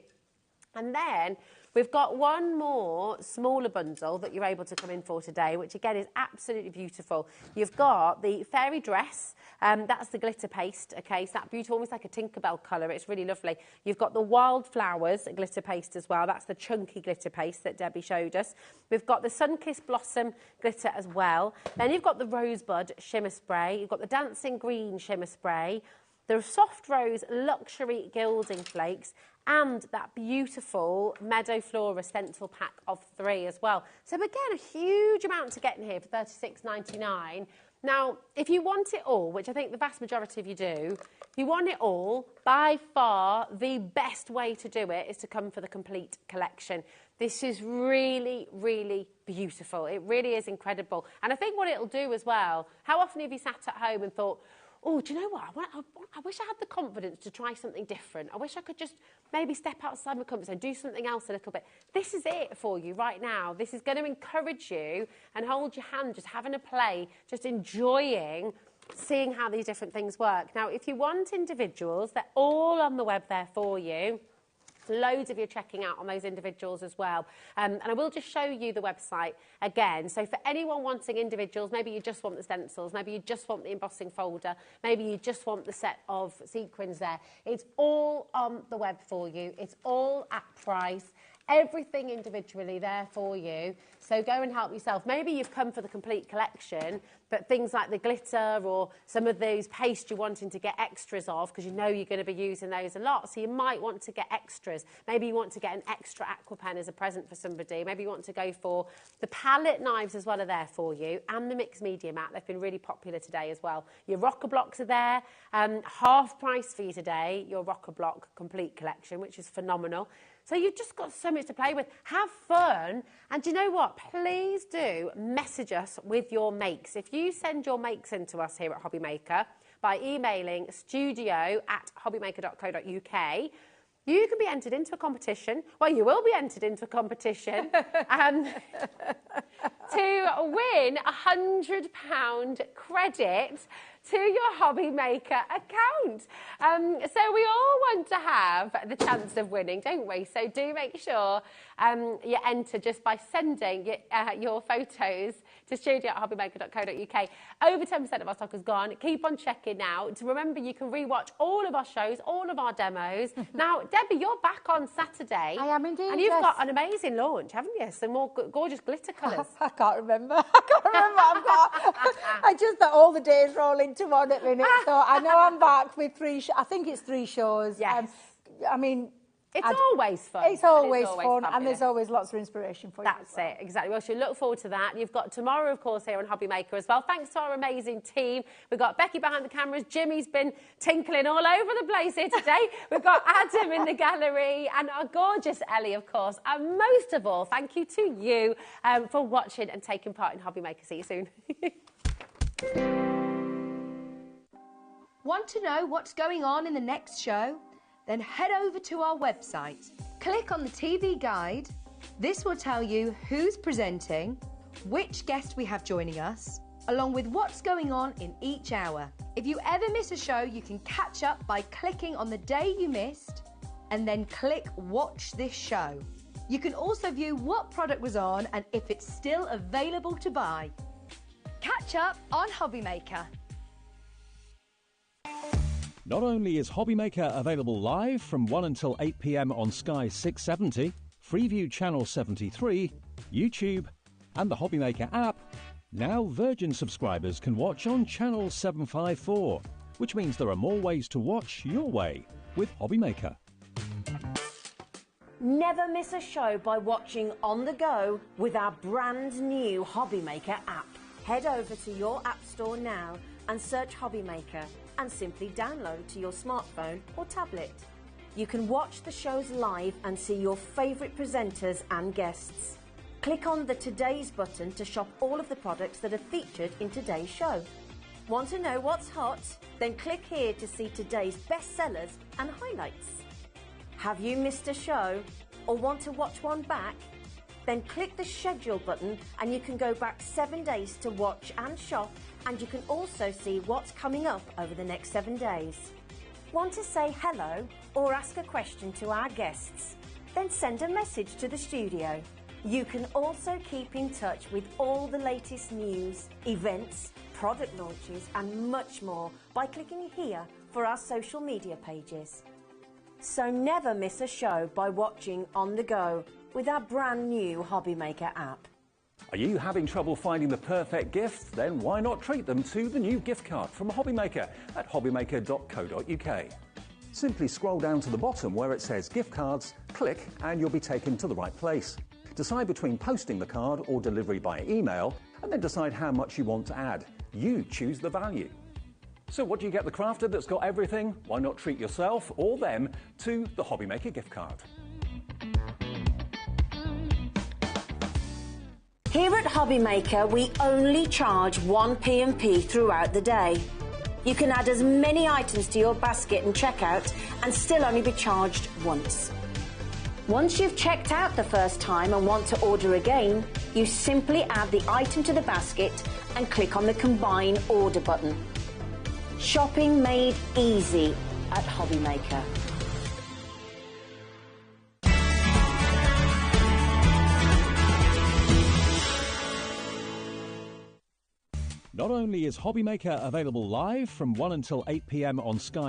And then we've got one more smaller bundle that you're able to come in for today, which again is absolutely beautiful. You've got the Fairy Dress, that's the glitter paste, okay, so that beautiful, almost like a Tinkerbell colour, it's really lovely. You've got the Wildflowers glitter paste as well, that's the chunky glitter paste that Debbie showed us. We've got the Sunkissed Blossom glitter as well. Then you've got the Rosebud shimmer spray, you've got the Dancing Green shimmer spray, the Soft Rose Luxury Gilding Flakes, and that beautiful Meadow Flora stencil pack of 3 as well. So again, a huge amount to get in here for $36.99. Now, if you want it all, which I think the vast majority of you do, if you want it all, by far the best way to do it is to come for the complete collection. This is really, really beautiful. It really is incredible. And I think what it'll do as well, how often have you sat at home and thought, oh, do you know what? I wish I had the confidence to try something different. I wish I could just maybe step outside my comfort zone, do something else a little bit. This is it for you right now. This is going to encourage you and hold your hand, just having a play, just enjoying seeing how these different things work. Now, if you want individuals, they're all on the web there for you. Loads of you checking out on those individuals as well. And I will just show you the website again. So for anyone wanting individuals, maybe you just want the stencils, maybe you just want the embossing folder, maybe you just want the set of sequins there. It's all on the web for you. It's all at price. Everything individually there for you. So go and help yourself. Maybe you've come for the complete collection, but things like the glitter or some of those paste you're wanting to get extras of because you know you're going to be using those a lot. So you might want to get extras. Maybe you want to get an extra aqua pen as a present for somebody. Maybe you want to go for the palette knives as well are there for you, and the mixed media mat. They've been really popular today as well. Your rocker blocks are there. Half price for you today, your rocker block complete collection, which is phenomenal. So you've just got so much to play with. Have fun. And do you know what? Please do message us with your makes. If you send your makes in to us here at HobbyMaker by emailing studio@hobbymaker.co.uk, you can be entered into a competition. Well, you will be entered into a competition to win a £100 credit to your HobbyMaker account. So we all want to have the chance of winning, don't we? So do make sure you enter just by sending your photos to studio@hobbymaker.co.uk. Over 10% of our stock has gone. Keep on checking now. To remember, you can rewatch all of our shows, all of our demos. Now, Debbie, you're back on Saturday. I am indeed, And you've yes. got an amazing launch, haven't you? Some more gorgeous glitter colours. I can't remember. I can't remember what I've got. I just thought all the days roll into one at minute. So I know I'm back with I think it's 3 shows. Yes. I mean... It's always fun. It's always fun, fabulous. and there's always lots of inspiration for you. That's it, exactly. Well, she'll look forward to that. You've got tomorrow, of course, here on HobbyMaker as well. Thanks to our amazing team. We've got Becky behind the cameras. Jimmy's been tinkling all over the place here today. We've got Adam in the gallery and our gorgeous Ellie, of course. And most of all, thank you to you for watching and taking part in HobbyMaker. See you soon. Want to know what's going on in the next show? Then head over to our website. Click on the TV guide. This will tell you who's presenting, which guest we have joining us, along with what's going on in each hour. If you ever miss a show, you can catch up by clicking on the day you missed and then click Watch This Show. You can also view what product was on and if it's still available to buy. Catch up on HobbyMaker. Not only is HobbyMaker available live from 1 until 8 p.m. on Sky 670, Freeview Channel 73, YouTube, and the HobbyMaker app, now Virgin subscribers can watch on Channel 754, which means there are more ways to watch your way with HobbyMaker. Never miss a show by watching on the go with our brand new HobbyMaker app. Head over to your app store now and search HobbyMaker and simply download to your smartphone or tablet. You can watch the shows live and see your favourite presenters and guests. Click on the Today's button to shop all of the products that are featured in today's show. Want to know what's hot? Then click here to see today's bestsellers and highlights. Have you missed a show or want to watch one back? Then click the schedule button and you can go back 7 days to watch and shop, and you can also see what's coming up over the next 7 days. Want to say hello or ask a question to our guests? Then send a message to the studio. You can also keep in touch with all the latest news, events, product launches and much more by clicking here for our social media pages. So never miss a show by watching on the go with our brand new HobbyMaker app. Are you having trouble finding the perfect gift? Then why not treat them to the new gift card from HobbyMaker at hobbymaker.co.uk. Simply scroll down to the bottom where it says gift cards, click and you'll be taken to the right place. Decide between posting the card or delivery by email and then decide how much you want to add. You choose the value. So what do you get the crafter that's got everything? Why not treat yourself or them to the HobbyMaker gift card? Here at HobbyMaker, we only charge 1 P&P throughout the day. You can add as many items to your basket and checkout and still only be charged once. Once you've checked out the first time and want to order again, you simply add the item to the basket and click on the Combine Order button. Shopping made easy at HobbyMaker. Not only is HobbyMaker available live from 1 until 8 p.m. on Sky